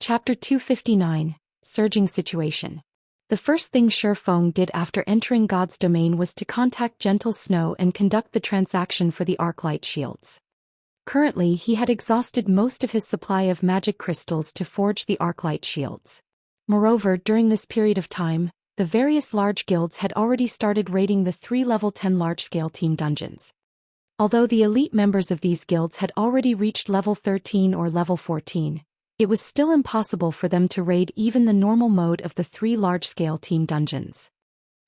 Chapter 259, Surging Situation. The first thing Shifeng did after entering God's domain was to contact Gentle Snow and conduct the transaction for the Arclight shields. Currently, he had exhausted most of his supply of magic crystals to forge the Arclight shields. Moreover, during this period of time, the various large guilds had already started raiding the 3 level 10 large-scale team dungeons. Although the elite members of these guilds had already reached level 13 or level 14, it was still impossible for them to raid even the normal mode of the 3 large-scale team dungeons.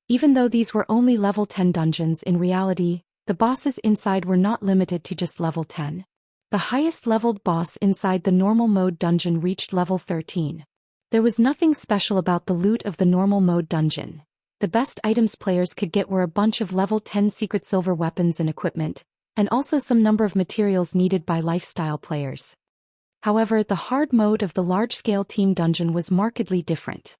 Even though these were only level 10 dungeons, in reality, the bosses inside were not limited to just level 10. The highest leveled boss inside the normal mode dungeon reached level 13. There was nothing special about the loot of the normal mode dungeon. The best items players could get were a bunch of level 10 secret silver weapons and equipment, and also some number of materials needed by lifestyle players. However, the hard mode of the large-scale team dungeon was markedly different.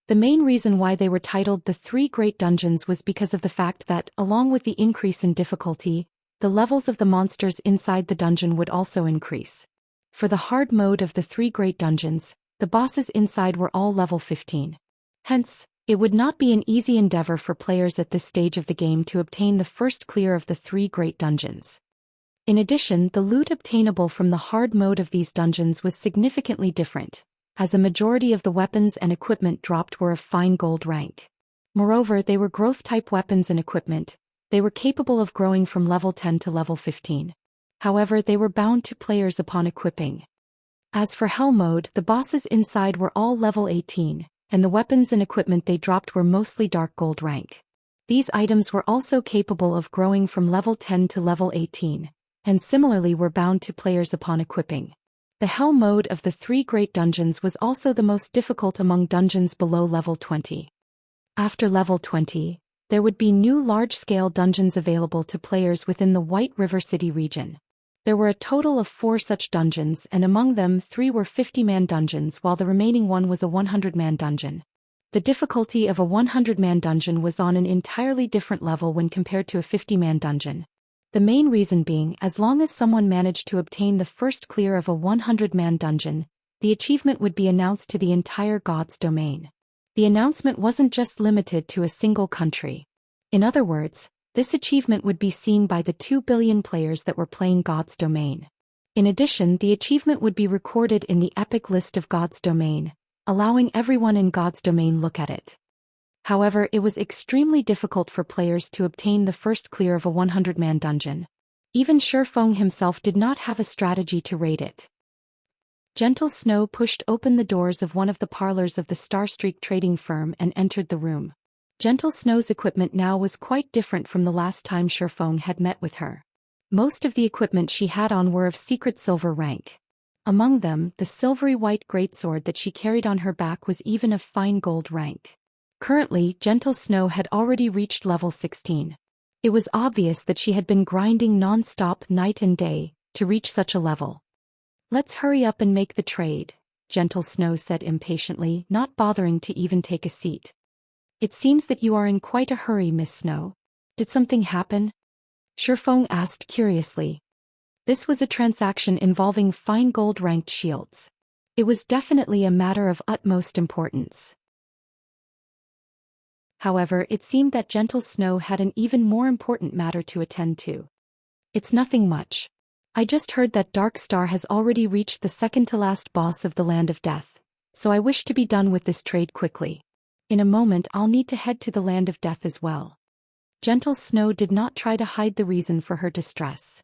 The main reason why they were titled the 3 Great Dungeons was because of the fact that, along with the increase in difficulty, the levels of the monsters inside the dungeon would also increase. For the hard mode of the 3 Great Dungeons, the bosses inside were all level 15. Hence, it would not be an easy endeavor for players at this stage of the game to obtain the first clear of the 3 Great Dungeons. In addition, the loot obtainable from the hard mode of these dungeons was significantly different, as a majority of the weapons and equipment dropped were of fine gold rank. Moreover, they were growth-type weapons and equipment. They were capable of growing from level 10 to level 15. However, they were bound to players upon equipping. As for Hell mode, the bosses inside were all level 18, and the weapons and equipment they dropped were mostly dark gold rank. These items were also capable of growing from level 10 to level 18, and similarly were bound to players upon equipping. The Hell mode of the 3 Great Dungeons was also the most difficult among dungeons below level 20. After level 20, there would be new large-scale dungeons available to players within the White River City region. There were a total of 4 such dungeons, and among them 3 were 50-man dungeons while the remaining one was a 100-man dungeon. The difficulty of a 100-man dungeon was on an entirely different level when compared to a 50-man dungeon. The main reason being, as long as someone managed to obtain the first clear of a 100-man dungeon, the achievement would be announced to the entire God's domain. The announcement wasn't just limited to a single country. In other words, this achievement would be seen by the 2 billion players that were playing God's domain. In addition, the achievement would be recorded in the epic list of God's domain, allowing everyone in God's domain look at it. However, it was extremely difficult for players to obtain the first clear of a 100-man dungeon. Even Shifeng himself did not have a strategy to raid it. Gentle Snow pushed open the doors of one of the parlors of the Starstreak trading firm and entered the room. Gentle Snow's equipment now was quite different from the last time Shifeng had met with her. Most of the equipment she had on were of secret silver rank. Among them, the silvery white greatsword that she carried on her back was even of fine gold rank. Currently, Gentle Snow had already reached level 16. It was obvious that she had been grinding non-stop night and day to reach such a level. "Let's hurry up and make the trade," Gentle Snow said impatiently, not bothering to even take a seat. "It seems that you are in quite a hurry, Miss Snow. Did something happen?" Shifeng asked curiously. This was a transaction involving fine gold-ranked shields. It was definitely a matter of utmost importance. However, it seemed that Gentle Snow had an even more important matter to attend to. "It's nothing much. I just heard that Dark Star has already reached the second-to-last boss of the Land of Death, so I wish to be done with this trade quickly. In a moment I'll need to head to the Land of Death as well." Gentle Snow did not try to hide the reason for her distress.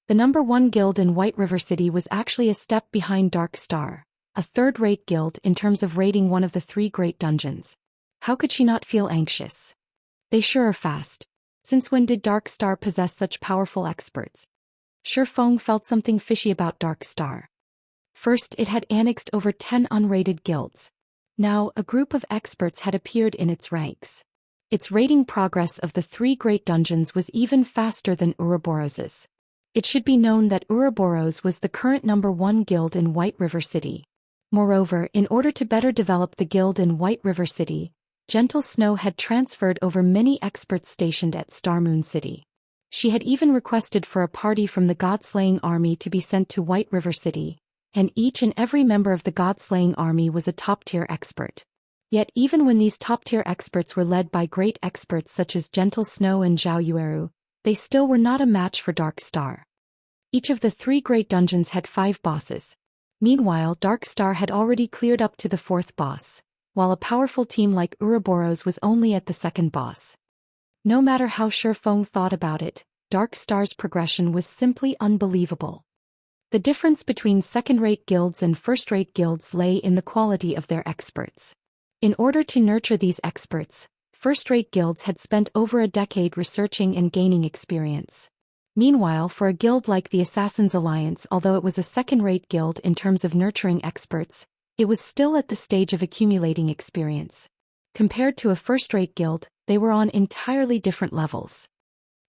The number 1 guild in White River City was actually a step behind Dark Star, a third-rate guild in terms of raiding one of the 3 Great Dungeons. How could she not feel anxious? They sure are fast. Since when did Dark Star possess such powerful experts? Shifeng felt something fishy about Dark Star. First, it had annexed over 10 unrated guilds. Now, a group of experts had appeared in its ranks. Its raiding progress of the 3 Great Dungeons was even faster than Ouroboros's. It should be known that Ouroboros was the current number 1 guild in White River City. Moreover, in order to better develop the guild in White River City, Gentle Snow had transferred over many experts stationed at Starmoon City. She had even requested for a party from the God-slaying army to be sent to White River City, and each and every member of the god-slaying army was a top-tier expert. Yet even when these top-tier experts were led by great experts such as Gentle Snow and Zhao Yueru, they still were not a match for Dark Star. Each of the 3 great dungeons had 5 bosses. Meanwhile, Dark Star had already cleared up to the 4th boss, while a powerful team like Ouroboros was only at the 2nd boss. No matter how Shifeng thought about it, Dark Star's progression was simply unbelievable. The difference between second-rate guilds and first-rate guilds lay in the quality of their experts. In order to nurture these experts, first-rate guilds had spent over a decade researching and gaining experience. Meanwhile, for a guild like the Assassin's Alliance, although it was a second-rate guild in terms of nurturing experts, it was still at the stage of accumulating experience. Compared to a first-rate guild, they were on entirely different levels.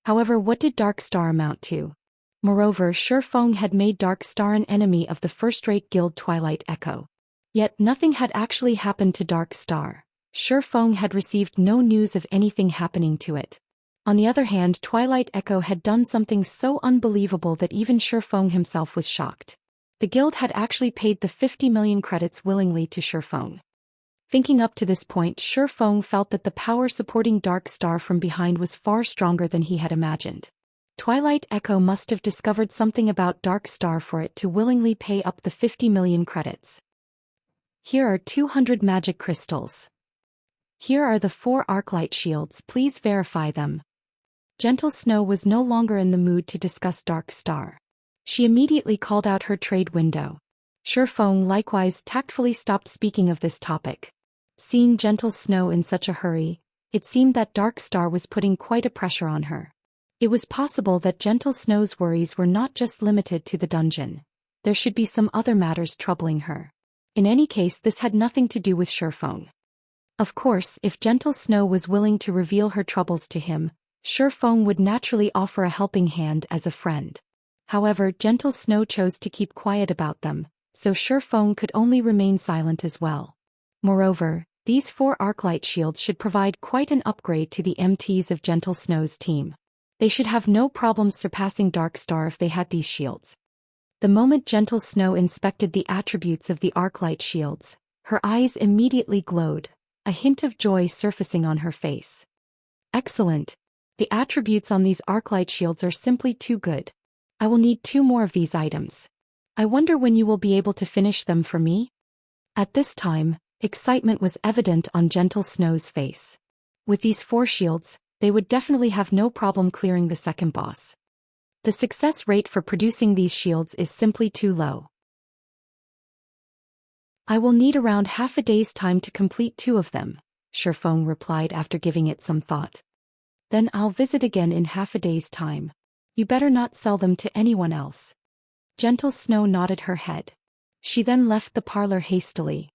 However, what did Dark Star amount to? Moreover, Shifeng had made Dark Star an enemy of the first-rate guild Twilight Echo. Yet nothing had actually happened to Dark Star. Shifeng had received no news of anything happening to it. On the other hand, Twilight Echo had done something so unbelievable that even Shifeng himself was shocked. The guild had actually paid the 50 million credits willingly to Shifeng. Thinking up to this point, Shifeng felt that the power supporting Dark Star from behind was far stronger than he had imagined. Twilight Echo must have discovered something about Dark Star for it to willingly pay up the 50 million credits. Here are 200 magic crystals. Here are the 4 arclight shields, please verify them. Gentle Snow was no longer in the mood to discuss Dark Star. She immediately called out her trade window. Shifeng likewise tactfully stopped speaking of this topic. Seeing Gentle Snow in such a hurry, it seemed that Dark Star was putting quite a pressure on her. It was possible that Gentle Snow's worries were not just limited to the dungeon. There should be some other matters troubling her. In any case, this had nothing to do with Shifeng. Of course, if Gentle Snow was willing to reveal her troubles to him, Shifeng would naturally offer a helping hand as a friend. However, Gentle Snow chose to keep quiet about them, so Shifeng could only remain silent as well. Moreover, these 4 arclight shields should provide quite an upgrade to the MTs of Gentle Snow's team. They should have no problems surpassing Dark Star if they had these shields. The moment Gentle Snow inspected the attributes of the arclight shields, her eyes immediately glowed, a hint of joy surfacing on her face. Excellent! The attributes on these arclight shields are simply too good. I will need 2 more of these items. I wonder when you will be able to finish them for me? At this time, excitement was evident on Gentle Snow's face. With these 4 shields, they would definitely have no problem clearing the 2nd boss. The success rate for producing these shields is simply too low. I will need around half a day's time to complete 2 of them, Shifeng replied after giving it some thought. Then I'll visit again in half a day's time. You better not sell them to anyone else. Gentle Snow nodded her head. She then left the parlor hastily.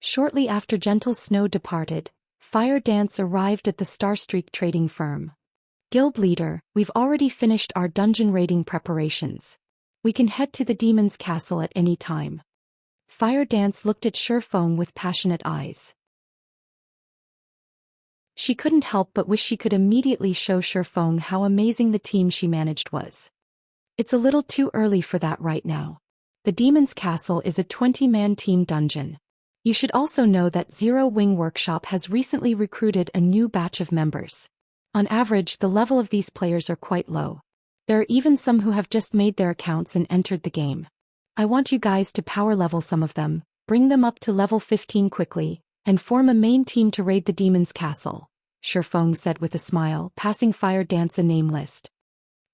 Shortly after Gentle Snow departed, Fire Dance arrived at the Starstreak trading firm. Guild leader, we've already finished our dungeon raiding preparations. We can head to the demon's castle at any time. Fire Dance looked at Shifeng with passionate eyes. She couldn't help but wish she could immediately show Shifeng how amazing the team she managed was. It's a little too early for that right now. The demon's castle is a 20-man team dungeon. You should also know that Zero Wing Workshop has recently recruited a new batch of members. On average, the level of these players are quite low. There are even some who have just made their accounts and entered the game. I want you guys to power level some of them, bring them up to level 15 quickly, and form a main team to raid the demon's castle, Shifeng said with a smile, passing Fire Dance a name list.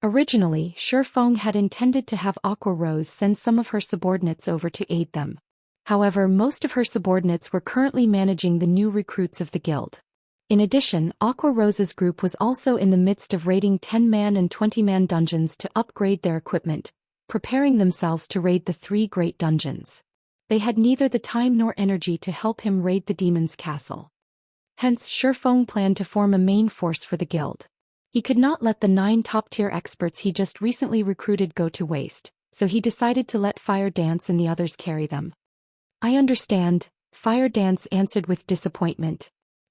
Originally, Shifeng had intended to have Aqua Rose send some of her subordinates over to aid them. However, most of her subordinates were currently managing the new recruits of the guild. In addition, Aqua Rose's group was also in the midst of raiding 10-man and 20-man dungeons to upgrade their equipment, preparing themselves to raid the 3 great dungeons. They had neither the time nor energy to help him raid the demon's castle. Hence, Shifeng planned to form a main force for the guild. He could not let the 9 top-tier experts he just recently recruited go to waste, so he decided to let Fire Dance and the others carry them. I understand, Fire Dance answered with disappointment.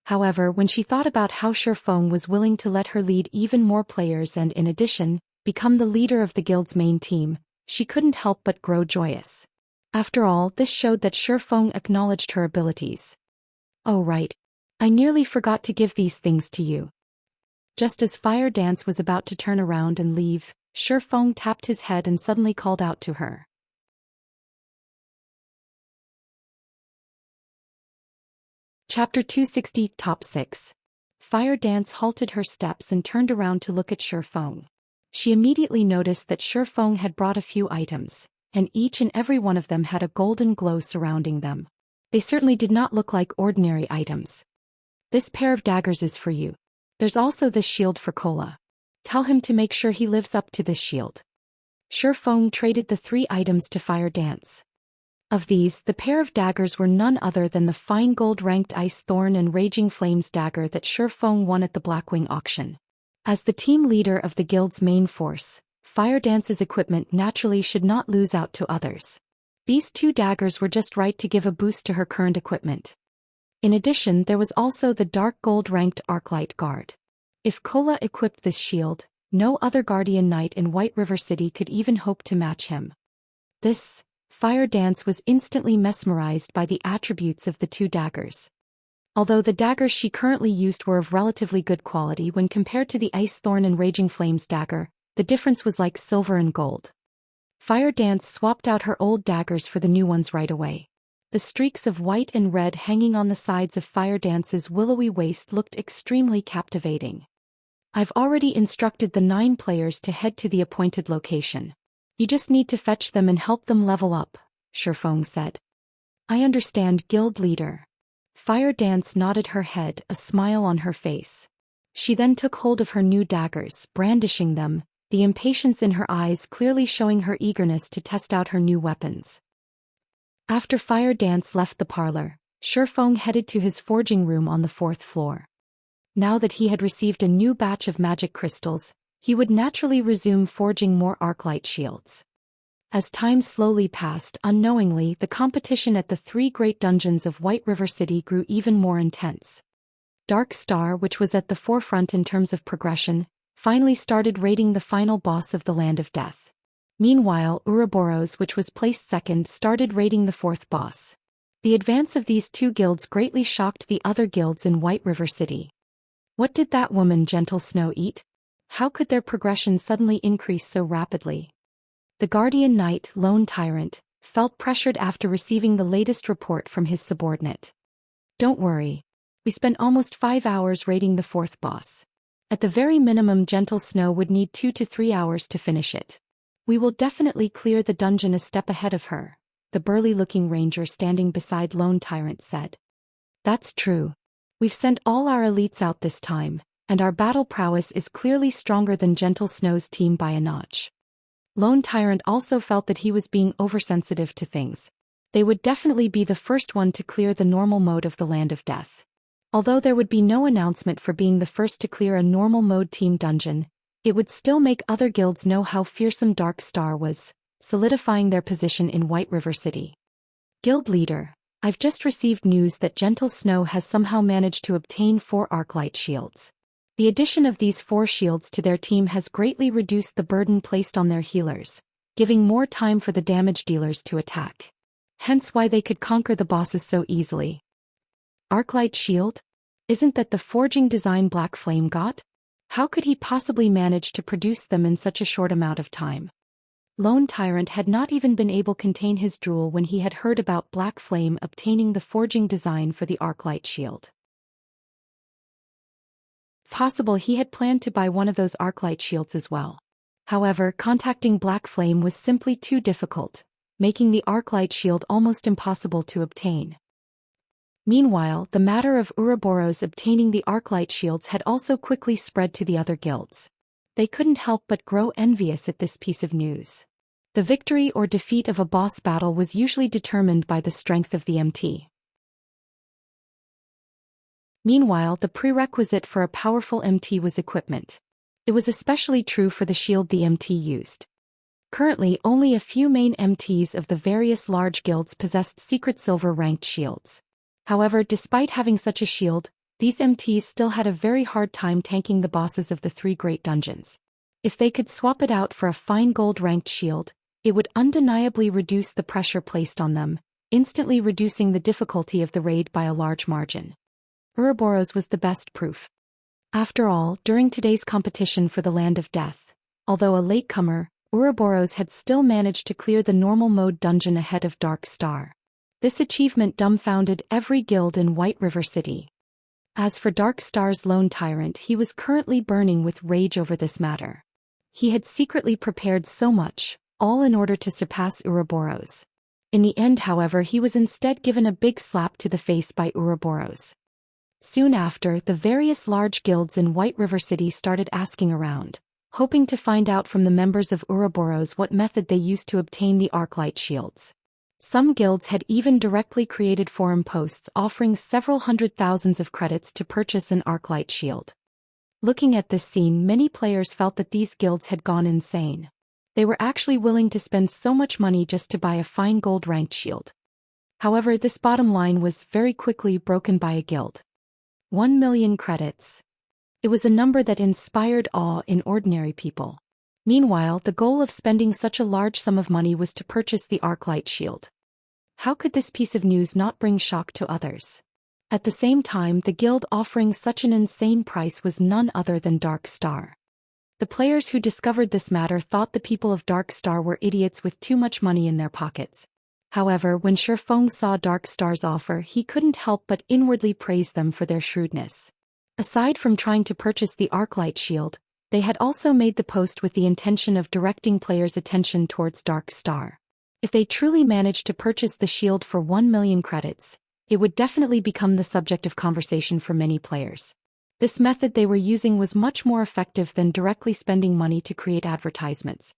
However, when she thought about how Shifeng was willing to let her lead even more players and in addition, become the leader of the guild's main team, she couldn't help but grow joyous. After all, this showed that Feng acknowledged her abilities. Oh right. I nearly forgot to give these things to you. Just as Fire Dance was about to turn around and leave, Feng tapped his head and suddenly called out to her. Chapter 260 Top 6. Fire Dance halted her steps and turned around to look at Feng. She immediately noticed that Feng had brought a few items, and each and every one of them had a golden glow surrounding them. They certainly did not look like ordinary items. This pair of daggers is for you. There's also this shield for Kola. Tell him to make sure he lives up to this shield. Feng traded the 3 items to Fire Dance. Of these, the pair of daggers were none other than the fine gold-ranked Ice Thorn and Raging Flames dagger that Feng won at the Blackwing auction. As the team leader of the guild's main force, Fire Dance's equipment naturally should not lose out to others. These 2 daggers were just right to give a boost to her current equipment. In addition, there was also the dark gold-ranked Arclight Guard. If Kola equipped this shield, no other Guardian Knight in White River City could even hope to match him. Fire Dance was instantly mesmerized by the attributes of the 2 daggers. Although the daggers she currently used were of relatively good quality when compared to the Ice Thorn and Raging Flames dagger, the difference was like silver and gold. Fire Dance swapped out her old daggers for the new ones right away. The streaks of white and red hanging on the sides of Fire Dance's willowy waist looked extremely captivating. I've already instructed the 9 players to head to the appointed location. You just need to fetch them and help them level up, Feng said. I understand, guild leader. Fire Dance nodded her head, a smile on her face. She then took hold of her new daggers, brandishing them, the impatience in her eyes clearly showing her eagerness to test out her new weapons. After Fire Dance left the parlor, Feng headed to his forging room on the 4th floor. Now that he had received a new batch of magic crystals, he would naturally resume forging more Arclight shields. As time slowly passed, unknowingly, the competition at the 3 great dungeons of White River City grew even more intense. Dark Star, which was at the forefront in terms of progression, finally started raiding the final boss of the Land of Death. Meanwhile, Ouroboros, which was placed second, started raiding the 4th boss. The advance of these 2 guilds greatly shocked the other guilds in White River City. What did that woman Gentle Snow eat? How could their progression suddenly increase so rapidly? The Guardian Knight, Lone Tyrant, felt pressured after receiving the latest report from his subordinate. Don't worry. We spent almost 5 hours raiding the 4th boss. At the very minimum, Gentle Snow would need 2 to 3 hours to finish it. We will definitely clear the dungeon a step ahead of her, the burly-looking ranger standing beside Lone Tyrant said. That's true. We've sent all our elites out this time, and our battle prowess is clearly stronger than Gentle Snow's team by a notch. Lone Tyrant also felt that he was being oversensitive to things. They would definitely be the first one to clear the normal mode of the Land of Death. Although there would be no announcement for being the first to clear a normal mode team dungeon, it would still make other guilds know how fearsome Dark Star was, solidifying their position in White River City. Guild leader, I've just received news that Gentle Snow has somehow managed to obtain 4 Arclight shields. The addition of these 4 shields to their team has greatly reduced the burden placed on their healers, giving more time for the damage dealers to attack. Hence why they could conquer the bosses so easily. Arclight shield? Isn't that the forging design Black Flame got? How could he possibly manage to produce them in such a short amount of time? Lone Tyrant had not even been able to contain his drool when he had heard about Black Flame obtaining the forging design for the Arclight shield. Possible he had planned to buy one of those Arclight shields as well. However, contacting Black Flame was simply too difficult, making the Arclight shield almost impossible to obtain. Meanwhile, the matter of Ouroboros obtaining the Arclight shields had also quickly spread to the other guilds. They couldn't help but grow envious at this piece of news. The victory or defeat of a boss battle was usually determined by the strength of the MT. Meanwhile, the prerequisite for a powerful MT was equipment. It was especially true for the shield the MT used. Currently, only a few main MTs of the various large guilds possessed secret silver-ranked shields. However, despite having such a shield, these MTs still had a very hard time tanking the bosses of the 3 great dungeons. If they could swap it out for a fine gold-ranked shield, It would undeniably reduce the pressure placed on them, instantly reducing the difficulty of the raid by a large margin. Ouroboros was the best proof. After all, during today's competition for the Land of Death, although a latecomer, Ouroboros had still managed to clear the normal mode dungeon ahead of Dark Star. This achievement dumbfounded every guild in White River City. As for Dark Star's lone tyrant, he was currently burning with rage over this matter. He had secretly prepared so much, all in order to surpass Ouroboros. In the end, however, he was instead given a big slap to the face by Ouroboros. Soon after, the various large guilds in White River City started asking around, hoping to find out from the members of Ouroboros what method they used to obtain the Arclight shields. Some guilds had even directly created forum posts offering several hundred thousands of credits to purchase an Arclight shield. Looking at this scene, many players felt that these guilds had gone insane. They were actually willing to spend so much money just to buy a fine gold-ranked shield. However, this bottom line was very quickly broken by a guild. 1 million credits. It was a number that inspired awe in ordinary people. Meanwhile, the goal of spending such a large sum of money was to purchase the Arclight shield. How could this piece of news not bring shock to others? At the same time, the guild offering such an insane price was none other than Dark Star. The players who discovered this matter thought the people of Dark Star were idiots with too much money in their pockets. However, when Shi Feng saw Dark Star's offer, he couldn't help but inwardly praise them for their shrewdness. Aside from trying to purchase the Arclight shield, they had also made the post with the intention of directing players' attention towards Dark Star. If they truly managed to purchase the shield for 1 million credits, it would definitely become the subject of conversation for many players. This method they were using was much more effective than directly spending money to create advertisements.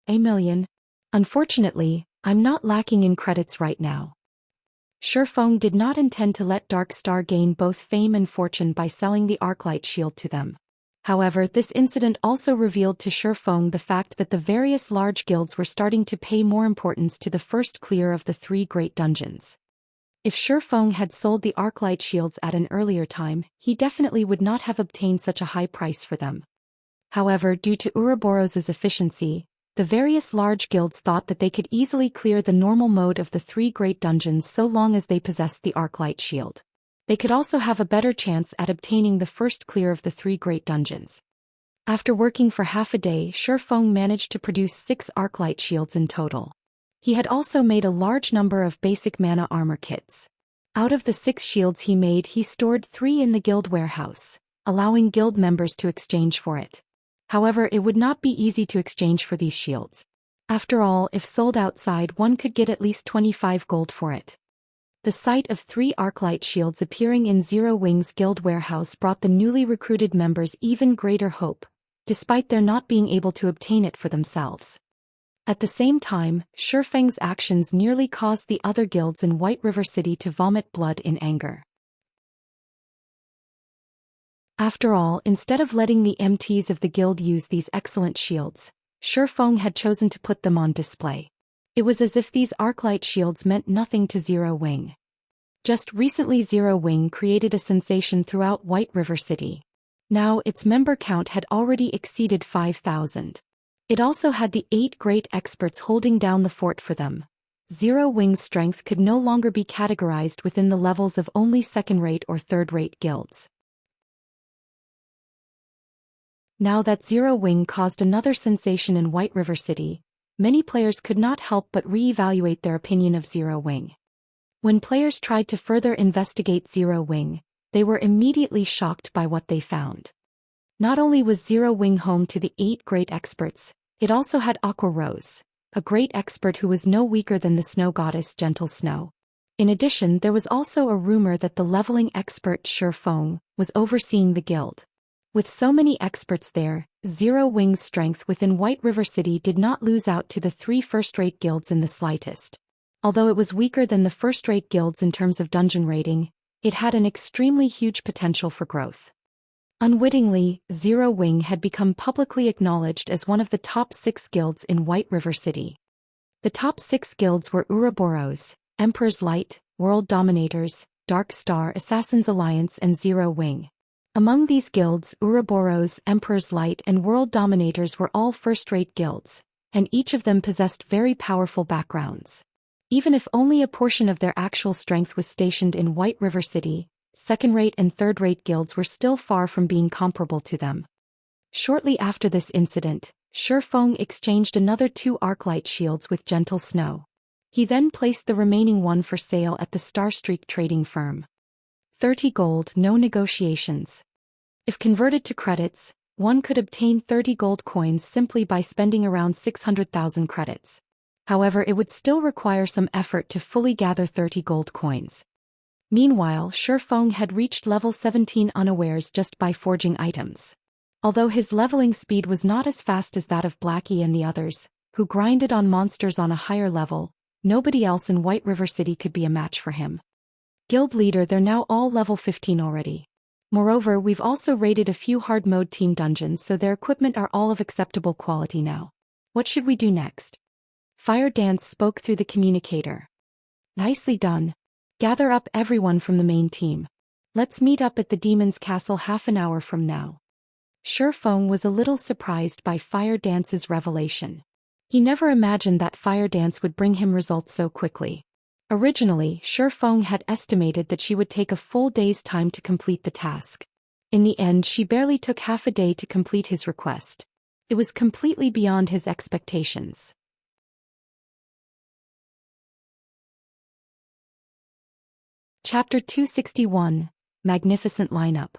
A million? Unfortunately, I'm not lacking in credits right now. Shi Feng did not intend to let Dark Star gain both fame and fortune by selling the Arclight shield to them. However, this incident also revealed to Shi Feng the fact that the various large guilds were starting to pay more importance to the first clear of the 3 great dungeons. If Shi Feng had sold the Arclight shields at an earlier time, he definitely would not have obtained such a high price for them. However, due to Ouroboros' efficiency, the various large guilds thought that they could easily clear the normal mode of the 3 great dungeons so long as they possessed the Arclight shield. They could also have a better chance at obtaining the first clear of the 3 great dungeons. After working for half a day, Shi Feng managed to produce 6 Arclight shields in total. He had also made a large number of basic mana armor kits. Out of the 6 shields he made, he stored 3 in the guild warehouse, allowing guild members to exchange for it. However, it would not be easy to exchange for these shields. After all, if sold outside, one could get at least 25 gold for it. The sight of 3 Arclight shields appearing in Zero Wing's guild warehouse brought the newly recruited members even greater hope, despite their not being able to obtain it for themselves. At the same time, Shi Feng's actions nearly caused the other guilds in White River City to vomit blood in anger. After all, instead of letting the MTs of the guild use these excellent shields, Shi Feng had chosen to put them on display. It was as if these Arclight shields meant nothing to Zero Wing. Just recently, Zero Wing created a sensation throughout White River City. Now its member count had already exceeded 5,000. It also had the 8 great experts holding down the fort for them. Zero Wing's strength could no longer be categorized within the levels of only second-rate or third-rate guilds. Now that Zero Wing caused another sensation in White River City, many players could not help but re-evaluate their opinion of Zero Wing. When players tried to further investigate Zero Wing, they were immediately shocked by what they found. Not only was Zero Wing home to the 8 great experts, it also had Aqua Rose, a great expert who was no weaker than the snow goddess Gentle Snow. In addition, there was also a rumor that the leveling expert Shi Feng was overseeing the guild. With so many experts there, Zero Wing's strength within White River City did not lose out to the 3 first-rate guilds in the slightest. Although it was weaker than the first-rate guilds in terms of dungeon rating, it had an extremely huge potential for growth. Unwittingly, Zero Wing had become publicly acknowledged as one of the top 6 guilds in White River City. The top 6 guilds were Ouroboros, Emperor's Light, World Dominators, Dark Star, Assassin's Alliance, and Zero Wing. Among these guilds, Ouroboros, Emperor's Light, and World Dominators were all first-rate guilds, and each of them possessed very powerful backgrounds. Even if only a portion of their actual strength was stationed in White River City, second-rate and third-rate guilds were still far from being comparable to them. Shortly after this incident, Shi Feng exchanged another 2 arclight shields with Gentle Snow. He then placed the remaining one for sale at the Starstreak trading firm. 30 gold, no negotiations. If converted to credits, one could obtain 30 gold coins simply by spending around 600,000 credits. However, it would still require some effort to fully gather 30 gold coins. Meanwhile, Shi Feng had reached level 17 unawares just by forging items. Although his leveling speed was not as fast as that of Blackie and the others, who grinded on monsters on a higher level, nobody else in White River City could be a match for him. Guild leader, they're now all level 15 already. Moreover, we've also raided a few hard mode team dungeons, so their equipment are all of acceptable quality now. What should we do next? Fire Dance spoke through the communicator. Nicely done. Gather up everyone from the main team. Let's meet up at the Demon's Castle half an hour from now. Shi Feng was a little surprised by Fire Dance's revelation. He never imagined that Fire Dance would bring him results so quickly. Originally, Shi Feng had estimated that she would take a full day's time to complete the task. In the end, she barely took half a day to complete his request. It was completely beyond his expectations. Chapter 261, Magnificent Lineup.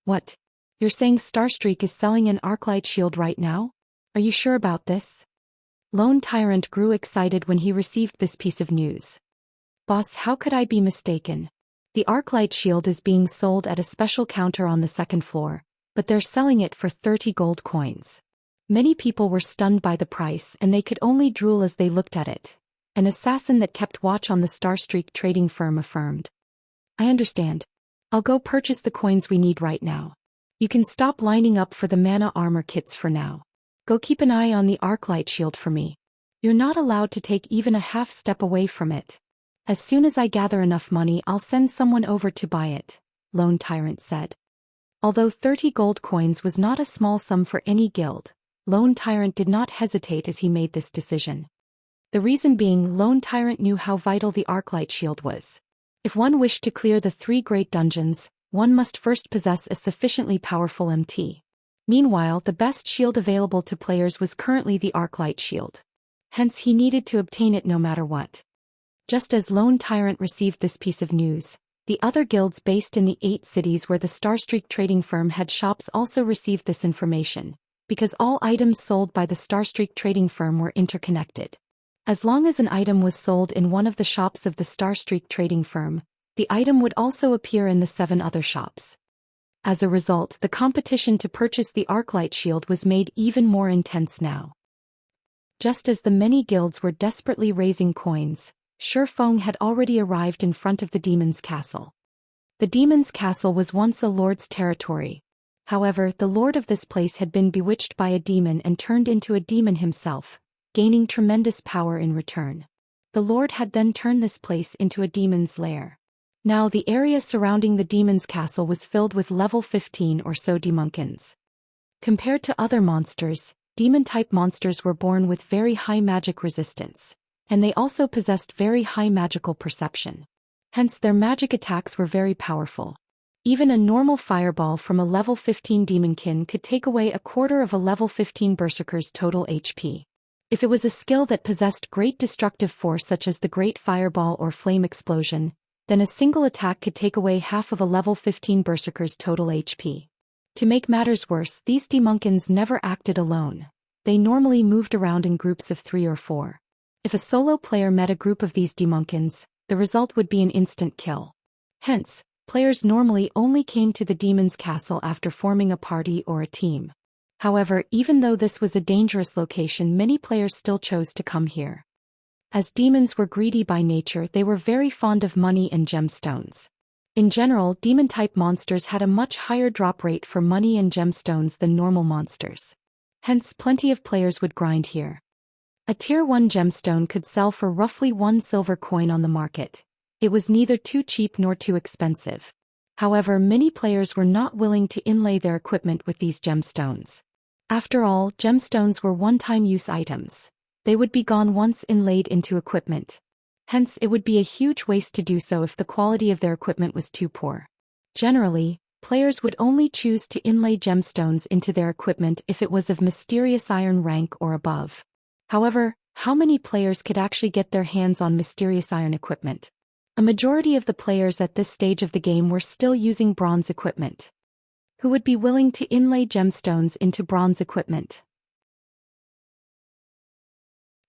What? You're saying Starstreak is selling an Arclight shield right now? Are you sure about this? Lone Tyrant grew excited when he received this piece of news. Boss, how could I be mistaken? The Arclight shield is being sold at a special counter on the 2nd floor, but they're selling it for 30 gold coins. Many people were stunned by the price and they could only drool as they looked at it. An assassin that kept watch on the Starstreak trading firm affirmed. I understand. I'll go purchase the coins we need right now. You can stop lining up for the mana armor kits for now. Go keep an eye on the Arclight shield for me. You're not allowed to take even a half step away from it. As soon as I gather enough money, I'll send someone over to buy it, Lone Tyrant said. Although 30 gold coins was not a small sum for any guild, Lone Tyrant did not hesitate as he made this decision. The reason being, Lone Tyrant knew how vital the Arclight shield was. If one wished to clear the 3 great dungeons, one must first possess a sufficiently powerful MT. Meanwhile, the best shield available to players was currently the Arclight shield. Hence he needed to obtain it no matter what. Just as Lone Tyrant received this piece of news, the other guilds based in the 8 cities where the Starstreak trading firm had shops also received this information, because all items sold by the Starstreak trading firm were interconnected. As long as an item was sold in one of the shops of the Starstreak trading firm, the item would also appear in the 7 other shops. As a result, the competition to purchase the Arclight shield was made even more intense now. Just as the many guilds were desperately raising coins, Shi Feng had already arrived in front of the Demon's Castle. The Demon's Castle was once a lord's territory. However, the lord of this place had been bewitched by a demon and turned into a demon himself, gaining tremendous power in return. The lord had then turned this place into a demon's lair. Now the area surrounding the Demon's Castle was filled with level 15 or so demonkins. Compared to other monsters, demon-type monsters were born with very high magic resistance, and they also possessed very high magical perception. Hence their magic attacks were very powerful. Even a normal fireball from a level 15 demonkin could take away a quarter of a level 15 berserker's total HP. If it was a skill that possessed great destructive force such as the Great Fireball or Flame Explosion, then a single attack could take away half of a level 15 berserker's total HP. To make matters worse, these demonkins never acted alone. They normally moved around in groups of 3 or 4. If a solo player met a group of these demonkins, the result would be an instant kill. Hence, players normally only came to the Demon's Castle after forming a party or a team. However, even though this was a dangerous location, many players still chose to come here. As demons were greedy by nature, they were very fond of money and gemstones. In general, demon-type monsters had a much higher drop rate for money and gemstones than normal monsters. Hence, plenty of players would grind here. A Tier 1 gemstone could sell for roughly 1 silver coin on the market. It was neither too cheap nor too expensive. However, many players were not willing to inlay their equipment with these gemstones. After all, gemstones were one-time use items. They would be gone once inlaid into equipment. Hence, it would be a huge waste to do so if the quality of their equipment was too poor. Generally, players would only choose to inlay gemstones into their equipment if it was of mysterious iron rank or above. However, how many players could actually get their hands on mysterious iron equipment? A majority of the players at this stage of the game were still using bronze equipment. Who would be willing to inlay gemstones into bronze equipment?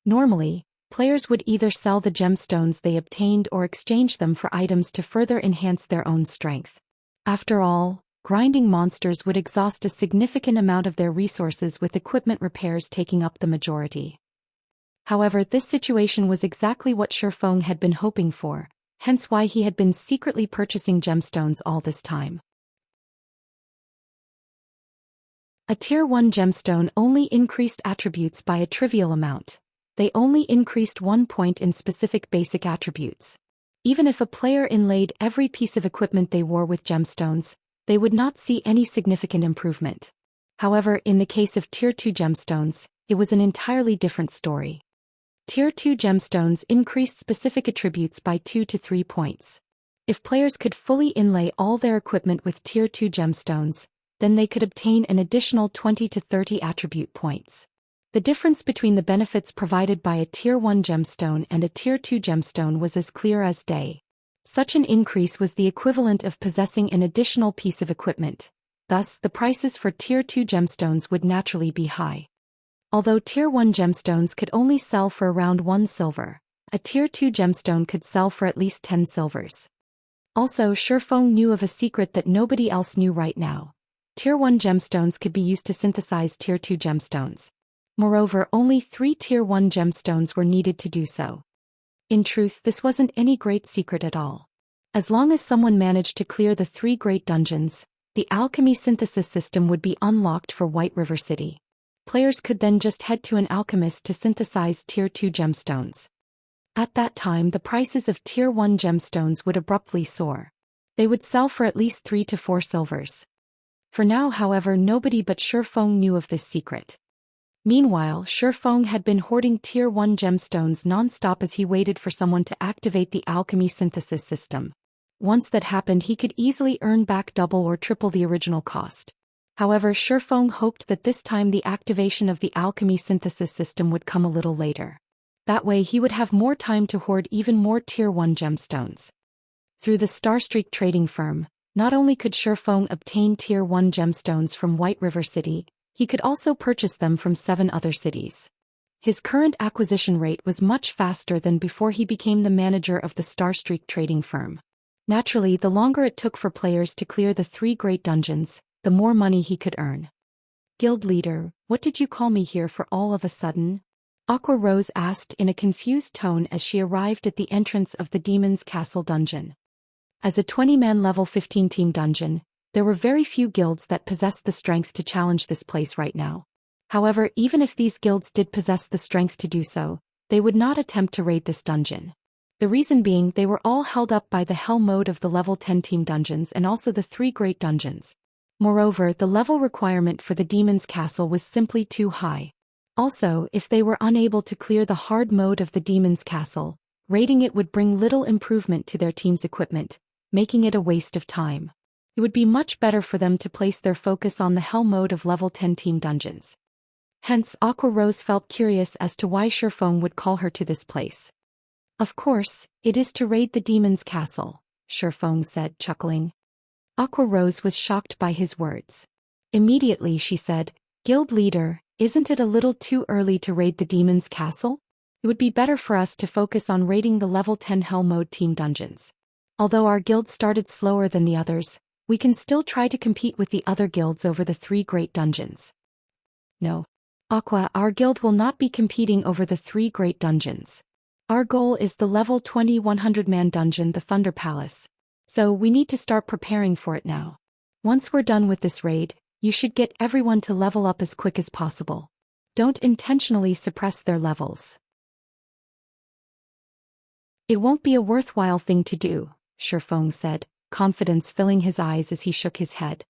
Normally, players would either sell the gemstones they obtained or exchange them for items to further enhance their own strength. After all, grinding monsters would exhaust a significant amount of their resources, with equipment repairs taking up the majority. However, this situation was exactly what Shifeng had been hoping for, hence why he had been secretly purchasing gemstones all this time. A Tier 1 gemstone only increased attributes by a trivial amount. They only increased 1 point in specific basic attributes. Even if a player inlaid every piece of equipment they wore with gemstones, they would not see any significant improvement. However, in the case of Tier 2 gemstones, it was an entirely different story. Tier 2 gemstones increased specific attributes by 2 to 3 points. If players could fully inlay all their equipment with Tier 2 gemstones, then they could obtain an additional 20 to 30 attribute points. The difference between the benefits provided by a Tier 1 gemstone and a Tier 2 gemstone was as clear as day. Such an increase was the equivalent of possessing an additional piece of equipment. Thus, the prices for Tier 2 gemstones would naturally be high. Although Tier 1 gemstones could only sell for around 1 silver, a Tier 2 gemstone could sell for at least 10 silvers. Also, Shifeng knew of a secret that nobody else knew right now. Tier 1 gemstones could be used to synthesize Tier 2 gemstones. Moreover, only 3 Tier 1 gemstones were needed to do so. In truth, this wasn't any great secret at all. As long as someone managed to clear the 3 great dungeons, the alchemy synthesis system would be unlocked for White River City. Players could then just head to an alchemist to synthesize Tier 2 gemstones. At that time, the prices of Tier 1 gemstones would abruptly soar. They would sell for at least 3 to 4 silvers. For now, however, nobody but Shifeng knew of this secret. Meanwhile, Shifeng had been hoarding Tier 1 gemstones non-stop as he waited for someone to activate the alchemy synthesis system. Once that happened, he could easily earn back double or triple the original cost. However, Shifeng hoped that this time the activation of the alchemy synthesis system would come a little later. That way he would have more time to hoard even more Tier 1 gemstones. Through the Starstreak trading firm, not only could Shifeng obtain Tier 1 gemstones from White River City, he could also purchase them from 7 other cities. His current acquisition rate was much faster than before he became the manager of the Starstreak trading firm. Naturally, the longer it took for players to clear the 3 great dungeons, the more money he could earn. Guild leader, what did you call me here for all of a sudden? Aqua Rose asked in a confused tone as she arrived at the entrance of the Demon's Castle dungeon. As a 20-man level 15 team dungeon, there were very few guilds that possessed the strength to challenge this place right now. However, even if these guilds did possess the strength to do so, they would not attempt to raid this dungeon. The reason being, they were all held up by the hell mode of the level 10 team dungeons and also the 3 great dungeons. Moreover, the level requirement for the Demon's Castle was simply too high. Also, if they were unable to clear the hard mode of the Demon's Castle, raiding it would bring little improvement to their team's equipment, making it a waste of time. It would be much better for them to place their focus on the hell mode of level 10 team dungeons. Hence, Aqua Rose felt curious as to why Shifeng would call her to this place. Of course, it is to raid the Demon's Castle, Shifeng said, chuckling. Aqua Rose was shocked by his words. Immediately she said, Guild leader, isn't it a little too early to raid the Demon's Castle? It would be better for us to focus on raiding the level 10 hell mode team dungeons. Although our guild started slower than the others, we can still try to compete with the other guilds over the 3 great dungeons. No. Aqua, our guild will not be competing over the 3 great dungeons. Our goal is the level 20 100-man dungeon, the Thunder Palace. So we need to start preparing for it now. Once we're done with this raid, you should get everyone to level up as quick as possible. Don't intentionally suppress their levels. It won't be a worthwhile thing to do, Shifeng said, confidence filling his eyes as he shook his head.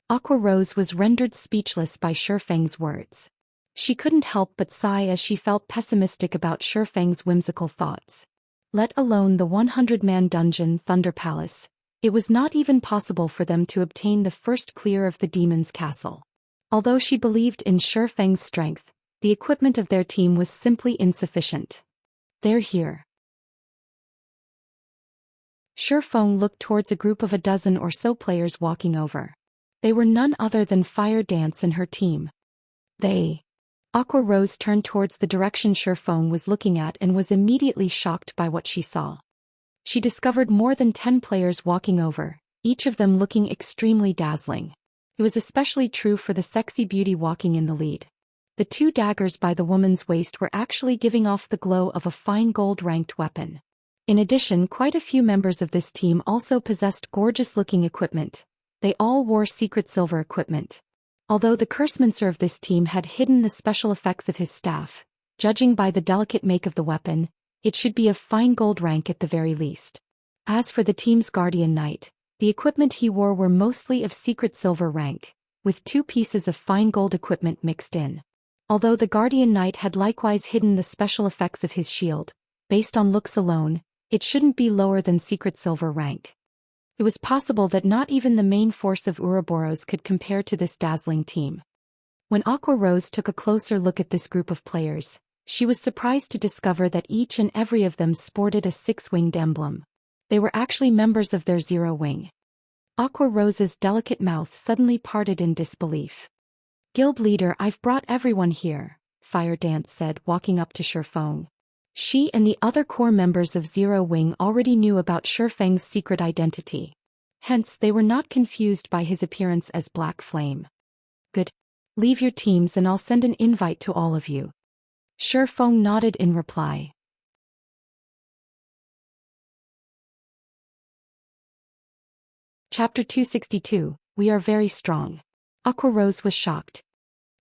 Aqua Rose was rendered speechless by Shifeng's words. She couldn't help but sigh as she felt pessimistic about Shifeng's whimsical thoughts. Let alone the 100-man dungeon Thunder Palace, it was not even possible for them to obtain the first clear of the demon's castle. Although she believed in Shifeng's strength, the equipment of their team was simply insufficient. They're here. Shifeng looked towards a group of a dozen or so players walking over. They were none other than Fire Dance and her team. Aqua Rose turned towards the direction Shifeng was looking at and was immediately shocked by what she saw. She discovered more than 10 players walking over, each of them looking extremely dazzling. It was especially true for the sexy beauty walking in the lead. The 2 daggers by the woman's waist were actually giving off the glow of a fine gold-ranked weapon. In addition, quite a few members of this team also possessed gorgeous-looking equipment. They all wore secret silver equipment. Although the cursemancer of this team had hidden the special effects of his staff, judging by the delicate make of the weapon, it should be of fine gold rank at the very least. As for the team's guardian knight, the equipment he wore were mostly of secret silver rank, with 2 pieces of fine gold equipment mixed in. Although the guardian knight had likewise hidden the special effects of his shield, based on looks alone, it shouldn't be lower than secret silver rank. It was possible that not even the main force of Ouroboros could compare to this dazzling team. When Aqua Rose took a closer look at this group of players, she was surprised to discover that each and every of them sported a 6-winged emblem. They were actually members of their 0 wing. Aqua Rose's delicate mouth suddenly parted in disbelief. Guild leader, I've brought everyone here, Fire Dance said, walking up to Shifeng. She and the other core members of 0 Wing already knew about Shifeng's secret identity. Hence, they were not confused by his appearance as Black Flame. Good. Leave your teams and I'll send an invite to all of you. Shifeng nodded in reply. Chapter 262, We Are Very Strong. Aqua Rose was shocked.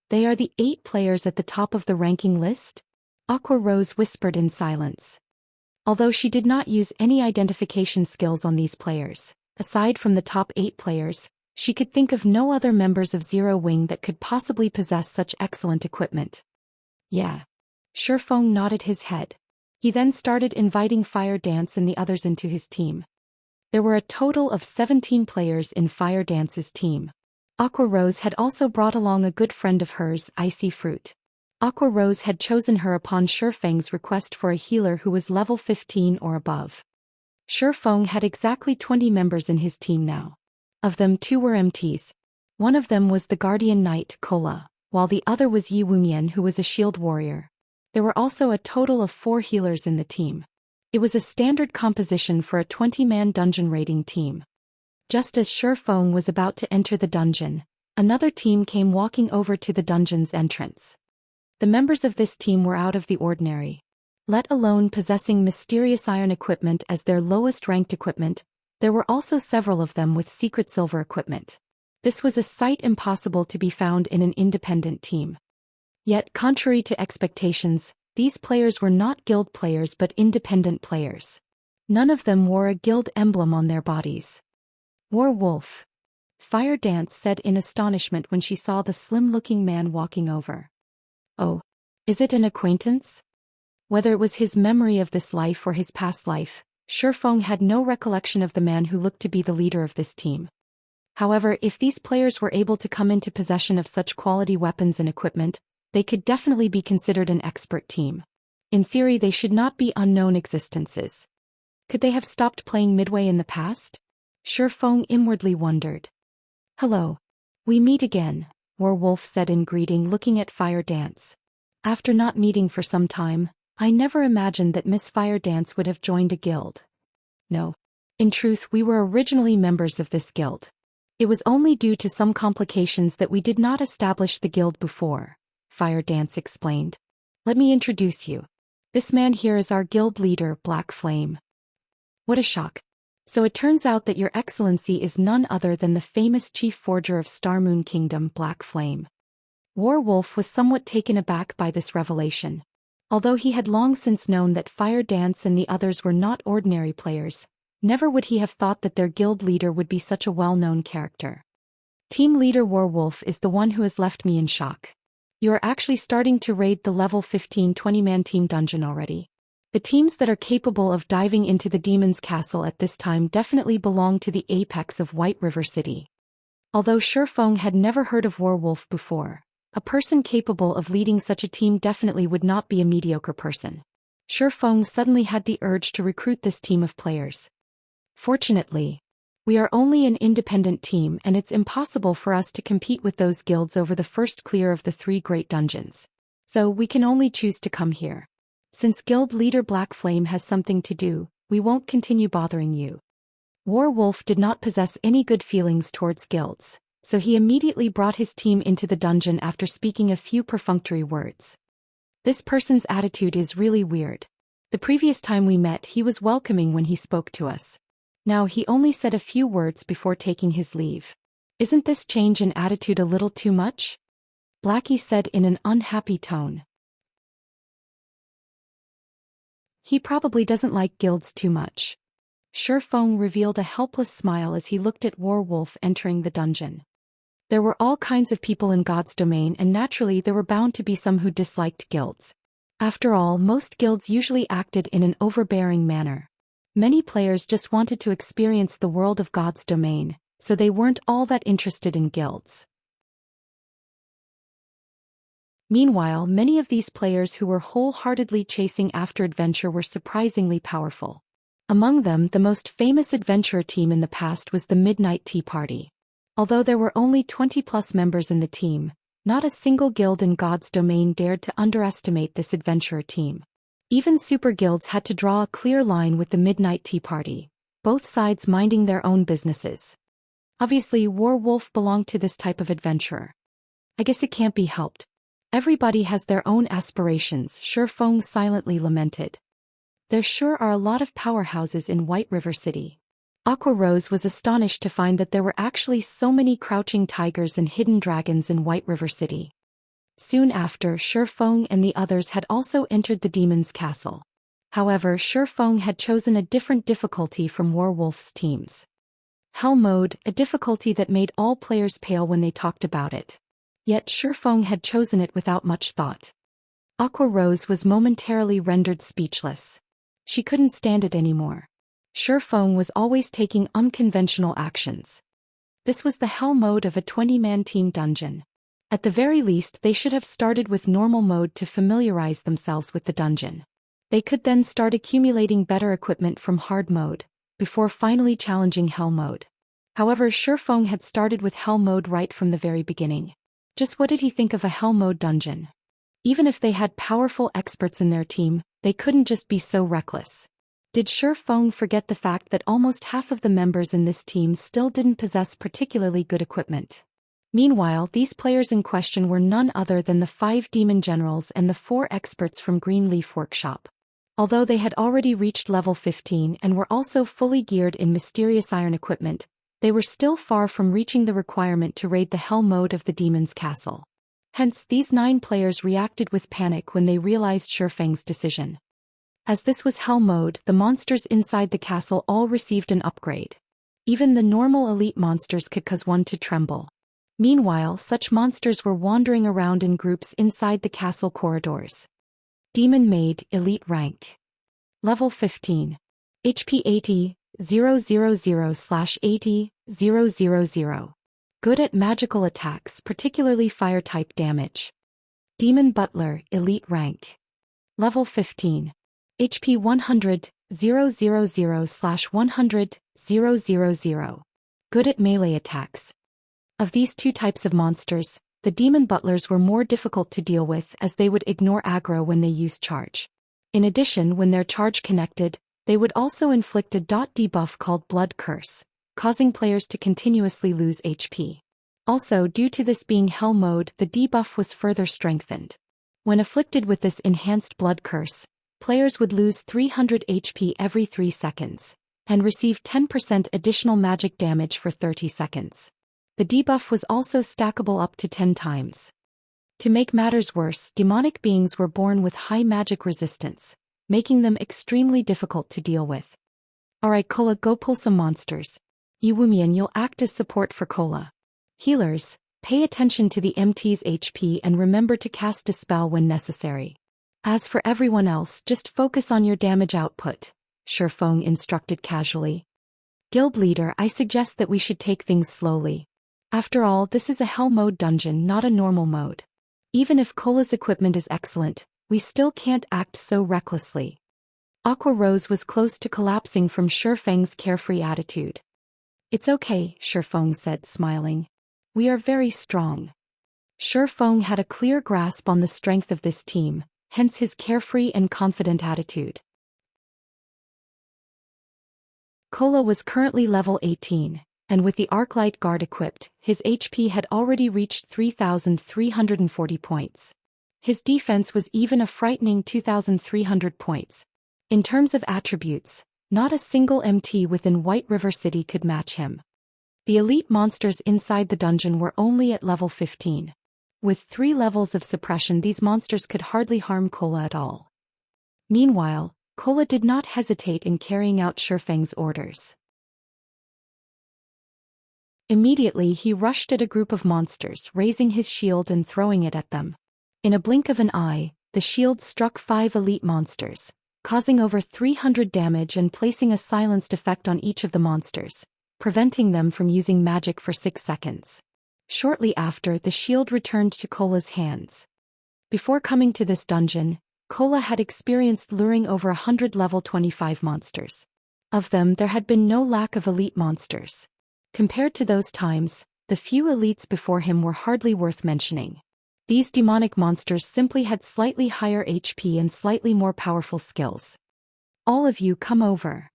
They are the 8 players at the top of the ranking list? Aqua Rose whispered in silence. Although she did not use any identification skills on these players, aside from the top 8 players, she could think of no other members of 0 Wing that could possibly possess such excellent equipment. Yeah. Shifeng nodded his head. He then started inviting Fire Dance and the others into his team. There were a total of 17 players in Fire Dance's team. Aqua Rose had also brought along a good friend of hers, Icy Fruit. Aqua Rose had chosen her upon Shifeng's request for a healer who was level 15 or above. Shifeng had exactly 20 members in his team now. Of them 2 were MTs. One of them was the Guardian Knight, Kola, while the other was Yi Wumian, who was a shield warrior. There were also a total of 4 healers in the team. It was a standard composition for a 20-man dungeon raiding team. Just as Shifeng was about to enter the dungeon, another team came walking over to the dungeon's entrance. The members of this team were out of the ordinary. Let alone possessing mysterious iron equipment as their lowest ranked equipment, there were also several of them with secret silver equipment. This was a sight impossible to be found in an independent team. Yet, contrary to expectations, these players were not guild players but independent players. None of them wore a guild emblem on their bodies. Werewolf. Fire Dance said in astonishment when she saw the slim-looking man walking over. Oh, is it an acquaintance? Whether it was his memory of this life or his past life, Shifeng had no recollection of the man who looked to be the leader of this team. However, if these players were able to come into possession of such quality weapons and equipment, they could definitely be considered an expert team. In theory, they should not be unknown existences. Could they have stopped playing midway in the past? Shifeng inwardly wondered. Hello. We meet again, Werewolf said in greeting, looking at Fire Dance. After not meeting for some time, I never imagined that Miss Fire Dance would have joined a guild. No. In truth, we were originally members of this guild. It was only due to some complications that we did not establish the guild before, Fire Dance explained. Let me introduce you. This man here is our guild leader, Black Flame. What a shock. So it turns out that your excellency is none other than the famous chief forger of Star Moon Kingdom, Black Flame. Werewolf was somewhat taken aback by this revelation. Although he had long since known that Fire Dance and the others were not ordinary players, never would he have thought that their guild leader would be such a well-known character. Team leader Werewolf is the one who has left me in shock. You are actually starting to raid the level 15 20-man team dungeon already. The teams that are capable of diving into the demon's castle at this time definitely belong to the apex of White River City. Although Shifeng had never heard of Werewolf before, a person capable of leading such a team definitely would not be a mediocre person. Shifeng suddenly had the urge to recruit this team of players. Fortunately, we are only an independent team and it's impossible for us to compete with those guilds over the first clear of the 3 great dungeons. So we can only choose to come here. Since guild leader Black Flame has something to do, we won't continue bothering you. Werewolf did not possess any good feelings towards guilds, so he immediately brought his team into the dungeon after speaking a few perfunctory words. This person's attitude is really weird. The previous time we met he was welcoming when he spoke to us. Now he only said a few words before taking his leave. Isn't this change in attitude a little too much? Blackie said in an unhappy tone. He probably doesn't like guilds too much. Shifeng revealed a helpless smile as he looked at Werewolf entering the dungeon. There were all kinds of people in God's domain and naturally there were bound to be some who disliked guilds. After all, most guilds usually acted in an overbearing manner. Many players just wanted to experience the world of God's domain, so they weren't all that interested in guilds. Meanwhile, many of these players who were wholeheartedly chasing after adventure were surprisingly powerful. Among them, the most famous adventurer team in the past was the Midnight Tea Party. Although there were only 20+ members in the team, not a single guild in God's domain dared to underestimate this adventurer team. Even super guilds had to draw a clear line with the Midnight Tea Party, both sides minding their own businesses. Obviously, Werewolf belonged to this type of adventurer. I guess it can't be helped. Everybody has their own aspirations, Shifeng silently lamented. There sure are a lot of powerhouses in White River City. Aqua Rose was astonished to find that there were actually so many crouching tigers and hidden dragons in White River City. Soon after, Shifeng and the others had also entered the demon's castle. However, Shifeng had chosen a different difficulty from Werewolf's teams. Hell Mode, a difficulty that made all players pale when they talked about it. Yet Shifeng had chosen it without much thought. Aqua Rose was momentarily rendered speechless. She couldn't stand it anymore. Shifeng was always taking unconventional actions. This was the hell mode of a 20-man team dungeon. At the very least they should have started with normal mode to familiarize themselves with the dungeon. They could then start accumulating better equipment from hard mode, before finally challenging hell mode. However, Shifeng had started with hell mode right from the very beginning. Just what did he think of a hell mode dungeon? Even if they had powerful experts in their team, they couldn't just be so reckless. Did Shifeng forget the fact that almost half of the members in this team still didn't possess particularly good equipment? Meanwhile, these players in question were none other than the 5 demon generals and the 4 experts from Greenleaf Workshop. Although they had already reached level 15 and were also fully geared in mysterious iron equipment, they were still far from reaching the requirement to raid the hell mode of the demon's castle. Hence, these 9 players reacted with panic when they realized Shifeng's decision. As this was hell mode, the monsters inside the castle all received an upgrade. Even the normal elite monsters could cause one to tremble. Meanwhile, such monsters were wandering around in groups inside the castle corridors. Demon Maid, Elite Rank. Level 15. HP 80, 000/80, 000. Good at magical attacks, particularly fire-type damage. Demon Butler, Elite Rank. Level 15. HP 100, 000/100, 000. Good at melee attacks. Of these 2 types of monsters, the Demon Butlers were more difficult to deal with as they would ignore aggro when they used charge. In addition, when their charge connected, they would also inflict a debuff called Blood Curse, causing players to continuously lose HP. Also, due to this being hell mode, the debuff was further strengthened. When afflicted with this enhanced Blood Curse, players would lose 300 HP every 3 seconds, and receive 10% additional magic damage for 30 seconds. The debuff was also stackable up to 10 times. To make matters worse, demonic beings were born with high magic resistance, making them extremely difficult to deal with. Alright Cola, go pull some monsters. Yuwumian, you'll act as support for Cola. Healers, Pay attention to the MT's HP and remember to cast Dispel when necessary. As for everyone else, just focus on your damage output, Shifeng instructed casually. Guild leader, I suggest that we should take things slowly. After all, this is a hell mode dungeon, not a normal mode. Even if Cola's equipment is excellent, we still can't act so recklessly. Aqua Rose was close to collapsing from Shifeng's carefree attitude. It's okay, Shifeng said, smiling. We are very strong. Shifeng had a clear grasp on the strength of this team, hence his carefree and confident attitude. Cola was currently level 18, and with the Arclight Guard equipped, his HP had already reached 3,340 points. His defense was even a frightening 2,300 points. In terms of attributes, not a single MT within White River City could match him. The elite monsters inside the dungeon were only at level 15. With 3 levels of suppression, these monsters could hardly harm Cola at all. Meanwhile, Cola did not hesitate in carrying out Shifeng's orders. Immediately he rushed at a group of monsters, raising his shield and throwing it at them. In a blink of an eye, the shield struck 5 elite monsters, causing over 300 damage and placing a silenced effect on each of the monsters, preventing them from using magic for 6 seconds. Shortly after, the shield returned to Cola's hands. Before coming to this dungeon, Cola had experienced luring over 100 level 25 monsters. Of them, there had been no lack of elite monsters. Compared to those times, the few elites before him were hardly worth mentioning. These demonic monsters simply had slightly higher HP and slightly more powerful skills. All of you come over.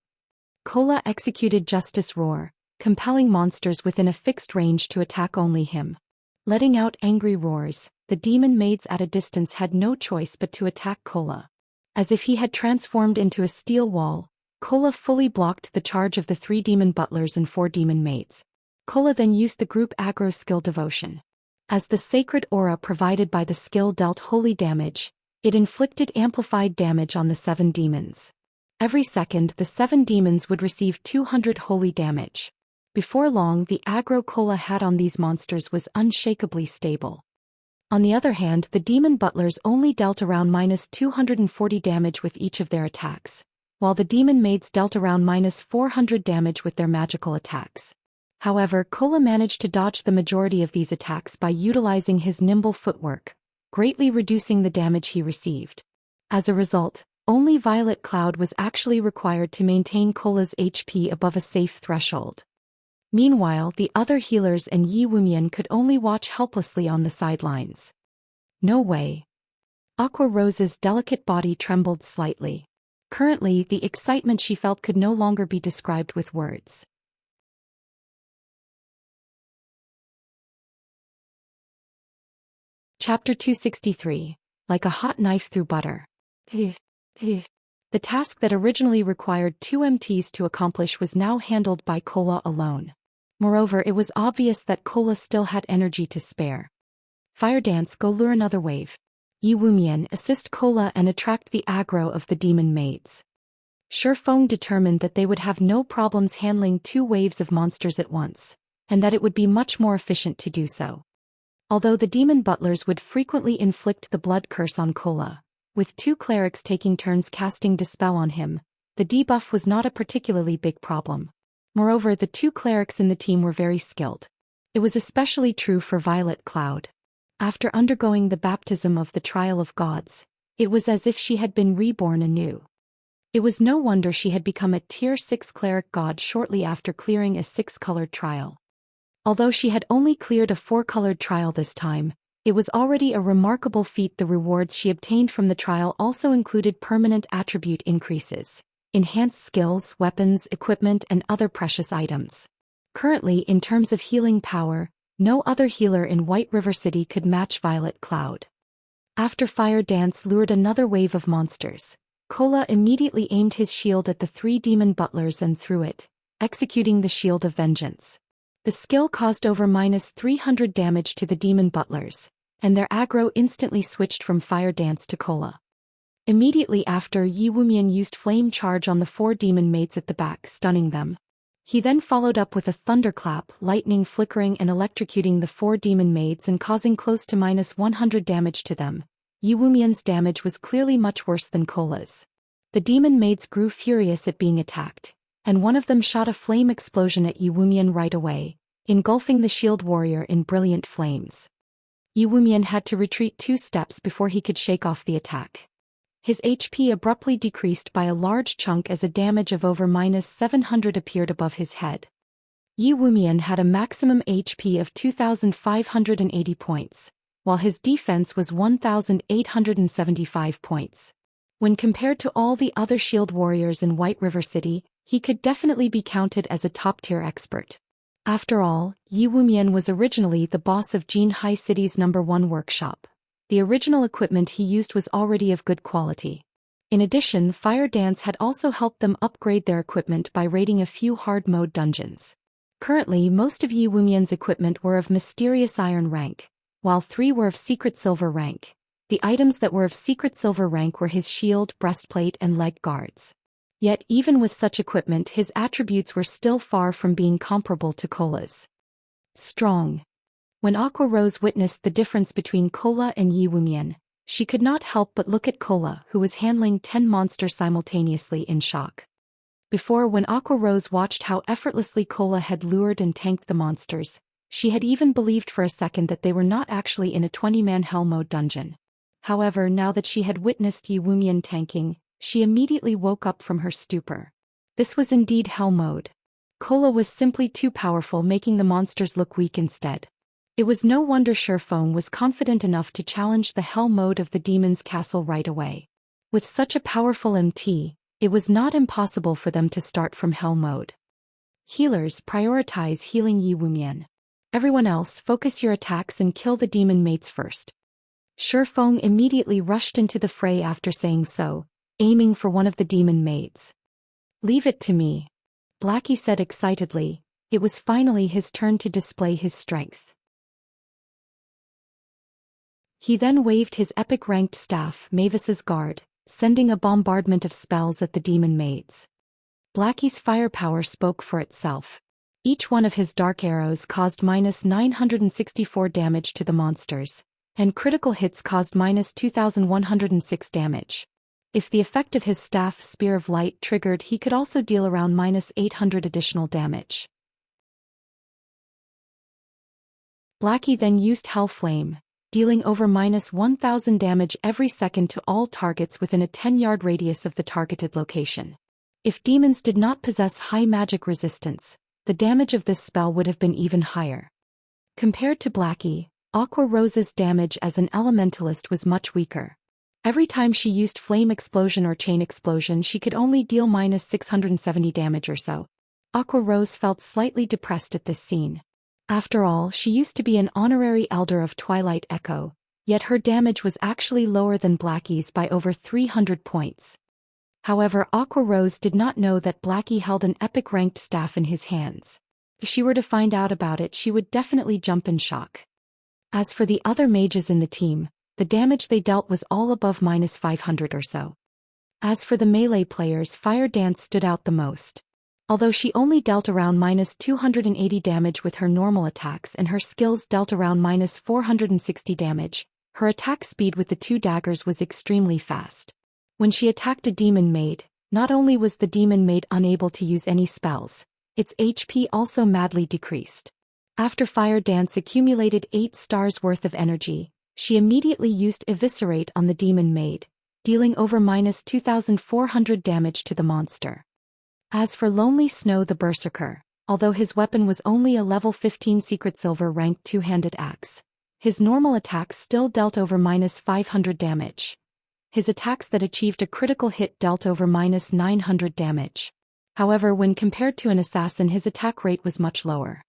Cola executed Justice Roar, compelling monsters within a fixed range to attack only him. Letting out angry roars, the demon maids at a distance had no choice but to attack Cola. As if he had transformed into a steel wall, Cola fully blocked the charge of the 3 demon butlers and 4 demon maids. Cola then used the group aggro skill Devotion. As the sacred aura provided by the skill dealt holy damage, it inflicted amplified damage on the 7 demons. Every second, the 7 demons would receive 200 holy damage. Before long, the aggro Cola had on these monsters was unshakably stable. On the other hand, the demon butlers only dealt around -240 damage with each of their attacks, while the demon maids dealt around -400 damage with their magical attacks. However, Cola managed to dodge the majority of these attacks by utilizing his nimble footwork, greatly reducing the damage he received. As a result, only Violet Cloud was actually required to maintain Cola's HP above a safe threshold. Meanwhile, the other healers and Yi Wumian could only watch helplessly on the sidelines. No way. Aqua Rose's delicate body trembled slightly. Currently, the excitement she felt could no longer be described with words. Chapter 263. Like a hot knife through butter. The task that originally required 2 MTs to accomplish was now handled by Cola alone. Moreover, it was obvious that Cola still had energy to spare. Fire Dance, go lure another wave. Yi Wumian, assist Cola and attract the aggro of the demon maids. Shifeng determined that they would have no problems handling 2 waves of monsters at once, and that it would be much more efficient to do so. Although the demon butlers would frequently inflict the blood curse on Cola, with 2 clerics taking turns casting Dispel on him, the debuff was not a particularly big problem. Moreover, the 2 clerics in the team were very skilled. It was especially true for Violet Cloud. After undergoing the baptism of the Trial of Gods, it was as if she had been reborn anew. It was no wonder she had become a Tier 6 cleric god shortly after clearing a 6-colored trial. Although she had only cleared a 4-colored trial this time, it was already a remarkable feat. The rewards she obtained from the trial also included permanent attribute increases, enhanced skills, weapons, equipment, and other precious items. Currently, in terms of healing power, no other healer in White River City could match Violet Cloud. After Fire Dance lured another wave of monsters, Cola immediately aimed his shield at the 3 demon butlers and threw it, executing the Shield of Vengeance. The skill caused over -300 damage to the demon butlers, and their aggro instantly switched from Fire Dance to Cola. Immediately after, Yi Wumian used Flame Charge on the 4 demon maids at the back, stunning them. He then followed up with a thunderclap, lightning flickering and electrocuting the 4 demon maids and causing close to -100 damage to them. Yi Wumian's damage was clearly much worse than Kola's. The demon maids grew furious at being attacked, and one of them shot a flame explosion at Yi Wumian right away, engulfing the shield warrior in brilliant flames. Yi Wumian had to retreat 2 steps before he could shake off the attack. His HP abruptly decreased by a large chunk as a damage of over -700 appeared above his head. Yi Wumian had a maximum HP of 2,580 points, while his defense was 1,875 points. When compared to all the other shield warriors in White River City, he could definitely be counted as a top-tier expert. After all, Yi Wumian was originally the boss of Jinhai City's #1 workshop. The original equipment he used was already of good quality. In addition, Fire Dance had also helped them upgrade their equipment by raiding a few hard-mode dungeons. Currently, most of Yi Wumian's equipment were of Mysterious Iron rank, while 3 were of Secret Silver rank. The items that were of Secret Silver rank were his shield, breastplate, and leg guards. Yet even with such equipment, his attributes were still far from being comparable to Kola's. Strong. When Aqua Rose witnessed the difference between Kola and Yi Wumian, she could not help but look at Kola, who was handling 10 monsters simultaneously, in shock. Before, when Aqua Rose watched how effortlessly Kola had lured and tanked the monsters, she had even believed for a second that they were not actually in a 20-man hell mode dungeon. However, now that she had witnessed Yi Wumian tanking, she immediately woke up from her stupor. This was indeed hell mode. Kola was simply too powerful, making the monsters look weak instead. It was no wonder Shifeng was confident enough to challenge the hell mode of the demon's castle right away. With such a powerful MT, it was not impossible for them to start from hell mode. Healers, prioritize healing Yi Wumian. Everyone else, focus your attacks and kill the demon mates first. Shifeng immediately rushed into the fray after saying so, aiming for one of the demon maids. Leave it to me, Blackie said excitedly. It was finally his turn to display his strength. He then waved his epic-ranked staff, Mavis's Guard, sending a bombardment of spells at the demon maids. Blackie's firepower spoke for itself. Each one of his dark arrows caused -964 damage to the monsters, and critical hits caused -2,106 damage. If the effect of his staff Spear of Light triggered, he could also deal around -800 additional damage. Blackie then used Hell Flame, dealing over -1,000 damage every second to all targets within a 10-yard radius of the targeted location. If demons did not possess high magic resistance, the damage of this spell would have been even higher. Compared to Blackie, Aqua Rose's damage as an elementalist was much weaker. Every time she used Flame Explosion or Chain Explosion, she could only deal -670 damage or so. Aqua Rose felt slightly depressed at this scene. After all, she used to be an honorary Elder of Twilight Echo, yet her damage was actually lower than Blackie's by over 300 points. However, Aqua Rose did not know that Blackie held an epic-ranked staff in his hands. If she were to find out about it, she would definitely jump in shock. As for the other mages in the team, the damage they dealt was all above -500 or so. As for the melee players, Fire Dance stood out the most. Although she only dealt around -280 damage with her normal attacks and her skills dealt around -460 damage, her attack speed with the 2 daggers was extremely fast. When she attacked a demon maid, not only was the demon maid unable to use any spells, its HP also madly decreased. After Fire Dance accumulated 8 stars worth of energy, she immediately used Eviscerate on the demon maid, dealing over -2,400 damage to the monster. As for Lonely Snow the Berserker, although his weapon was only a level 15 Secret Silver ranked 2-handed axe, his normal attacks still dealt over -500 damage. His attacks that achieved a critical hit dealt over -900 damage. However, when compared to an assassin, his attack rate was much lower.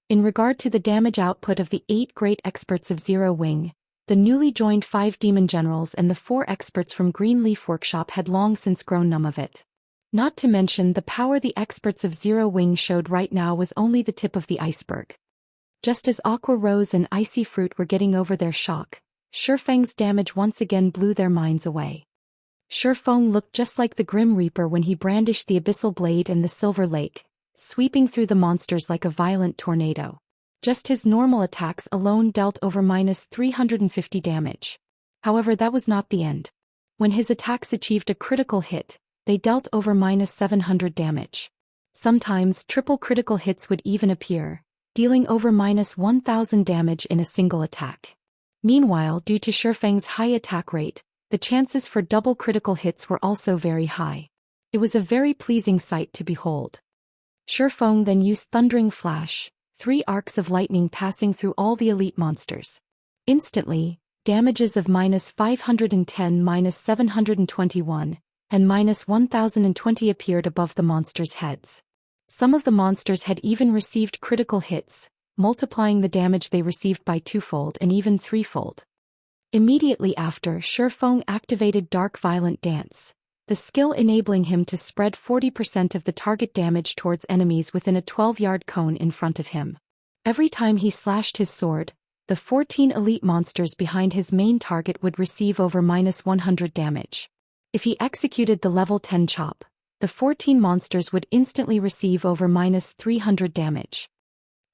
In regard to the damage output of the 8 great experts of Zero Wing, the newly joined 5 demon generals and the 4 experts from Greenleaf Workshop had long since grown numb of it. Not to mention the power the experts of Zero Wing showed right now was only the tip of the iceberg. Just as Aqua Rose and Icy Fruit were getting over their shock, Shifeng's damage once again blew their minds away. Shifeng looked just like the Grim Reaper when he brandished the Abyssal Blade in the Silver Lake, sweeping through the monsters like a violent tornado. Just his normal attacks alone dealt over -350 damage. However, that was not the end. When his attacks achieved a critical hit, they dealt over -700 damage. Sometimes triple critical hits would even appear, dealing over -1000 damage in a single attack. Meanwhile, due to Shifeng's high attack rate, the chances for double critical hits were also very high. It was a very pleasing sight to behold. Shifeng then used Thundering Flash, 3 arcs of lightning passing through all the elite monsters. Instantly, damages of -510, -721, and -1020 appeared above the monsters' heads. Some of the monsters had even received critical hits, multiplying the damage they received by 2-fold and even 3-fold. Immediately after, Shifeng activated Dark Violent Dance, the skill enabling him to spread 40% of the target damage towards enemies within a 12-yard cone in front of him. Every time he slashed his sword, the 14 elite monsters behind his main target would receive over -100 damage. If he executed the level 10 chop, the 14 monsters would instantly receive over -300 damage.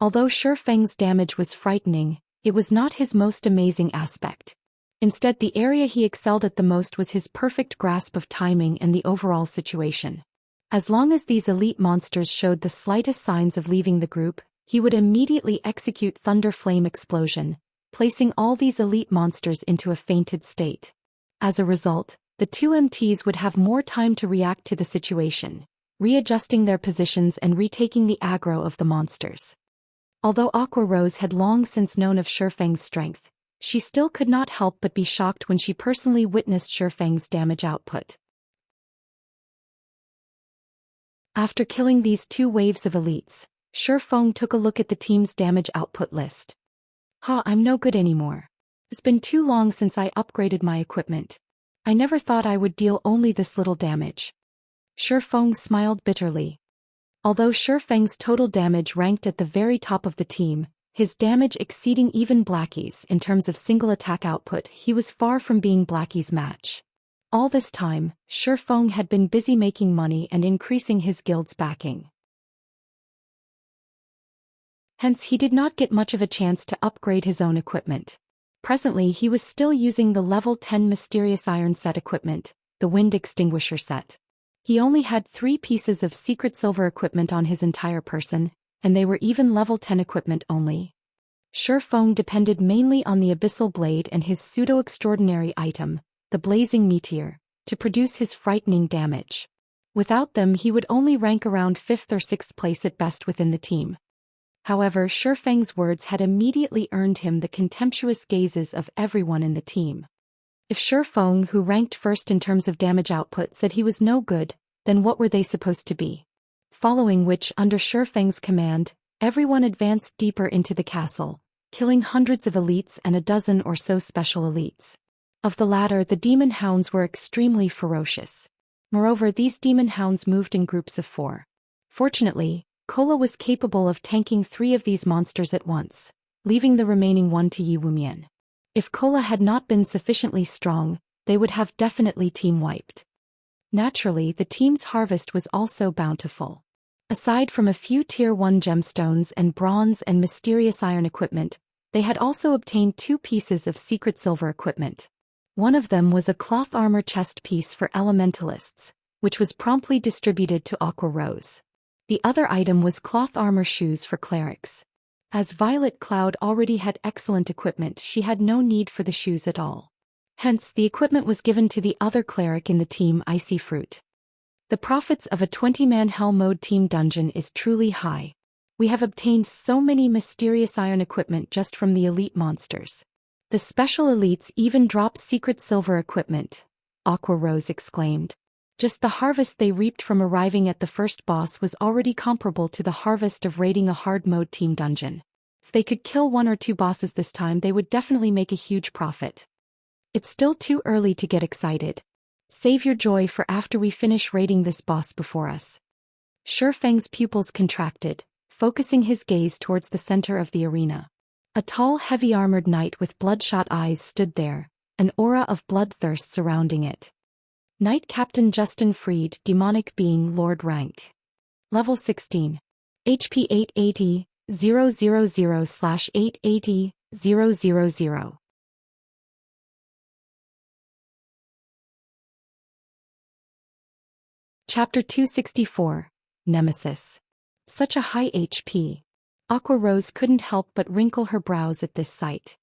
Although Shifeng's damage was frightening, it was not his most amazing aspect. Instead, the area he excelled at the most was his perfect grasp of timing and the overall situation. As long as these elite monsters showed the slightest signs of leaving the group, he would immediately execute Thunder Flame Explosion, placing all these elite monsters into a fainted state. As a result, the 2 MTs would have more time to react to the situation, readjusting their positions and retaking the aggro of the monsters. Although Aqua Rose had long since known of Shifeng's strength, she still could not help but be shocked when she personally witnessed Shifeng's damage output. After killing these 2 waves of elites, Shifeng took a look at the team's damage output list. I'm no good anymore. It's been too long since I upgraded my equipment. I never thought I would deal only this little damage. Shifeng smiled bitterly. Although Shifeng's total damage ranked at the very top of the team, his damage exceeding even Blackie's in terms of single attack output, he was far from being Blackie's match. All this time, Shifeng had been busy making money and increasing his guild's backing. Hence he did not get much of a chance to upgrade his own equipment. Presently he was still using the level 10 Mysterious Iron set equipment, the Wind Extinguisher set. He only had 3 pieces of secret silver equipment on his entire person, and they were even level 10 equipment only. Shifeng depended mainly on the Abyssal Blade and his pseudo-extraordinary item, the Blazing Meteor, to produce his frightening damage. Without them he would only rank around 5th or 6th place at best within the team. However, Shifeng's words had immediately earned him the contemptuous gazes of everyone in the team. If Shifeng, who ranked first in terms of damage output, said he was no good, then what were they supposed to be? Following which, under Shifeng's command, everyone advanced deeper into the castle, killing hundreds of elites and a dozen or so special elites. Of the latter, the demon hounds were extremely ferocious. Moreover, these demon hounds moved in groups of 4. Fortunately, Kola was capable of tanking 3 of these monsters at once, leaving the remaining 1 to Yi Wumian. If Kola had not been sufficiently strong, they would have definitely team-wiped. Naturally, the team's harvest was also bountiful. Aside from a few Tier 1 gemstones and bronze and mysterious iron equipment, they had also obtained 2 pieces of secret silver equipment. One of them was a cloth armor chest piece for elementalists, which was promptly distributed to Aqua Rose. The other item was cloth armor shoes for clerics. As Violet Cloud already had excellent equipment, she had no need for the shoes at all. Hence, the equipment was given to the other cleric in the team, Icy Fruit. The profits of a 20-man Hell Mode team dungeon is truly high. We have obtained so many mysterious iron equipment just from the elite monsters. The special elites even drop secret silver equipment, Aqua Rose exclaimed. Just the harvest they reaped from arriving at the first boss was already comparable to the harvest of raiding a hard mode team dungeon. If they could kill 1 or 2 bosses this time, they would definitely make a huge profit. It's still too early to get excited. Save your joy for after we finish raiding this boss before us. Shifeng's pupils contracted, focusing his gaze towards the center of the arena. A tall, heavy-armored knight with bloodshot eyes stood there, an aura of bloodthirst surrounding it. Knight Captain Justin Freed, demonic being, Lord rank. Level 16. HP 880, 000/880, 000. Chapter 264, Nemesis. Such a high HP. Aqua Rose couldn't help but wrinkle her brows at this sight.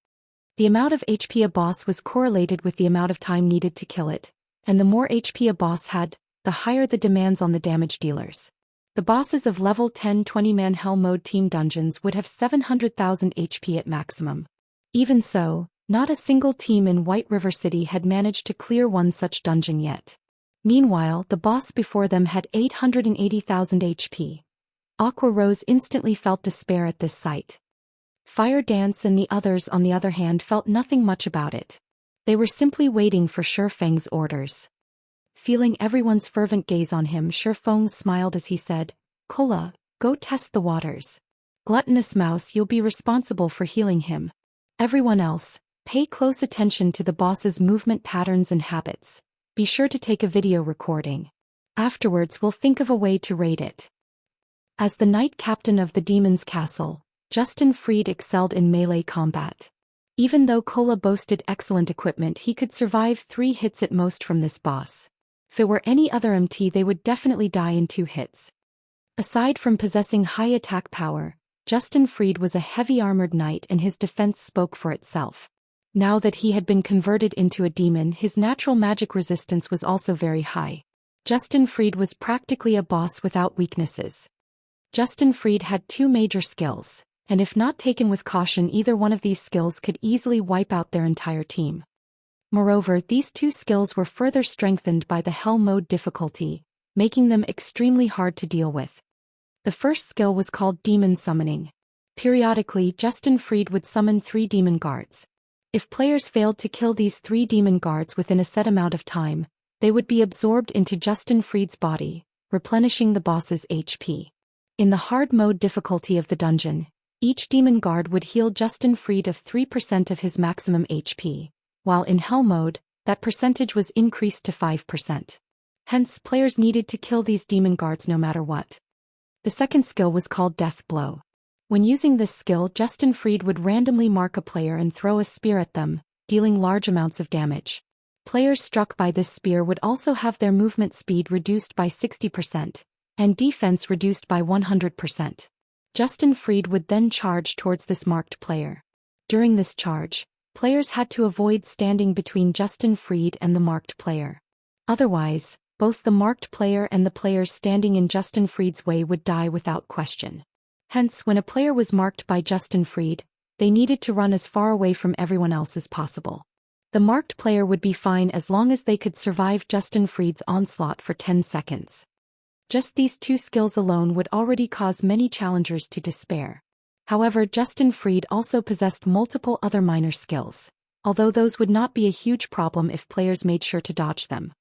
The amount of HP a boss was correlated with the amount of time needed to kill it, and the more HP a boss had, the higher the demands on the damage dealers. The bosses of level 10 20-man Hell Mode team dungeons would have 700,000 HP at maximum. Even so, not a single team in White River City had managed to clear one such dungeon yet. Meanwhile, the boss before them had 880,000 HP. Aqua Rose instantly felt despair at this sight. Fire Dance and the others on the other hand felt nothing much about it. They were simply waiting for Shifeng's orders. Feeling everyone's fervent gaze on him, Shifeng smiled as he said, "Cola, go test the waters. Gluttonous Mouse, you'll be responsible for healing him. Everyone else, pay close attention to the boss's movement patterns and habits. Be sure to take a video recording. Afterwards we'll think of a way to raid it." As the Knight Captain of the Demon's Castle, Justin Fried excelled in melee combat. Even though Cola boasted excellent equipment, he could survive 3 hits at most from this boss. If it were any other MT, they would definitely die in 2 hits. Aside from possessing high attack power, Justin Fried was a heavy armored knight and his defense spoke for itself. Now that he had been converted into a demon, his natural magic resistance was also very high. Justin Fried was practically a boss without weaknesses. Justin Fried had 2 major skills, and if not taken with caution, either one of these skills could easily wipe out their entire team. Moreover, these 2 skills were further strengthened by the Hell Mode difficulty, making them extremely hard to deal with. The first skill was called Demon Summoning. Periodically, Justin Fried would summon 3 demon guards. If players failed to kill these 3 demon guards within a set amount of time, they would be absorbed into Justin Fried's body, replenishing the boss's HP. In the hard mode difficulty of the dungeon, each demon guard would heal Justin Fried of 3% of his maximum HP, while in Hell Mode, that percentage was increased to 5%. Hence, players needed to kill these demon guards no matter what. The second skill was called Death Blow. When using this skill, Justin Fried would randomly mark a player and throw a spear at them, dealing large amounts of damage. Players struck by this spear would also have their movement speed reduced by 60%, and defense reduced by 100%. Justin Fried would then charge towards this marked player. During this charge, players had to avoid standing between Justin Fried and the marked player. Otherwise, both the marked player and the players standing in Justin Fried's way would die without question. Hence, when a player was marked by Justin Fried, they needed to run as far away from everyone else as possible. The marked player would be fine as long as they could survive Justin Fried's onslaught for 10 seconds. Just these 2 skills alone would already cause many challengers to despair. However, Justin Fried also possessed multiple other minor skills, although those would not be a huge problem if players made sure to dodge them.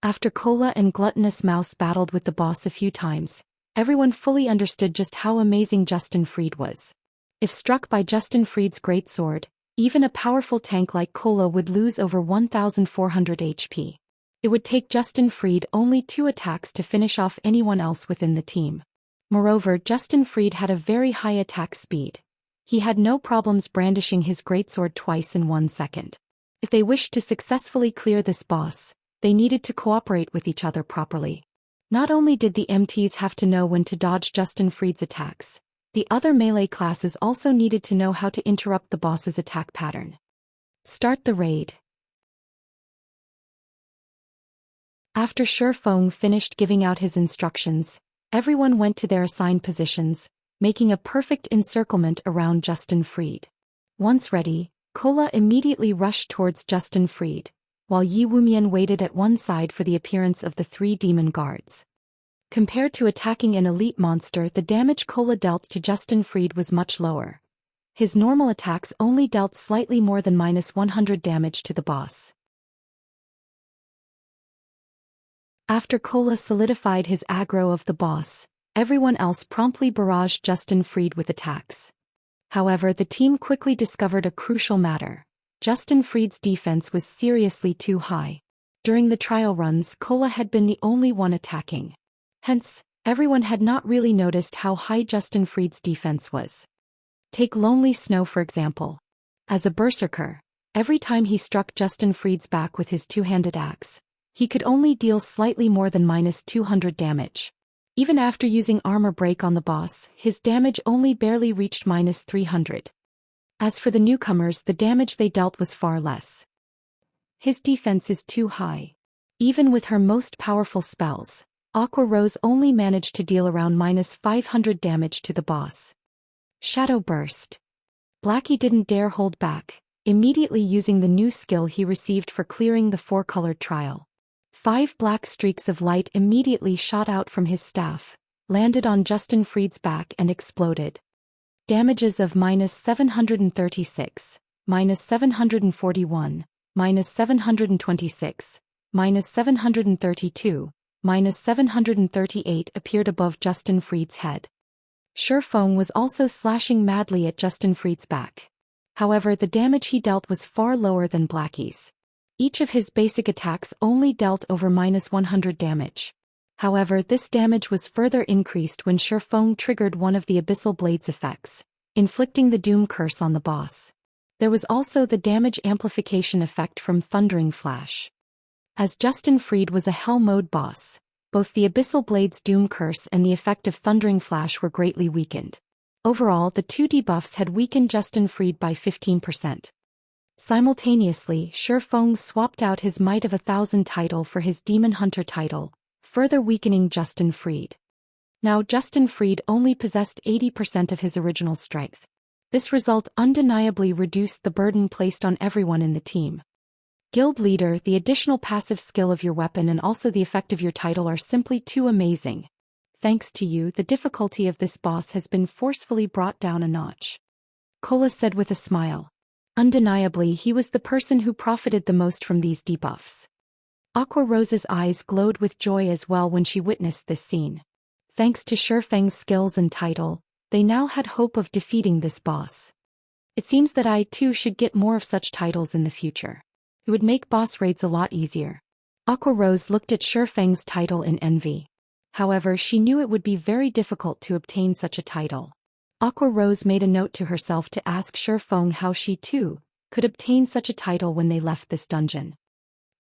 After Cola and Gluttonous Mouse battled with the boss a few times, everyone fully understood just how amazing Justin Fried was. If struck by Justin Fried's greatsword, even a powerful tank like Cola would lose over 1,400 HP. It would take Justin Fried only 2 attacks to finish off anyone else within the team. Moreover, Justin Fried had a very high attack speed. He had no problems brandishing his greatsword twice in 1 second. If they wished to successfully clear this boss, they needed to cooperate with each other properly. Not only did the MTs have to know when to dodge Justin Fried's attacks, the other melee classes also needed to know how to interrupt the boss's attack pattern. Start the raid. After Shifeng finished giving out his instructions, everyone went to their assigned positions, making a perfect encirclement around Justin Fried. Once ready, Cola immediately rushed towards Justin Fried, while Yi Wumian waited at one side for the appearance of the 3 demon guards. Compared to attacking an elite monster, the damage Cola dealt to Justin Fried was much lower. His normal attacks only dealt slightly more than -100 damage to the boss. After Cola solidified his aggro of the boss, everyone else promptly barraged Justin Fried with attacks. However, the team quickly discovered a crucial matter. Justin Fried's defense was seriously too high. During the trial runs, Cola had been the only one attacking. Hence, Everyone had not really noticed how high Justin Fried's defense was. Take Lonely Snow for example. As a berserker, every time he struck Justin Fried's back with his two-handed axe, he could only deal slightly more than -200 damage. Even after using armor break on the boss, his damage only barely reached -300. As for the newcomers, the damage they dealt was far less. His defense is too high. Even with her most powerful spells, Aqua Rose only managed to deal around -500 damage to the boss. Shadow Burst. Blackie didn't dare hold back, immediately using the new skill he received for clearing the four-colored trial. 5 black streaks of light immediately shot out from his staff, landed on Justin Fried's back and exploded. Damages of -736, -741, -726, -732, -738 appeared above Justin Fried's head. Shifeng was also slashing madly at Justin Fried's back. However, the damage he dealt was far lower than Blackie's. Each of his basic attacks only dealt over -100 damage. However, this damage was further increased when Shifeng triggered one of the Abyssal Blade's effects, inflicting the Doom Curse on the boss. There was also the damage amplification effect from Thundering Flash. As Justin Fried was a Hell Mode boss, both the Abyssal Blade's Doom Curse and the effect of Thundering Flash were greatly weakened. Overall, the two debuffs had weakened Justin Fried by 15%. Simultaneously, Shifeng swapped out his Might of 1,000 title for his Demon Hunter title, further weakening Justin Fried. Now Justin Fried only possessed 80% of his original strength. This result undeniably reduced the burden placed on everyone in the team. Guild Leader, the additional passive skill of your weapon and also the effect of your title are simply too amazing. Thanks to you, the difficulty of this boss has been forcefully brought down a notch. Cola said with a smile. Undeniably, he was the person who profited the most from these debuffs. Aqua Rose's eyes glowed with joy as well when she witnessed this scene. Thanks to Shifeng's skills and title, they now had hope of defeating this boss. It seems that I too should get more of such titles in the future. It would make boss raids a lot easier. Aqua Rose looked at Shifeng's title in envy. However, she knew it would be very difficult to obtain such a title. Aqua Rose made a note to herself to ask Shifeng how she too could obtain such a title when they left this dungeon.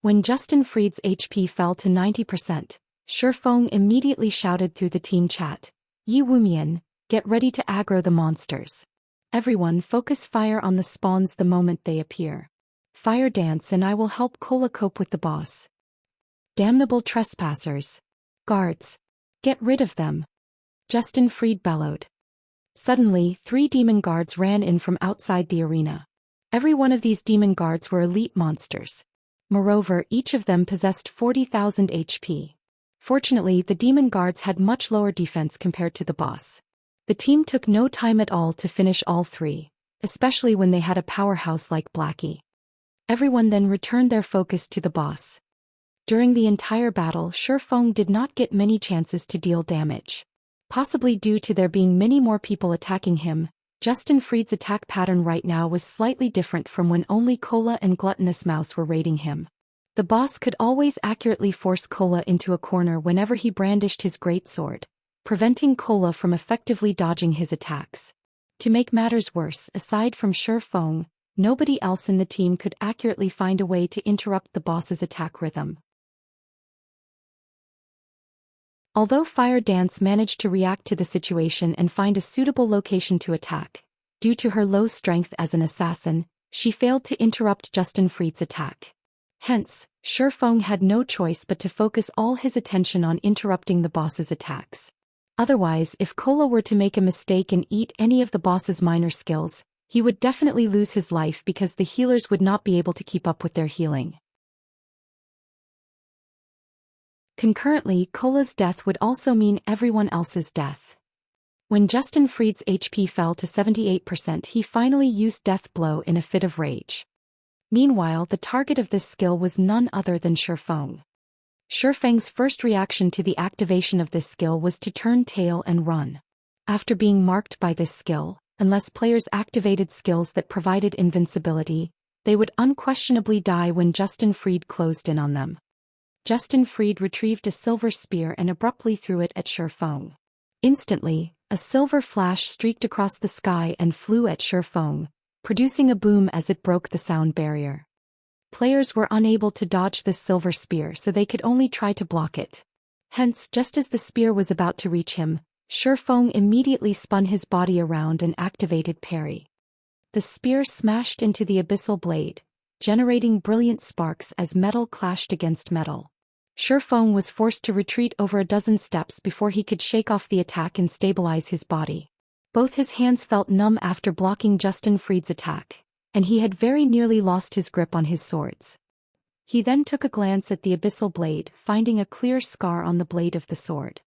When Justin Fried's HP fell to 90%, Shifeng immediately shouted through the team chat, "Yi Wumian, get ready to aggro the monsters. Everyone focus fire on the spawns the moment they appear. Fire dance and I will help Cola cope with the boss. Damnable trespassers. Guards. Get rid of them." Justin Fried bellowed. Suddenly, 3 demon guards ran in from outside the arena. Every one of these demon guards were elite monsters. Moreover, each of them possessed 40,000 HP. Fortunately, the demon guards had much lower defense compared to the boss. The team took no time at all to finish all 3, especially when they had a powerhouse like Blackie. Everyone then returned their focus to the boss. During the entire battle, Shifeng did not get many chances to deal damage. Possibly due to there being many more people attacking him, Justin Fried's attack pattern right now was slightly different from when only Cola and Gluttonous Mouse were raiding him. The boss could always accurately force Cola into a corner whenever he brandished his greatsword, preventing Cola from effectively dodging his attacks. To make matters worse, aside from Shifeng, nobody else in the team could accurately find a way to interrupt the boss's attack rhythm. Although Fire Dance managed to react to the situation and find a suitable location to attack, due to her low strength as an assassin, she failed to interrupt Justin Fried's attack. Hence, Shifeng had no choice but to focus all his attention on interrupting the boss's attacks. Otherwise, if Cola were to make a mistake and eat any of the boss's minor skills, he would definitely lose his life because the healers would not be able to keep up with their healing. Concurrently, Cola's death would also mean everyone else's death. When Justin Fried's HP fell to 78%, he finally used Death Blow in a fit of rage. Meanwhile, the target of this skill was none other than Shifeng. Shifeng's first reaction to the activation of this skill was to turn tail and run. After being marked by this skill, unless players activated skills that provided invincibility, they would unquestionably die when Justin Fried closed in on them. Justin Fried retrieved a silver spear and abruptly threw it at Shi Feng. Instantly, a silver flash streaked across the sky and flew at Shi Feng, producing a boom as it broke the sound barrier. Players were unable to dodge this silver spear, so they could only try to block it. Hence, just as the spear was about to reach him, Shi Feng immediately spun his body around and activated parry. The spear smashed into the abyssal blade, generating brilliant sparks as metal clashed against metal. Shi Feng was forced to retreat over a dozen steps before he could shake off the attack and stabilize his body. Both his hands felt numb after blocking Justin Fried's attack, and he had very nearly lost his grip on his swords. He then took a glance at the abyssal blade, finding a clear scar on the blade of the sword.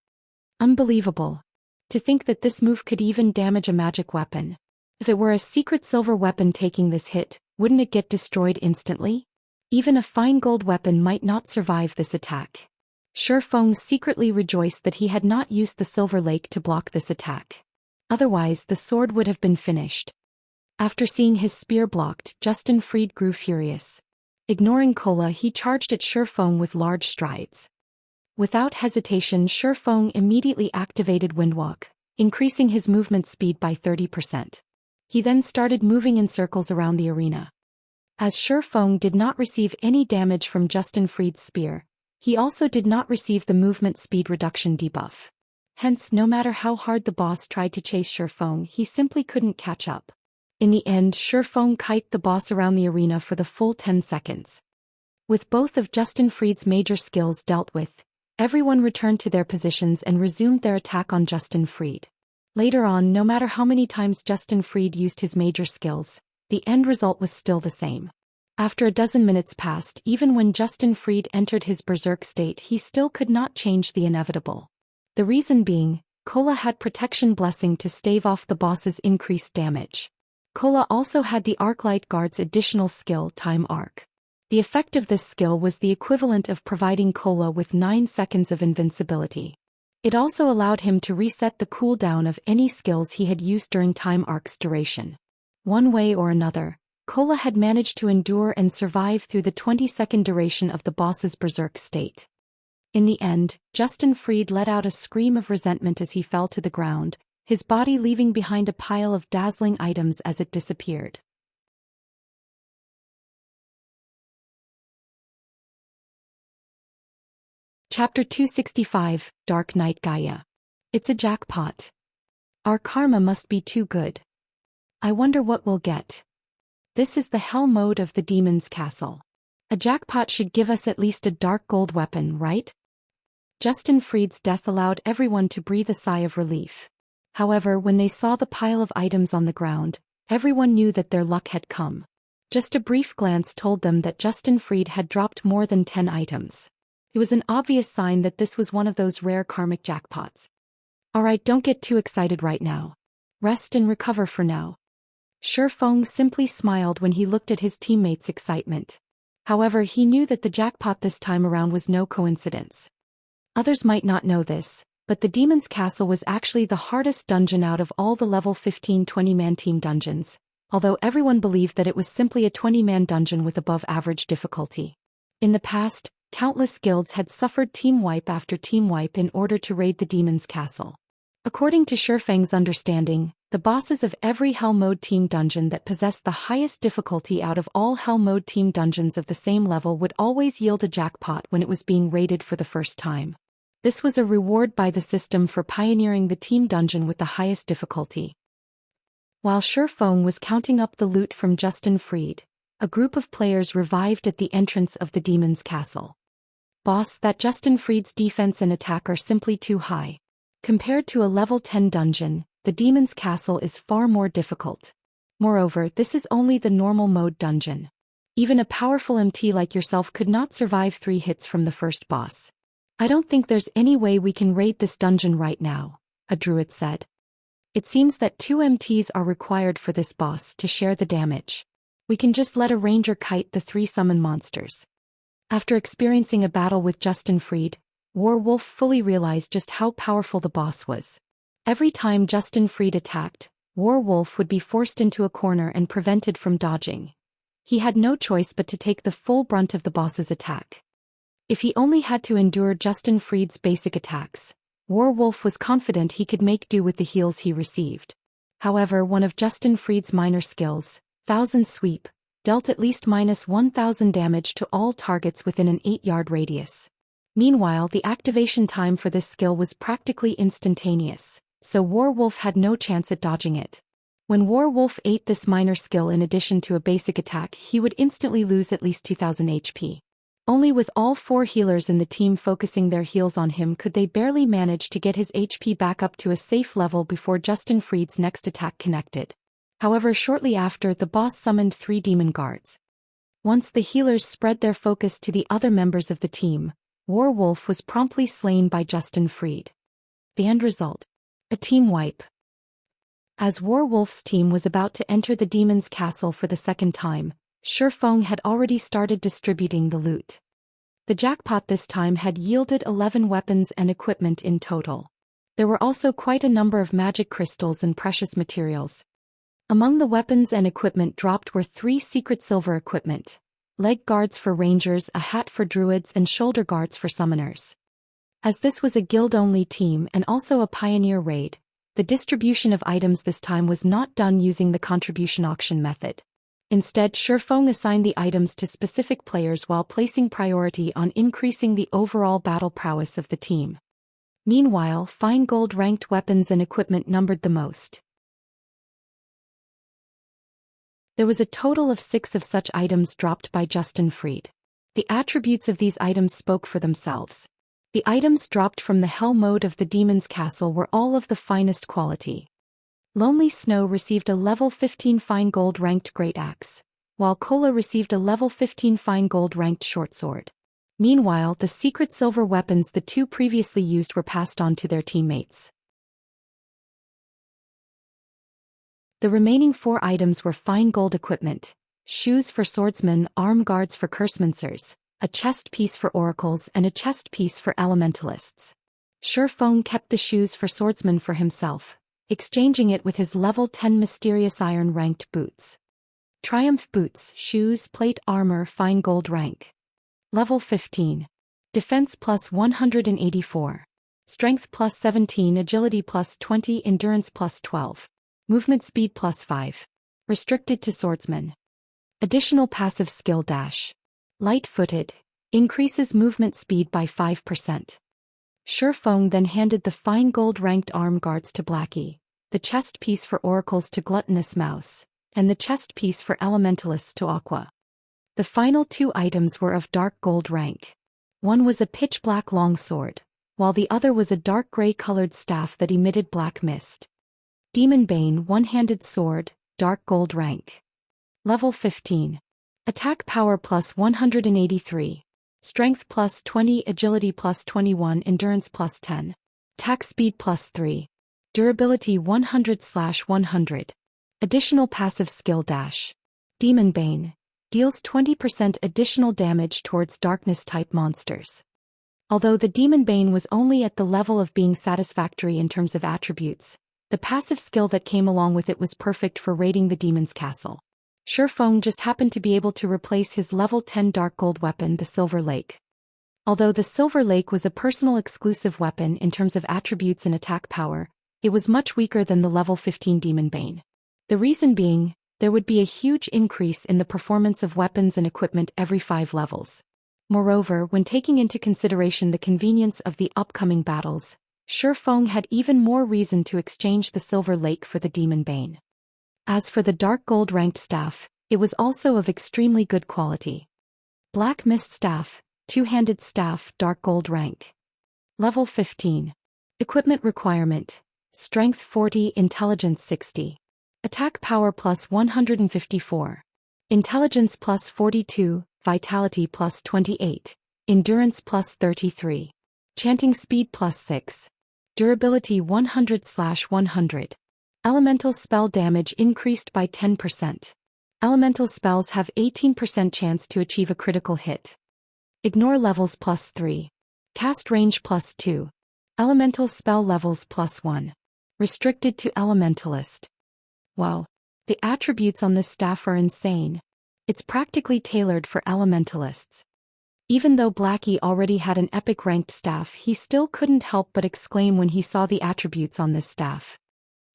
Unbelievable. To think that this move could even damage a magic weapon. If it were a secret silver weapon taking this hit, wouldn't it get destroyed instantly? Even a fine gold weapon might not survive this attack. Shi Feng secretly rejoiced that he had not used the silver lake to block this attack. Otherwise, the sword would have been finished. After seeing his spear blocked, Justin Fried grew furious. Ignoring Kola, he charged at Shi Feng with large strides. Without hesitation, Shi Feng immediately activated Windwalk, increasing his movement speed by 30%. He then started moving in circles around the arena. As Shi Feng did not receive any damage from Justin Fried's spear, he also did not receive the movement speed reduction debuff. Hence, no matter how hard the boss tried to chase Shi Feng, he simply couldn't catch up. In the end, Shi Feng kited the boss around the arena for the full 10 seconds. With both of Justin Fried's major skills dealt with, everyone returned to their positions and resumed their attack on Justin Fried. Later on, no matter how many times Justin Fried used his major skills, the end result was still the same. After a dozen minutes passed, even when Justin Fried entered his berserk state, he still could not change the inevitable. The reason being, Kola had protection blessing to stave off the boss's increased damage. Kola also had the Arclight Guard's additional skill, Time Arc. The effect of this skill was the equivalent of providing Kola with 9 seconds of invincibility. It also allowed him to reset the cooldown of any skills he had used during Time Arc's duration. One way or another, Kola had managed to endure and survive through the 20-second duration of the boss's berserk state. In the end, Justin Fried let out a scream of resentment as he fell to the ground, his body leaving behind a pile of dazzling items as it disappeared. Chapter 265, Dark Knight Gaia. It's a jackpot. Our karma must be too good. I wonder what we'll get. This is the hell mode of the demon's castle. A jackpot should give us at least a dark gold weapon, right? Justin Fried's death allowed everyone to breathe a sigh of relief. However, when they saw the pile of items on the ground, everyone knew that their luck had come. Just a brief glance told them that Justin Fried had dropped more than 10 items. It was an obvious sign that this was one of those rare karmic jackpots. Alright, don't get too excited right now. Rest and recover for now. Shi Feng simply smiled when he looked at his teammates' excitement. However, he knew that the jackpot this time around was no coincidence. Others might not know this, but the Demon's Castle was actually the hardest dungeon out of all the level 15 20-man team dungeons, although everyone believed that it was simply a 20-man dungeon with above-average difficulty. In the past, countless guilds had suffered team wipe after team wipe in order to raid the Demon's Castle. According to Shi Feng's understanding, the bosses of every Hell Mode team dungeon that possessed the highest difficulty out of all Hell Mode team dungeons of the same level would always yield a jackpot when it was being raided for the first time. This was a reward by the system for pioneering the team dungeon with the highest difficulty. While Shi Feng was counting up the loot from Justin Fried, a group of players revived at the entrance of the Demon's Castle. Boss, that Justin Fried's defense and attack are simply too high. Compared to a level 10 dungeon, the Demon's Castle is far more difficult. Moreover, this is only the normal mode dungeon. Even a powerful MT like yourself could not survive 3 hits from the first boss. I don't think there's any way we can raid this dungeon right now, a druid said. It seems that 2 MTs are required for this boss to share the damage. We can just let a ranger kite the 3 summon monsters. After experiencing a battle with Justin Fried, Warwolf fully realized just how powerful the boss was. Every time Justin Fried attacked, Warwolf would be forced into a corner and prevented from dodging. He had no choice but to take the full brunt of the boss's attack. If he only had to endure Justin Fried's basic attacks, Warwolf was confident he could make do with the heals he received. However, one of Justin Fried's minor skills, Thousand Sweep, dealt at least -1000 damage to all targets within an 8-yard radius. Meanwhile, the activation time for this skill was practically instantaneous, so Warwolf had no chance at dodging it. When Warwolf ate this minor skill in addition to a basic attack, he would instantly lose at least 2000 HP. Only with all 4 healers in the team focusing their heals on him could they barely manage to get his HP back up to a safe level before Justin Fried's next attack connected. However, shortly after, the boss summoned 3 demon guards. Once the healers spread their focus to the other members of the team, Warwolf was promptly slain by Justin Fried. The end result: a team wipe. As Warwolf's team was about to enter the demon's castle for the second time, Shifeng had already started distributing the loot. The jackpot this time had yielded 11 weapons and equipment in total. There were also quite a number of magic crystals and precious materials. Among the weapons and equipment dropped were 3 secret silver equipment, leg guards for rangers, a hat for druids, and shoulder guards for summoners. As this was a guild-only team and also a pioneer raid, the distribution of items this time was not done using the contribution auction method. Instead, Shifeng assigned the items to specific players while placing priority on increasing the overall battle prowess of the team. Meanwhile, fine gold-ranked weapons and equipment numbered the most. There was a total of 6 of such items dropped by Justin Fried. The attributes of these items spoke for themselves. The items dropped from the hell mode of the demon's castle were all of the finest quality. Lonely Snow received a level 15 fine gold ranked great axe, while Kola received a level 15 fine gold ranked short sword. Meanwhile, the secret silver weapons the 2 previously used were passed on to their teammates. The remaining 4 items were fine gold equipment, shoes for swordsmen, arm guards for cursemancers, a chest piece for oracles, and a chest piece for elementalists. Shifeng kept the shoes for swordsmen for himself, exchanging it with his level 10 mysterious iron-ranked boots. Triumph boots, shoes, plate armor, fine gold rank. Level 15. Defense plus 184. Strength plus 17, agility plus 20, endurance plus 12. Movement speed plus 5. Restricted to swordsmen. Additional passive skill dash. Light-footed. Increases movement speed by 5%. Shifeng then handed the fine gold-ranked arm guards to Blackie, the chest piece for oracles to Gluttonous Mouse, and the chest piece for elementalists to Aqua. The final 2 items were of dark gold rank. One was a pitch-black longsword, while the other was a dark gray-colored staff that emitted black mist. Demon Bane one-handed sword, dark gold rank. Level 15. Attack power plus 183. Strength plus 20, agility plus 21, endurance plus 10. Attack speed plus 3. Durability 100/100. Additional passive skill dash. Demon Bane. Deals 20% additional damage towards darkness-type monsters. Although the Demon Bane was only at the level of being satisfactory in terms of attributes, the passive skill that came along with it was perfect for raiding the demon's castle. Shifeng just happened to be able to replace his level 10 dark gold weapon, the Silver Lake. Although the Silver Lake was a personal exclusive weapon in terms of attributes and attack power, it was much weaker than the level 15 Demon Bane. The reason being, there would be a huge increase in the performance of weapons and equipment every 5 levels. Moreover, when taking into consideration the convenience of the upcoming battles, Shifeng had even more reason to exchange the Silver Lake for the Demon Bane. As for the dark gold-ranked staff, it was also of extremely good quality. Black Mist Staff, two-handed staff, dark gold rank. Level 15. Equipment requirement: Strength 40, Intelligence 60. Attack power plus 154. Intelligence plus 42, Vitality plus 28. Endurance plus 33. Chanting speed plus 6. Durability 100/100. Elemental spell damage increased by 10%. Elemental spells have 18% chance to achieve a critical hit. Ignore levels plus 3. Cast range plus 2. Elemental spell levels plus 1. Restricted to Elementalist. Wow. The attributes on this staff are insane. It's practically tailored for Elementalists. Even though Blackie already had an epic ranked staff, he still couldn't help but exclaim when he saw the attributes on this staff.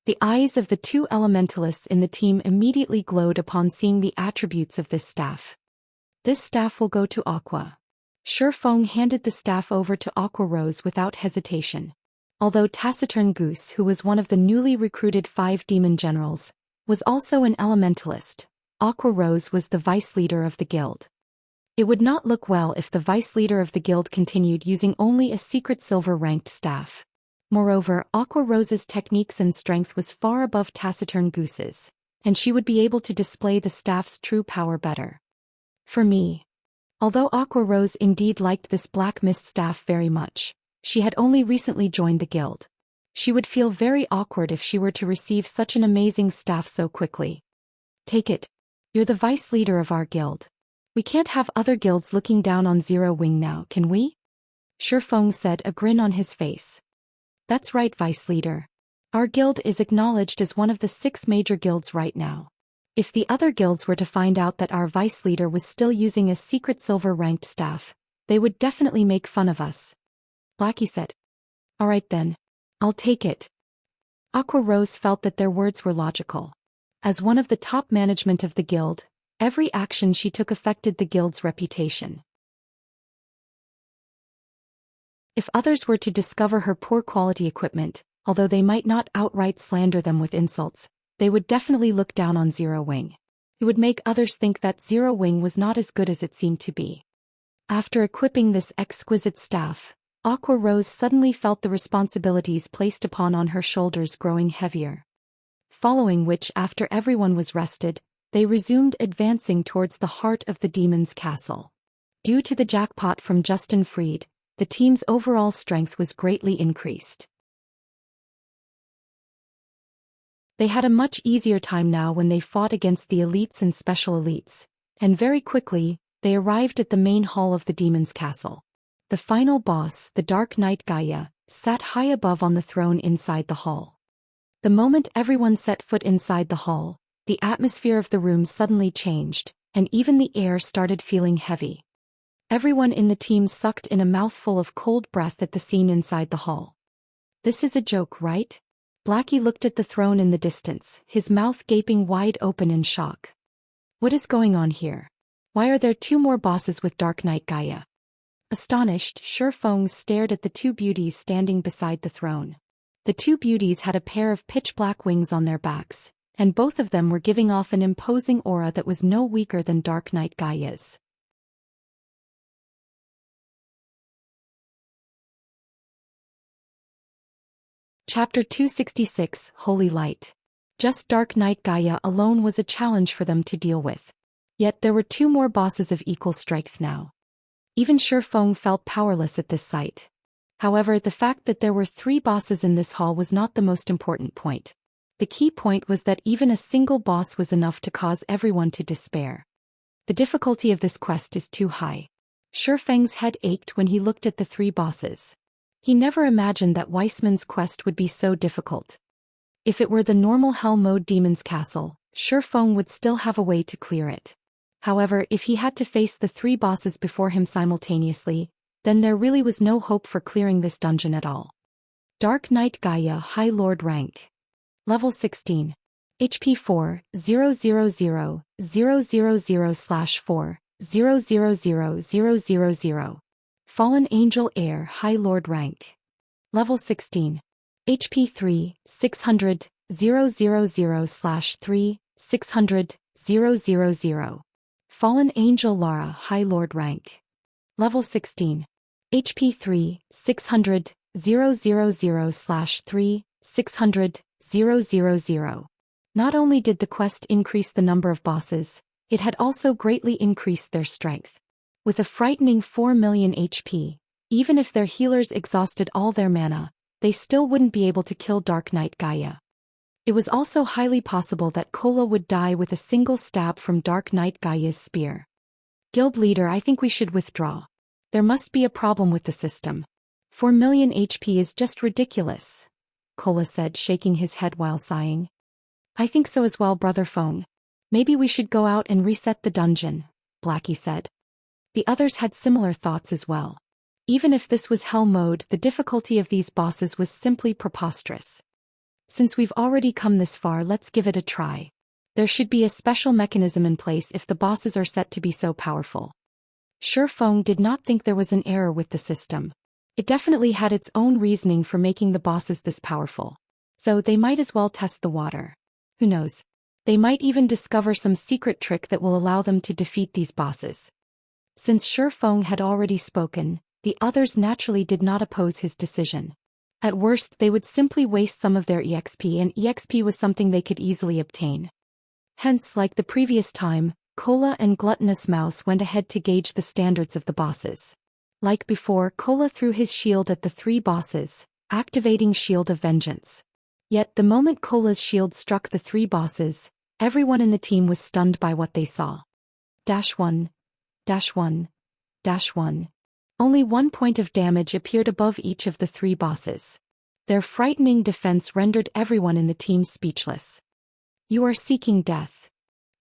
The eyes of the two elementalists in the team immediately glowed upon seeing the attributes of this staff. This staff will go to Aqua. Shifeng handed the staff over to Aqua Rose without hesitation. Although Taciturn Goose, who was one of the newly recruited 5 demon generals, was also an elementalist, Aqua Rose was the vice leader of the guild. It would not look well if the vice leader of the guild continued using only a secret silver-ranked staff. Moreover, Aqua Rose's techniques and strength was far above Taciturn Goose's, and she would be able to display the staff's true power better. For me. Although Aqua Rose indeed liked this Black Mist staff very much, she had only recently joined the guild. She would feel very awkward if she were to receive such an amazing staff so quickly. Take it. You're the vice leader of our guild. We can't have other guilds looking down on Zero Wing now, can we? Shifeng said, a grin on his face. That's right, vice leader. Our guild is acknowledged as one of the 6 major guilds right now. If the other guilds were to find out that our vice leader was still using a secret silver-ranked staff, they would definitely make fun of us. Blackie said. Alright then. I'll take it. Aqua Rose felt that their words were logical. As one of the top management of the guild, every action she took affected the guild's reputation. If others were to discover her poor quality equipment, although they might not outright slander them with insults, they would definitely look down on Zero Wing. It would make others think that Zero Wing was not as good as it seemed to be. After equipping this exquisite staff, Aqua Rose suddenly felt the responsibilities placed upon her shoulders growing heavier. Following which, after everyone was rested, they resumed advancing towards the heart of the demon's castle. Due to the jackpot from Justin Freed, the team's overall strength was greatly increased. They had a much easier time now when they fought against the elites and special elites, and very quickly, they arrived at the main hall of the demon's castle. The final boss, the Dark Knight Gaia, sat high above on the throne inside the hall. The moment everyone set foot inside the hall, the atmosphere of the room suddenly changed, and even the air started feeling heavy. Everyone in the team sucked in a mouthful of cold breath at the scene inside the hall. This is a joke, right? Blackie looked at the throne in the distance, his mouth gaping wide open in shock. What is going on here? Why are there 2 more bosses with Dark Knight Gaia? Astonished, Shifeng stared at the 2 beauties standing beside the throne. The 2 beauties had a pair of pitch-black wings on their backs, and both of them were giving off an imposing aura that was no weaker than Dark Knight Gaia's. Chapter 266, Holy Light. Just Dark Knight Gaia alone was a challenge for them to deal with. Yet there were 2 more bosses of equal strength now. Even Shifeng felt powerless at this sight. However, the fact that there were 3 bosses in this hall was not the most important point. The key point was that even a single boss was enough to cause everyone to despair. The difficulty of this quest is too high. Shifeng's head ached when he looked at the 3 bosses. He never imagined that Weissman's quest would be so difficult. If it were the normal Hell Mode Demon's Castle, Shifeng would still have a way to clear it. However, if he had to face the 3 bosses before him simultaneously, then there really was no hope for clearing this dungeon at all. Dark Knight Gaia High Lord Rank. Level 16. HP 4, 000/4, 000/000. Fallen Angel Heir High Lord Rank. Level 16. HP 3, 600, 000/3, 600, 000. Fallen Angel Lara High Lord Rank. Level 16. HP 3, 600, 000/3, 600, 000. Not only did the quest increase the number of bosses, it had also greatly increased their strength. With a frightening 4 million HP, even if their healers exhausted all their mana, they still wouldn't be able to kill Dark Knight Gaia. It was also highly possible that Kola would die with a single stab from Dark Knight Gaia's spear. Guild leader, I think we should withdraw. There must be a problem with the system. 4 million HP is just ridiculous, Kola said, shaking his head while sighing. I think so as well, Brother Feng. Maybe we should go out and reset the dungeon, Blackie said. The others had similar thoughts as well. Even if this was hell mode, the difficulty of these bosses was simply preposterous. Since we've already come this far, let's give it a try. There should be a special mechanism in place if the bosses are set to be so powerful. Shi Feng did not think there was an error with the system. It definitely had its own reasoning for making the bosses this powerful. So they might as well test the water. Who knows? They might even discover some secret trick that will allow them to defeat these bosses. Since Shi Feng had already spoken, the others naturally did not oppose his decision. At worst, they would simply waste some of their EXP, and EXP was something they could easily obtain. Hence, like the previous time, Cola and Gluttonous Mouse went ahead to gauge the standards of the bosses. Like before, Cola threw his shield at the three bosses, activating Shield of Vengeance. Yet the moment Cola's shield struck the three bosses, everyone in the team was stunned by what they saw. -1, -1, -1. Only 1 point of damage appeared above each of the three bosses. Their frightening defense rendered everyone in the team speechless. You are seeking death.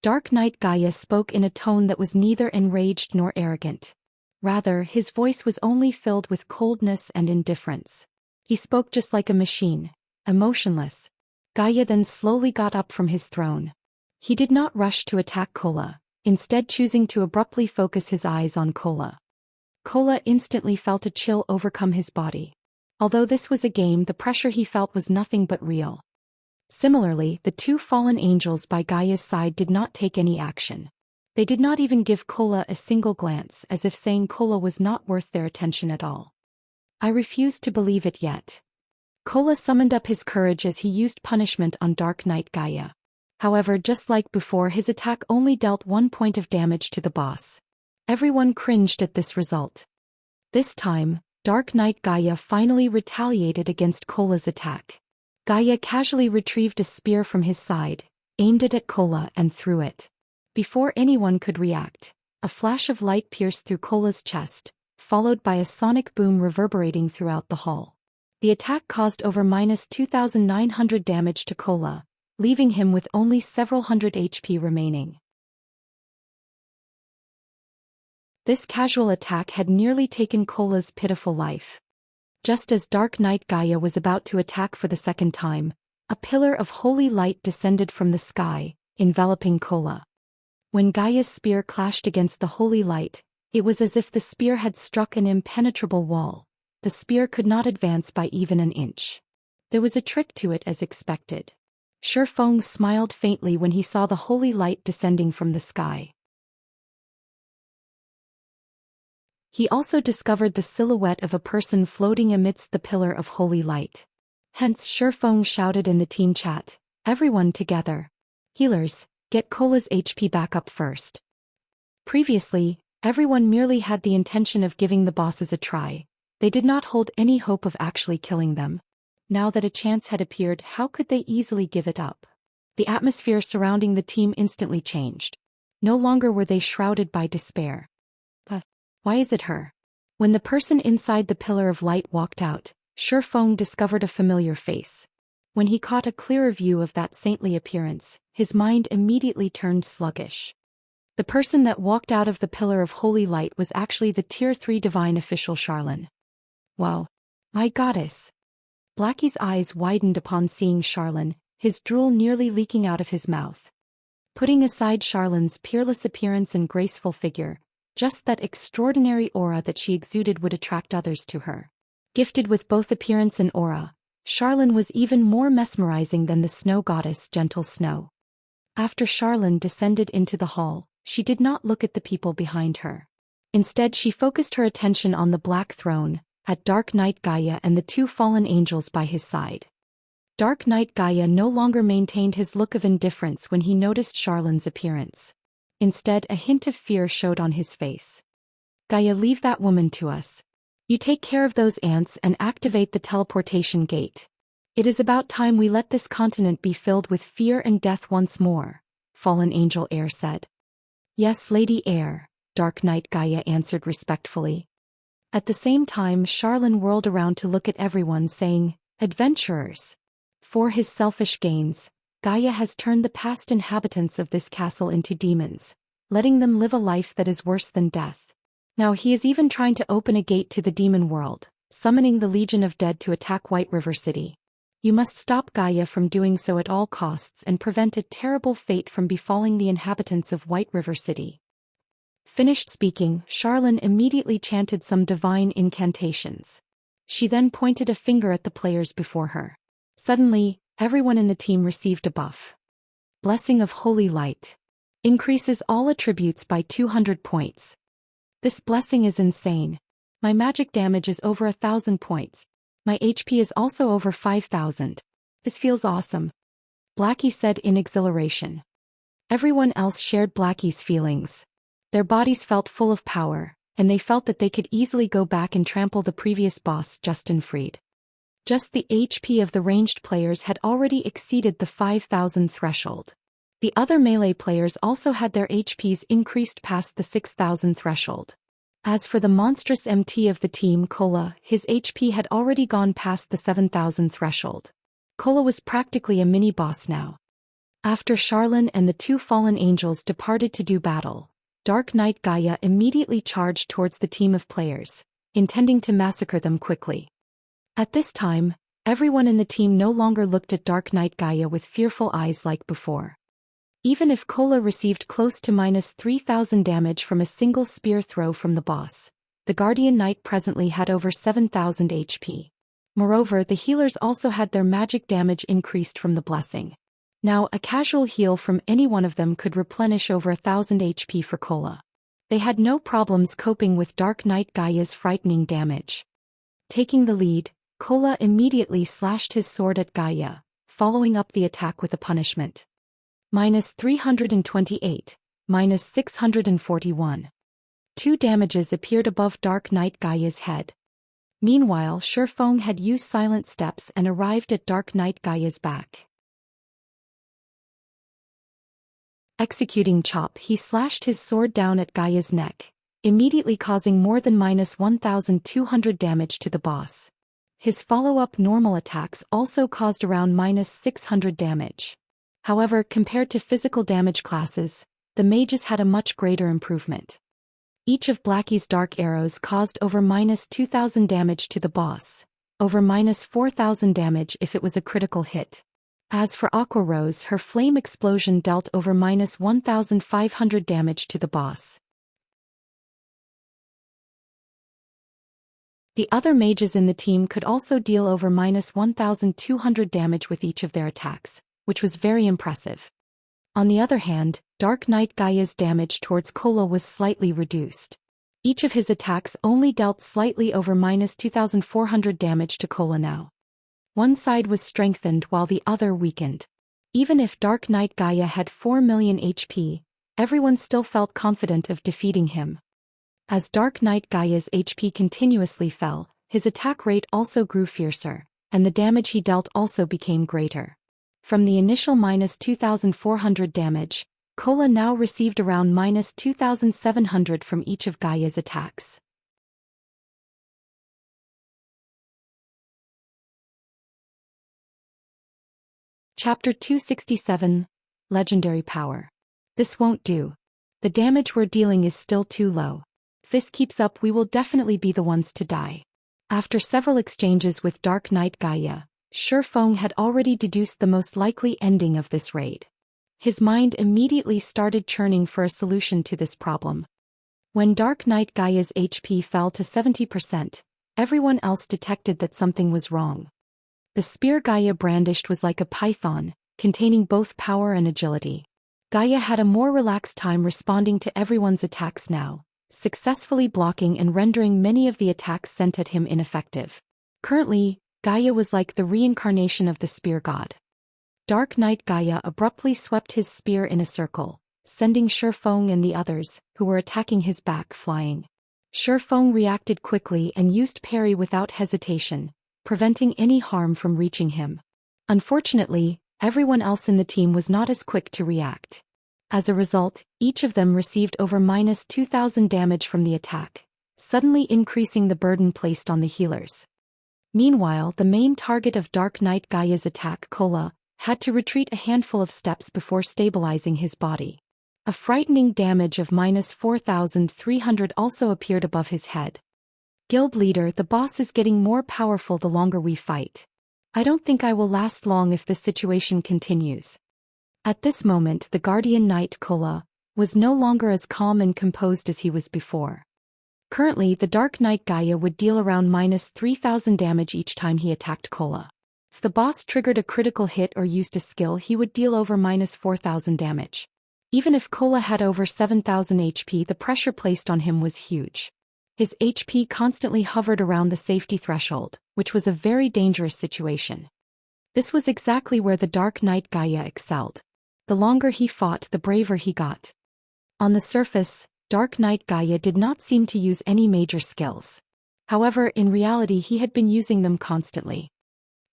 Dark Knight Gaia spoke in a tone that was neither enraged nor arrogant. Rather, his voice was only filled with coldness and indifference. He spoke just like a machine, emotionless. Gaia then slowly got up from his throne. He did not rush to attack Cola, instead choosing to abruptly focus his eyes on Cola. Cola instantly felt a chill overcome his body. Although this was a game, the pressure he felt was nothing but real. Similarly, the two fallen angels by Gaia's side did not take any action. They did not even give Cola a single glance, as if saying Cola was not worth their attention at all. I refuse to believe it yet. Cola summoned up his courage as he used punishment on Dark Knight Gaia. However, just like before, his attack only dealt 1 point of damage to the boss. Everyone cringed at this result. This time, Dark Knight Gaia finally retaliated against Cola's attack. Gaia casually retrieved a spear from his side, aimed it at Cola and threw it. Before anyone could react, a flash of light pierced through Cola's chest, followed by a sonic boom reverberating throughout the hall. The attack caused over -2,900 damage to Cola, leaving him with only several hundred HP remaining. This casual attack had nearly taken Cola's pitiful life. Just as Dark Knight Gaia was about to attack for the second time, a pillar of holy light descended from the sky, enveloping Cola. When Gaia's spear clashed against the holy light, it was as if the spear had struck an impenetrable wall. The spear could not advance by even an inch. There was a trick to it as expected. Shi Feng smiled faintly when he saw the holy light descending from the sky. He also discovered the silhouette of a person floating amidst the pillar of holy light. Hence Shi Feng shouted in the team chat, "Everyone together. Healers, get Cola's HP back up first." Previously, everyone merely had the intention of giving the bosses a try. They did not hold any hope of actually killing them. Now that a chance had appeared, how could they easily give it up? The atmosphere surrounding the team instantly changed. No longer were they shrouded by despair. But why is it her? When the person inside the pillar of light walked out, Shi Feng discovered a familiar face. When he caught a clearer view of that saintly appearance, his mind immediately turned sluggish. The person that walked out of the pillar of holy light was actually the Tier 3 divine official Charlene. Wow. My goddess. Blackie's eyes widened upon seeing Charlene, his drool nearly leaking out of his mouth. Putting aside Charlene's peerless appearance and graceful figure, just that extraordinary aura that she exuded would attract others to her. Gifted with both appearance and aura, Charlene was even more mesmerizing than the snow goddess Gentle Snow. After Charlene descended into the hall, she did not look at the people behind her. Instead, she focused her attention on the black throne, at Dark Knight Gaia and the two fallen angels by his side. Dark Knight Gaia no longer maintained his look of indifference when he noticed Charlene's appearance. Instead, a hint of fear showed on his face. "Gaia, leave that woman to us. You take care of those ants and activate the teleportation gate. It is about time we let this continent be filled with fear and death once more," Fallen Angel Air said. "Yes, Lady Air," Dark Knight Gaia answered respectfully. At the same time, Charlene whirled around to look at everyone, saying, "Adventurers. For his selfish gains, Gaia has turned the past inhabitants of this castle into demons, letting them live a life that is worse than death. Now he is even trying to open a gate to the demon world, summoning the Legion of Dead to attack White River City. You must stop Gaia from doing so at all costs and prevent a terrible fate from befalling the inhabitants of White River City. Finished speaking, Charlene immediately chanted some divine incantations. She then pointed a finger at the players before her. Suddenly, everyone in the team received a buff. Blessing of Holy Light. Increases all attributes by 200 points. This blessing is insane. My magic damage is over 1,000 points. My HP is also over 5,000. This feels awesome. Blackie said in exhilaration. Everyone else shared Blackie's feelings. Their bodies felt full of power, and they felt that they could easily go back and trample the previous boss Justin Freed. Just the HP of the ranged players had already exceeded the 5,000 threshold. The other melee players also had their HPs increased past the 6,000 threshold. As for the monstrous MT of the team Cola, his HP had already gone past the 7,000 threshold. Cola was practically a mini-boss now. After Charlene and the two fallen angels departed to do battle, Dark Knight Gaia immediately charged towards the team of players, intending to massacre them quickly. At this time, everyone in the team no longer looked at Dark Knight Gaia with fearful eyes like before. Even if Cola received close to -3,000 damage from a single spear throw from the boss, the Guardian Knight presently had over 7,000 HP. Moreover, the healers also had their magic damage increased from the blessing. Now, a casual heal from any one of them could replenish over 1,000 HP for Cola. They had no problems coping with Dark Knight Gaia's frightening damage. Taking the lead, Cola immediately slashed his sword at Gaia, following up the attack with a punishment. -328, -641. 2 damages appeared above Dark Knight Gaia's head. Meanwhile, Shurfeng had used silent steps and arrived at Dark Knight Gaia's back. Executing chop, he slashed his sword down at Gaia's neck, immediately causing more than -1,200 damage to the boss. His follow-up normal attacks also caused around -600 damage. However, compared to physical damage classes, the mages had a much greater improvement. Each of Blackie's dark arrows caused over -2,000 damage to the boss, over -4,000 damage if it was a critical hit. As for Aqua Rose, her flame explosion dealt over -1,500 damage to the boss. The other mages in the team could also deal over -1,200 damage with each of their attacks, which was very impressive. On the other hand, Dark Knight Gaia's damage towards Cola was slightly reduced. Each of his attacks only dealt slightly over -2,400 damage to Cola now. One side was strengthened while the other weakened. Even if Dark Knight Gaia had 4 million HP, everyone still felt confident of defeating him. As Dark Knight Gaia's HP continuously fell, his attack rate also grew fiercer, and the damage he dealt also became greater. From the initial -2,400 damage, Cola now received around -2,700 from each of Gaia's attacks. Chapter 267, Legendary Power. This won't do. The damage we're dealing is still too low. If this keeps up, we will definitely be the ones to die. After several exchanges with Dark Knight Gaia, Shurfeng had already deduced the most likely ending of this raid. His mind immediately started churning for a solution to this problem. When Dark Knight Gaia's HP fell to 70%, everyone else detected that something was wrong. The spear Gaia brandished was like a python, containing both power and agility. Gaia had a more relaxed time responding to everyone's attacks now, successfully blocking and rendering many of the attacks sent at him ineffective. Currently, Gaia was like the reincarnation of the spear god. Dark Knight Gaia abruptly swept his spear in a circle, sending Shurfeng and the others, who were attacking his back, flying. Shurfeng reacted quickly and used parry without hesitation, preventing any harm from reaching him. Unfortunately, everyone else in the team was not as quick to react. As a result, each of them received over -2,000 damage from the attack, suddenly increasing the burden placed on the healers. Meanwhile, the main target of Dark Knight Gaia's attack, Cola, had to retreat a handful of steps before stabilizing his body. A frightening damage of -4,300 also appeared above his head. Guild leader, the boss is getting more powerful the longer we fight. I don't think I will last long if this situation continues. At this moment the Guardian Knight Kola was no longer as calm and composed as he was before. Currently the Dark Knight Gaia would deal around -3,000 damage each time he attacked Kola. If the boss triggered a critical hit or used a skill, he would deal over -4,000 damage. Even if Kola had over 7,000 HP, the pressure placed on him was huge. His HP constantly hovered around the safety threshold, which was a very dangerous situation. This was exactly where the Dark Knight Gaia excelled. The longer he fought, the braver he got. On the surface, Dark Knight Gaia did not seem to use any major skills. However, in reality he had been using them constantly.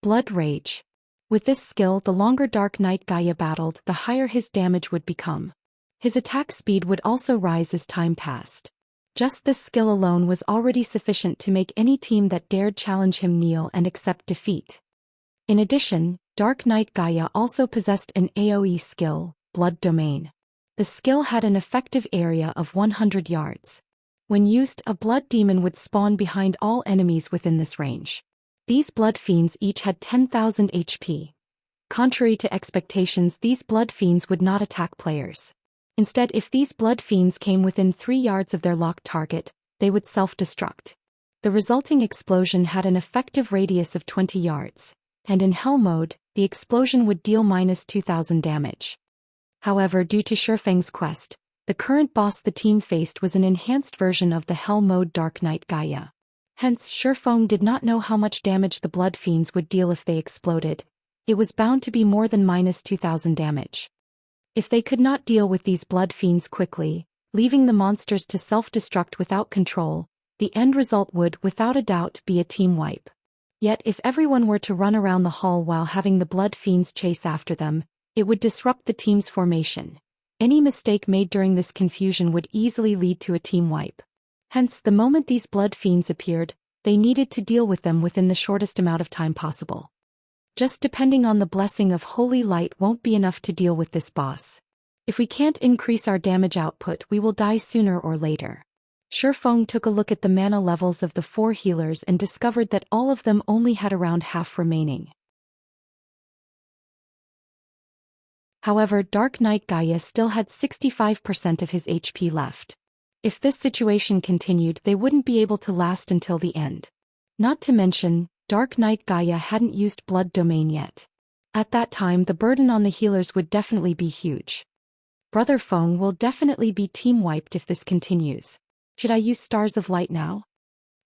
Blood Rage. With this skill, the longer Dark Knight Gaia battled, the higher his damage would become. His attack speed would also rise as time passed. Just this skill alone was already sufficient to make any team that dared challenge him kneel and accept defeat. In addition, Dark Knight Gaia also possessed an AoE skill, Blood Domain. The skill had an effective area of 100 yards. When used, a blood demon would spawn behind all enemies within this range. These blood fiends each had 10,000 HP. Contrary to expectations, these blood fiends would not attack players. Instead, if these blood fiends came within 3 yards of their locked target, they would self-destruct. The resulting explosion had an effective radius of 20 yards, and in Hell mode, the explosion would deal -2,000 damage. However, due to Shifeng's quest, the current boss the team faced was an enhanced version of the Hell mode Dark Knight Gaia. Hence, Shifeng did not know how much damage the blood fiends would deal if they exploded. It was bound to be more than -2,000 damage. If they could not deal with these blood fiends quickly, leaving the monsters to self-destruct without control, the end result would, without a doubt, be a team wipe. Yet if everyone were to run around the hall while having the blood fiends chase after them, it would disrupt the team's formation. Any mistake made during this confusion would easily lead to a team wipe. Hence, the moment these blood fiends appeared, they needed to deal with them within the shortest amount of time possible. Just depending on the blessing of holy light won't be enough to deal with this boss. If we can't increase our damage output, we will die sooner or later. Shifeng took a look at the mana levels of the 4 healers and discovered that all of them only had around half remaining. However, Dark Knight Gaia still had 65% of his HP left. If this situation continued, they wouldn't be able to last until the end. Not to mention, Dark Knight Gaia hadn't used Blood Domain yet. At that time, the burden on the healers would definitely be huge. Brother Feng will definitely be team wiped if this continues. Should I use Stars of Light now?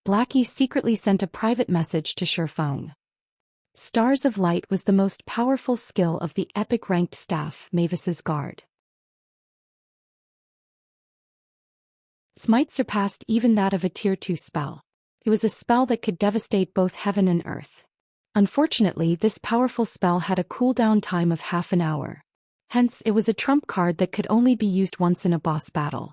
Blackie secretly sent a private message to Shifeng. Stars of Light was the most powerful skill of the epic ranked staff, Mavis's Guard. Smite surpassed even that of a Tier 2 spell. It was a spell that could devastate both heaven and earth. Unfortunately, this powerful spell had a cooldown time of half an hour. Hence, it was a trump card that could only be used once in a boss battle.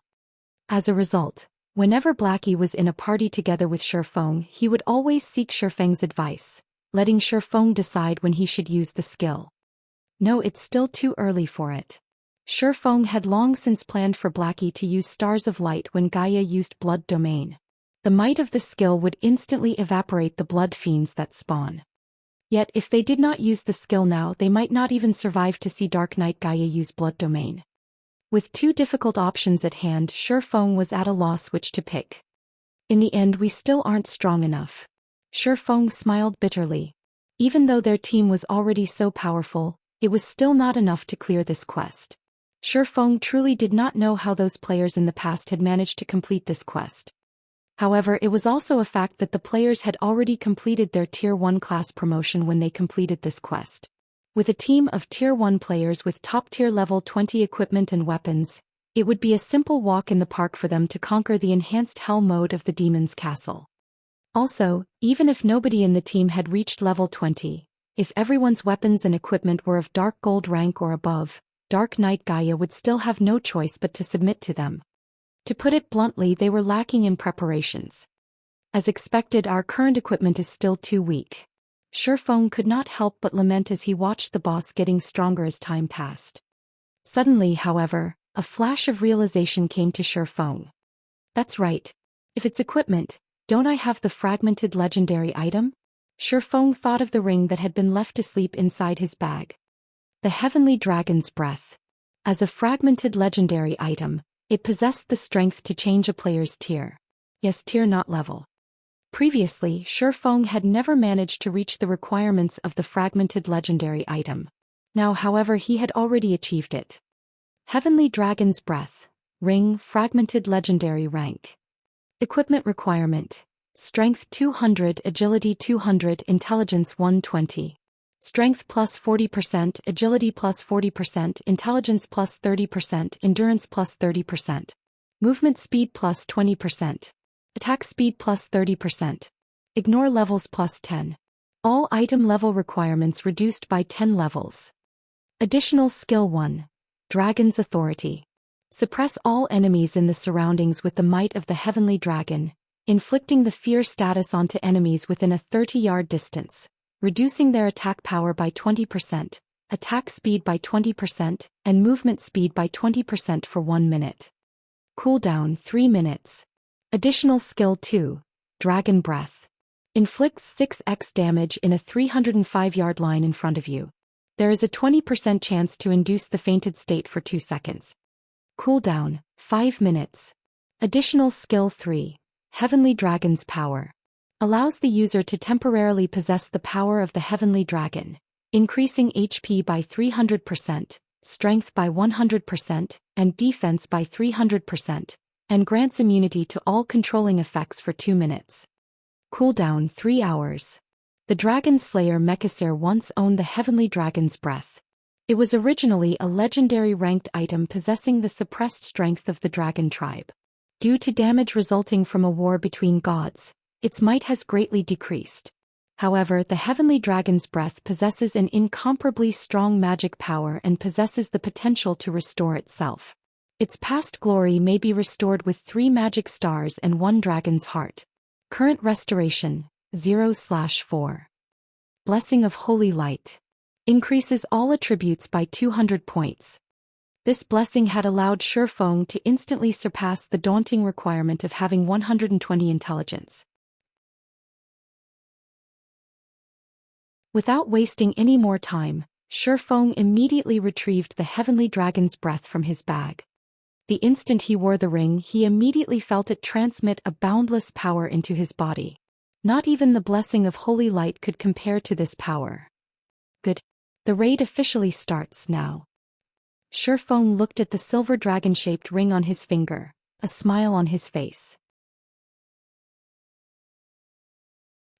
As a result, whenever Blackie was in a party together with Shifeng, he would always seek Shifeng's advice, letting Shifeng decide when he should use the skill. No, it's still too early for it. Shifeng had long since planned for Blackie to use Stars of Light when Gaia used Blood Domain. The might of the skill would instantly evaporate the blood fiends that spawn. Yet if they did not use the skill now, they might not even survive to see Dark Knight Gaia use Blood Domain. With 2 difficult options at hand, Shifeng was at a loss which to pick. In the end, we still aren't strong enough. Shifeng smiled bitterly. Even though their team was already so powerful, it was still not enough to clear this quest. Shifeng truly did not know how those players in the past had managed to complete this quest. However, it was also a fact that the players had already completed their Tier 1 class promotion when they completed this quest. With a team of Tier 1 players with top-tier level 20 equipment and weapons, it would be a simple walk in the park for them to conquer the enhanced Hell mode of the Demon's Castle. Also, even if nobody in the team had reached level 20, if everyone's weapons and equipment were of Dark Gold rank or above, Dark Knight Gaia would still have no choice but to submit to them. To put it bluntly, they were lacking in preparations. As expected, our current equipment is still too weak. Shifeng could not help but lament as he watched the boss getting stronger as time passed. Suddenly, however, A flash of realization came to Shi Feng. That's right. If it's equipment, don't I have the fragmented legendary item? Shi Feng thought of the ring that had been left asleep inside his bag. The Heavenly Dragon's Breath. As a fragmented legendary item, it possessed the strength to change a player's tier. Yes, tier not level. Previously, Shi Feng had never managed to reach the requirements of the fragmented legendary item. Now, however, he had already achieved it. Heavenly Dragon's Breath. Ring, fragmented legendary rank. Equipment requirement. Strength 200, Agility 200, Intelligence 120. Strength plus 40%, Agility plus 40%, Intelligence plus 30%, Endurance plus 30%. Movement speed plus 20%. Attack speed plus 30%. Ignore levels plus 10. All item level requirements reduced by 10 levels. Additional Skill 1. Dragon's Authority. Suppress all enemies in the surroundings with the might of the Heavenly Dragon, inflicting the fear status onto enemies within a 30-yard distance, reducing their attack power by 20%, attack speed by 20%, and movement speed by 20% for 1 minute. Cooldown 3 minutes. Additional Skill 2. Dragon Breath. Inflicts 6x damage in a 305-yard line in front of you. There is a 20% chance to induce the fainted state for 2 seconds. Cooldown 5 minutes. Additional Skill 3. Heavenly Dragon's Power. Allows the user to temporarily possess the power of the Heavenly Dragon, increasing HP by 300%, Strength by 100%, and Defense by 300%, and grants immunity to all controlling effects for 2 minutes. Cooldown 3 hours. The Dragon Slayer Mechasir once owned the Heavenly Dragon's Breath. It was originally a legendary ranked item possessing the suppressed strength of the dragon tribe. Due to damage resulting from a war between gods, its might has greatly decreased. However, the Heavenly Dragon's Breath possesses an incomparably strong magic power and possesses the potential to restore itself. Its past glory may be restored with 3 magic stars and 1 dragon's heart. Current restoration, 0/4. Blessing of Holy Light. Increases all attributes by 200 points. This blessing had allowed Shi Feng to instantly surpass the daunting requirement of having 120 intelligence. Without wasting any more time, Shi Feng immediately retrieved the Heavenly Dragon's Breath from his bag. The instant he wore the ring, he immediately felt it transmit a boundless power into his body. Not even the blessing of Holy Light could compare to this power. Good. The raid officially starts now. Shi Feng looked at the silver dragon-shaped ring on his finger, a smile on his face.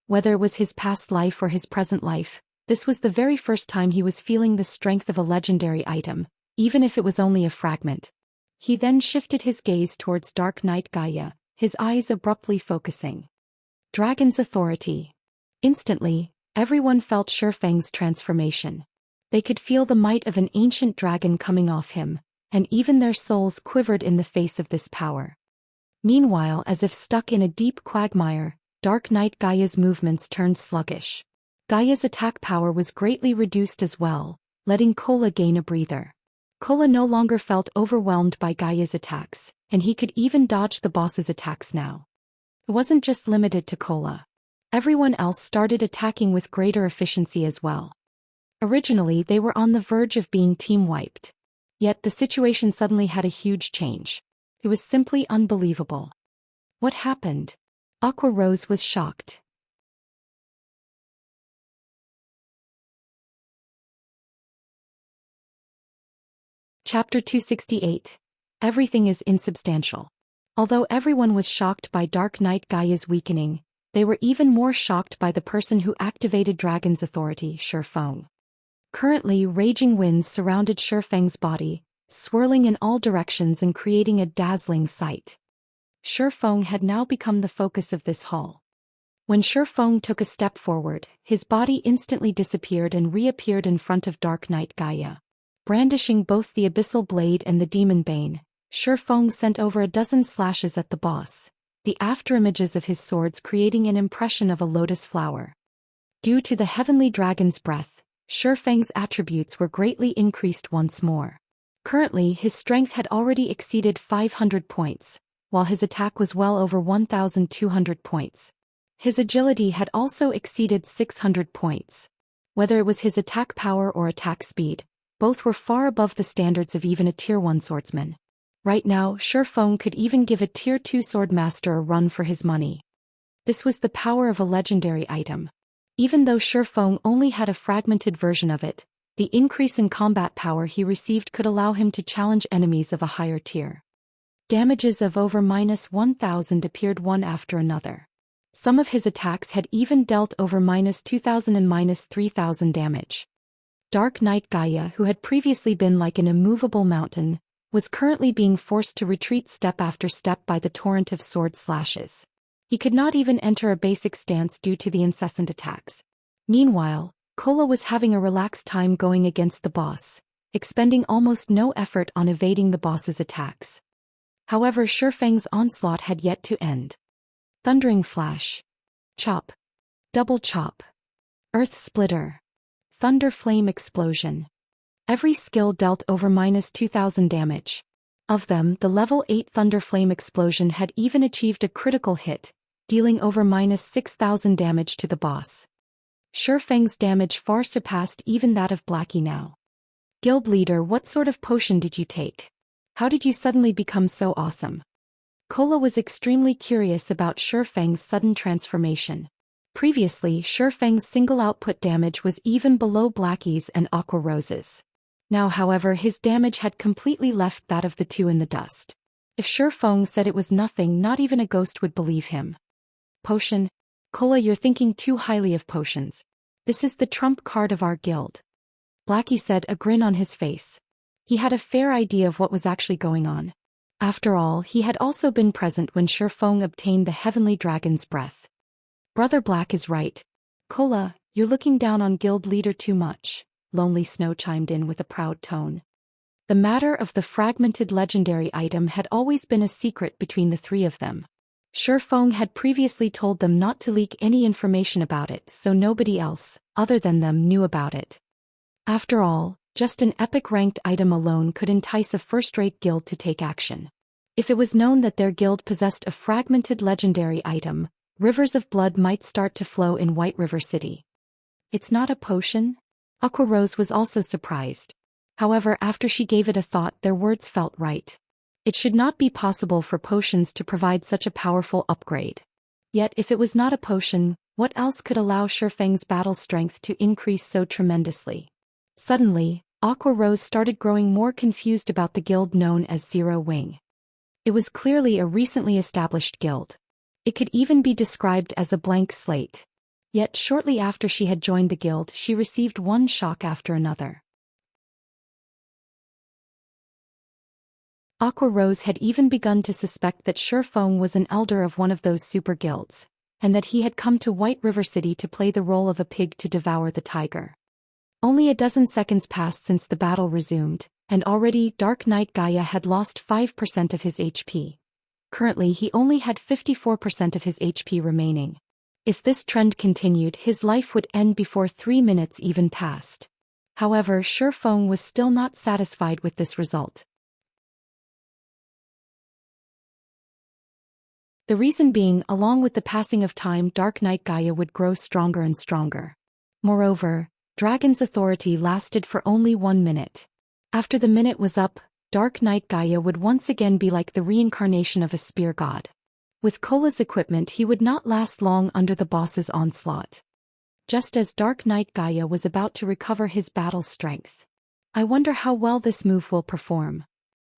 Whether it was his past life or his present life, this was the very first time he was feeling the strength of a legendary item, even if it was only a fragment. He then shifted his gaze towards Dark Knight Gaia, his eyes abruptly focusing. Dragon's Authority. Instantly, everyone felt Shi Feng's transformation. They could feel the might of an ancient dragon coming off him, and even their souls quivered in the face of this power. Meanwhile, as if stuck in a deep quagmire, Dark Knight Gaia's movements turned sluggish. Gaia's attack power was greatly reduced as well, letting Kola gain a breather. Kola no longer felt overwhelmed by Gaia's attacks, and he could even dodge the boss's attacks now. It wasn't just limited to Kola. Everyone else started attacking with greater efficiency as well. Originally, they were on the verge of being team-wiped. Yet the situation suddenly had a huge change. It was simply unbelievable. What happened? Aqua Rose was shocked. Chapter 268. Everything is insubstantial. Although everyone was shocked by Dark Knight Gaia's weakening, they were even more shocked by the person who activated Dragon's Authority, Shi Feng. Currently, raging winds surrounded Shi Feng's body, swirling in all directions and creating a dazzling sight. Shi Feng had now become the focus of this hall. When Shi Feng took a step forward, his body instantly disappeared and reappeared in front of Dark Knight Gaia. Brandishing both the Abyssal Blade and the Demon Bane, Shi Feng sent over a dozen slashes at the boss, the afterimages of his swords creating an impression of a lotus flower. Due to the Heavenly Dragon's Breath, Shi Feng's attributes were greatly increased once more. Currently, his strength had already exceeded 500 points, while his attack was well over 1,200 points. His agility had also exceeded 600 points. Whether it was his attack power or attack speed, both were far above the standards of even a Tier 1 swordsman. Right now, Shifeng could even give a Tier 2 swordmaster a run for his money. This was the power of a legendary item. Even though Shifeng only had a fragmented version of it, the increase in combat power he received could allow him to challenge enemies of a higher tier. Damages of over -1,000 appeared one after another. Some of his attacks had even dealt over -2,000 and -3,000 damage. Dark Knight Gaia, who had previously been like an immovable mountain, was currently being forced to retreat step after step by the torrent of sword slashes. He could not even enter a basic stance due to the incessant attacks. Meanwhile, Kola was having a relaxed time going against the boss, expending almost no effort on evading the boss's attacks. However, Shifeng's onslaught had yet to end. Thundering Flash. Chop. Double Chop. Earth Splitter. Thunder Flame Explosion. Every skill dealt over -2,000 damage. Of them, the level 8 Thunder Flame Explosion had even achieved a critical hit, dealing over -6,000 damage to the boss. Shifeng's damage far surpassed even that of Blackie now. Guild leader, what sort of potion did you take? How did you suddenly become so awesome? Kola was extremely curious about Shifeng's sudden transformation. Previously, Shifeng's single output damage was even below Blackie's and Aqua Rose's. Now, however, his damage had completely left that of the two in the dust. If Shifeng said it was nothing, not even a ghost would believe him. Potion? Kola, you're thinking too highly of potions. This is the trump card of our guild. Blackie said, a grin on his face. He had a fair idea of what was actually going on. After all, he had also been present when Shifeng obtained the Heavenly Dragon's breath. Brother Black is right. Kola, you're looking down on guild leader too much, Lonely Snow chimed in with a proud tone. The matter of the fragmented legendary item had always been a secret between the three of them. Shifeng had previously told them not to leak any information about it, so nobody else, other than them, knew about it. After all, just an epic ranked item alone could entice a first-rate guild to take action. If it was known that their guild possessed a fragmented legendary item, rivers of blood might start to flow in White River City. It's not a potion? Aqua Rose was also surprised. However, after she gave it a thought, their words felt right. It should not be possible for potions to provide such a powerful upgrade. Yet if it was not a potion, what else could allow Shifeng's battle strength to increase so tremendously? Suddenly, Aqua Rose started growing more confused about the guild known as Zero Wing. It was clearly a recently established guild. It could even be described as a blank slate. Yet shortly after she had joined the guild, she received one shock after another. Aqua Rose had even begun to suspect that Shifeng was an elder of one of those super guilds, and that he had come to White River City to play the role of a pig to devour the tiger. Only a dozen seconds passed since the battle resumed, and already Dark Knight Gaia had lost 5% of his HP. Currently he only had 54% of his HP remaining. If this trend continued, his life would end before 3 minutes even passed. However, Shifeng was still not satisfied with this result. The reason being, along with the passing of time, Dark Knight Gaia would grow stronger and stronger. Moreover, Dragon's authority lasted for only 1 minute. After the minute was up, Dark Knight Gaia would once again be like the reincarnation of a spear god. With Kola's equipment, he would not last long under the boss's onslaught. Just as Dark Knight Gaia was about to recover his battle strength. I wonder how well this move will perform.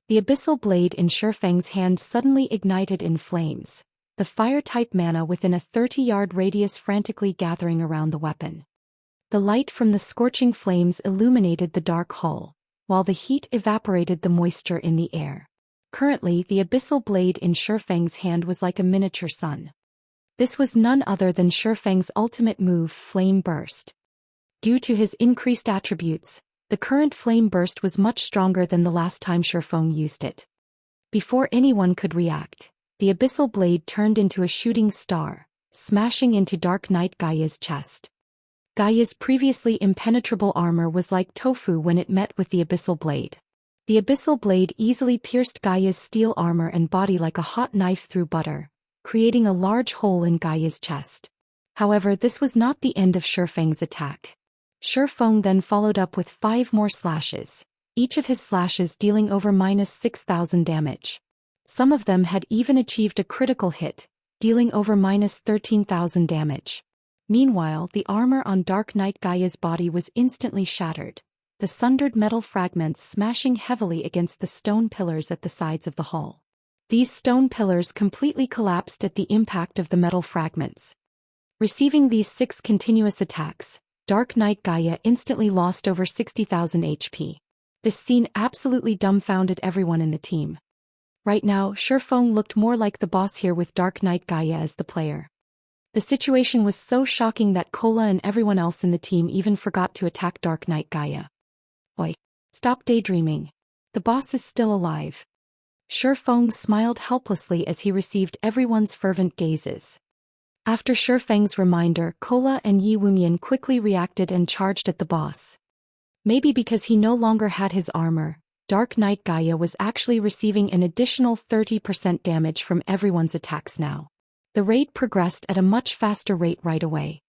The abyssal blade in Shifeng's hand suddenly ignited in flames, the fire-type mana within a 30-yard radius frantically gathering around the weapon. The light from the scorching flames illuminated the dark hull, while the heat evaporated the moisture in the air. Currently, the abyssal blade in Shifeng's hand was like a miniature sun. This was none other than Shifeng's ultimate move, Flame Burst. Due to his increased attributes, the current Flame Burst was much stronger than the last time Shifeng used it. Before anyone could react, the abyssal blade turned into a shooting star, smashing into Dark Knight Gaia's chest. Gaia's previously impenetrable armor was like tofu when it met with the abyssal blade. The abyssal blade easily pierced Gaia's steel armor and body like a hot knife through butter, creating a large hole in Gaia's chest. However, this was not the end of Shifeng's attack. Shifeng then followed up with 5 more slashes, each of his slashes dealing over -6,000 damage. Some of them had even achieved a critical hit, dealing over -13,000 damage. Meanwhile, the armor on Dark Knight Gaia's body was instantly shattered, the sundered metal fragments smashing heavily against the stone pillars at the sides of the hall. These stone pillars completely collapsed at the impact of the metal fragments. Receiving these 6 continuous attacks, Dark Knight Gaia instantly lost over 60,000 HP. This scene absolutely dumbfounded everyone in the team. Right now, Shifeng looked more like the boss here with Dark Knight Gaia as the player. The situation was so shocking that Cola and everyone else in the team even forgot to attack Dark Knight Gaia. Oi! Stop daydreaming. The boss is still alive. Shifeng smiled helplessly as he received everyone's fervent gazes. After Shifeng's reminder, Cola and Yi Wumian quickly reacted and charged at the boss. Maybe because he no longer had his armor, Dark Knight Gaia was actually receiving an additional 30% damage from everyone's attacks now. The raid progressed at a much faster rate right away.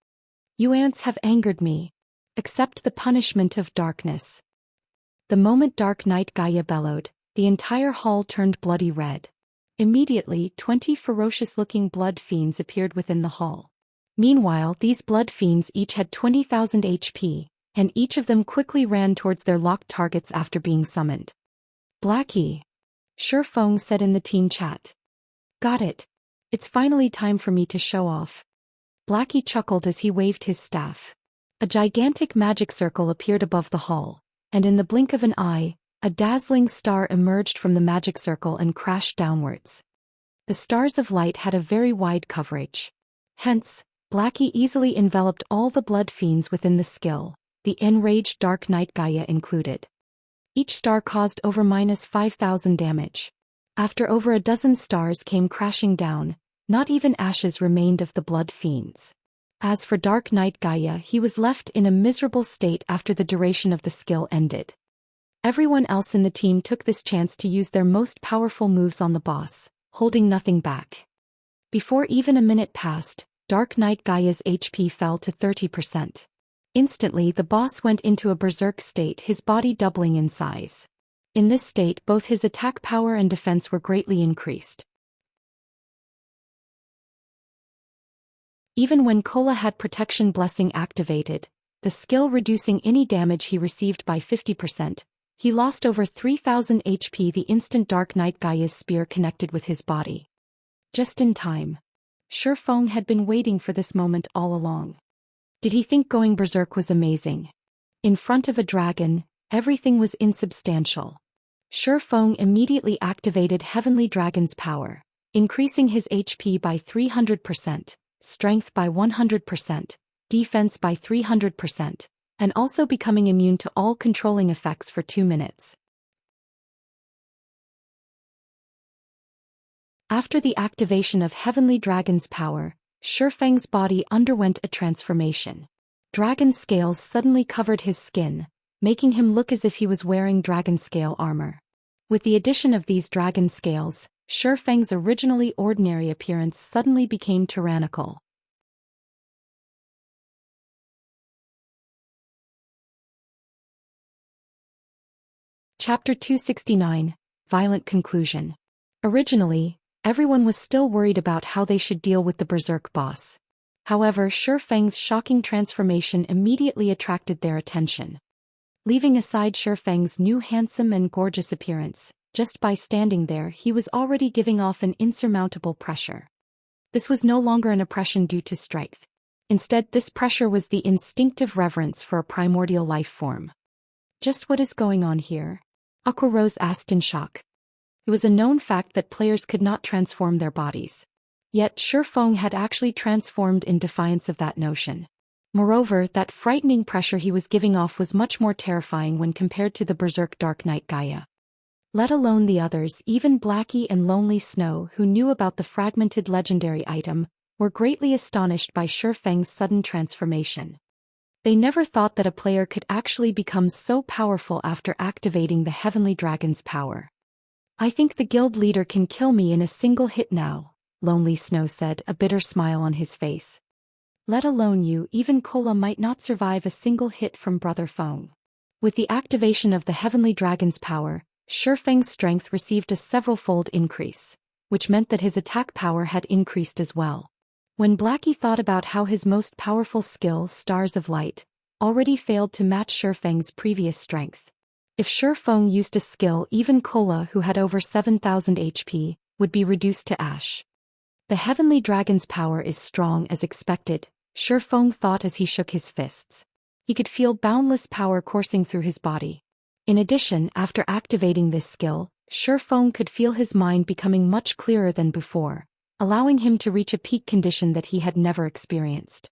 You ants have angered me. Accept the punishment of darkness. The moment Dark Knight Gaia bellowed, the entire hall turned bloody red. Immediately, 20 ferocious-looking blood fiends appeared within the hall. Meanwhile, these blood fiends each had 20,000 HP, and each of them quickly ran towards their locked targets after being summoned. Blackie. Shifeng said in the team chat. Got it. It's finally time for me to show off. Blackie chuckled as he waved his staff. A gigantic magic circle appeared above the hall, and in the blink of an eye, a dazzling star emerged from the magic circle and crashed downwards. The stars of light had a very wide coverage. Hence, Blackie easily enveloped all the blood fiends within the skill, the enraged Dark Knight Gaia included. Each star caused over -5,000 damage. After over a dozen stars came crashing down, not even ashes remained of the blood fiends. As for Dark Knight Gaia, he was left in a miserable state after the duration of the skill ended. Everyone else in the team took this chance to use their most powerful moves on the boss, holding nothing back. Before even a minute passed, Dark Knight Gaia's HP fell to 30%. Instantly the boss went into a berserk state, his body doubling in size. In this state both his attack power and defense were greatly increased. Even when Cola had Protection Blessing activated, the skill reducing any damage he received by 50%, he lost over 3,000 HP the instant Dark Knight Gaia's spear connected with his body. Just in time. Shifeng had been waiting for this moment all along. Did he think going berserk was amazing? In front of a dragon, everything was insubstantial. Shifeng immediately activated Heavenly Dragon's power, increasing his HP by 300%, strength by 100%, defense by 300%, and also becoming immune to all controlling effects for 2 minutes. After the activation of Heavenly Dragon's power, Shifeng's body underwent a transformation. Dragon scales suddenly covered his skin, making him look as if he was wearing Dragonscale armor. With the addition of these dragon scales, Shifeng's originally ordinary appearance suddenly became tyrannical. Chapter 269, Violent Conclusion. Originally, everyone was still worried about how they should deal with the Berserk boss. However, Shifeng's shocking transformation immediately attracted their attention. Leaving aside Shifeng's new handsome and gorgeous appearance, just by standing there he was already giving off an insurmountable pressure. This was no longer an oppression due to strength. Instead, this pressure was the instinctive reverence for a primordial life form. Just what is going on here? Aqua Rose asked in shock. It was a known fact that players could not transform their bodies. Yet Shifeng had actually transformed in defiance of that notion. Moreover, that frightening pressure he was giving off was much more terrifying when compared to the Berserk Dark Knight Gaia. Let alone the others, even Blackie and Lonely Snow, who knew about the fragmented legendary item, were greatly astonished by Shifeng's sudden transformation. They never thought that a player could actually become so powerful after activating the Heavenly Dragon's power. I think the guild leader can kill me in a single hit now, Lonely Snow said, a bitter smile on his face. Let alone you, even Kola might not survive a single hit from Brother Feng. With the activation of the Heavenly Dragon's power, Shifeng's strength received a several-fold increase, which meant that his attack power had increased as well. When Blackie thought about how his most powerful skill, Stars of Light, already failed to match Shifeng's previous strength. If Shifeng used a skill, even Kola, who had over 7,000 HP, would be reduced to ash. The Heavenly Dragon's power is strong as expected, Shifeng thought as he shook his fists. He could feel boundless power coursing through his body. In addition, after activating this skill, Shifeng could feel his mind becoming much clearer than before, allowing him to reach a peak condition that he had never experienced.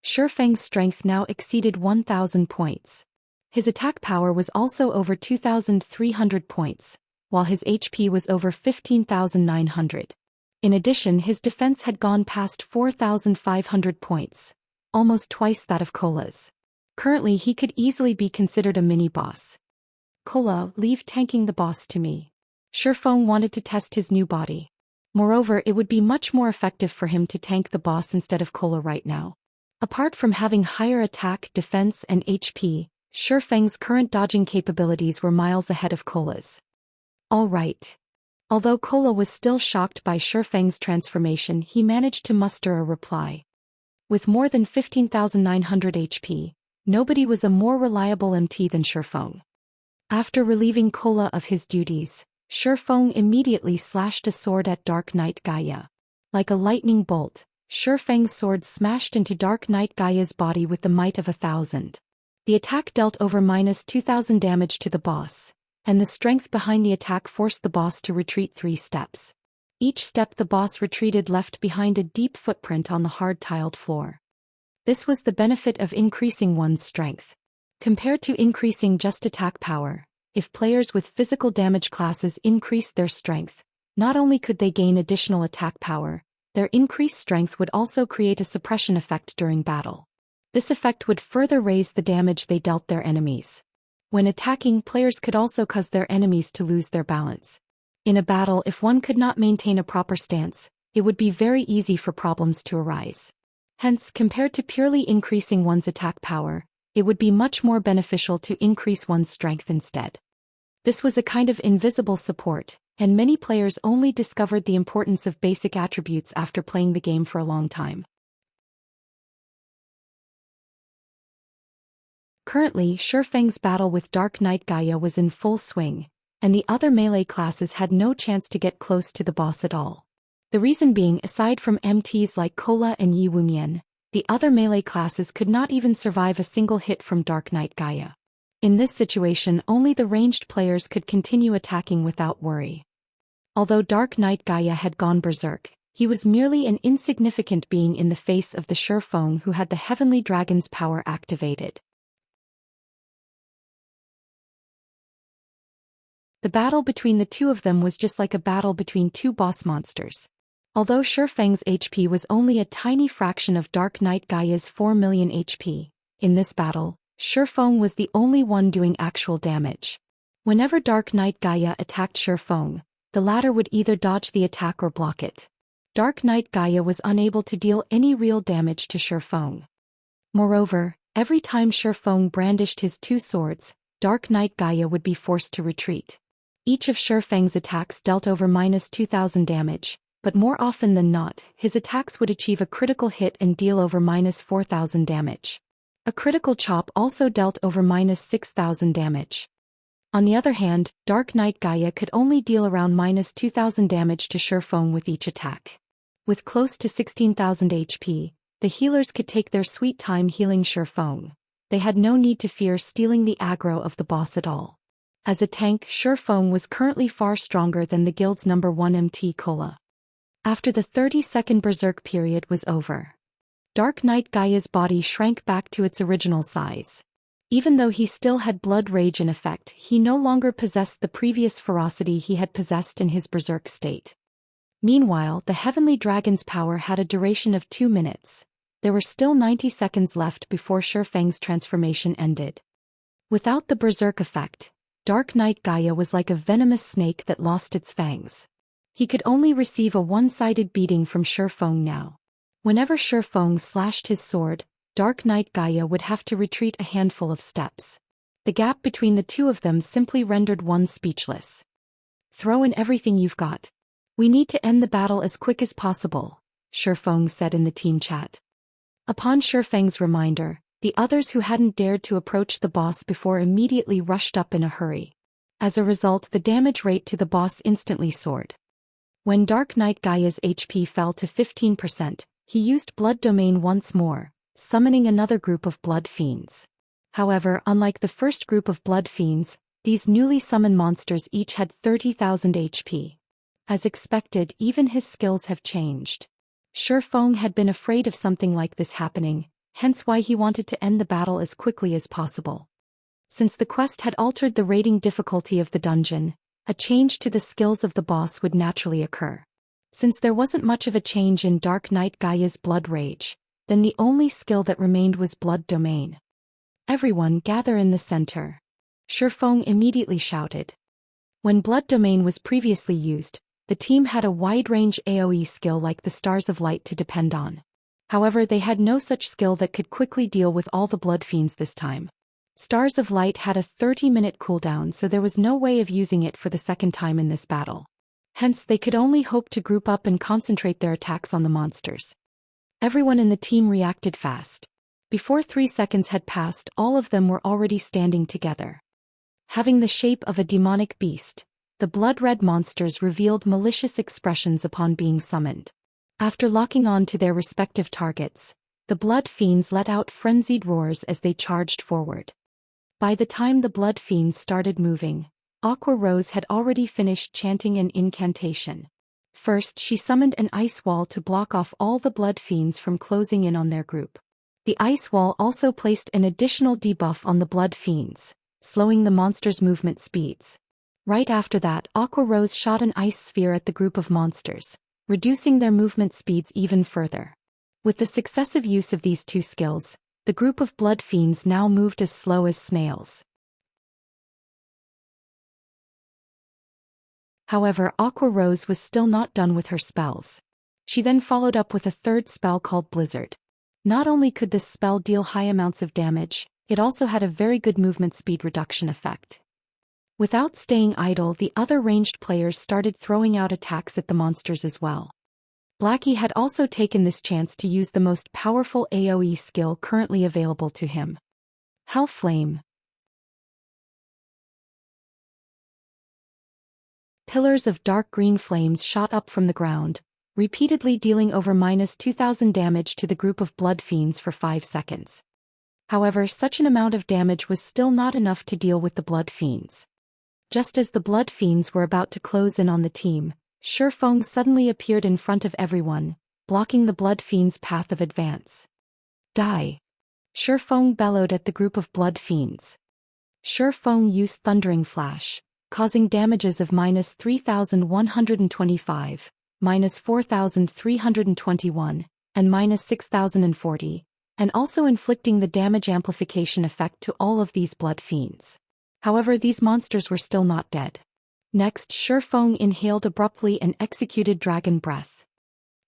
Shifeng's strength now exceeded 1,000 points. His attack power was also over 2,300 points, while his HP was over 15,900. In addition, his defense had gone past 4,500 points, almost twice that of Kola's. Currently he could easily be considered a mini-boss. Kola, leave tanking the boss to me. Shifeng wanted to test his new body. Moreover, it would be much more effective for him to tank the boss instead of Kola right now. Apart from having higher attack, defense, and HP, Shifeng's current dodging capabilities were miles ahead of Kola's. All right. Although Kola was still shocked by Shifeng's transformation, he managed to muster a reply. With more than 15,900 HP, nobody was a more reliable MT than Shifeng. After relieving Kola of his duties, Shifeng immediately slashed a sword at Dark Knight Gaia. Like a lightning bolt, Shifeng's sword smashed into Dark Knight Gaia's body with the might of 1,000. The attack dealt over -2,000 damage to the boss, and the strength behind the attack forced the boss to retreat 3 steps. Each step the boss retreated left behind a deep footprint on the hard-tiled floor. This was the benefit of increasing one's strength. Compared to increasing just attack power, if players with physical damage classes increased their strength, not only could they gain additional attack power, their increased strength would also create a suppression effect during battle. This effect would further raise the damage they dealt their enemies. When attacking, players could also cause their enemies to lose their balance. In a battle, if one could not maintain a proper stance, it would be very easy for problems to arise. Hence, compared to purely increasing one's attack power, it would be much more beneficial to increase one's strength instead. This was a kind of invisible support, and many players only discovered the importance of basic attributes after playing the game for a long time. Currently, Shifeng's battle with Dark Knight Gaia was in full swing, and the other melee classes had no chance to get close to the boss at all. The reason being, aside from MTs like Kola and Yi Wumian, the other melee classes could not even survive a single hit from Dark Knight Gaia. In this situation, only the ranged players could continue attacking without worry. Although Dark Knight Gaia had gone berserk, he was merely an insignificant being in the face of the Shifeng who had the Heavenly Dragon's power activated. The battle between the two of them was just like a battle between two boss monsters. Although Shifeng's HP was only a tiny fraction of Dark Knight Gaia's 4 million HP, in this battle, Shifeng was the only one doing actual damage. Whenever Dark Knight Gaia attacked Shifeng, the latter would either dodge the attack or block it. Dark Knight Gaia was unable to deal any real damage to Shifeng. Moreover, every time Shifeng brandished his 2 swords, Dark Knight Gaia would be forced to retreat. Each of Shifeng's attacks dealt over -2,000 damage, but more often than not, his attacks would achieve a critical hit and deal over -4,000 damage. A critical chop also dealt over -6,000 damage. On the other hand, Dark Knight Gaia could only deal around -2,000 damage to Shifeng with each attack. With close to 16,000 HP, the healers could take their sweet time healing Shifeng. They had no need to fear stealing the aggro of the boss at all. As a tank, Shifeng was currently far stronger than the guild's #1 MT Kola. After the 30-second berserk period was over, Dark Knight Gaia's body shrank back to its original size. Even though he still had blood rage in effect, he no longer possessed the previous ferocity he had possessed in his berserk state. Meanwhile, the Heavenly Dragon's power had a duration of 2 minutes. There were still 90 seconds left before Shifeng's transformation ended. Without the berserk effect, Dark Knight Gaia was like a venomous snake that lost its fangs. He could only receive a one-sided beating from Shifeng now. Whenever Shifeng slashed his sword, Dark Knight Gaia would have to retreat a handful of steps. The gap between the two of them simply rendered one speechless. "Throw in everything you've got. We need to end the battle as quick as possible," Shifeng said in the team chat. Upon Shifeng's reminder, the others who hadn't dared to approach the boss before immediately rushed up in a hurry. As a result, the damage rate to the boss instantly soared. When Dark Knight Gaia's HP fell to 15%, he used Blood Domain once more, summoning another group of Blood Fiends. However, unlike the first group of Blood Fiends, these newly summoned monsters each had 30,000 HP. As expected, even his skills have changed. Shifeng had been afraid of something like this happening, hence why he wanted to end the battle as quickly as possible. Since the quest had altered the rating difficulty of the dungeon, a change to the skills of the boss would naturally occur. Since there wasn't much of a change in Dark Knight Gaia's Blood Rage, then the only skill that remained was Blood Domain. "Everyone gather in the center," Shifeng immediately shouted. When Blood Domain was previously used, the team had a wide-range AoE skill like the Stars of Light to depend on. However, they had no such skill that could quickly deal with all the Blood Fiends this time. Stars of Light had a 30-minute cooldown, so there was no way of using it for the second time in this battle. Hence, they could only hope to group up and concentrate their attacks on the monsters. Everyone in the team reacted fast. Before 3 seconds had passed, all of them were already standing together. Having the shape of a demonic beast, the blood-red monsters revealed malicious expressions upon being summoned. After locking on to their respective targets, the Blood Fiends let out frenzied roars as they charged forward. By the time the Blood Fiends started moving, Aqua Rose had already finished chanting an incantation. First, she summoned an ice wall to block off all the Blood Fiends from closing in on their group. The ice wall also placed an additional debuff on the Blood Fiends, slowing the monsters' movement speeds. Right after that, Aqua Rose shot an ice sphere at the group of monsters, reducing their movement speeds even further. With the successive use of these two skills, the group of Blood Fiends now moved as slow as snails. However, Aqua Rose was still not done with her spells. She then followed up with a third spell called Blizzard. Not only could this spell deal high amounts of damage, it also had a very good movement speed reduction effect. Without staying idle, the other ranged players started throwing out attacks at the monsters as well. Blackie had also taken this chance to use the most powerful AoE skill currently available to him. Hell Flame. Pillars of dark green flames shot up from the ground, repeatedly dealing over -2,000 damage to the group of Blood Fiends for 5 seconds. However, such an amount of damage was still not enough to deal with the Blood Fiends. Just as the Blood Fiends were about to close in on the team, Shifeng suddenly appeared in front of everyone, blocking the Blood Fiends' path of advance. "Die!" Shifeng bellowed at the group of Blood Fiends. Shifeng used Thundering Flash, causing damages of -3,125, -4,321, and -6,040, and also inflicting the damage amplification effect to all of these Blood Fiends. However, these monsters were still not dead. Next, Shifeng inhaled abruptly and executed Dragon Breath.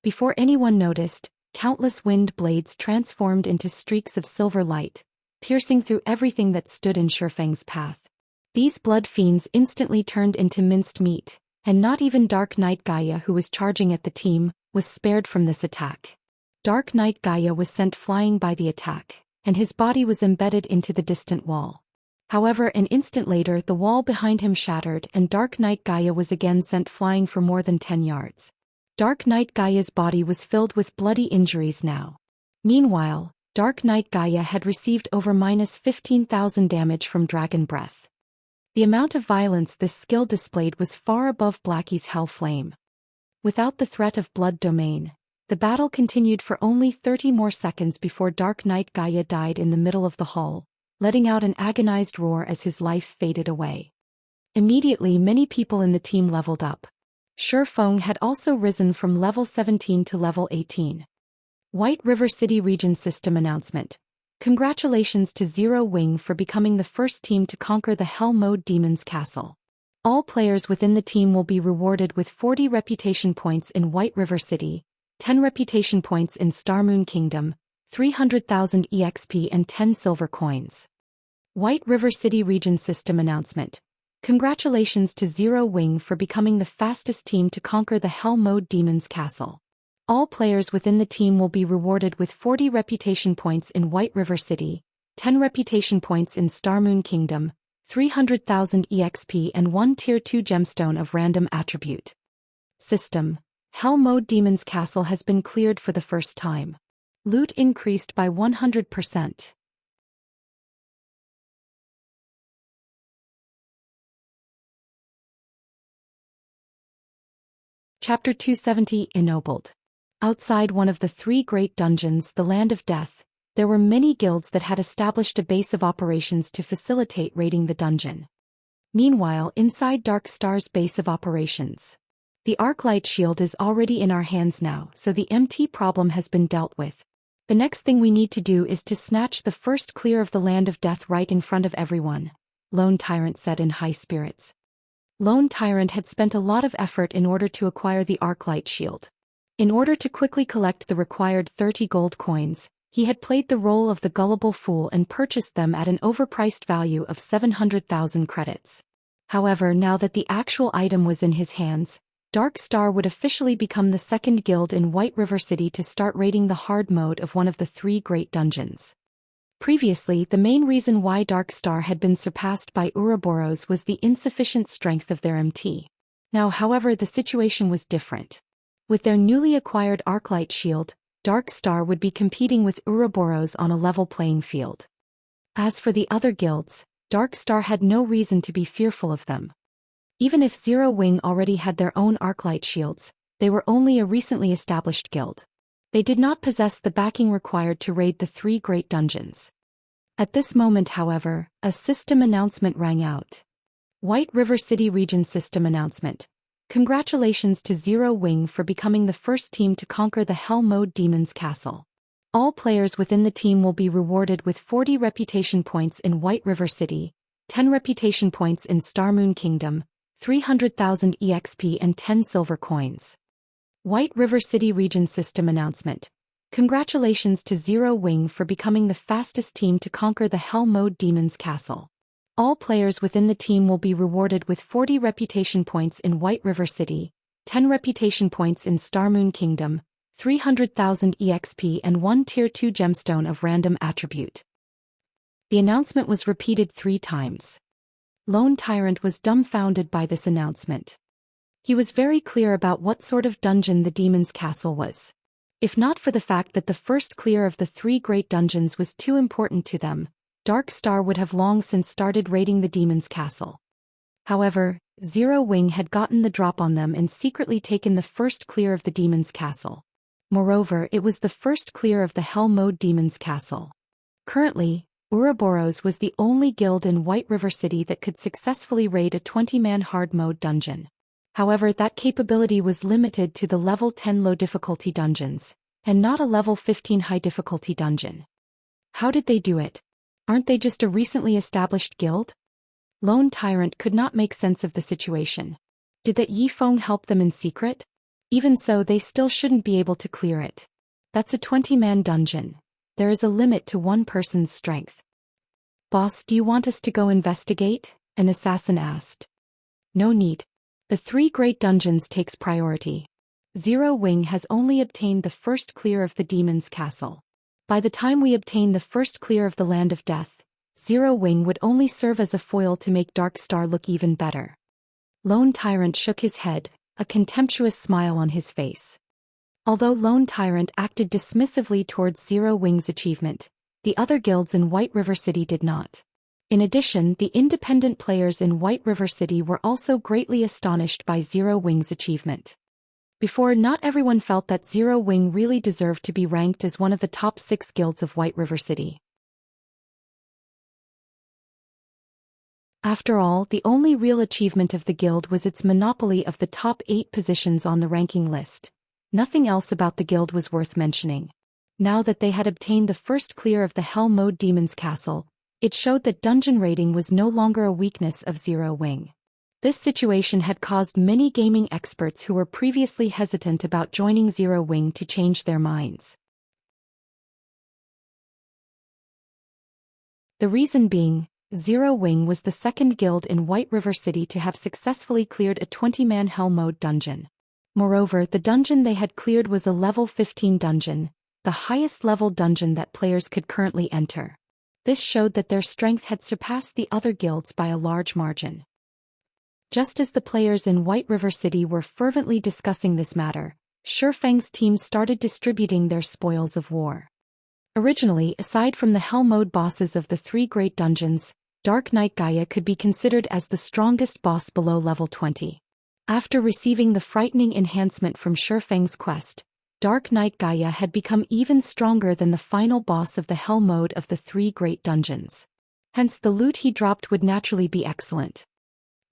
Before anyone noticed, countless wind blades transformed into streaks of silver light, piercing through everything that stood in Shifeng's path. These Blood Fiends instantly turned into minced meat, and not even Dark Knight Gaia, who was charging at the team, was spared from this attack. Dark Knight Gaia was sent flying by the attack, and his body was embedded into the distant wall. However, an instant later the wall behind him shattered and Dark Knight Gaia was again sent flying for more than 10 yards. Dark Knight Gaia's body was filled with bloody injuries now. Meanwhile, Dark Knight Gaia had received over -15,000 damage from Dragon Breath. The amount of violence this skill displayed was far above Blackie's Hell Flame. Without the threat of Blood Domain, the battle continued for only 30 more seconds before Dark Knight Gaia died in the middle of the hall, letting out an agonized roar as his life faded away. Immediately, many people in the team leveled up. Shifeng had also risen from level 17 to level 18. White River City Region System Announcement. Congratulations to Zero Wing for becoming the first team to conquer the Hell Mode Demon's Castle. All players within the team will be rewarded with 40 reputation points in White River City, 10 reputation points in Starmoon Kingdom, 300,000 EXP and 10 silver coins. White River City Region System Announcement. Congratulations to Zero Wing for becoming the fastest team to conquer the Hell Mode Demon's Castle. All players within the team will be rewarded with 40 reputation points in White River City, 10 reputation points in Starmoon Kingdom, 300,000 EXP and 1 Tier 2 gemstone of random attribute. System. Hell Mode Demon's Castle has been cleared for the first time. Loot increased by 100%. Chapter 270 Ennobled. Outside one of the 3 great dungeons, the Land of Death, there were many guilds that had established a base of operations to facilitate raiding the dungeon. Meanwhile, inside Dark Star's base of operations, the Arclight Shield is already in our hands now, so the MT problem has been dealt with. The next thing we need to do is to snatch the first clear of the Land of Death right in front of everyone, Lone Tyrant said in high spirits. Lone Tyrant had spent a lot of effort in order to acquire the Arclight Shield. In order to quickly collect the required 30 gold coins, he had played the role of the gullible fool and purchased them at an overpriced value of 700,000 credits. However, now that the actual item was in his hands, Dark Star would officially become the second guild in White River City to start raiding the hard mode of one of the 3 great dungeons. Previously, the main reason why Dark Star had been surpassed by Ouroboros was the insufficient strength of their MT. Now, however, the situation was different. With their newly acquired Arclight Shield, Dark Star would be competing with Ouroboros on a level playing field. As for the other guilds, Dark Star had no reason to be fearful of them. Even if Zero Wing already had their own Arclight Shields, they were only a recently established guild. They did not possess the backing required to raid the 3 great dungeons. At this moment, however, a system announcement rang out. White River City Region System Announcement. Congratulations to Zero Wing for becoming the first team to conquer the Hell Mode Demon's Castle. All players within the team will be rewarded with 40 reputation points in White River City, 10 reputation points in Starmoon Kingdom, 300,000 EXP and 10 silver coins. White River City Region System Announcement. Congratulations to Zero Wing for becoming the fastest team to conquer the Hell Mode Demon's Castle. All players within the team will be rewarded with 40 reputation points in White River City, 10 reputation points in Starmoon Kingdom, 300,000 EXP and 1 Tier 2 gemstone of random attribute. The announcement was repeated 3 times. Lone Tyrant was dumbfounded by this announcement. He was very clear about what sort of dungeon the Demon's Castle was. If not for the fact that the first clear of the 3 great dungeons was too important to them, Dark Star would have long since started raiding the Demon's Castle. However, Zero Wing had gotten the drop on them and secretly taken the first clear of the Demon's Castle. Moreover, it was the first clear of the Hell Mode Demon's Castle. Currently, Ouroboros was the only guild in White River City that could successfully raid a 20-man hard mode dungeon. However, that capability was limited to the level 10 low difficulty dungeons, and not a level 15 high difficulty dungeon. How did they do it? Aren't they just a recently established guild? Lone Tyrant could not make sense of the situation. Did that Yifeng help them in secret? Even so, they still shouldn't be able to clear it. That's a 20-man dungeon. There is a limit to one person's strength. Boss, do you want us to go investigate? An assassin asked. No need. The 3 great dungeons takes priority. Zero Wing has only obtained the first clear of the Demon's Castle. By the time we obtain the first clear of the Land of Death, Zero Wing would only serve as a foil to make Dark Star look even better. Lone Tyrant shook his head, a contemptuous smile on his face. Although Lone Tyrant acted dismissively towards Zero Wing's achievement, the other guilds in White River City did not. In addition, the independent players in White River City were also greatly astonished by Zero Wing's achievement. Before, not everyone felt that Zero Wing really deserved to be ranked as one of the top 6 guilds of White River City. After all, the only real achievement of the guild was its monopoly of the top 8 positions on the ranking list. Nothing else about the guild was worth mentioning. Now that they had obtained the first clear of the Hell Mode Demon's Castle, it showed that dungeon raiding was no longer a weakness of Zero Wing. This situation had caused many gaming experts who were previously hesitant about joining Zero Wing to change their minds. The reason being, Zero Wing was the second guild in White River City to have successfully cleared a 20-man Hell Mode dungeon. Moreover, the dungeon they had cleared was a level 15 dungeon, the highest level dungeon that players could currently enter. This showed that their strength had surpassed the other guilds by a large margin. Just as the players in White River City were fervently discussing this matter, Shifeng's team started distributing their spoils of war. Originally, aside from the Hell Mode bosses of the 3 great dungeons, Dark Knight Gaia could be considered as the strongest boss below level 20. After receiving the frightening enhancement from Shifeng's quest, Dark Knight Gaia had become even stronger than the final boss of the Hell Mode of the 3 great dungeons. Hence the loot he dropped would naturally be excellent.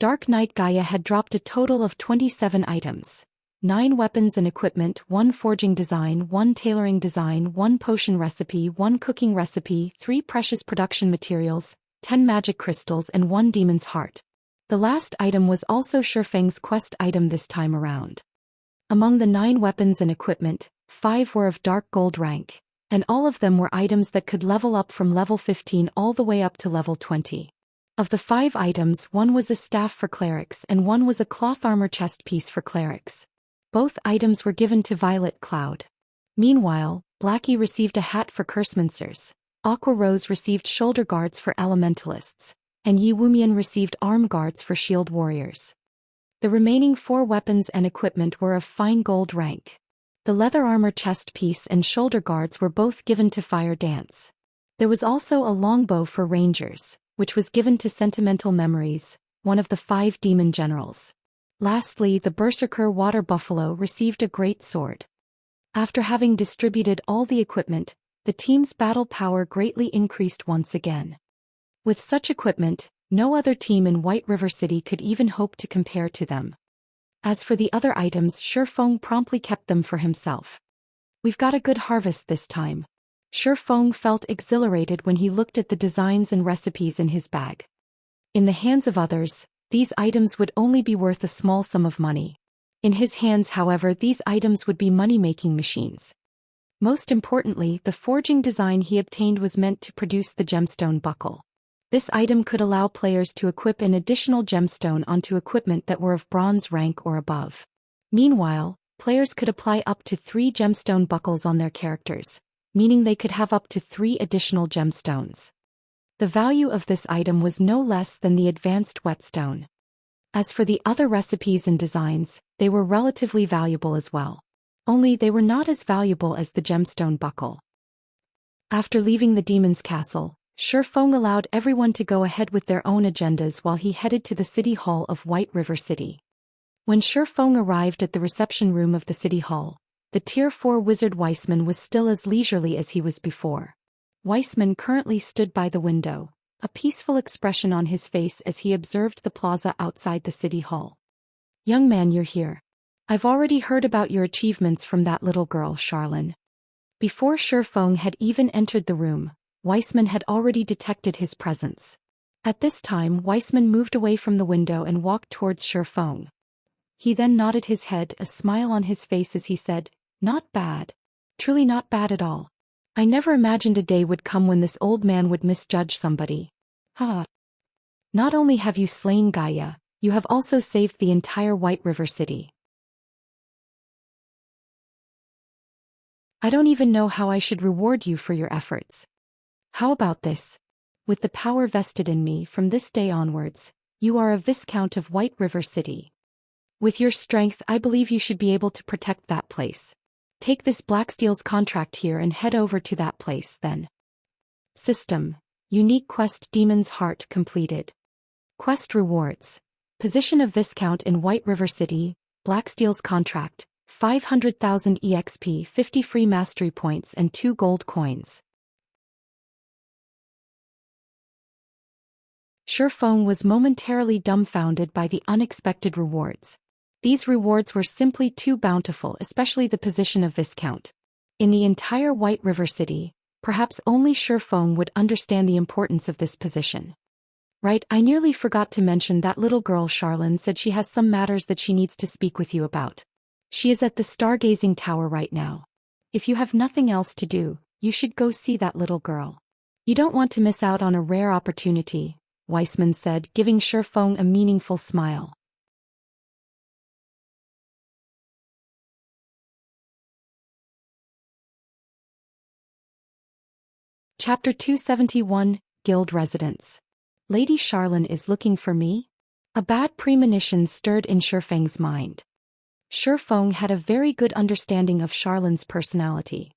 Dark Knight Gaia had dropped a total of 27 items. 9 weapons and equipment, 1 forging design, 1 tailoring design, 1 potion recipe, 1 cooking recipe, 3 precious production materials, 10 magic crystals and 1 demon's heart. The last item was also Shifeng's quest item this time around. Among the 9 weapons and equipment, 5 were of dark gold rank, and all of them were items that could level up from level 15 all the way up to level 20. Of the 5 items, 1 was a staff for clerics and 1 was a cloth armor chest piece for clerics. Both items were given to Violet Cloud. Meanwhile, Blackie received a hat for Cursemancers, Aqua Rose received shoulder guards for elementalists, and Yi Wumian received arm guards for shield warriors. The remaining 4 weapons and equipment were of fine gold rank. The leather armor chest piece and shoulder guards were both given to Fire Dance. There was also a longbow for rangers, which was given to Sentimental Memories, one of the 5 demon generals. Lastly, the Berserker Water Buffalo received a great sword. After having distributed all the equipment, the team's battle power greatly increased once again. With such equipment, no other team in White River City could even hope to compare to them. As for the other items, Shifeng promptly kept them for himself. We've got a good harvest this time. Shifeng felt exhilarated when he looked at the designs and recipes in his bag. In the hands of others, these items would only be worth a small sum of money. In his hands, however, these items would be money-making machines. Most importantly, the forging design he obtained was meant to produce the gemstone buckle. This item could allow players to equip an additional gemstone onto equipment that were of bronze rank or above. Meanwhile, players could apply up to 3 gemstone buckles on their characters, meaning they could have up to 3 additional gemstones. The value of this item was no less than the advanced whetstone. As for the other recipes and designs, they were relatively valuable as well. Only they were not as valuable as the gemstone buckle. After leaving the demon's castle, Shifeng allowed everyone to go ahead with their own agendas while he headed to the city hall of White River City. When Shifeng arrived at the reception room of the city hall, the Tier 4 wizard Weissman was still as leisurely as he was before. Weissman currently stood by the window, a peaceful expression on his face as he observed the plaza outside the city hall. "Young man, you're here. I've already heard about your achievements from that little girl, Charlene." Before Shifeng had even entered the room, Weissman had already detected his presence. At this time, Weissman moved away from the window and walked towards Shifeng. He then nodded his head, a smile on his face as he said, "Not bad. Truly not bad at all. I never imagined a day would come when this old man would misjudge somebody. Ha! Not only have you slain Gaia, you have also saved the entire White River City. I don't even know how I should reward you for your efforts. How about this? With the power vested in me from this day onwards, you are a Viscount of White River City. With your strength, I believe you should be able to protect that place. Take this Blacksteel's contract here and head over to that place then." System: Unique Quest Demon's Heart completed. Quest rewards: Position of Viscount in White River City, Blacksteel's contract, 500,000 EXP, 50 free mastery points and 2 gold coins. Shifeng was momentarily dumbfounded by the unexpected rewards. These rewards were simply too bountiful, especially the position of Viscount. In the entire White River City, perhaps only Shifeng would understand the importance of this position. Right, I nearly forgot to mention that little girl Charlene said she has some matters that she needs to speak with you about. She is at the stargazing tower right now. If you have nothing else to do, you should go see that little girl. You don't want to miss out on a rare opportunity, Weissman said, giving Shifeng a meaningful smile. Chapter 271, Guild Residence. Lady Charlene is looking for me? A bad premonition stirred in Shifeng's mind. Shifeng had a very good understanding of Charlene's personality.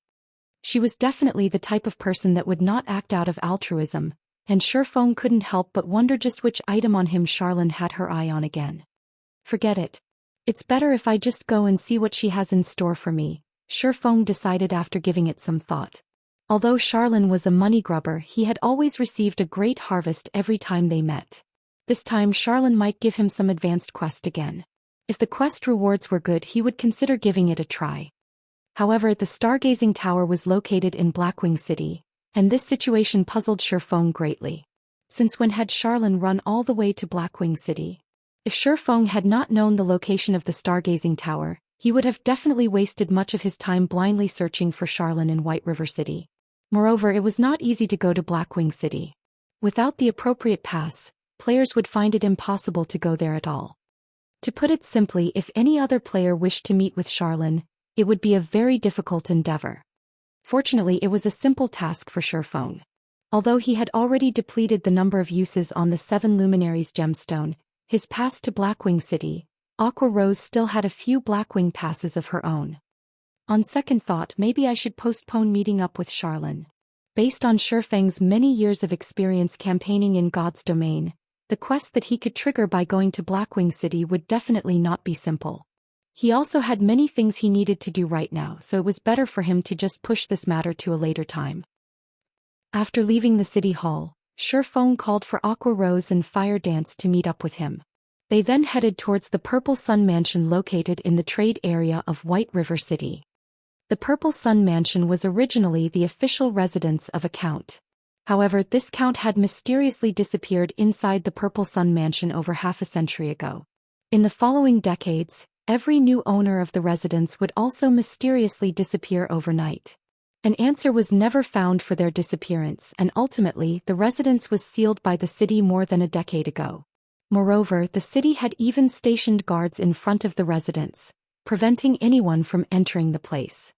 She was definitely the type of person that would not act out of altruism, and Shifeng couldn't help but wonder just which item on him Charlene had her eye on again. Forget it. It's better if I just go and see what she has in store for me, Shifeng decided after giving it some thought. Although Charlene was a money grubber, he had always received a great harvest every time they met. This time Charlene might give him some advanced quest again. If the quest rewards were good, he would consider giving it a try. However, the stargazing tower was located in Blackwing City, and this situation puzzled Shifeng greatly. Since when had Charlene run all the way to Blackwing City? If Shifeng had not known the location of the stargazing tower, he would have definitely wasted much of his time blindly searching for Charlene in White River City. Moreover, it was not easy to go to Blackwing City. Without the appropriate pass, players would find it impossible to go there at all. To put it simply, if any other player wished to meet with Charlene, it would be a very difficult endeavor. Fortunately, it was a simple task for Shifeng. Although he had already depleted the number of uses on the 7 Luminaries gemstone, his pass to Blackwing City, Aqua Rose still had a few Blackwing passes of her own. On second thought, maybe I should postpone meeting up with Charlene. Based on Shifeng's many years of experience campaigning in God's domain, the quest that he could trigger by going to Blackwing City would definitely not be simple. He also had many things he needed to do right now, so it was better for him to just push this matter to a later time. After leaving the city hall, Shifeng called for Aqua Rose and Fire Dance to meet up with him. They then headed towards the Purple Sun Mansion located in the trade area of White River City. The Purple Sun Mansion was originally the official residence of a count. However, this count had mysteriously disappeared inside the Purple Sun Mansion over half a century ago. In the following decades, every new owner of the residence would also mysteriously disappear overnight. An answer was never found for their disappearance, and ultimately the residence was sealed by the city more than a decade ago. Moreover, the city had even stationed guards in front of the residence, preventing anyone from entering the place.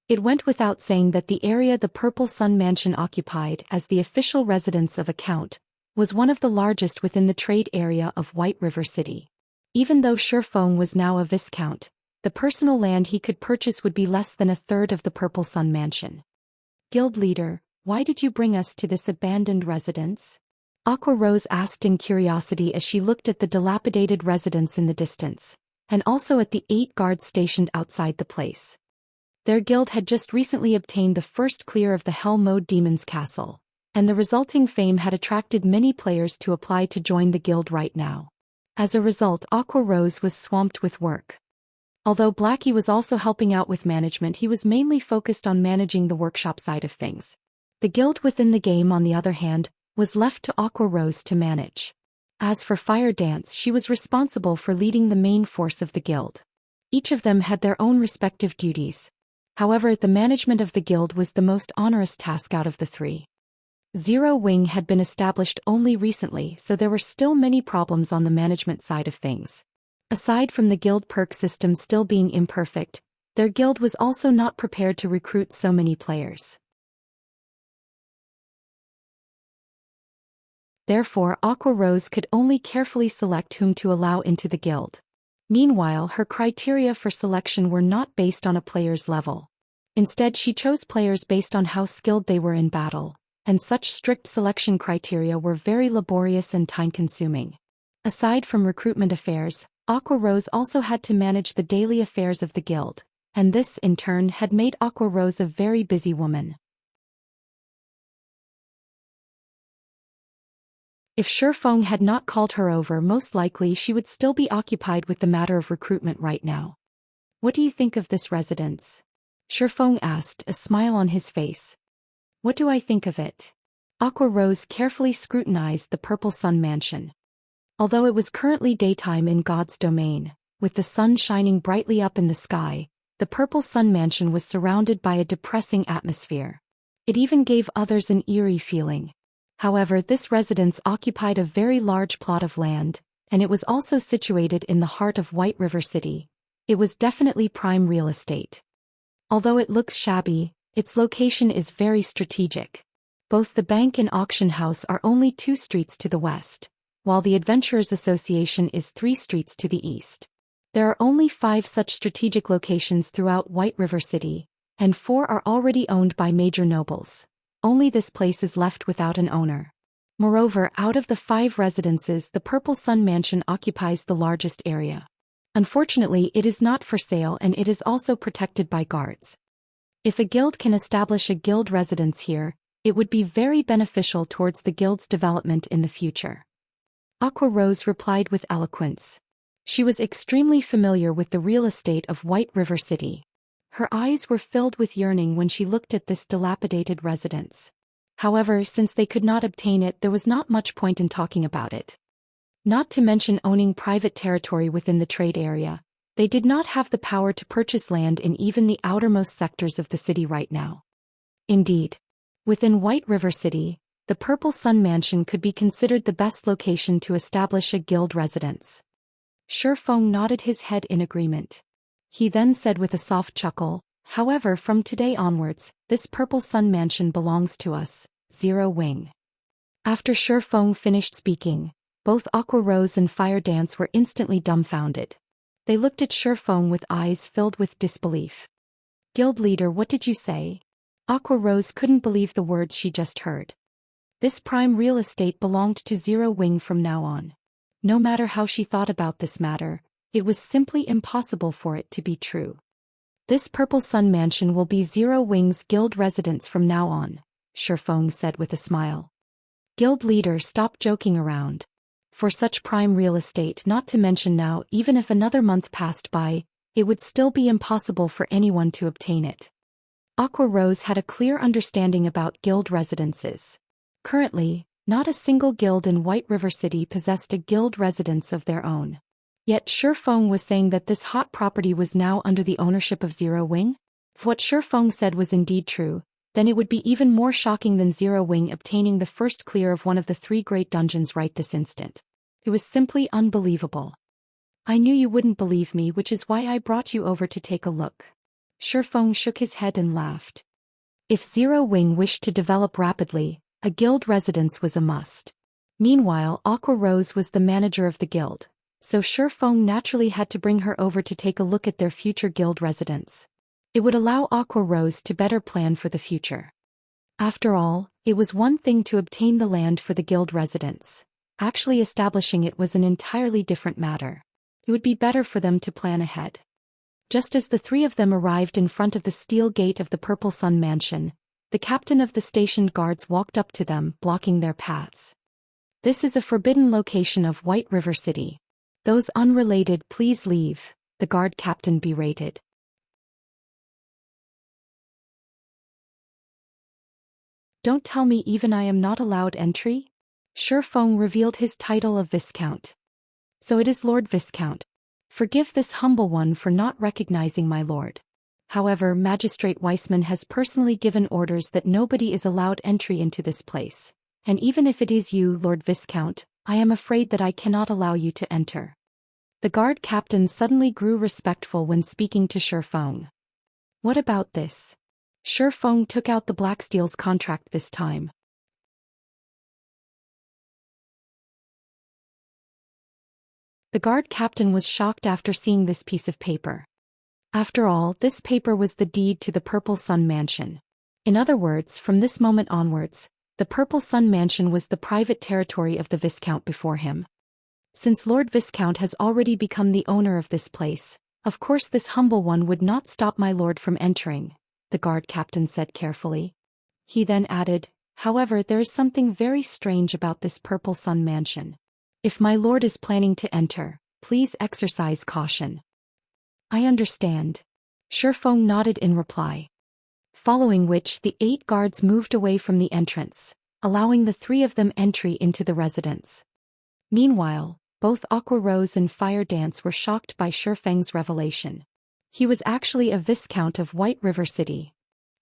It went without saying that the area the Purple Sun Mansion occupied as the official residence of a count was one of the largest within the trade area of White River City. Even though Shifeng was now a viscount, the personal land he could purchase would be less than a third of the Purple Sun Mansion. Guild leader, why did you bring us to this abandoned residence? Aqua Rose asked in curiosity as she looked at the dilapidated residence in the distance, and also at the 8 guards stationed outside the place. Their guild had just recently obtained the first clear of the Hell Mode Demon's Castle, and the resulting fame had attracted many players to apply to join the guild right now. As a result, Aqua Rose was swamped with work. Although Blackie was also helping out with management, he was mainly focused on managing the workshop side of things. The guild within the game, on the other hand, was left to Aqua Rose to manage. As for Fire Dance, she was responsible for leading the main force of the guild. Each of them had their own respective duties. However, the management of the guild was the most onerous task out of the 3. Zero Wing had been established only recently, so there were still many problems on the management side of things. Aside from the guild perk system still being imperfect, their guild was also not prepared to recruit so many players. Therefore, Aqua Rose could only carefully select whom to allow into the guild. Meanwhile, her criteria for selection were not based on a player's level. Instead, she chose players based on how skilled they were in battle, and such strict selection criteria were very laborious and time-consuming. Aside from recruitment affairs, Aqua Rose also had to manage the daily affairs of the guild, and this, in turn, had made Aqua Rose a very busy woman. If Shifeng had not called her over, most likely she would still be occupied with the matter of recruitment right now. What do you think of this residence? Shifeng asked, a smile on his face. What do I think of it? Aqua Rose carefully scrutinized the Purple Sun Mansion. Although it was currently daytime in God's domain, with the sun shining brightly up in the sky, the Purple Sun Mansion was surrounded by a depressing atmosphere. It even gave others an eerie feeling. However, this residence occupied a very large plot of land, and it was also situated in the heart of White River City. It was definitely prime real estate. Although it looks shabby, its location is very strategic. Both the bank and auction house are only 2 streets to the west, while the Adventurers Association is 3 streets to the east. There are only 5 such strategic locations throughout White River City, and 4 are already owned by major nobles. Only this place is left without an owner. Moreover, out of the 5 residences, the Purple Sun Mansion occupies the largest area. Unfortunately, it is not for sale and it is also protected by guards. If a guild can establish a guild residence here, it would be very beneficial towards the guild's development in the future. Aqua Rose replied with eloquence. She was extremely familiar with the real estate of White River City. Her eyes were filled with yearning when she looked at this dilapidated residence. However, since they could not obtain it, there was not much point in talking about it. Not to mention owning private territory within the trade area, they did not have the power to purchase land in even the outermost sectors of the city right now. Indeed, within White River City, the Purple Sun Mansion could be considered the best location to establish a guild residence. Shifeng nodded his head in agreement. He then said with a soft chuckle, however, from today onwards, this Purple Sun Mansion belongs to us, Zero Wing. After Shifeng finished speaking, both Aqua Rose and Fire Dance were instantly dumbfounded. They looked at Shifeng with eyes filled with disbelief. Guild leader, what did you say? Aqua Rose couldn't believe the words she just heard. This prime real estate belonged to Zero Wing from now on. No matter how she thought about this matter, it was simply impossible for it to be true. This Purple Sun Mansion will be Zero Wing's guild residence from now on, Shifeng said with a smile. Guild leader, stop joking around. For such prime real estate, not to mention now, even if another month passed by, it would still be impossible for anyone to obtain it. Aqua Rose had a clear understanding about guild residences. Currently, not a single guild in White River City possessed a guild residence of their own. Yet Shifeng was saying that this hot property was now under the ownership of Zero Wing? If what Shifeng said was indeed true, then it would be even more shocking than Zero Wing obtaining the first clear of one of the 3 great dungeons right this instant. It was simply unbelievable. I knew you wouldn't believe me, which is why I brought you over to take a look. Shifeng shook his head and laughed. If Zero Wing wished to develop rapidly, a guild residence was a must. Meanwhile, Aqua Rose was the manager of the guild, so Shifeng naturally had to bring her over to take a look at their future guild residence. It would allow Aqua Rose to better plan for the future. After all, it was one thing to obtain the land for the guild residence. Actually establishing it was an entirely different matter. It would be better for them to plan ahead. Just as the 3 of them arrived in front of the steel gate of the Purple Sun Mansion, the captain of the stationed guards walked up to them, blocking their paths. This is a forbidden location of White River City. Those unrelated, please leave, the guard captain berated. Don't tell me even I am not allowed entry? Shifeng revealed his title of Viscount. So it is Lord Viscount. Forgive this humble one for not recognizing my lord. However, Magistrate Weissman has personally given orders that nobody is allowed entry into this place. And even if it is you, Lord Viscount, I am afraid that I cannot allow you to enter. The guard captain suddenly grew respectful when speaking to Shifeng. What about this? Shifeng took out the Blacksteel's contract this time. The guard captain was shocked after seeing this piece of paper. After all, this paper was the deed to the Purple Sun Mansion. In other words, from this moment onwards, the Purple Sun Mansion was the private territory of the Viscount before him. Since Lord Viscount has already become the owner of this place, of course this humble one would not stop my lord from entering, the guard captain said carefully. He then added, however, there is something very strange about this Purple Sun Mansion. If my lord is planning to enter, please exercise caution. I understand. Shifeng nodded in reply. Following which the 8 guards moved away from the entrance, allowing the 3 of them entry into the residence. Meanwhile, both Aqua Rose and Fire Dance were shocked by Shifeng's revelation. He was actually a Viscount of White River City.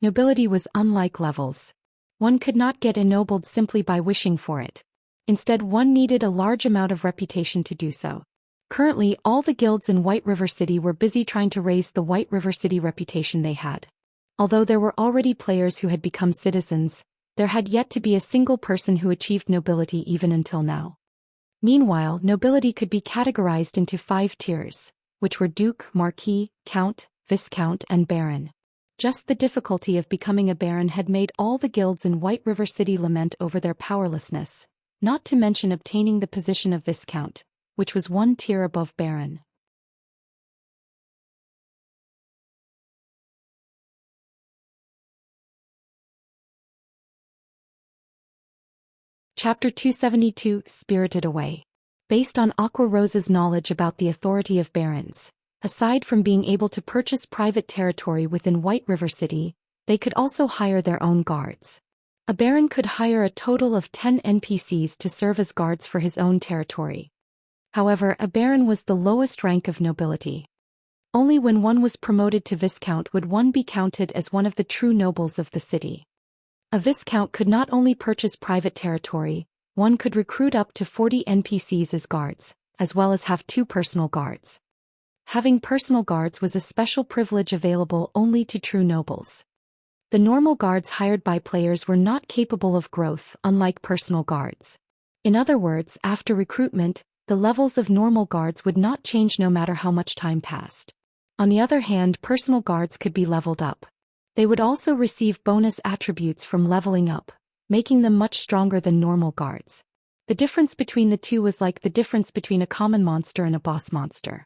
Nobility was unlike levels. One could not get ennobled simply by wishing for it. Instead, one needed a large amount of reputation to do so. Currently, all the guilds in White River City were busy trying to raise the White River City reputation they had. Although there were already players who had become citizens, there had yet to be a single person who achieved nobility even until now. Meanwhile, nobility could be categorized into 5 tiers, which were Duke, Marquis, Count, Viscount, and Baron. Just the difficulty of becoming a Baron had made all the guilds in White River City lament over their powerlessness, not to mention obtaining the position of Viscount, which was 1 tier above Baron. Chapter 272, Spirited Away. Based on Aqua Rose's knowledge about the authority of barons, aside from being able to purchase private territory within White River City, they could also hire their own guards. A baron could hire a total of 10 NPCs to serve as guards for his own territory. However, a baron was the lowest rank of nobility. Only when one was promoted to Viscount would one be counted as one of the true nobles of the city. A Viscount could not only purchase private territory, one could recruit up to 40 NPCs as guards, as well as have 2 personal guards. Having personal guards was a special privilege available only to true nobles. The normal guards hired by players were not capable of growth, unlike personal guards. In other words, after recruitment, the levels of normal guards would not change no matter how much time passed. On the other hand, personal guards could be leveled up. They would also receive bonus attributes from leveling up, making them much stronger than normal guards. The difference between the two was like the difference between a common monster and a boss monster.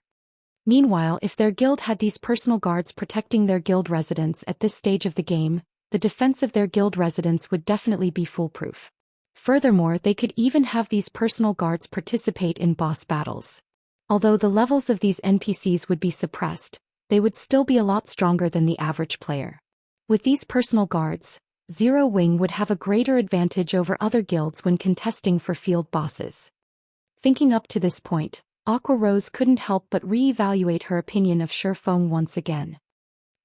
Meanwhile, if their guild had these personal guards protecting their guild residents at this stage of the game, the defense of their guild residents would definitely be foolproof. Furthermore, they could even have these personal guards participate in boss battles. Although the levels of these NPCs would be suppressed, they would still be a lot stronger than the average player. With these personal guards, Zero Wing would have a greater advantage over other guilds when contesting for field bosses. Thinking up to this point, Aqua Rose couldn't help but re-evaluate her opinion of Shifeng once again.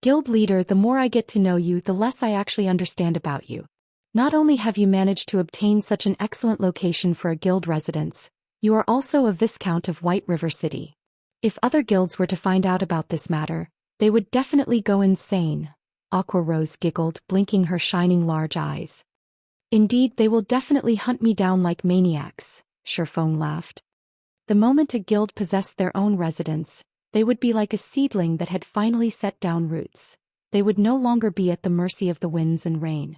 Guild leader, the more I get to know you, the less I actually understand about you. Not only have you managed to obtain such an excellent location for a guild residence, you are also a Viscount of White River City. If other guilds were to find out about this matter, they would definitely go insane. Aqua Rose giggled, blinking her shining large eyes. Indeed, they will definitely hunt me down like maniacs, Shifeng laughed. The moment a guild possessed their own residence, they would be like a seedling that had finally set down roots. They would no longer be at the mercy of the winds and rain.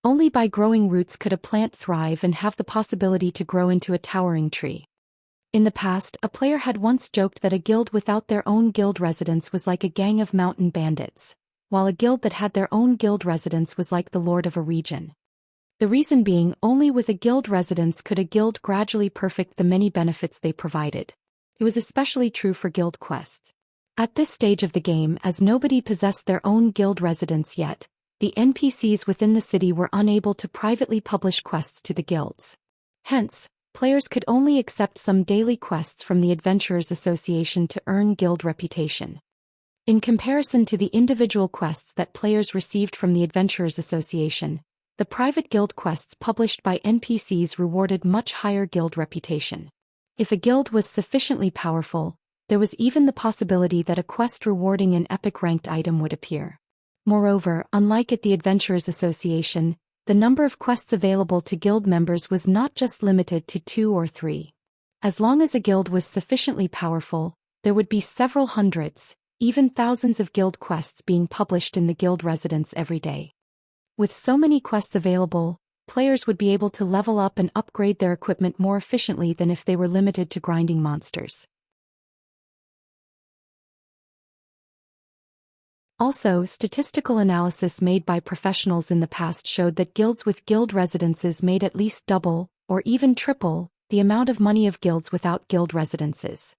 Only by growing roots could a plant thrive and have the possibility to grow into a towering tree. In the past, a player had once joked that a guild without their own guild residence was like a gang of mountain bandits, while a guild that had their own guild residence was like the lord of a region. The reason being, only with a guild residence could a guild gradually perfect the many benefits they provided. It was especially true for guild quests. At this stage of the game, as nobody possessed their own guild residence yet, the NPCs within the city were unable to privately publish quests to the guilds. Hence, players could only accept some daily quests from the Adventurers Association to earn guild reputation. In comparison to the individual quests that players received from the Adventurers Association, the private guild quests published by NPCs rewarded much higher guild reputation. If a guild was sufficiently powerful, there was even the possibility that a quest rewarding an epic ranked item would appear. Moreover, unlike at the Adventurers Association, the number of quests available to guild members was not just limited to 2 or 3. As long as a guild was sufficiently powerful, there would be several hundreds, even thousands of guild quests being published in the guild residence every day. With so many quests available, players would be able to level up and upgrade their equipment more efficiently than if they were limited to grinding monsters. Also, statistical analysis made by professionals in the past showed that guilds with guild residences made at least double, or even triple, the amount of money of guilds without guild residences.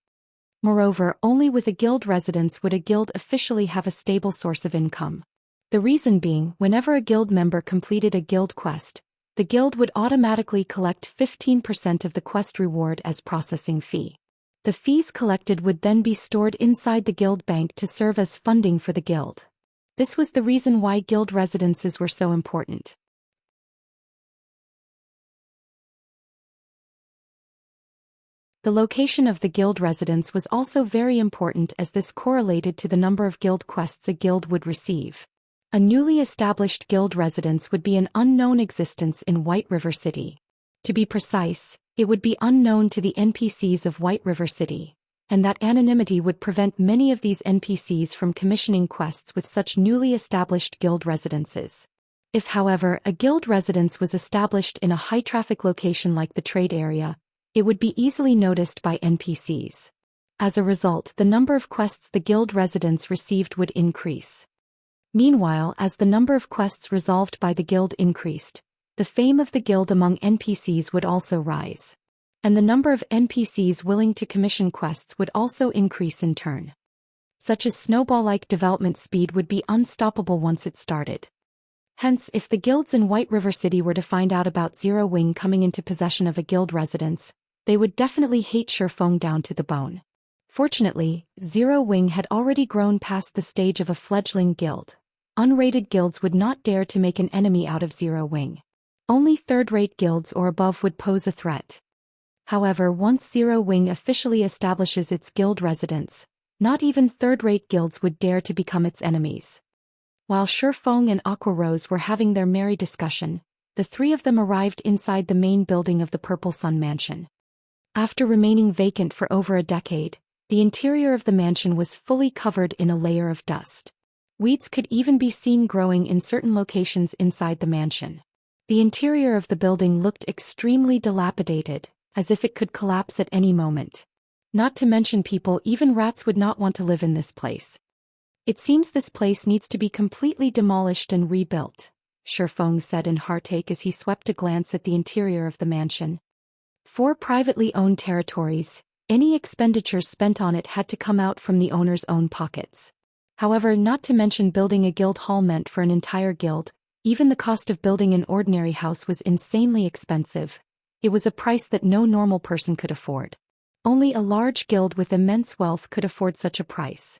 Moreover, only with a guild residence would a guild officially have a stable source of income. The reason being, whenever a guild member completed a guild quest, the guild would automatically collect 15% of the quest reward as processing fee. The fees collected would then be stored inside the guild bank to serve as funding for the guild. This was the reason why guild residences were so important. The location of the guild residence was also very important as this correlated to the number of guild quests a guild would receive. A newly established guild residence would be an unknown existence in White River City. To be precise, it would be unknown to the NPCs of White River City, and that anonymity would prevent many of these NPCs from commissioning quests with such newly established guild residences. If, however, a guild residence was established in a high-traffic location like the trade area, it would be easily noticed by NPCs. As a result, the number of quests the guild residents received would increase. Meanwhile, as the number of quests resolved by the guild increased, the fame of the guild among NPCs would also rise. And the number of NPCs willing to commission quests would also increase in turn. Such a snowball-like development speed would be unstoppable once it started. Hence, if the guilds in White River City were to find out about Zero Wing coming into possession of a guild residence, they would definitely hate Shifeng down to the bone. Fortunately, Zero Wing had already grown past the stage of a fledgling guild. Unrated guilds would not dare to make an enemy out of Zero Wing. Only third-rate guilds or above would pose a threat. However, once Zero Wing officially establishes its guild residence, not even third-rate guilds would dare to become its enemies. While Shifeng and Aqua Rose were having their merry discussion, the three of them arrived inside the main building of the Purple Sun Mansion. After remaining vacant for over a decade, the interior of the mansion was fully covered in a layer of dust. Weeds could even be seen growing in certain locations inside the mansion. The interior of the building looked extremely dilapidated, as if it could collapse at any moment. Not to mention people, even rats would not want to live in this place. It seems this place needs to be completely demolished and rebuilt, Shifeng said in heartache as he swept a glance at the interior of the mansion. 4 privately owned territories, any expenditures spent on it had to come out from the owner's own pockets. However, not to mention building a guild hall meant for an entire guild, even the cost of building an ordinary house was insanely expensive. It was a price that no normal person could afford. Only a large guild with immense wealth could afford such a price.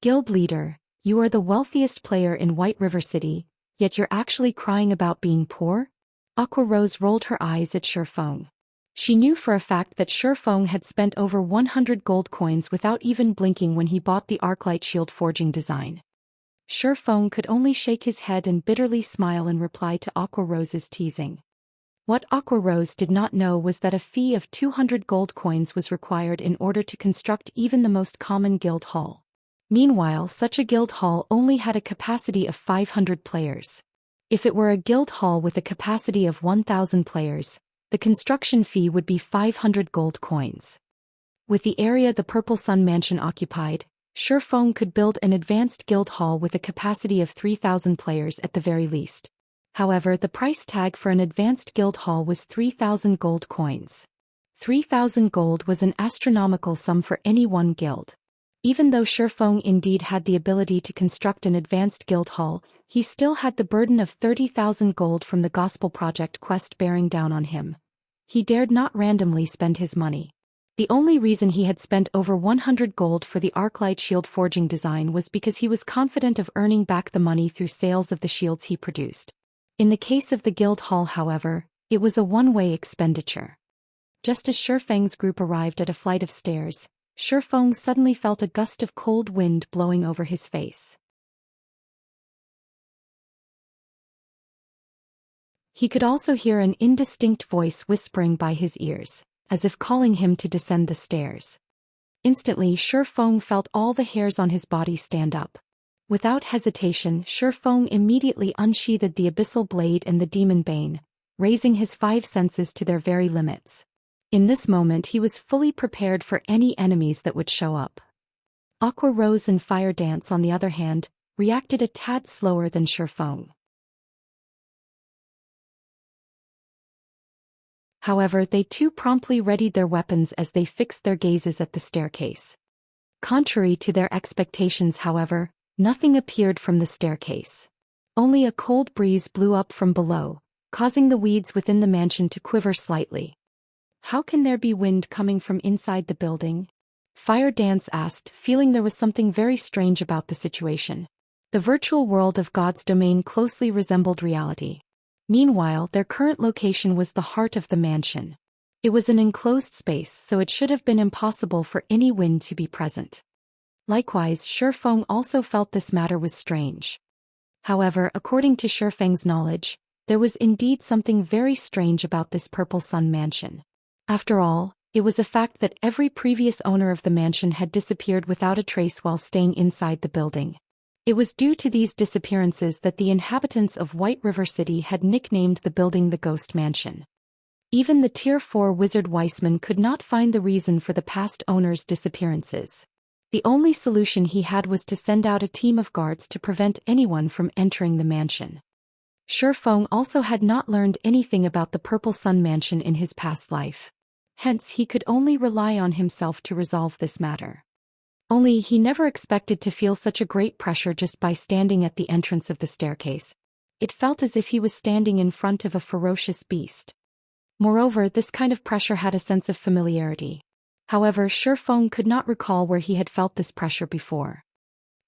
Guild leader, you are the wealthiest player in White River City, yet you're actually crying about being poor? Aqua Rose rolled her eyes at Shifeng. She knew for a fact that Shifeng had spent over 100 gold coins without even blinking when he bought the Arclight shield forging design. Shifeng could only shake his head and bitterly smile in reply to Aqua Rose's teasing. What Aqua Rose did not know was that a fee of 200 gold coins was required in order to construct even the most common guild hall. Meanwhile, such a guild hall only had a capacity of 500 players. If it were a guild hall with a capacity of 1,000 players, the construction fee would be 500 gold coins. With the area the Purple Sun Mansion occupied, Shifeng could build an advanced guild hall with a capacity of 3,000 players at the very least. However, the price tag for an advanced guild hall was 3,000 gold coins. 3,000 gold was an astronomical sum for any one guild. Even though Shifeng indeed had the ability to construct an advanced guild hall, he still had the burden of 30,000 gold from the Gospel Project quest bearing down on him. He dared not randomly spend his money. The only reason he had spent over 100 gold for the Arclight shield forging design was because he was confident of earning back the money through sales of the shields he produced. In the case of the guild hall, however, it was a one-way expenditure. Just as Shifeng's group arrived at a flight of stairs, Shifeng suddenly felt a gust of cold wind blowing over his face. He could also hear an indistinct voice whispering by his ears, as if calling him to descend the stairs. Instantly, Shifeng felt all the hairs on his body stand up. Without hesitation, Shifeng immediately unsheathed the Abyssal Blade and the Demon Bane, raising his 5 senses to their very limits. In this moment he was fully prepared for any enemies that would show up. Aqua Rose and Fire Dance, on the other hand, reacted a tad slower than Shifeng. However, they too promptly readied their weapons as they fixed their gazes at the staircase. Contrary to their expectations, however, nothing appeared from the staircase. Only a cold breeze blew up from below, causing the weeds within the mansion to quiver slightly. How can there be wind coming from inside the building? Fire Dance asked, feeling there was something very strange about the situation. The virtual world of God's domain closely resembled reality. Meanwhile, their current location was the heart of the mansion. It was an enclosed space, so it should have been impossible for any wind to be present. Likewise, Shifeng also felt this matter was strange. However, according to Shifeng's knowledge, there was indeed something very strange about this Purple Sun mansion. After all, it was a fact that every previous owner of the mansion had disappeared without a trace while staying inside the building. It was due to these disappearances that the inhabitants of White River City had nicknamed the building the Ghost Mansion. Even the Tier 4 wizard Weissman could not find the reason for the past owner's disappearances. The only solution he had was to send out a team of guards to prevent anyone from entering the mansion. Shifeng also had not learned anything about the Purple Sun Mansion in his past life. Hence he could only rely on himself to resolve this matter. Only he never expected to feel such a great pressure just by standing at the entrance of the staircase. It felt as if he was standing in front of a ferocious beast. Moreover, this kind of pressure had a sense of familiarity. However, Shifeng could not recall where he had felt this pressure before.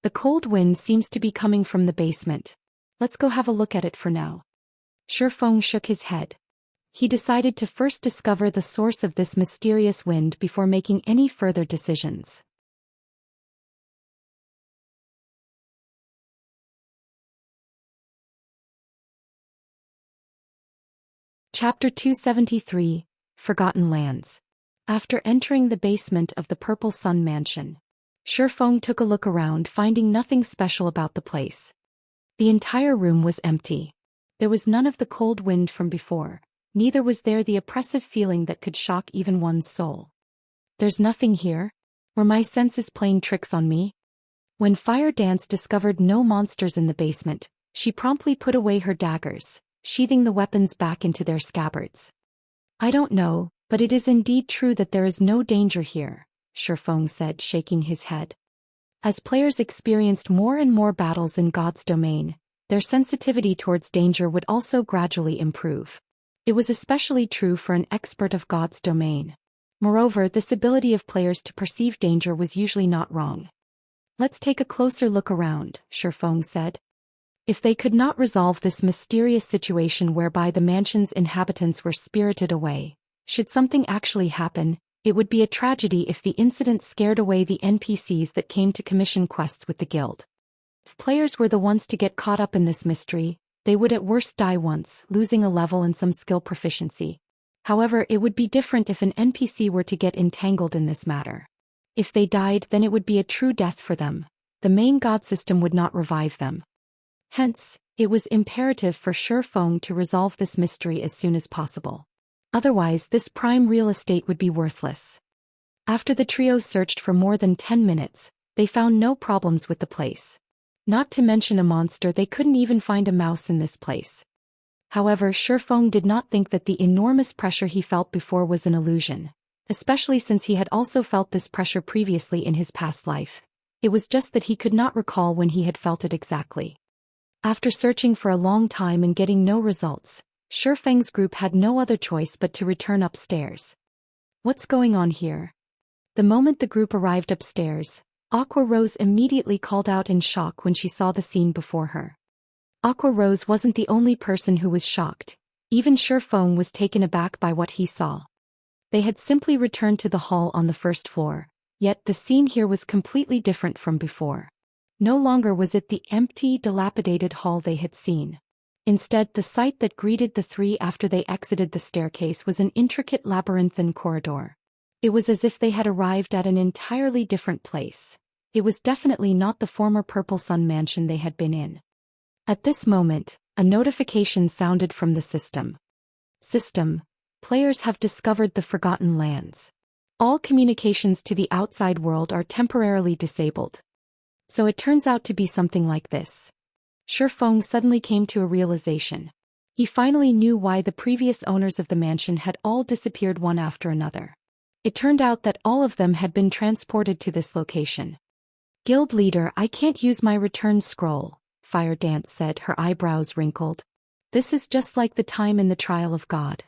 The cold wind seems to be coming from the basement. Let's go have a look at it for now. Shifeng shook his head. He decided to first discover the source of this mysterious wind before making any further decisions. Chapter 273, Forgotten Lands. After entering the basement of the Purple Sun Mansion, Shifeng took a look around, finding nothing special about the place. The entire room was empty. There was none of the cold wind from before, neither was there the oppressive feeling that could shock even one's soul. There's nothing here? Were my senses playing tricks on me? When Fire Dance discovered no monsters in the basement, she promptly put away her daggers, sheathing the weapons back into their scabbards. I don't know, but it is indeed true that there is no danger here, Shifeng said, shaking his head. As players experienced more and more battles in God's domain, their sensitivity towards danger would also gradually improve. It was especially true for an expert of God's domain. Moreover, this ability of players to perceive danger was usually not wrong. Let's take a closer look around, Shifeng said. If they could not resolve this mysterious situation whereby the mansion's inhabitants were spirited away, should something actually happen, it would be a tragedy if the incident scared away the NPCs that came to commission quests with the guild. If players were the ones to get caught up in this mystery, they would at worst die once, losing a level and some skill proficiency. However, it would be different if an NPC were to get entangled in this matter. If they died, then it would be a true death for them. The main god system would not revive them. Hence, it was imperative for Shifeng to resolve this mystery as soon as possible. Otherwise, this prime real estate would be worthless. After the trio searched for more than 10 minutes, they found no problems with the place. Not to mention a monster, they couldn't even find a mouse in this place. However, Shifeng did not think that the enormous pressure he felt before was an illusion, especially since he had also felt this pressure previously in his past life. It was just that he could not recall when he had felt it exactly. After searching for a long time and getting no results, Shifeng's group had no other choice but to return upstairs. What's going on here? The moment the group arrived upstairs, Aqua Rose immediately called out in shock when she saw the scene before her. Aqua Rose wasn't the only person who was shocked. Even Shifeng was taken aback by what he saw. They had simply returned to the hall on the first floor, yet the scene here was completely different from before. No longer was it the empty, dilapidated hall they had seen. Instead, the sight that greeted the three after they exited the staircase was an intricate labyrinthine corridor. It was as if they had arrived at an entirely different place. It was definitely not the former Purple Sun mansion they had been in. At this moment, a notification sounded from the system. System, players have discovered the Forgotten Lands. All communications to the outside world are temporarily disabled. So it turns out to be something like this. Shifeng suddenly came to a realization. He finally knew why the previous owners of the mansion had all disappeared one after another. It turned out that all of them had been transported to this location. Guild leader, I can't use my return scroll, Fire Dance said, her eyebrows wrinkled. This is just like the time in the trial of God.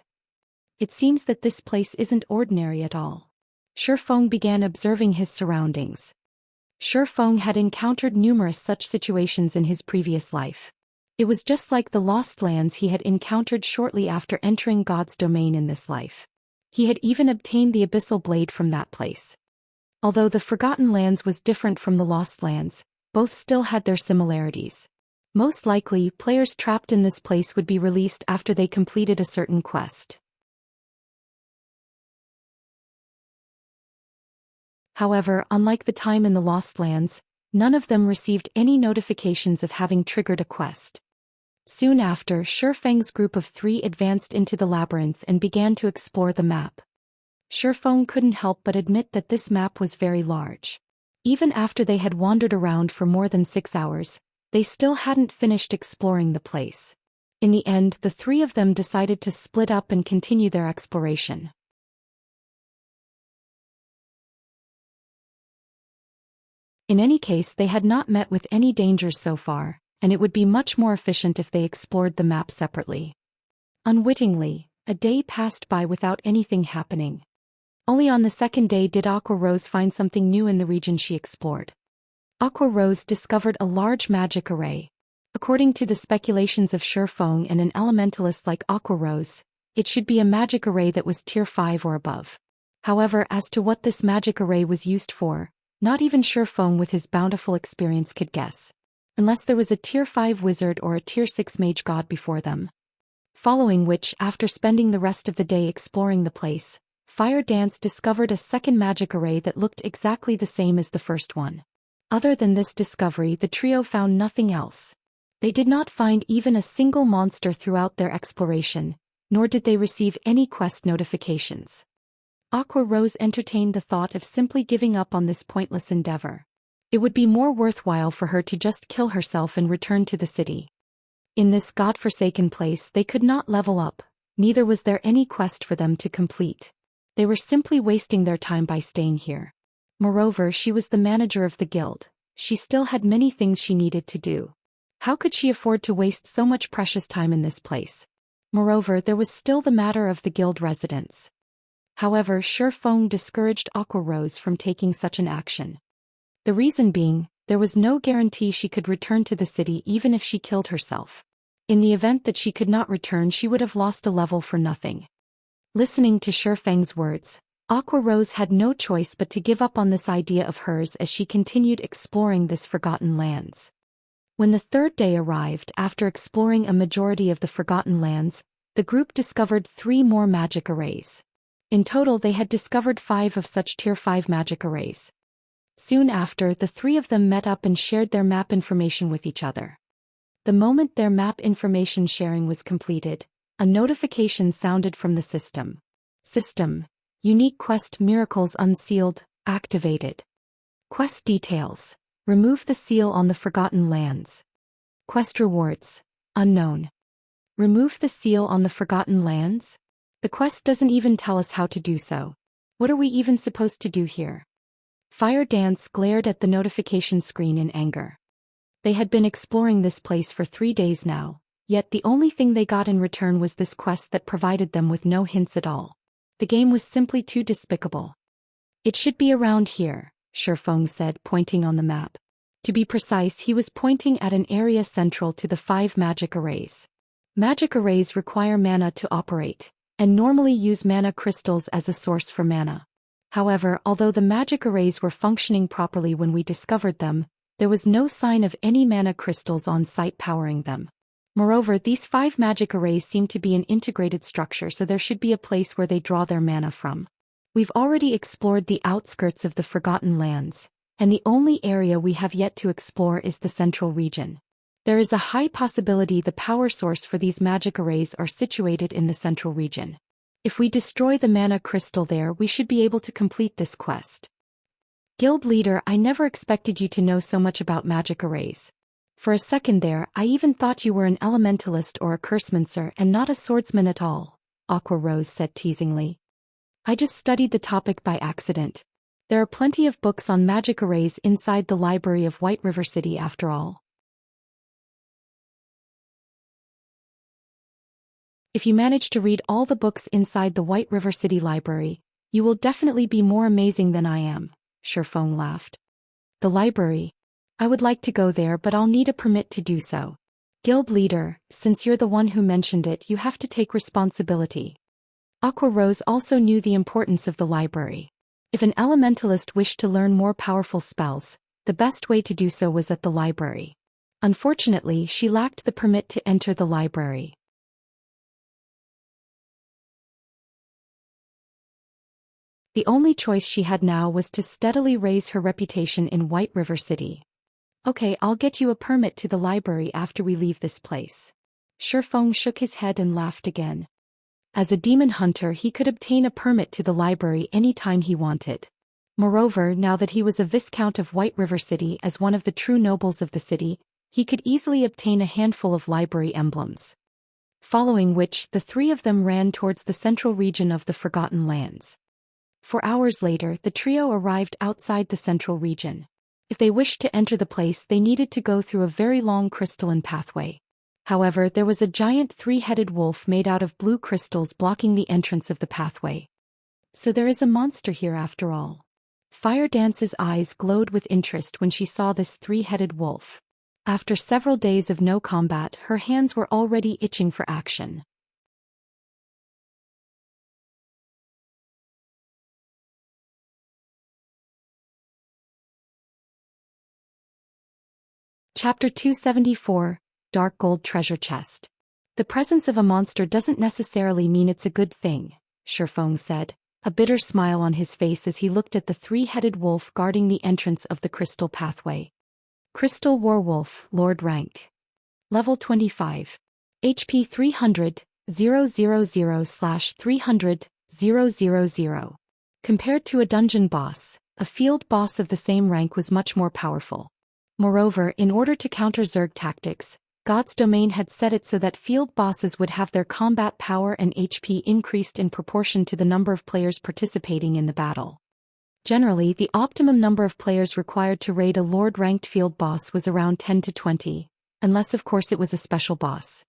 It seems that this place isn't ordinary at all. Shifeng began observing his surroundings. Shifeng had encountered numerous such situations in his previous life. It was just like the lost lands he had encountered shortly after entering God's domain in this life. He had even obtained the abyssal blade from that place. Although the Forgotten Lands was different from the Lost Lands, both still had their similarities. Most likely, players trapped in this place would be released after they completed a certain quest. However, unlike the time in the Lost Lands, none of them received any notifications of having triggered a quest. Soon after, Shifeng's group of 3 advanced into the labyrinth and began to explore the map. Shifeng couldn't help but admit that this map was very large. Even after they had wandered around for more than 6 hours, they still hadn't finished exploring the place. In the end, the 3 of them decided to split up and continue their exploration. In any case, they had not met with any dangers so far, and it would be much more efficient if they explored the map separately. Unwittingly, a day passed by without anything happening. Only on the second day did Aqua Rose find something new in the region she explored. Aqua Rose discovered a large magic array. According to the speculations of Shifeng and an elementalist like Aqua Rose, it should be a magic array that was tier 5 or above. However, as to what this magic array was used for, not even Shifeng with his bountiful experience could guess. Unless there was a tier 5 wizard or a tier 6 mage god before them. Following which, after spending the rest of the day exploring the place, Fire Dance discovered a second magic array that looked exactly the same as the first one. Other than this discovery, the trio found nothing else. They did not find even a single monster throughout their exploration, nor did they receive any quest notifications. Aqua Rose entertained the thought of simply giving up on this pointless endeavor. It would be more worthwhile for her to just kill herself and return to the city. In this godforsaken place they could not level up, neither was there any quest for them to complete. They were simply wasting their time by staying here. Moreover, she was the manager of the guild. She still had many things she needed to do. How could she afford to waste so much precious time in this place? Moreover, there was still the matter of the guild residence. However, Shifeng discouraged Aqua Rose from taking such an action. The reason being, there was no guarantee she could return to the city even if she killed herself. In the event that she could not return, she would have lost a level for nothing. Listening to Shifeng's words, Aqua Rose had no choice but to give up on this idea of hers as she continued exploring this Forgotten Lands. When the third day arrived, after exploring a majority of the Forgotten Lands, the group discovered 3 more magic arrays. In total, they had discovered 5 of such tier 5 magic arrays. Soon after, the 3 of them met up and shared their map information with each other. The moment their map information sharing was completed, a notification sounded from the system. System: Unique Quest Miracles Unsealed, activated. Quest details: Remove the seal on the Forgotten Lands. Quest rewards: Unknown. Remove the seal on the Forgotten Lands? The quest doesn't even tell us how to do so. What are we even supposed to do here? Fire Dance glared at the notification screen in anger. They had been exploring this place for 3 days now, yet the only thing they got in return was this quest that provided them with no hints at all. The game was simply too despicable. It should be around here, Shifeng said, pointing on the map. To be precise, he was pointing at an area central to the 5 magic arrays. Magic arrays require mana to operate, and normally use mana crystals as a source for mana. However, although the magic arrays were functioning properly when we discovered them, there was no sign of any mana crystals on site powering them. Moreover, these 5 magic arrays seem to be an integrated structure, so there should be a place where they draw their mana from. We've already explored the outskirts of the Forgotten Lands, and the only area we have yet to explore is the central region. There is a high possibility the power source for these magic arrays are situated in the central region. If we destroy the mana crystal there, we should be able to complete this quest. Guild leader, I never expected you to know so much about magic arrays. For a second there, I even thought you were an elementalist or a cursemancer and not a swordsman at all, Aqua Rose said teasingly. I just studied the topic by accident. There are plenty of books on magic arrays inside the library of White River City after all. If you manage to read all the books inside the White River City library, you will definitely be more amazing than I am, Shifeng laughed. The library? I would like to go there, but I'll need a permit to do so. Guild leader, since you're the one who mentioned it, you have to take responsibility. Aqua Rose also knew the importance of the library. If an elementalist wished to learn more powerful spells, the best way to do so was at the library. Unfortunately, she lacked the permit to enter the library. The only choice she had now was to steadily raise her reputation in White River City. Okay, I'll get you a permit to the library after we leave this place. Shifeng shook his head and laughed again. As a demon hunter, he could obtain a permit to the library any time he wanted. Moreover, now that he was a viscount of White River City as one of the true nobles of the city, he could easily obtain a handful of library emblems. Following which, the three of them ran towards the central region of the Forgotten Lands. 4 hours later, the trio arrived outside the central region. If they wished to enter the place, they needed to go through a very long crystalline pathway. However, there was a giant three-headed wolf made out of blue crystals blocking the entrance of the pathway. So there is a monster here after all. Fire Dance's eyes glowed with interest when she saw this three-headed wolf. After several days of no combat, her hands were already itching for action. Chapter 274, Dark Gold Treasure Chest. The presence of a monster doesn't necessarily mean it's a good thing, Shifeng said, a bitter smile on his face as he looked at the three-headed wolf guarding the entrance of the crystal pathway. Crystal Warwolf, Lord Rank. Level 25. HP 300, 000/300, 000. Compared to a dungeon boss, a field boss of the same rank was much more powerful. Moreover, in order to counter Zerg tactics, God's domain had set it so that field bosses would have their combat power and HP increased in proportion to the number of players participating in the battle. Generally, the optimum number of players required to raid a Lord-ranked field boss was around 10 to 20, unless of course it was a special boss.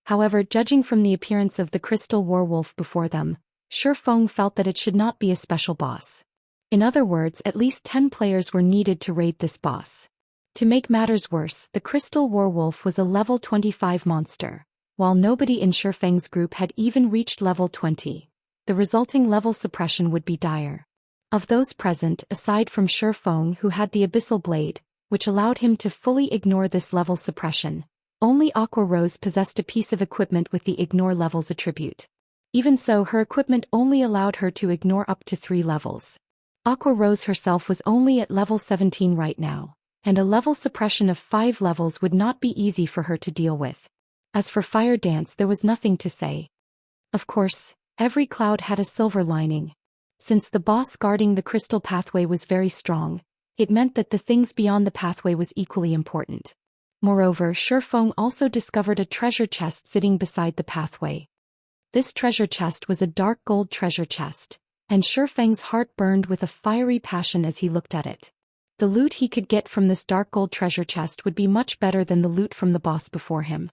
However, judging from the appearance of the Crystal Warwolf before them, Shifeng felt that it should not be a special boss. In other words, at least 10 players were needed to raid this boss. To make matters worse, the Crystal Warwolf was a level 25 monster, while nobody in Shifeng's group had even reached level 20. The resulting level suppression would be dire. Of those present, aside from Shifeng, who had the Abyssal Blade, which allowed him to fully ignore this level suppression, only Aqua Rose possessed a piece of equipment with the Ignore levels attribute. Even so, her equipment only allowed her to ignore up to 3 levels. Aqua Rose herself was only at level 17 right now, and a level suppression of 5 levels would not be easy for her to deal with. As for Fire Dance, there was nothing to say. Of course, every cloud had a silver lining. Since the boss guarding the crystal pathway was very strong, it meant that the things beyond the pathway was equally important. Moreover, Shifeng also discovered a treasure chest sitting beside the pathway. This treasure chest was a dark gold treasure chest, and Shifeng's heart burned with a fiery passion as he looked at it. The loot he could get from this dark gold treasure chest would be much better than the loot from the boss before him.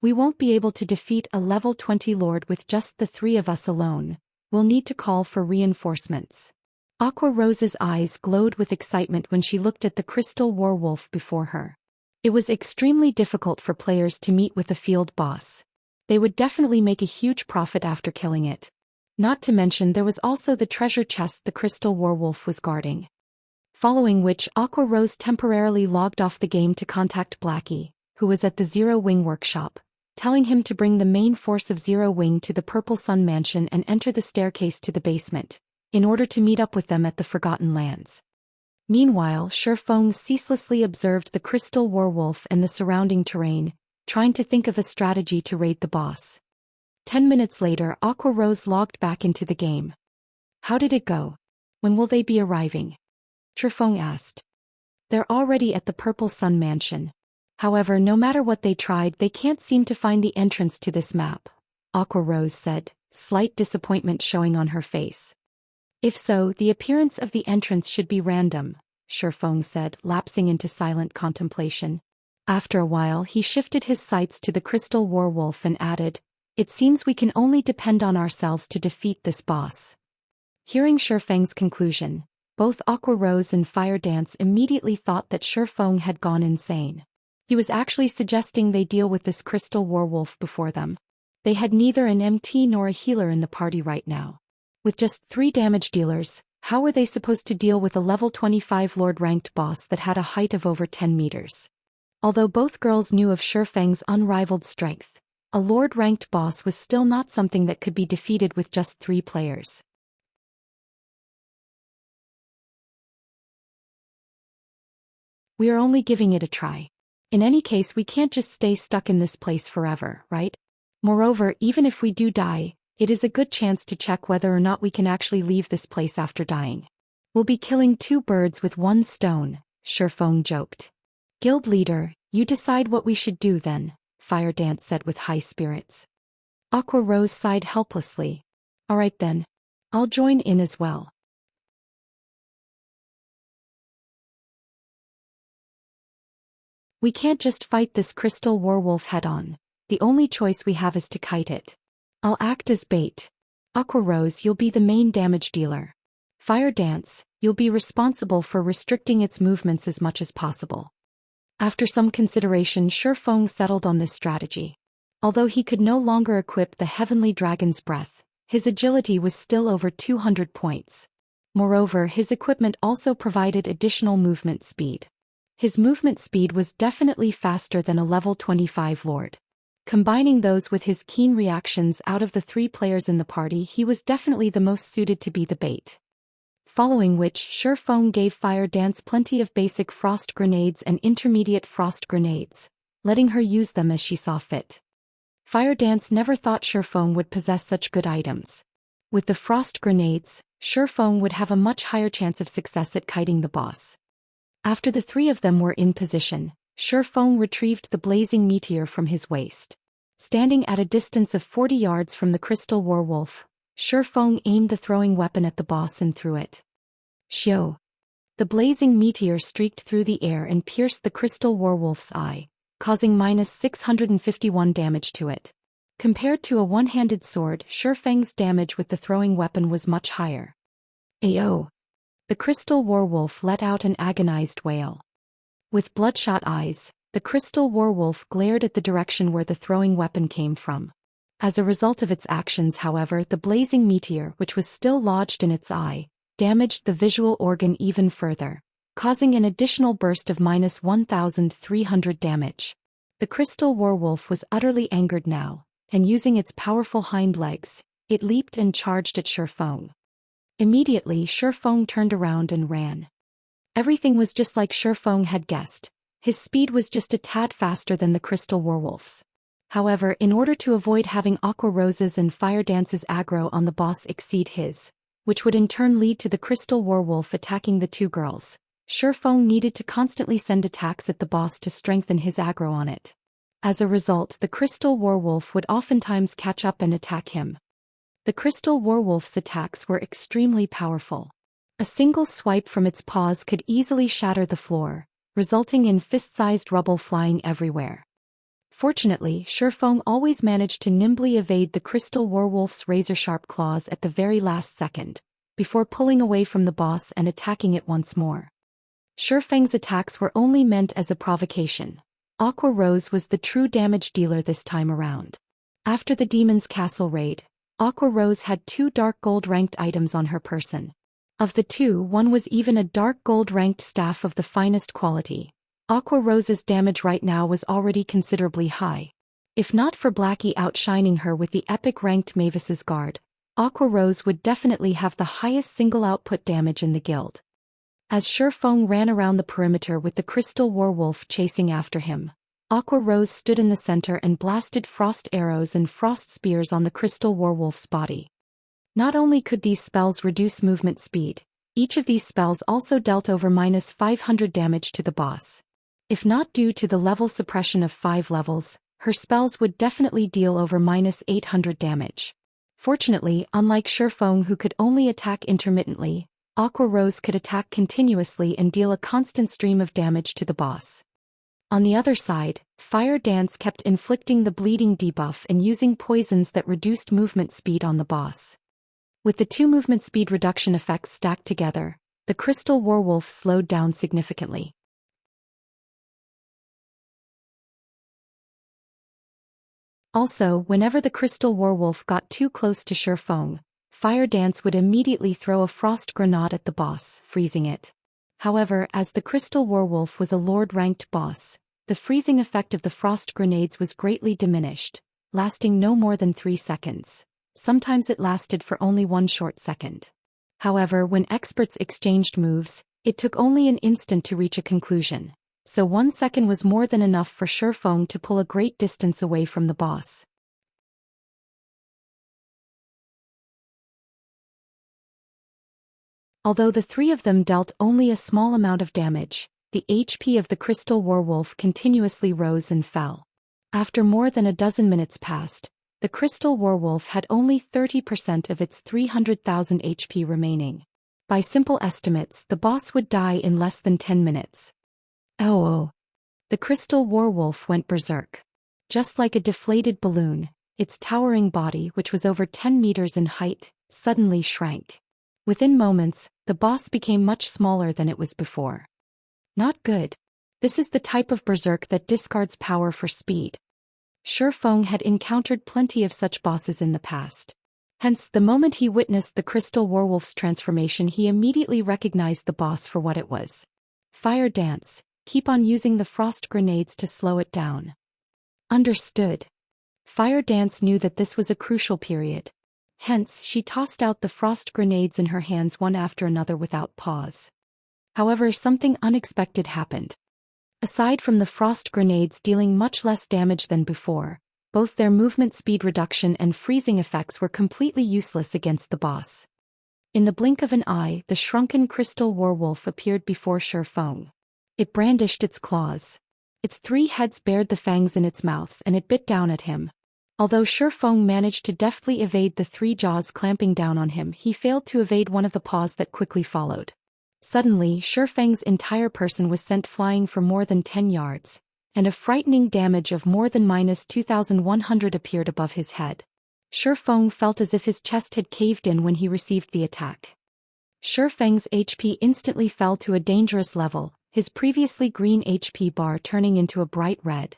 We won't be able to defeat a level 20 lord with just the 3 of us alone. We'll need to call for reinforcements. Aqua Rose's eyes glowed with excitement when she looked at the Crystal Warwolf before her. It was extremely difficult for players to meet with a field boss. They would definitely make a huge profit after killing it. Not to mention there was also the treasure chest the Crystal Warwolf was guarding. Following which, Aqua Rose temporarily logged off the game to contact Blackie, who was at the Zero Wing workshop, telling him to bring the main force of Zero Wing to the Purple Sun Mansion and enter the staircase to the basement, in order to meet up with them at the Forgotten Lands. Meanwhile, Shifeng ceaselessly observed the Crystal Warwolf and the surrounding terrain, trying to think of a strategy to raid the boss. 10 minutes later, Aqua Rose logged back into the game. How did it go? When will they be arriving? Shifeng asked. They're already at the Purple Sun Mansion. However, no matter what they tried, they can't seem to find the entrance to this map, Aqua Rose said, slight disappointment showing on her face. If so, the appearance of the entrance should be random, Shifeng said, lapsing into silent contemplation. After a while he shifted his sights to the crystal werewolf and added, "It seems we can only depend on ourselves to defeat this boss." Hearing Shifeng's conclusion, both Aqua Rose and Fire Dance immediately thought that Shifeng had gone insane. He was actually suggesting they deal with this crystal werewolf before them. They had neither an MT nor a healer in the party right now. With just 3 damage dealers, how were they supposed to deal with a level 25 Lord-ranked boss that had a height of over 10 meters? Although both girls knew of Shifeng's unrivaled strength, a Lord-ranked boss was still not something that could be defeated with just 3 players. We are only giving it a try. In any case, we can't just stay stuck in this place forever, right? Moreover, even if we do die, it is a good chance to check whether or not we can actually leave this place after dying. We'll be killing 2 birds with 1 stone, Shifeng joked. Guild leader, you decide what we should do then, Fire Dance said with high spirits. Aqua Rose sighed helplessly. Alright then. I'll join in as well. We can't just fight this crystal werewolf head-on. The only choice we have is to kite it. I'll act as bait. Aqua Rose, you'll be the main damage dealer. Fire Dance, you'll be responsible for restricting its movements as much as possible. After some consideration, Shifeng settled on this strategy. Although he could no longer equip the Heavenly Dragon's Breath, his agility was still over 200 points. Moreover, his equipment also provided additional movement speed. His movement speed was definitely faster than a level 25 Lord. Combining those with his keen reactions, out of the 3 players in the party, he was definitely the most suited to be the bait. Following which, Shifeng gave Fire Dance plenty of basic frost grenades and intermediate frost grenades, letting her use them as she saw fit. Fire Dance never thought Shifeng would possess such good items. With the frost grenades, Shifeng would have a much higher chance of success at kiting the boss. After the 3 of them were in position, Shifeng retrieved the blazing meteor from his waist. Standing at a distance of 40 yards from the crystal werewolf, Shifeng aimed the throwing weapon at the boss and threw it. Xiu! The blazing meteor streaked through the air and pierced the crystal werewolf's eye, causing -651 damage to it. Compared to a one-handed sword, Shifeng's damage with the throwing weapon was much higher. Ayo! The crystal werewolf let out an agonized wail. With bloodshot eyes, the crystal werewolf glared at the direction where the throwing weapon came from. As a result of its actions, however, the blazing meteor, which was still lodged in its eye, damaged the visual organ even further, causing an additional burst of -1,300 damage. The crystal werewolf was utterly angered now, and using its powerful hind legs, it leaped and charged at Shifeng. Immediately, Shifeng turned around and ran. Everything was just like Shifeng had guessed. His speed was just a tad faster than the crystal werewolf's. However, in order to avoid having Aqua Rose's and Fire Dance's aggro on the boss exceed his, which would in turn lead to the crystal werewolf attacking the 2 girls, Shifeng needed to constantly send attacks at the boss to strengthen his aggro on it. As a result, the crystal werewolf would oftentimes catch up and attack him. The crystal werewolf's attacks were extremely powerful. A single swipe from its paws could easily shatter the floor, resulting in fist-sized rubble flying everywhere. Fortunately, Shifeng always managed to nimbly evade the crystal werewolf's razor-sharp claws at the very last second, before pulling away from the boss and attacking it once more. Shifeng's attacks were only meant as a provocation. Aqua Rose was the true damage dealer this time around. After the Demon's Castle raid, Aqua Rose had 2 dark gold ranked items on her person. Of the 2, one was even a dark gold ranked staff of the finest quality. Aqua Rose's damage right now was already considerably high. If not for Blackie outshining her with the epic ranked Mavis's Guard, Aqua Rose would definitely have the highest single output damage in the guild. As Shifeng ran around the perimeter with the crystal werewolf chasing after him, Aqua Rose stood in the center and blasted frost arrows and frost spears on the crystal werewolf's body. Not only could these spells reduce movement speed, each of these spells also dealt over -500 damage to the boss. If not due to the level suppression of 5 levels, her spells would definitely deal over -800 damage. Fortunately, unlike Shifeng who could only attack intermittently, Aqua Rose could attack continuously and deal a constant stream of damage to the boss. On the other side, Fire Dance kept inflicting the bleeding debuff and using poisons that reduced movement speed on the boss. With the two movement speed reduction effects stacked together, the Crystal Werewolf slowed down significantly. Also, whenever the Crystal Werewolf got too close to Shifeng, Fire Dance would immediately throw a frost grenade at the boss, freezing it. However, as the Crystal Werewolf was a Lord-ranked boss, the freezing effect of the frost grenades was greatly diminished, lasting no more than 3 seconds. Sometimes it lasted for only 1 short second. However, when experts exchanged moves, it took only an instant to reach a conclusion, so 1 second was more than enough for Shifeng to pull a great distance away from the boss. Although the three of them dealt only a small amount of damage, the HP of the Crystal Werewolf continuously rose and fell. After more than a dozen minutes passed, the Crystal Werewolf had only 30% of its 300,000 HP remaining. By simple estimates, the boss would die in less than 10 minutes. Oh! The Crystal Werewolf went berserk. Just like a deflated balloon, its towering body, which was over 10 meters in height, suddenly shrank. Within moments, the boss became much smaller than it was before. Not good. This is the type of berserk that discards power for speed. Shifeng had encountered plenty of such bosses in the past. Hence, the moment he witnessed the Crystal Werewolf's transformation, he immediately recognized the boss for what it was. Fire Dance, keep on using the frost grenades to slow it down. Understood. Fire Dance knew that this was a crucial period. Hence, she tossed out the frost grenades in her hands one after another without pause. However, something unexpected happened. Aside from the frost grenades dealing much less damage than before, both their movement speed reduction and freezing effects were completely useless against the boss. In the blink of an eye, the shrunken Crystal Werewolf appeared before Shifeng. It brandished its claws. Its 3 heads bared the fangs in its mouths and it bit down at him. Although Shifeng managed to deftly evade the 3 jaws clamping down on him, he failed to evade one of the paws that quickly followed. Suddenly, Shifeng's entire person was sent flying for more than 10 yards, and a frightening damage of more than -2,100 appeared above his head. Shifeng felt as if his chest had caved in when he received the attack. Shifeng's HP instantly fell to a dangerous level, his previously green HP bar turning into a bright red.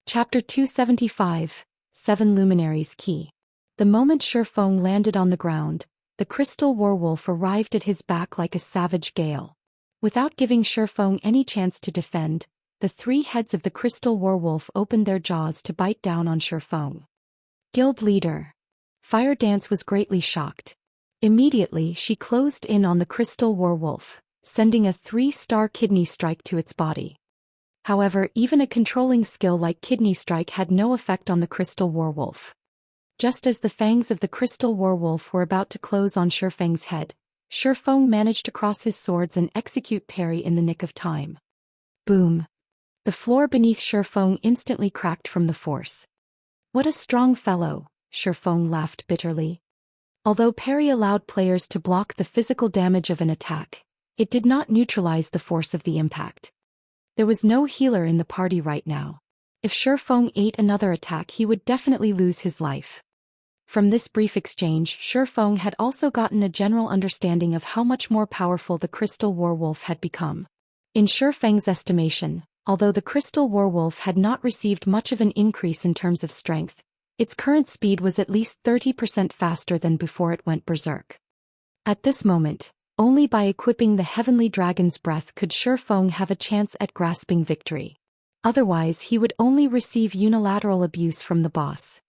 Chapter 275, 7 Luminaries Key. The moment Shifeng landed on the ground, the Crystal Werewolf arrived at his back like a savage gale. Without giving Shifeng any chance to defend, the 3 heads of the Crystal Werewolf opened their jaws to bite down on Shifeng. Guild Leader. Fire Dance was greatly shocked. Immediately, she closed in on the Crystal Werewolf, sending a 3-star kidney strike to its body. However, even a controlling skill like Kidney Strike had no effect on the Crystal Werewolf. Just as the fangs of the Crystal Werewolf were about to close on Shifeng's head, Shifeng managed to cross his swords and execute parry in the nick of time. Boom! The floor beneath Shifeng instantly cracked from the force. What a strong fellow, Shifeng laughed bitterly. Although parry allowed players to block the physical damage of an attack, it did not neutralize the force of the impact. There was no healer in the party right now. If Shifeng ate another attack, he would definitely lose his life. From this brief exchange, Shifeng had also gotten a general understanding of how much more powerful the Crystal Werewolf had become. In Shifeng's estimation, although the Crystal Werewolf had not received much of an increase in terms of strength, its current speed was at least 30% faster than before it went berserk. At this moment, only by equipping the Heavenly Dragon's Breath could Shifeng have a chance at grasping victory. Otherwise, he would only receive unilateral abuse from the boss.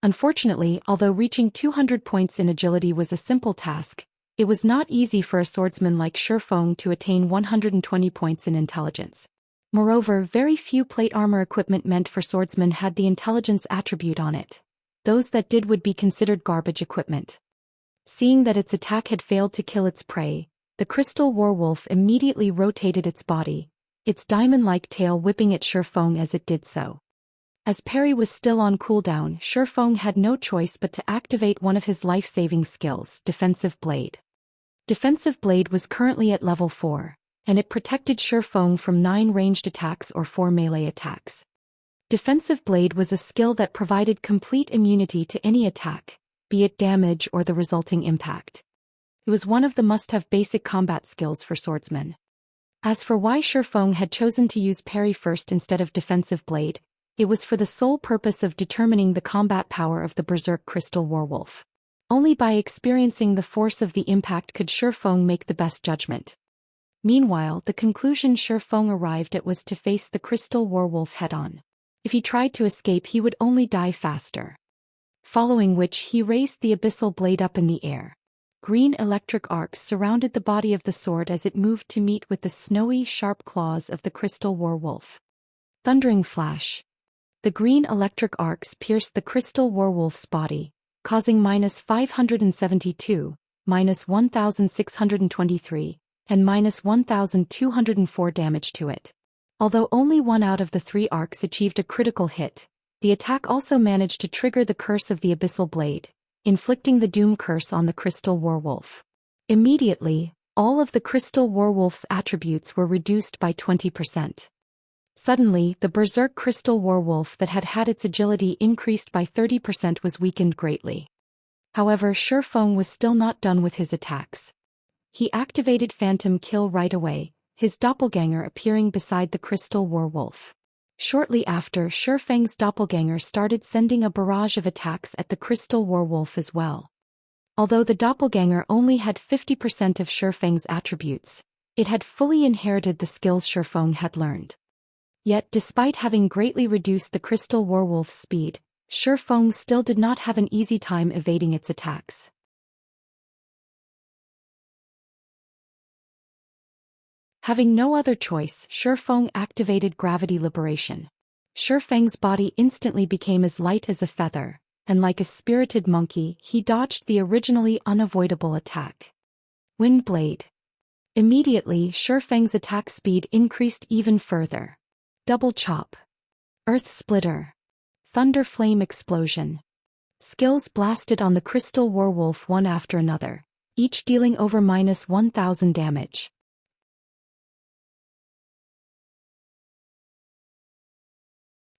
Unfortunately, although reaching 200 points in agility was a simple task, it was not easy for a swordsman like Shifeng to attain 120 points in intelligence. Moreover, very few plate armor equipment meant for swordsmen had the intelligence attribute on it. Those that did would be considered garbage equipment. Seeing that its attack had failed to kill its prey, The crystal werewolf immediately rotated its body, its diamond-like tail whipping at Shifeng as it did so. As parry was still on cooldown, Shifeng had no choice but to activate one of his life-saving skills, Defensive Blade. Defensive Blade was currently at level 4, and it protected Shifeng from 9 ranged attacks or 4 melee attacks. Defensive Blade was a skill that provided complete immunity to any attack, be it damage or the resulting impact. It was one of the must-have basic combat skills for swordsmen. As for why Shifeng had chosen to use parry first instead of Defensive Blade, it was for the sole purpose of determining the combat power of the Berserk Crystal Werewolf. Only by experiencing the force of the impact could Shifeng make the best judgment. Meanwhile, the conclusion Shifeng arrived at was to face the Crystal Werewolf head-on. If he tried to escape, he would only die faster. Following which, he raised the abyssal blade up in the air. Green electric arcs surrounded the body of the sword as it moved to meet with the snowy, sharp claws of the Crystal Werewolf. Thundering flash. The green electric arcs pierced the Crystal Werewolf's body, causing -572, -1623, and -1204 damage to it. Although only one out of the 3 arcs achieved a critical hit, the attack also managed to trigger the curse of the abyssal blade, inflicting the doom curse on the Crystal Werewolf. Immediately, all of the Crystal Werewolf's attributes were reduced by 20%. Suddenly, the Berserk Crystal Werewolf that had had its agility increased by 30% was weakened greatly. However, Shifeng was still not done with his attacks. He activated Phantom Kill right away, his doppelganger appearing beside the Crystal Werewolf. Shortly after, Shifeng's doppelganger started sending a barrage of attacks at the Crystal Werewolf as well. Although the doppelganger only had 50% of Shifeng's attributes, it had fully inherited the skills Shifeng had learned. Yet despite having greatly reduced the Crystal Werewolf's speed, Shifeng still did not have an easy time evading its attacks. Having no other choice, Shifeng activated Gravity Liberation. Shifeng's body instantly became as light as a feather, and like a spirited monkey, he dodged the originally unavoidable attack. Wind Blade. Immediately, Shifeng's attack speed increased even further. Double Chop. Earth Splitter. Thunder Flame Explosion. Skills blasted on the Crystal Werewolf one after another, each dealing over -1000 damage.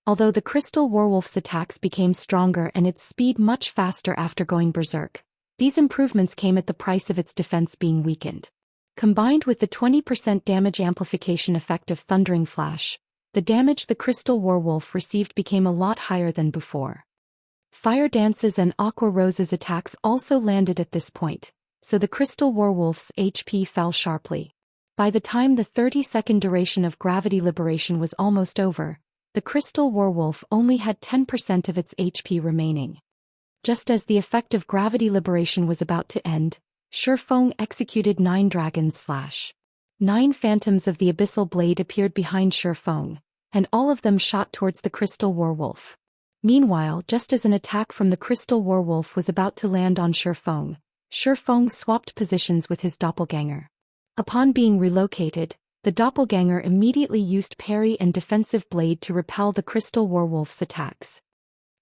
Although the Crystal Werewolf's attacks became stronger and its speed much faster after going berserk, these improvements came at the price of its defense being weakened. Combined with the 20% damage amplification effect of Thundering Flash, the damage the Crystal Werewolf received became a lot higher than before. Fire Dance's and Aqua Rose's attacks also landed at this point, so the Crystal Werewolf's HP fell sharply. By the time the 30-second duration of Gravity Liberation was almost over, the Crystal Werewolf only had 10% of its HP remaining. Just as the effect of Gravity Liberation was about to end, Shifeng executed 9 Dragon's Slash. 9 phantoms of the Abyssal Blade appeared behind Shifeng, and all of them shot towards the Crystal Werewolf. Meanwhile, just as an attack from the Crystal Werewolf was about to land on Shifeng swapped positions with his doppelganger. Upon being relocated, the doppelganger immediately used parry and defensive blade to repel the Crystal Werewolf's attacks.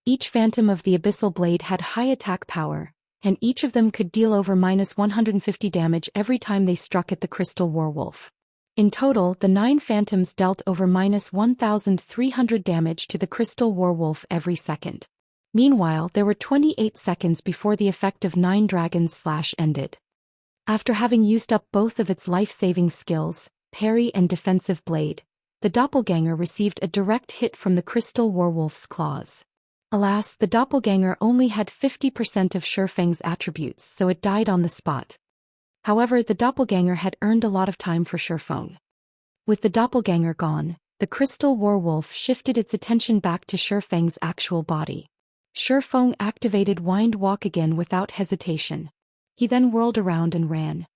Each phantom of the Abyssal Blade had high attack power, and each of them could deal over -150 damage every time they struck at the Crystal Werewolf. In total, the 9 phantoms dealt over -1300 damage to the Crystal Werewolf every second. Meanwhile, there were 28 seconds before the effect of 9 Dragon's Slash ended. After having used up both of its life-saving skills, parry and defensive blade, the doppelganger received a direct hit from the Crystal Werewolf's claws. Alas, the doppelganger only had 50% of Shifeng's attributes, so it died on the spot. However, the doppelganger had earned a lot of time for Shifeng. With the doppelganger gone, the Crystal Werewolf shifted its attention back to Shifeng's actual body. Shifeng activated Wind Walk again without hesitation. He then whirled around and ran.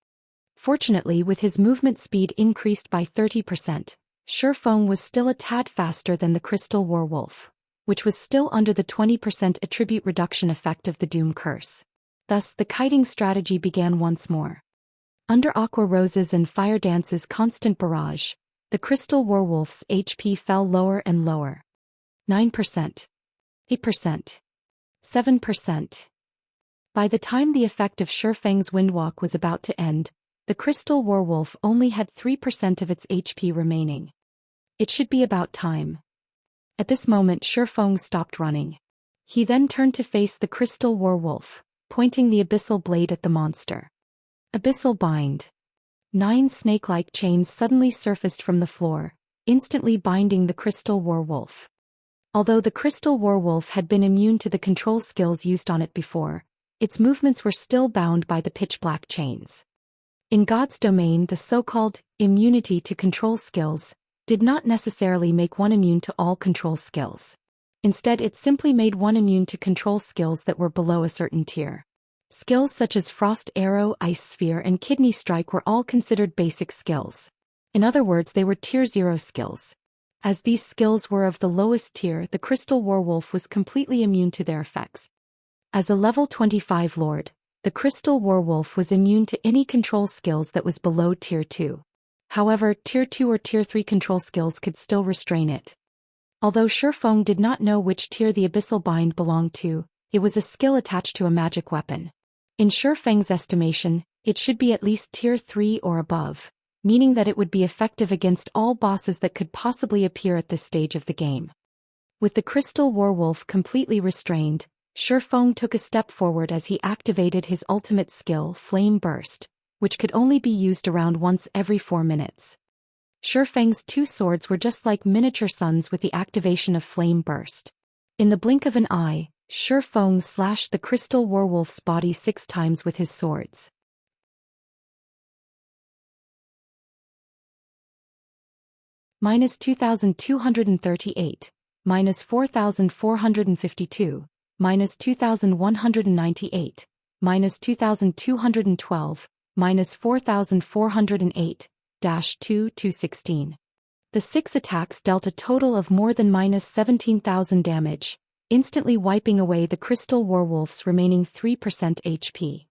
Fortunately, with his movement speed increased by 30%, Shifeng was still a tad faster than the Crystal Werewolf, which was still under the 20% attribute reduction effect of the Doom Curse. Thus, the kiting strategy began once more. Under Aqua Rose's and Fire Dance's constant barrage, the Crystal Werewolf's HP fell lower and lower. 9%. 8%. 7%. By the time the effect of Shifeng's Windwalk was about to end, the Crystal Werewolf only had 3% of its HP remaining. It should be about time. At this moment Shifeng stopped running. He then turned to face the Crystal Werewolf, pointing the abyssal blade at the monster. Abyssal bind. 9 snake-like chains suddenly surfaced from the floor, instantly binding the Crystal Werewolf. Although the Crystal Werewolf had been immune to the control skills used on it before, its movements were still bound by the pitch-black chains. In God's domain, the so-called immunity to control skills did not necessarily make one immune to all control skills. Instead, it simply made one immune to control skills that were below a certain tier. Skills such as Frost Arrow, Ice Sphere, and Kidney Strike were all considered basic skills. In other words, they were Tier 0 skills. As these skills were of the lowest tier, the Crystal Werewolf was completely immune to their effects. As a level 25 Lord, the Crystal Werewolf was immune to any control skills that was below Tier 2. However, Tier 2 or Tier 3 control skills could still restrain it. Although Shifeng did not know which tier the Abyssal Bind belonged to, it was a skill attached to a magic weapon. In Shifeng's estimation, it should be at least Tier 3 or above, meaning that it would be effective against all bosses that could possibly appear at this stage of the game. With the Crystal Werewolf completely restrained, Shifeng took a step forward as he activated his ultimate skill, Flame Burst, which could only be used around once every 4 minutes. Shifeng's 2 swords were just like miniature suns with the activation of Flame Burst. In the blink of an eye, Shifeng slashed the Crystal Werewolf's body 6 times with his swords. Minus 2,238, minus 4,452, minus 2,198, minus 2,212, minus 4,408, -2,216. The 6 attacks dealt a total of more than minus 17,000 damage, instantly wiping away the Crystal Werewolf's remaining 3% HP.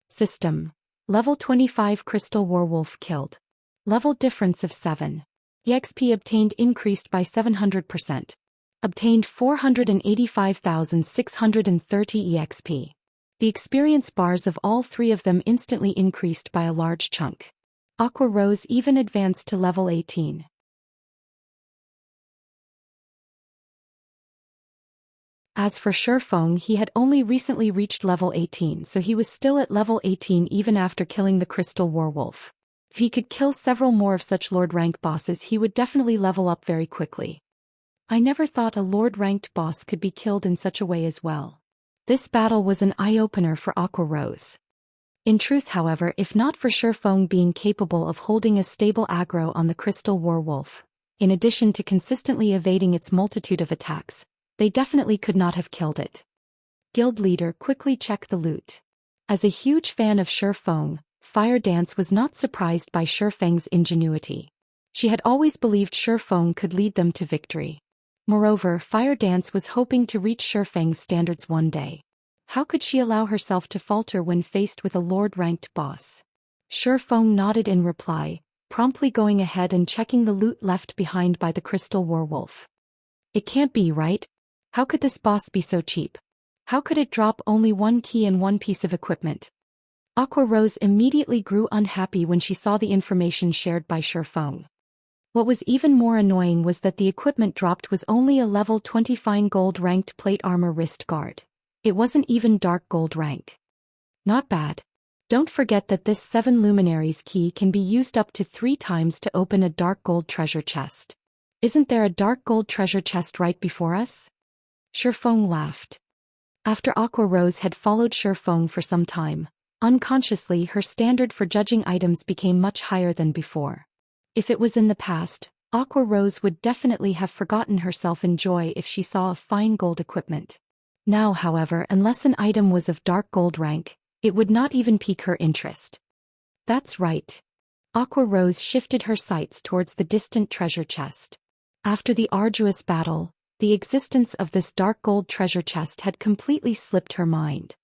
System. Level 25 Crystal Werewolf killed. Level difference of 7. EXP obtained increased by 700%. Obtained 485,630 EXP. The experience bars of all 3 of them instantly increased by a large chunk. Aqua Rose even advanced to level 18. As for Shifeng, he had only recently reached level 18, so he was still at level 18 even after killing the Crystal Werewolf. If he could kill several more of such Lord-ranked bosses, he would definitely level up very quickly. I never thought a Lord-ranked boss could be killed in such a way as well. This battle was an eye-opener for Aqua Rose. In truth, however, if not for Shifeng being capable of holding a stable aggro on the Crystal Werewolf, in addition to consistently evading its multitude of attacks, they definitely could not have killed it. Guild leader, quickly check the loot. As a huge fan of Shifeng, Fire Dance was not surprised by Shifeng's ingenuity. She had always believed Shifeng could lead them to victory. Moreover, Fire Dance was hoping to reach Shifeng's standards one day. How could she allow herself to falter when faced with a Lord-ranked boss? Shifeng nodded in reply, promptly going ahead and checking the loot left behind by the Crystal Werewolf. It can't be, right? How could this boss be so cheap? How could it drop only 1 key and 1 piece of equipment? Aqua Rose immediately grew unhappy when she saw the information shared by Shifeng. What was even more annoying was that the equipment dropped was only a level 20 fine gold ranked plate armor wrist guard. It wasn't even dark gold rank. Not bad. Don't forget that this 7 Luminaries key can be used up to 3 times to open a dark gold treasure chest. Isn't there a dark gold treasure chest right before us? Shifeng laughed. After Aqua Rose had followed Shifeng for some time, unconsciously her standard for judging items became much higher than before. If it was in the past, Aqua Rose would definitely have forgotten herself in joy if she saw a fine gold equipment. Now, however, unless an item was of dark gold rank, it would not even pique her interest. That's right. Aqua Rose shifted her sights towards the distant treasure chest. After the arduous battle, the existence of this dark gold treasure chest had completely slipped her mind.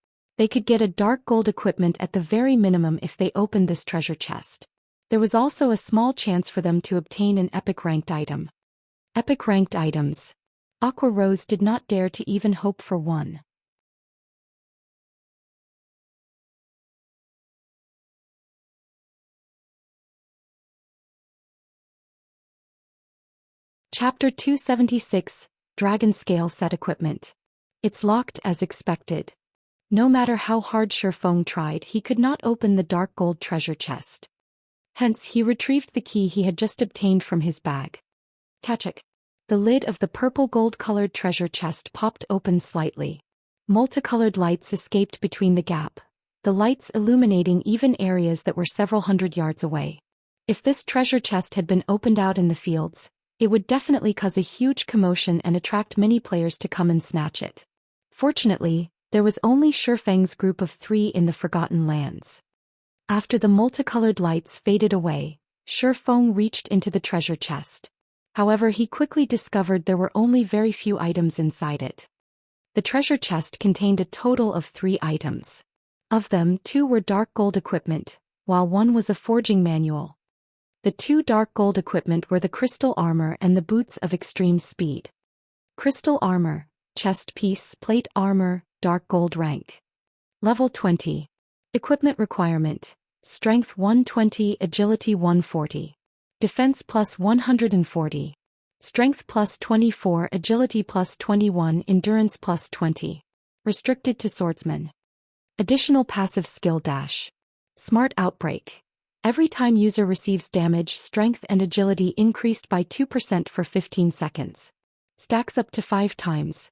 They could get a dark gold equipment at the very minimum if they opened this treasure chest. There was also a small chance for them to obtain an epic ranked item. Epic ranked items. Aqua Rose did not dare to even hope for one. Chapter 276, Dragonscale Set Equipment. It's locked as expected. No matter how hard Shifeng tried, he could not open the dark gold treasure chest. Hence, he retrieved the key he had just obtained from his bag. Kachuk. The lid of the purple gold-colored treasure chest popped open slightly. Multicolored lights escaped between the gap, the lights illuminating even areas that were several hundred yards away. If this treasure chest had been opened out in the fields, it would definitely cause a huge commotion and attract many players to come and snatch it. Fortunately, there was only Shifeng's group of 3 in the Forgotten Lands. After the multicolored lights faded away, Shifeng reached into the treasure chest. However, he quickly discovered there were only very few items inside it. The treasure chest contained a total of 3 items. Of them, 2 were dark gold equipment, while 1 was a forging manual. The 2 dark gold equipment were the crystal armor and the boots of extreme speed. Crystal armor, chest piece, plate armor, dark gold rank. Level 20. Equipment requirement: Strength 120, Agility 140. Defense plus 140. Strength plus 24, Agility plus 21, Endurance plus 20. Restricted to swordsmen. Additional passive skill dash. Smart Outbreak. Every time user receives damage, strength and agility increased by 2% for 15 seconds. Stacks up to 5 times.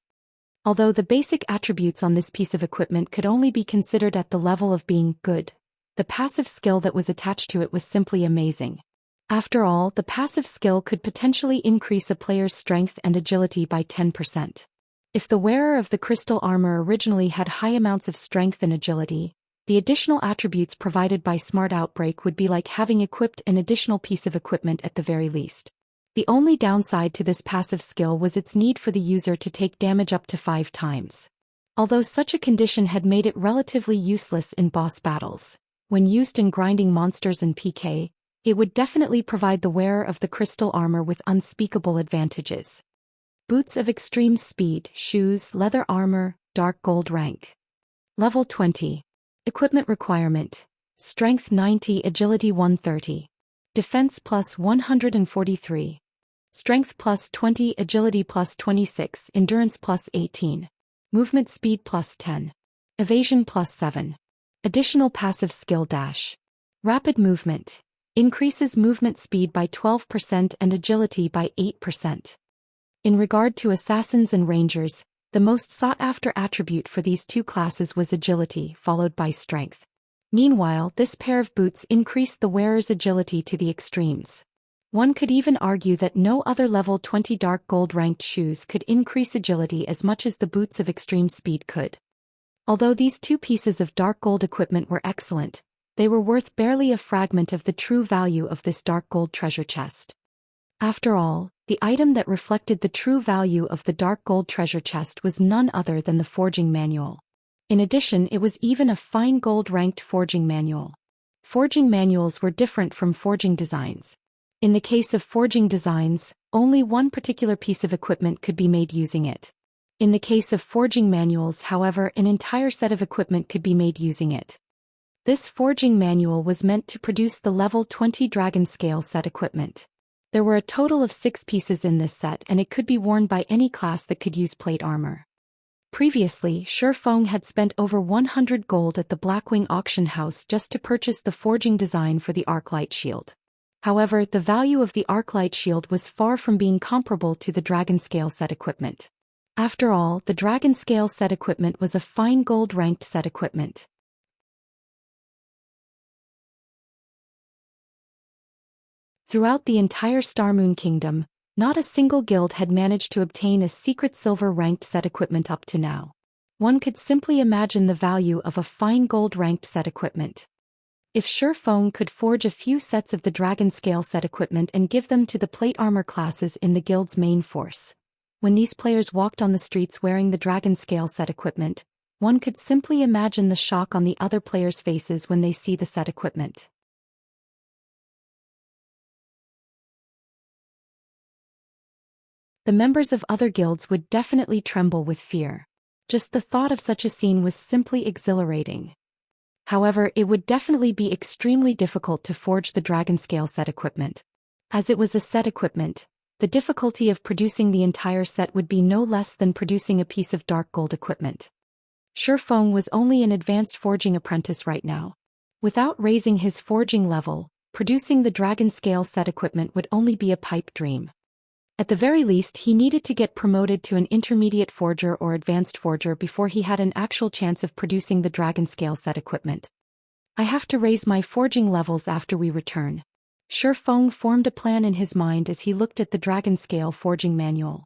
Although the basic attributes on this piece of equipment could only be considered at the level of being good, the passive skill that was attached to it was simply amazing. After all, the passive skill could potentially increase a player's strength and agility by 10%. If the wearer of the crystal armor originally had high amounts of strength and agility, the additional attributes provided by Smart Outbreak would be like having equipped an additional piece of equipment at the very least. The only downside to this passive skill was its need for the user to take damage up to 5 times. Although such a condition had made it relatively useless in boss battles, when used in grinding monsters and PK, it would definitely provide the wearer of the crystal armor with unspeakable advantages. Boots of extreme speed, shoes, leather armor, dark gold rank. Level 20. Equipment requirement: Strength 90, Agility 130. Defense plus 143. Strength plus 20, Agility plus 26, Endurance plus 18. Movement speed plus 10. Evasion plus 7. Additional passive skill dash. Rapid movement. Increases movement speed by 12% and agility by 8%. In regard to assassins and rangers, the most sought-after attribute for these 2 classes was agility, followed by strength. Meanwhile, this pair of boots increased the wearer's agility to the extremes. One could even argue that no other level 20 dark gold ranked shoes could increase agility as much as the boots of extreme speed could. Although these 2 pieces of dark gold equipment were excellent, they were worth barely a fragment of the true value of this dark gold treasure chest. After all, the item that reflected the true value of the dark gold treasure chest was none other than the forging manual. In addition, it was even a fine gold-ranked forging manual. Forging manuals were different from forging designs. In the case of forging designs, only one particular piece of equipment could be made using it. In the case of forging manuals, however, an entire set of equipment could be made using it. This forging manual was meant to produce the level 20 Dragonscale set equipment. There were a total of 6 pieces in this set, and it could be worn by any class that could use plate armor. Previously, Shifeng had spent over 100 gold at the Blackwing auction house just to purchase the forging design for the Arclight shield. However, the value of the Arclight shield was far from being comparable to the Dragonscale set equipment. After all, the Dragonscale set equipment was a fine gold-ranked set equipment. Throughout the entire Starmoon Kingdom, not a single guild had managed to obtain a secret silver-ranked set equipment up to now. One could simply imagine the value of a fine gold-ranked set equipment. If Shifeng could forge a few sets of the Dragonscale set equipment and give them to the plate armor classes in the guild's main force, when these players walked on the streets wearing the Dragonscale set equipment, One could simply imagine the shock on the other players' faces when they see the set equipment. The members of other guilds would definitely tremble with fear. Just the thought of such a scene was simply exhilarating. However, it would definitely be extremely difficult to forge the Dragonscale set equipment. As it was a set equipment, the difficulty of producing the entire set would be no less than producing a piece of dark gold equipment. Shi Feng was only an advanced forging apprentice right now. Without raising his forging level, producing the Dragonscale set equipment would only be a pipe dream. At the very least, he needed to get promoted to an intermediate forger or advanced forger before he had an actual chance of producing the Dragonscale set equipment. I have to raise my forging levels after we return. Shi Feng formed a plan in his mind as he looked at the Dragonscale forging manual.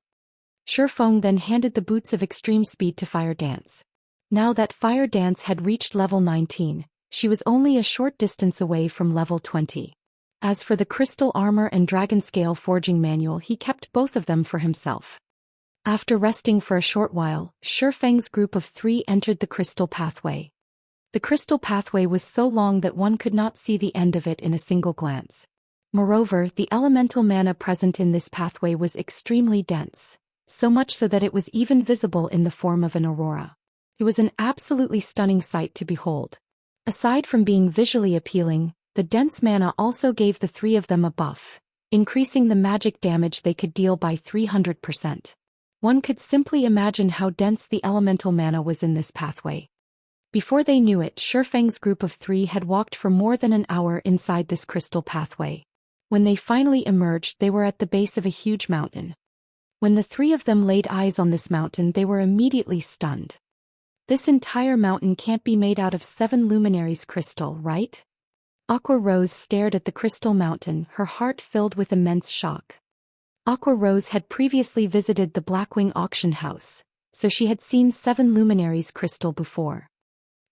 Shi Feng then handed the boots of extreme speed to Fire Dance. Now that Fire Dance had reached level 19, she was only a short distance away from level 20. As for the crystal armor and Dragonscale forging manual, he kept both of them for himself. After resting for a short while, Shi Feng's group of 3 entered the crystal pathway. The crystal pathway was so long that one could not see the end of it in a single glance. Moreover, the elemental mana present in this pathway was extremely dense, so much so that it was even visible in the form of an aurora. It was an absolutely stunning sight to behold. Aside from being visually appealing, the dense mana also gave the 3 of them a buff, increasing the magic damage they could deal by 300%. One could simply imagine how dense the elemental mana was in this pathway. Before they knew it, Shi Feng's group of 3 had walked for more than an hour inside this crystal pathway. When they finally emerged, they were at the base of a huge mountain. When the 3 of them laid eyes on this mountain, they were immediately stunned. This entire mountain can't be made out of 7 Luminaries crystal, right? Aqua Rose stared at the crystal mountain, her heart filled with immense shock. Aqua Rose had previously visited the Blackwing auction house, so she had seen 7 Luminaries crystal before.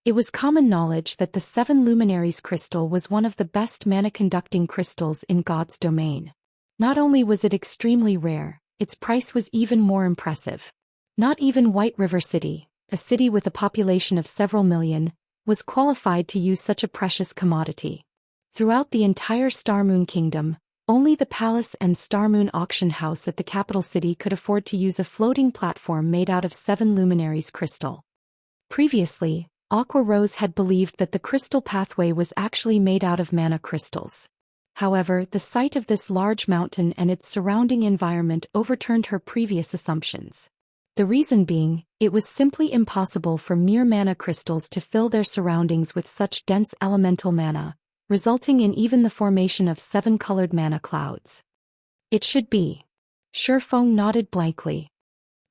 It was common knowledge that the 7 Luminaries crystal was one of the best mana-conducting crystals in God's domain. Not only was it extremely rare, its price was even more impressive. Not even White River City, a city with a population of several million, was qualified to use such a precious commodity. Throughout the entire Starmoon Kingdom, only the Palace and Starmoon Auction House at the capital city could afford to use a floating platform made out of 7 Luminaries crystal. Previously, Aqua Rose had believed that the crystal pathway was actually made out of mana crystals. However, the sight of this large mountain and its surrounding environment overturned her previous assumptions. The reason being, it was simply impossible for mere mana crystals to fill their surroundings with such dense elemental mana, resulting in even the formation of 7-colored mana clouds. It should be. Shi Feng nodded blankly.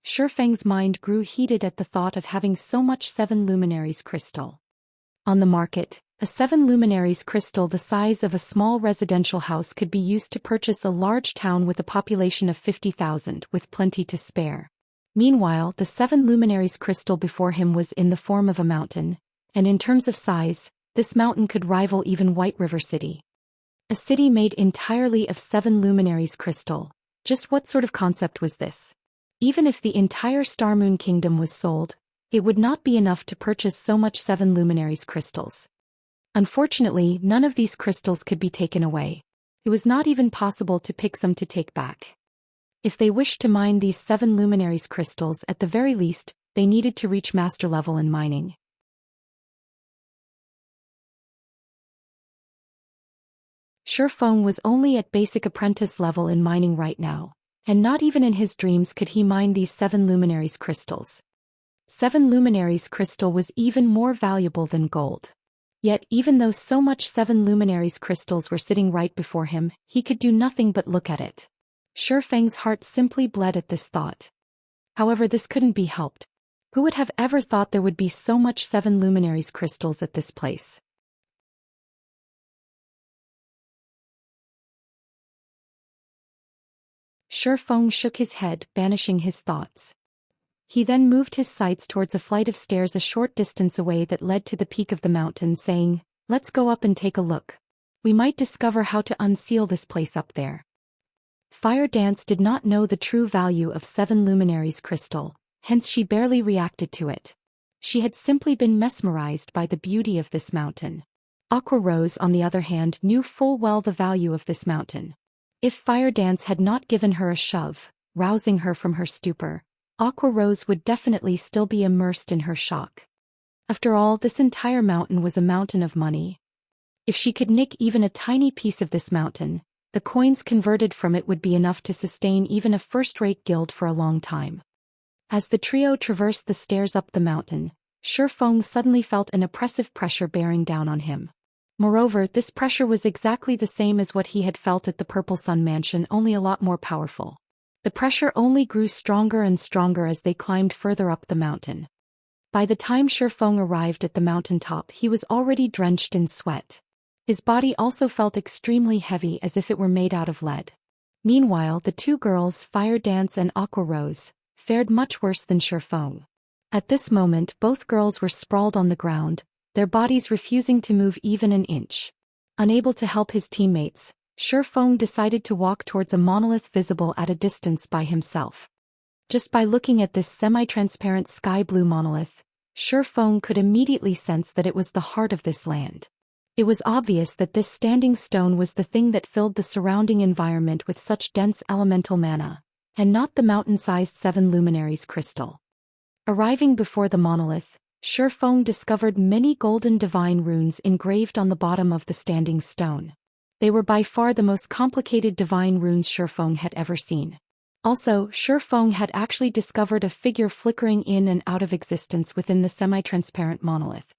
Shi Feng's mind grew heated at the thought of having so much 7 Luminaries crystal. On the market, a 7 Luminaries crystal the size of a small residential house could be used to purchase a large town with a population of 50,000 with plenty to spare. Meanwhile, the 7 Luminaries crystal before him was in the form of a mountain, and in terms of size, this mountain could rival even White River City. A city made entirely of 7 Luminaries crystal. Just what sort of concept was this? Even if the entire Starmoon Kingdom was sold, it would not be enough to purchase so much 7 Luminaries crystals. Unfortunately, none of these crystals could be taken away. It was not even possible to pick some to take back. If they wished to mine these 7 Luminaries crystals, at the very least, they needed to reach master level in mining. Shi Feng was only at basic apprentice level in mining right now, and not even in his dreams could he mine these 7 Luminaries crystals. 7 Luminaries crystal was even more valuable than gold. Yet even though so much 7 Luminaries crystals were sitting right before him, he could do nothing but look at it. Shi Feng's heart simply bled at this thought. However, this couldn't be helped. Who would have ever thought there would be so much 7 Luminaries crystals at this place? Shi Feng shook his head, banishing his thoughts. He then moved his sights towards a flight of stairs a short distance away that led to the peak of the mountain, saying, "Let's go up and take a look. We might discover how to unseal this place up there." Fire Dance did not know the true value of 7 Luminaries crystal, hence she barely reacted to it. She had simply been mesmerized by the beauty of this mountain. Aqua Rose, on the other hand, knew full well the value of this mountain. If Fire Dance had not given her a shove, rousing her from her stupor, Aqua Rose would definitely still be immersed in her shock. After all, this entire mountain was a mountain of money. If she could nick even a tiny piece of this mountain, the coins converted from it would be enough to sustain even a first-rate guild for a long time. As the trio traversed the stairs up the mountain, Shifeng suddenly felt an oppressive pressure bearing down on him. Moreover, this pressure was exactly the same as what he had felt at the Purple Sun Mansion, only a lot more powerful. The pressure only grew stronger and stronger as they climbed further up the mountain. By the time Shifeng arrived at the mountain top, he was already drenched in sweat. His body also felt extremely heavy, as if it were made out of lead. Meanwhile, the two girls, Fire Dance and Aqua Rose, fared much worse than Shifeng. At this moment, both girls were sprawled on the ground, their bodies refusing to move even an inch. Unable to help his teammates, Shifeng decided to walk towards a monolith visible at a distance by himself. Just by looking at this semi-transparent sky-blue monolith, Shifeng could immediately sense that it was the heart of this land. It was obvious that this standing stone was the thing that filled the surrounding environment with such dense elemental mana, and not the mountain-sized 7 Luminaries crystal. Arriving before the monolith, Shifeng discovered many golden divine runes engraved on the bottom of the standing stone. They were by far the most complicated divine runes Shifeng had ever seen. Also, Shifeng had actually discovered a figure flickering in and out of existence within the semi-transparent monolith.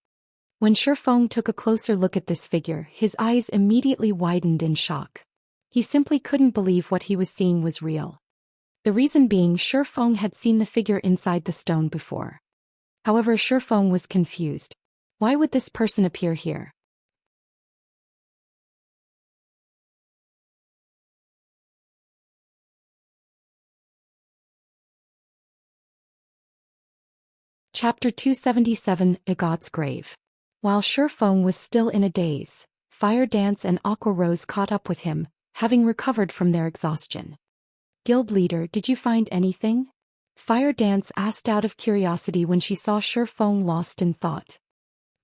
When Shifeng took a closer look at this figure, his eyes immediately widened in shock. He simply couldn't believe what he was seeing was real. The reason being, Shifeng had seen the figure inside the stone before. However, Shifeng was confused. Why would this person appear here? Chapter 277, A God's Grave. While Shifeng was still in a daze, Fire Dance and Aqua Rose caught up with him, having recovered from their exhaustion. Guild leader, did you find anything? Fire Dance asked out of curiosity when she saw Shifeng lost in thought.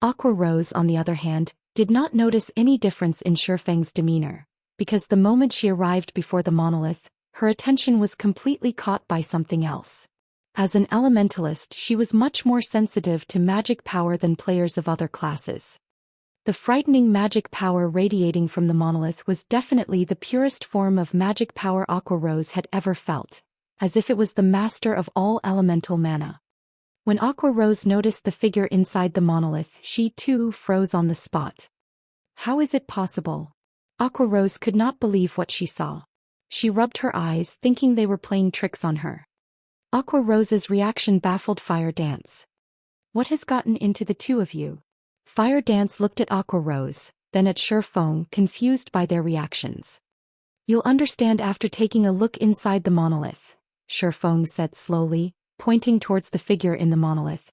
Aqua Rose, on the other hand, did not notice any difference in Shifeng's demeanor, because the moment she arrived before the monolith, her attention was completely caught by something else. As an elementalist, she was much more sensitive to magic power than players of other classes. The frightening magic power radiating from the monolith was definitely the purest form of magic power Aqua Rose had ever felt, as if it was the master of all elemental mana. When Aqua Rose noticed the figure inside the monolith, she too froze on the spot. How is it possible? Aqua Rose could not believe what she saw. She rubbed her eyes, thinking they were playing tricks on her. Aqua Rose's reaction baffled Fire Dance. What has gotten into the two of you? Fire Dance looked at Aqua Rose, then at Shifeng, confused by their reactions. You'll understand after taking a look inside the monolith, Shifeng said slowly, pointing towards the figure in the monolith.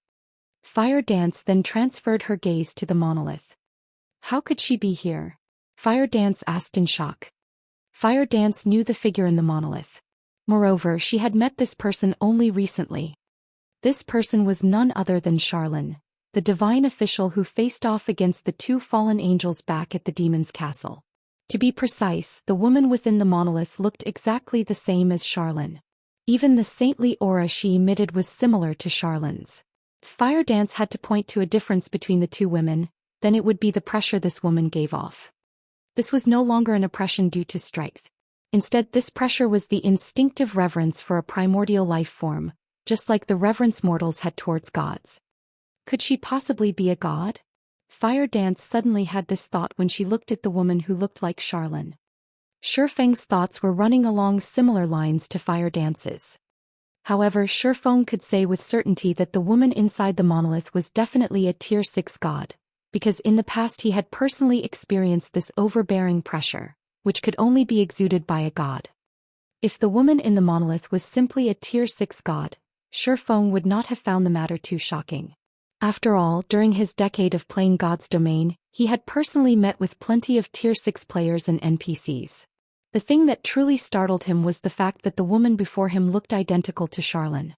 Fire Dance then transferred her gaze to the monolith. How could she be here? Fire Dance asked in shock. Fire Dance knew the figure in the monolith. Moreover, she had met this person only recently. This person was none other than Charlene, the divine official who faced off against the two fallen angels back at the demon's castle. To be precise, the woman within the monolith looked exactly the same as Charlene. Even the saintly aura she emitted was similar to Charlene's. If Fire Dance had to point to a difference between the two women, then it would be the pressure this woman gave off. This was no longer an oppression due to strength. Instead, this pressure was the instinctive reverence for a primordial life form, just like the reverence mortals had towards gods. Could she possibly be a god? Fire Dance suddenly had this thought when she looked at the woman who looked like Charlene. Shifeng's thoughts were running along similar lines to Fire Dance's. However, Shifeng could say with certainty that the woman inside the monolith was definitely a Tier 6 god, because in the past he had personally experienced this overbearing pressure, which could only be exuded by a god. If the woman in the monolith was simply a Tier 6 god, Shifeng would not have found the matter too shocking. After all, during his decade of playing God's Domain, he had personally met with plenty of Tier 6 players and NPCs. The thing that truly startled him was the fact that the woman before him looked identical to Charlene.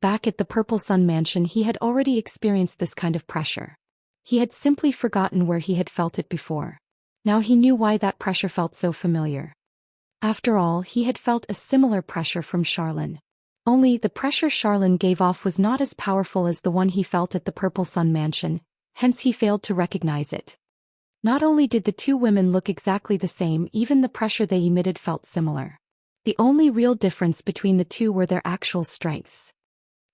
Back at the Purple Sun Mansion he had already experienced this kind of pressure. He had simply forgotten where he had felt it before. Now he knew why that pressure felt so familiar. After all, he had felt a similar pressure from Charlene. Only the pressure Charlene gave off was not as powerful as the one he felt at the Purple Sun Mansion, hence he failed to recognize it. Not only did the two women look exactly the same, even the pressure they emitted felt similar. The only real difference between the two were their actual strengths.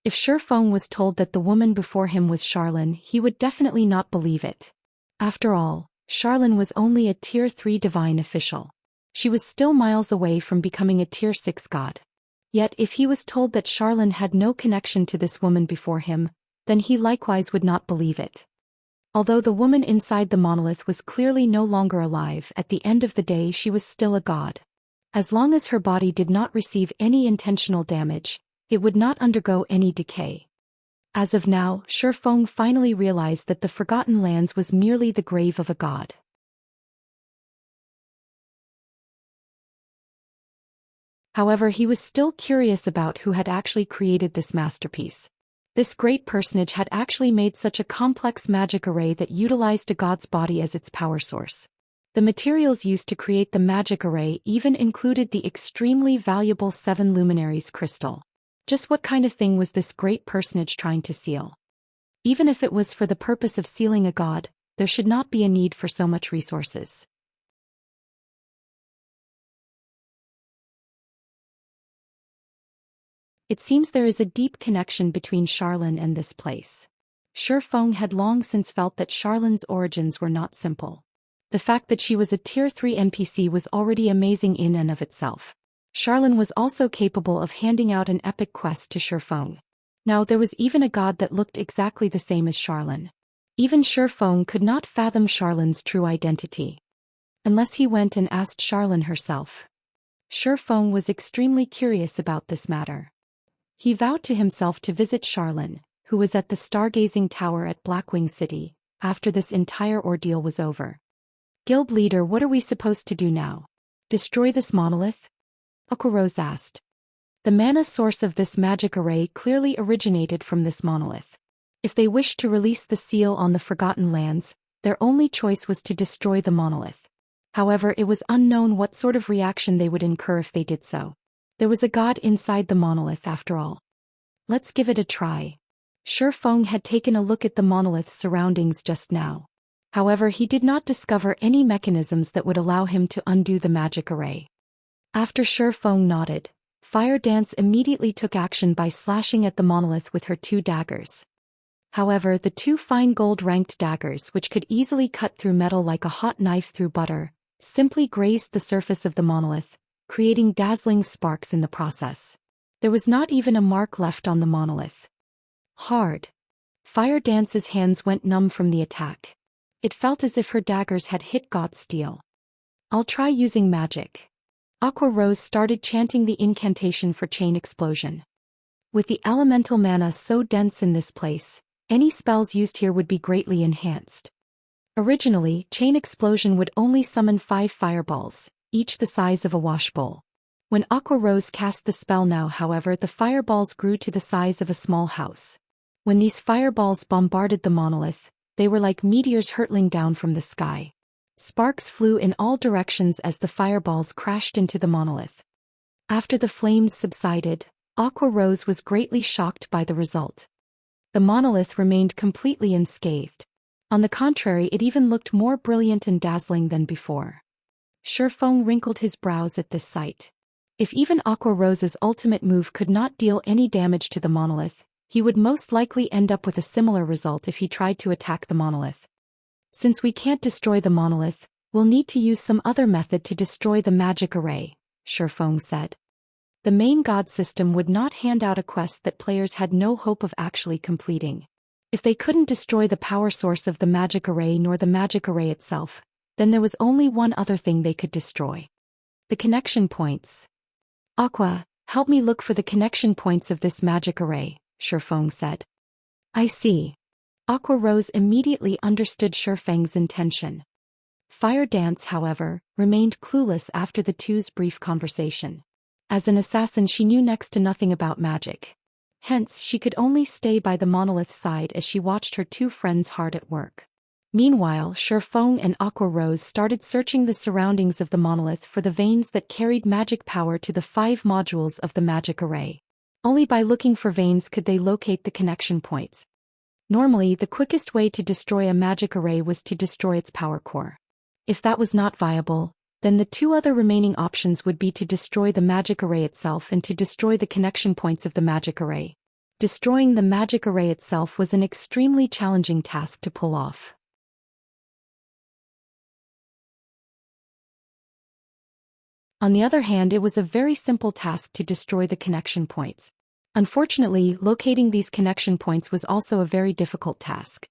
If Shifeng was told that the woman before him was Charlene, he would definitely not believe it. After all, Charlene was only a Tier 3 divine official. She was still miles away from becoming a Tier 6 god. Yet if he was told that Charlene had no connection to this woman before him, then he likewise would not believe it. Although the woman inside the monolith was clearly no longer alive, at the end of the day she was still a god. As long as her body did not receive any intentional damage, it would not undergo any decay. As of now, Shifeng finally realized that the Forgotten Lands was merely the grave of a god. However, he was still curious about who had actually created this masterpiece. This great personage had actually made such a complex magic array that utilized a god's body as its power source. The materials used to create the magic array even included the extremely valuable 7 Luminaries crystal. Just what kind of thing was this great personage trying to seal? Even if it was for the purpose of sealing a god, there should not be a need for so much resources. It seems there is a deep connection between Charlene and this place. Shifeng had long since felt that Charlene's origins were not simple. The fact that she was a Tier 3 NPC was already amazing in and of itself. Charlene was also capable of handing out an epic quest to Shifeng. Now there was even a god that looked exactly the same as Charlene. Even Shifeng could not fathom Charlene's true identity. Unless he went and asked Charlene herself. Shifeng was extremely curious about this matter. He vowed to himself to visit Charlene, who was at the Stargazing Tower at Blackwing City, after this entire ordeal was over. Guild leader, what are we supposed to do now? Destroy this monolith? Aquarose asked. The mana source of this magic array clearly originated from this monolith. If they wished to release the seal on the Forgotten Lands, their only choice was to destroy the monolith. However, it was unknown what sort of reaction they would incur if they did so. There was a god inside the monolith after all. Let's give it a try. Shifeng had taken a look at the monolith's surroundings just now. However, he did not discover any mechanisms that would allow him to undo the magic array. After Shifeng nodded, Fire Dance immediately took action by slashing at the monolith with her 2 daggers. However, the 2 fine gold-ranked daggers, which could easily cut through metal like a hot knife through butter, simply grazed the surface of the monolith, creating dazzling sparks in the process. There was not even a mark left on the monolith. Hard. Fire Dance's hands went numb from the attack. It felt as if her daggers had hit God's steel. I'll try using magic. Aqua Rose started chanting the incantation for Chain Explosion. With the elemental mana so dense in this place, any spells used here would be greatly enhanced. Originally, Chain Explosion would only summon 5 fireballs, each the size of a washbowl. When Aqua Rose cast the spell now, however, the fireballs grew to the size of a small house. When these fireballs bombarded the monolith, they were like meteors hurtling down from the sky. Sparks flew in all directions as the fireballs crashed into the monolith. After the flames subsided, Aqua Rose was greatly shocked by the result. The monolith remained completely unscathed. On the contrary, it even looked more brilliant and dazzling than before. Shifeng wrinkled his brows at this sight. If even Aqua Rose's ultimate move could not deal any damage to the monolith, he would most likely end up with a similar result if he tried to attack the monolith. Since we can't destroy the monolith, we'll need to use some other method to destroy the magic array, Shifeng said. The main god system would not hand out a quest that players had no hope of actually completing. If they couldn't destroy the power source of the magic array nor the magic array itself, then there was only one other thing they could destroy. The connection points. Aqua, help me look for the connection points of this magic array, Shifeng said. I see. Aqua Rose immediately understood Shifeng's intention. Fire Dance, however, remained clueless after the two's brief conversation. As an assassin, she knew next to nothing about magic. Hence, she could only stay by the monolith side as she watched her two friends hard at work. Meanwhile, Shifeng and Aqua Rose started searching the surroundings of the monolith for the veins that carried magic power to the 5 modules of the magic array. Only by looking for veins could they locate the connection points. Normally, the quickest way to destroy a magic array was to destroy its power core. If that was not viable, then the 2 other remaining options would be to destroy the magic array itself and to destroy the connection points of the magic array. Destroying the magic array itself was an extremely challenging task to pull off. On the other hand, it was a very simple task to destroy the connection points. Unfortunately, locating these connection points was also a very difficult task.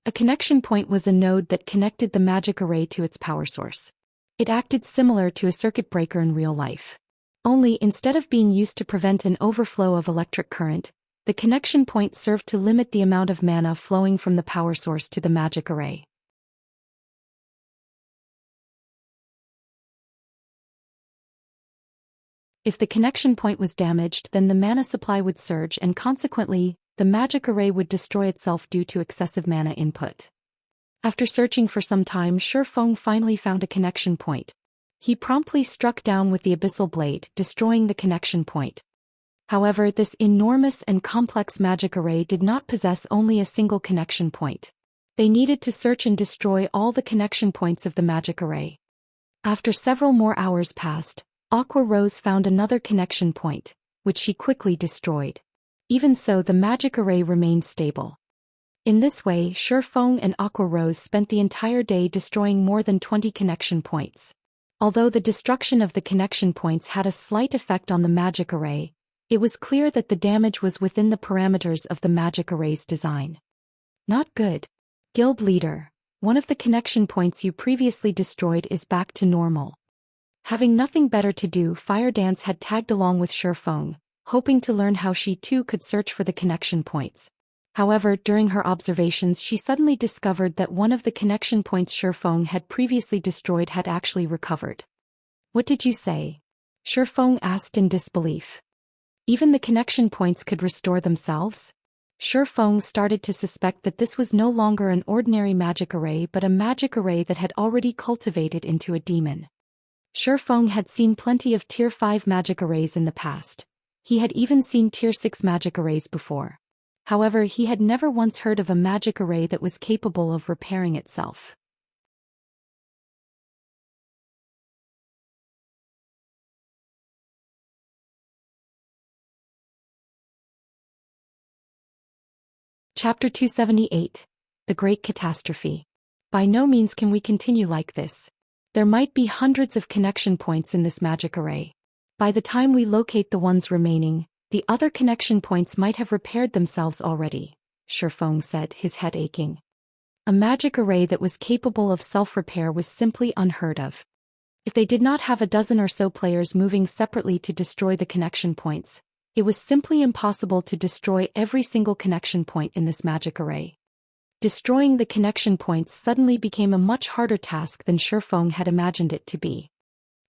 A connection point was a node that connected the magic array to its power source. It acted similar to a circuit breaker in real life. Only, instead of being used to prevent an overflow of electric current, the connection point served to limit the amount of mana flowing from the power source to the magic array. If the connection point was damaged, then the mana supply would surge and consequently, the magic array would destroy itself due to excessive mana input. After searching for some time, Shifeng finally found a connection point. He promptly struck down with the abyssal blade, destroying the connection point. However, this enormous and complex magic array did not possess only a single connection point. They needed to search and destroy all the connection points of the magic array. After several more hours passed, Aqua Rose found another connection point, which she quickly destroyed. Even so, the magic array remained stable. In this way, Shifeng and Aqua Rose spent the entire day destroying more than 20 connection points. Although the destruction of the connection points had a slight effect on the magic array, it was clear that the damage was within the parameters of the magic array's design. Not good. Guild leader, one of the connection points you previously destroyed is back to normal. Having nothing better to do, Fire Dance had tagged along with Shifeng, hoping to learn how she too could search for the connection points. However, during her observations she suddenly discovered that one of the connection points Shifeng had previously destroyed had actually recovered. What did you say? Shifeng asked in disbelief. Even the connection points could restore themselves? Shifeng started to suspect that this was no longer an ordinary magic array but a magic array that had already cultivated into a demon. Shifeng had seen plenty of Tier 5 magic arrays in the past. He had even seen Tier 6 magic arrays before. However, he had never once heard of a magic array that was capable of repairing itself. Chapter 278. The Great Catastrophe. By no means can we continue like this. There might be hundreds of connection points in this magic array. By the time we locate the ones remaining, the other connection points might have repaired themselves already, Shifeng said, his head aching. A magic array that was capable of self-repair was simply unheard of. If they did not have a dozen or so players moving separately to destroy the connection points, it was simply impossible to destroy every single connection point in this magic array. Destroying the connection points suddenly became a much harder task than Shifeng had imagined it to be.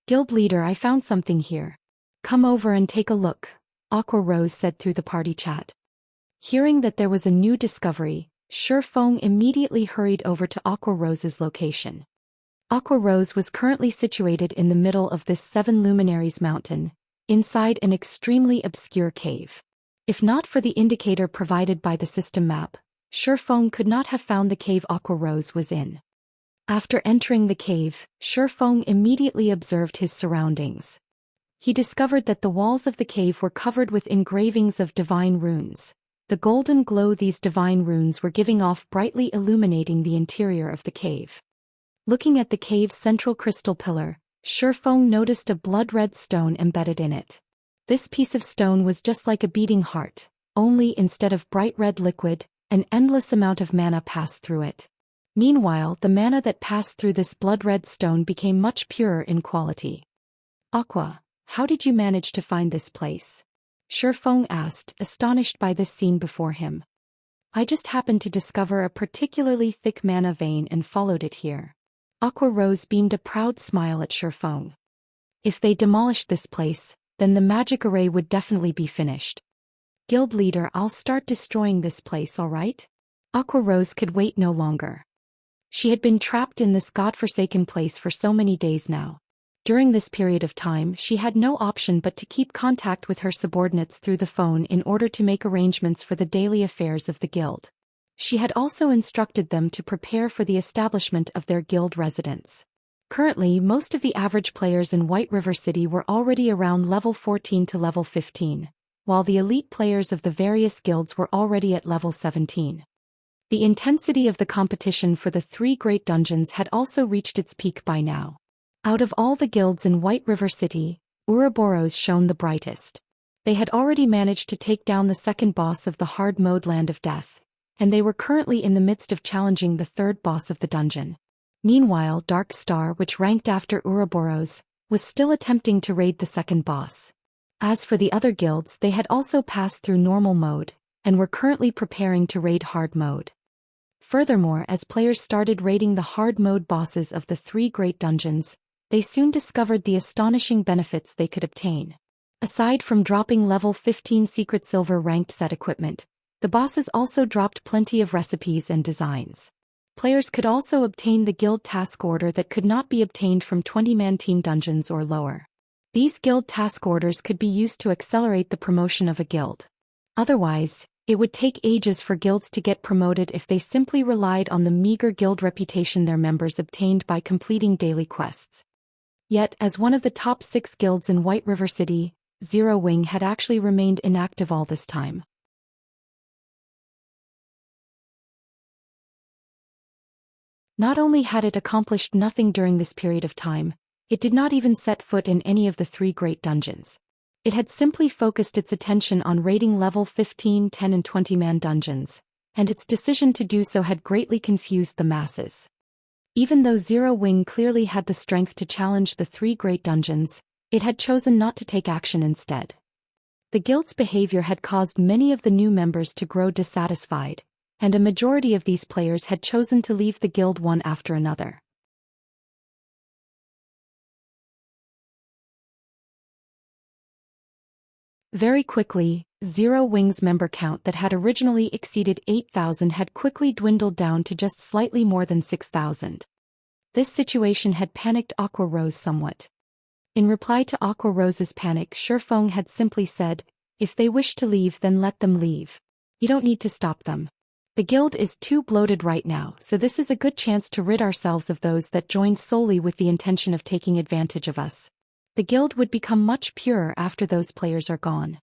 Guild leader, I found something here. Come over and take a look, Aqua Rose said through the party chat. Hearing that there was a new discovery, Shifeng immediately hurried over to Aqua Rose's location. Aqua Rose was currently situated in the middle of this 7 Luminaries mountain, inside an extremely obscure cave. If not for the indicator provided by the system map, Shifeng could not have found the cave Aqua Rose was in. After entering the cave, Shifeng immediately observed his surroundings. He discovered that the walls of the cave were covered with engravings of divine runes. The golden glow these divine runes were giving off brightly illuminating the interior of the cave. Looking at the cave's central crystal pillar, Shifeng noticed a blood-red stone embedded in it. This piece of stone was just like a beating heart, only instead of bright red liquid, an endless amount of mana passed through it. Meanwhile, the mana that passed through this blood-red stone became much purer in quality. Aqua, how did you manage to find this place? Shifeng asked, astonished by this scene before him. I just happened to discover a particularly thick mana vein and followed it here. Aqua Rose beamed a proud smile at Shifeng. If they demolished this place, then the magic array would definitely be finished. Guild leader, I'll start destroying this place, alright? Aqua Rose could wait no longer. She had been trapped in this godforsaken place for so many days now. During this period of time, she had no option but to keep contact with her subordinates through the phone in order to make arrangements for the daily affairs of the guild. She had also instructed them to prepare for the establishment of their guild residence. Currently, most of the average players in White River City were already around level 14 to level 15, while the elite players of the various guilds were already at level 17. The intensity of the competition for the 3 great dungeons had also reached its peak by now. Out of all the guilds in White River City, Ouroboros shone the brightest. They had already managed to take down the second boss of the hard mode Land of Death, and they were currently in the midst of challenging the third boss of the dungeon. Meanwhile, Dark Star, which ranked after Ouroboros, was still attempting to raid the second boss. As for the other guilds, they had also passed through normal mode, and were currently preparing to raid hard mode. Furthermore, as players started raiding the hard mode bosses of the 3 great dungeons, they soon discovered the astonishing benefits they could obtain. Aside from dropping level 15 secret silver ranked set equipment, the bosses also dropped plenty of recipes and designs. Players could also obtain the guild task order that could not be obtained from 20-man team dungeons or lower. These guild task orders could be used to accelerate the promotion of a guild. Otherwise, it would take ages for guilds to get promoted if they simply relied on the meager guild reputation their members obtained by completing daily quests. Yet, as one of the top 6 guilds in White River City, Zero Wing had actually remained inactive all this time. Not only had it accomplished nothing during this period of time, it did not even set foot in any of the 3 great dungeons. It had simply focused its attention on raiding level 15, 10 and 20-man dungeons, and its decision to do so had greatly confused the masses. Even though Zero Wing clearly had the strength to challenge the 3 great dungeons, it had chosen not to take action instead. The guild's behavior had caused many of the new members to grow dissatisfied, and a majority of these players had chosen to leave the guild one after another. Very quickly, Zero Wing's member count that had originally exceeded 8,000 had quickly dwindled down to just slightly more than 6,000. This situation had panicked Aqua Rose somewhat. In reply to Aqua Rose's panic, Shifeng had simply said, "If they wish to leave, then let them leave. You don't need to stop them. The guild is too bloated right now, so this is a good chance to rid ourselves of those that joined solely with the intention of taking advantage of us. The guild would become much purer after those players are gone."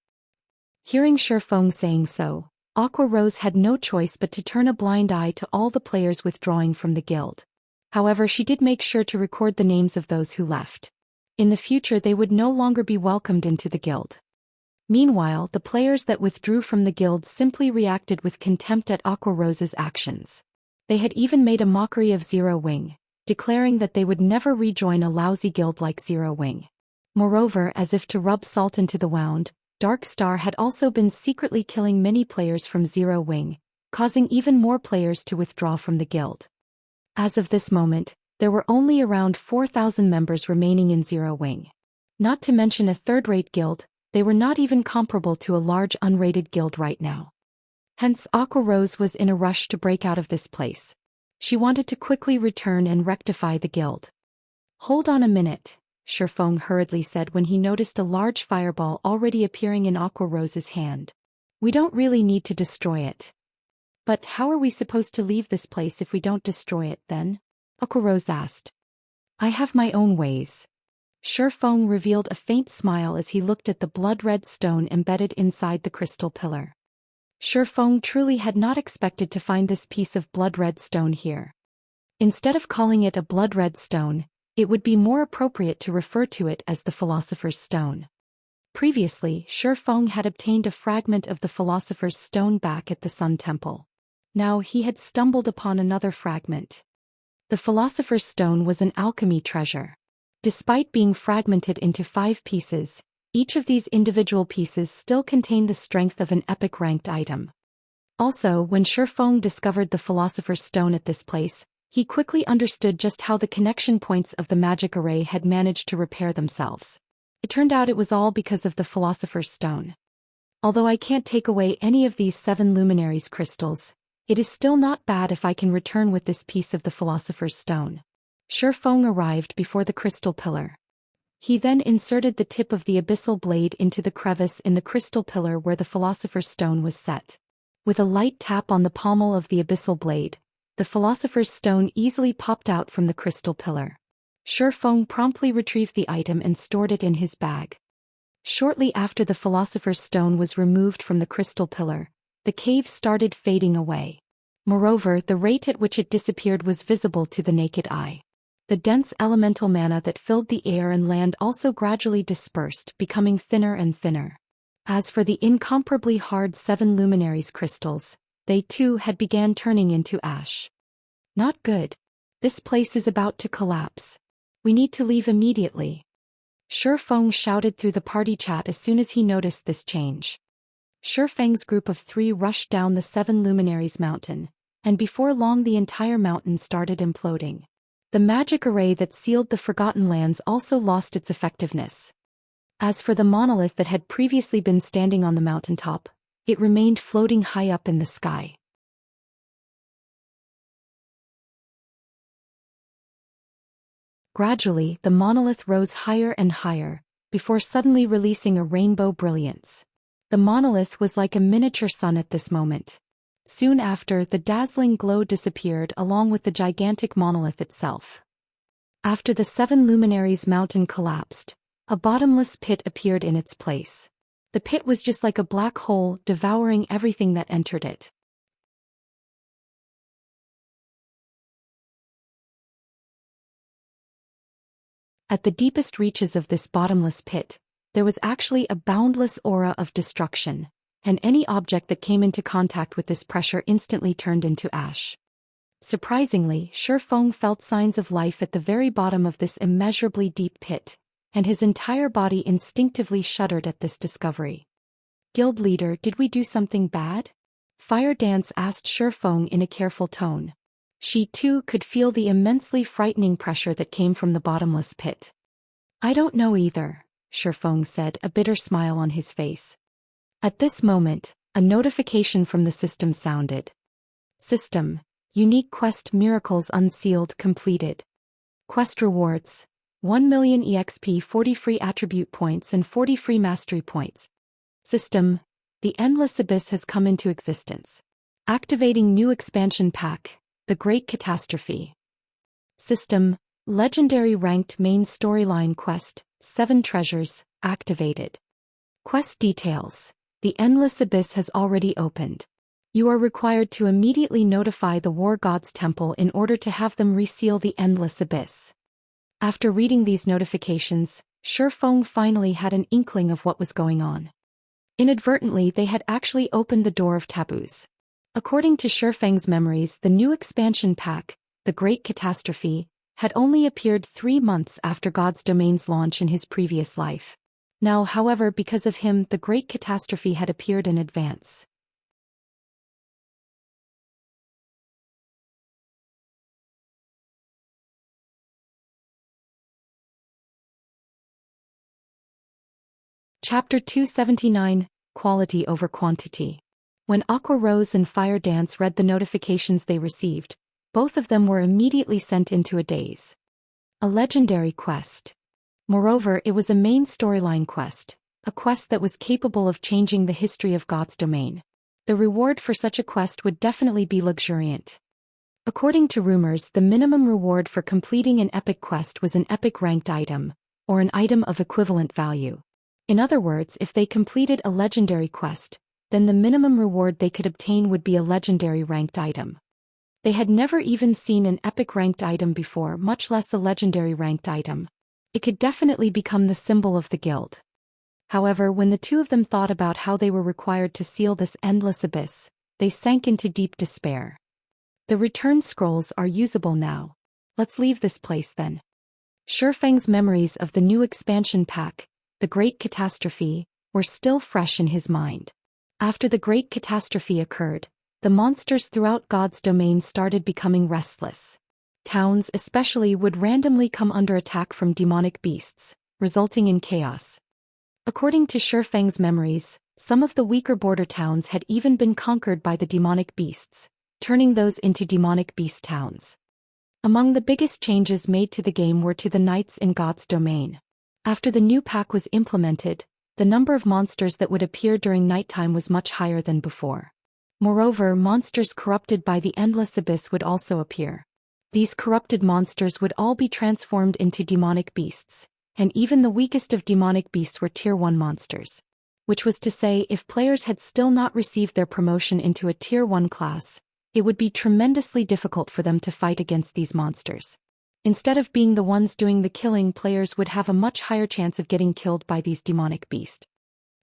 Hearing Shifeng saying so, Aqua Rose had no choice but to turn a blind eye to all the players withdrawing from the guild. However, she did make sure to record the names of those who left. In the future, they would no longer be welcomed into the guild. Meanwhile, the players that withdrew from the guild simply reacted with contempt at Aqua Rose's actions. They had even made a mockery of Zero Wing, declaring that they would never rejoin a lousy guild like Zero Wing. Moreover, as if to rub salt into the wound, Dark Star had also been secretly killing many players from Zero Wing, causing even more players to withdraw from the guild. As of this moment, there were only around 4,000 members remaining in Zero Wing. Not to mention a third-rate guild, they were not even comparable to a large unrated guild right now. Hence, Aqua Rose was in a rush to break out of this place. She wanted to quickly return and rectify the guild. "Hold on a minute," Shifeng hurriedly said when he noticed a large fireball already appearing in Aqua Rose's hand. "We don't really need to destroy it." "But how are we supposed to leave this place if we don't destroy it then?" Aqua Rose asked. "I have my own ways." Shifeng revealed a faint smile as he looked at the blood-red stone embedded inside the crystal pillar. Shifeng truly had not expected to find this piece of blood-red stone here. Instead of calling it a blood-red stone, it would be more appropriate to refer to it as the Philosopher's Stone. Previously, Shifeng had obtained a fragment of the Philosopher's Stone back at the Sun Temple. Now he had stumbled upon another fragment. The Philosopher's Stone was an alchemy treasure. Despite being fragmented into 5 pieces, each of these individual pieces still contained the strength of an epic-ranked item. Also, when Shifeng discovered the Philosopher's Stone at this place, he quickly understood just how the connection points of the magic array had managed to repair themselves. It turned out it was all because of the Philosopher's Stone. Although I can't take away any of these 7 Luminaries crystals, it is still not bad if I can return with this piece of the Philosopher's Stone. Shi Feng arrived before the crystal pillar. He then inserted the tip of the abyssal blade into the crevice in the crystal pillar where the Philosopher's Stone was set. With a light tap on the pommel of the abyssal blade, the Philosopher's Stone easily popped out from the crystal pillar. Shi Feng promptly retrieved the item and stored it in his bag. Shortly after the Philosopher's Stone was removed from the crystal pillar, the cave started fading away. Moreover, the rate at which it disappeared was visible to the naked eye. The dense elemental mana that filled the air and land also gradually dispersed, becoming thinner and thinner. As for the incomparably hard 7 Luminaries crystals, they too had began turning into ash. Not good. This place is about to collapse. We need to leave immediately. Shi Feng shouted through the party chat as soon as he noticed this change. Shi Feng's group of 3 rushed down the 7 Luminaries mountain, and before long the entire mountain started imploding. The magic array that sealed the Forgotten Lands also lost its effectiveness. As for the monolith that had previously been standing on the mountaintop, it remained floating high up in the sky. Gradually, the monolith rose higher and higher, before suddenly releasing a rainbow brilliance. The monolith was like a miniature sun at this moment. Soon after, the dazzling glow disappeared along with the gigantic monolith itself. After the 7 Luminaries mountain collapsed, a bottomless pit appeared in its place. The pit was just like a black hole, devouring everything that entered it. At the deepest reaches of this bottomless pit, there was actually a boundless aura of destruction, and any object that came into contact with this pressure instantly turned into ash. Surprisingly, Shi Feng felt signs of life at the very bottom of this immeasurably deep pit, and his entire body instinctively shuddered at this discovery. "Guild leader, did we do something bad?" Fire Dance asked Shi Feng in a careful tone. She too could feel the immensely frightening pressure that came from the bottomless pit. "I don't know either," Shi Feng said, a bitter smile on his face. At this moment, a notification from the system sounded. System: Unique Quest Miracles Unsealed completed. Quest rewards: 1 million EXP, 40 free attribute points and 40 free mastery points. System: The Endless Abyss has come into existence. Activating new expansion pack, The Great Catastrophe. System: Legendary Ranked Main Storyline Quest, 7 Treasures, activated. Quest details: The Endless Abyss has already opened. You are required to immediately notify the War God's Temple in order to have them reseal the Endless Abyss. After reading these notifications, Shi Feng finally had an inkling of what was going on. Inadvertently, they had actually opened the door of taboos. According to Shi Feng's memories, the new expansion pack, The Great Catastrophe, had only appeared 3 months after God's Domain's launch in his previous life. Now, however, because of him, The Great Catastrophe had appeared in advance. Chapter 279, Quality over Quantity. When Aqua Rose and Fire Dance read the notifications they received, both of them were immediately sent into a daze. A legendary quest. Moreover, it was a main storyline quest, a quest that was capable of changing the history of God's domain. The reward for such a quest would definitely be luxuriant. According to rumors, the minimum reward for completing an epic quest was an epic ranked item, or an item of equivalent value. In other words, if they completed a legendary quest, then the minimum reward they could obtain would be a legendary ranked item. They had never even seen an epic ranked item before, much less a legendary ranked item. It could definitely become the symbol of the guild. However, when the two of them thought about how they were required to seal this endless abyss, they sank into deep despair. The return scrolls are usable now. Let's leave this place then. Shi Feng's memories of the new expansion pack, The Great Catastrophe, were still fresh in his mind. After the Great Catastrophe occurred, the monsters throughout God's domain started becoming restless. Towns especially would randomly come under attack from demonic beasts, resulting in chaos. According to Shi Feng's memories, Some of the weaker border towns had even been conquered by the demonic beasts, turning those into demonic beast towns. Among the biggest changes made to the game were to the knights in God's domain. After the new pack was implemented, the number of monsters that would appear during nighttime was much higher than before. Moreover, monsters corrupted by the endless abyss would also appear. These corrupted monsters would all be transformed into demonic beasts, and even the weakest of demonic beasts were Tier 1 monsters. Which was to say, if players had still not received their promotion into a Tier 1 class, it would be tremendously difficult for them to fight against these monsters. Instead of being the ones doing the killing, players would have a much higher chance of getting killed by these demonic beasts.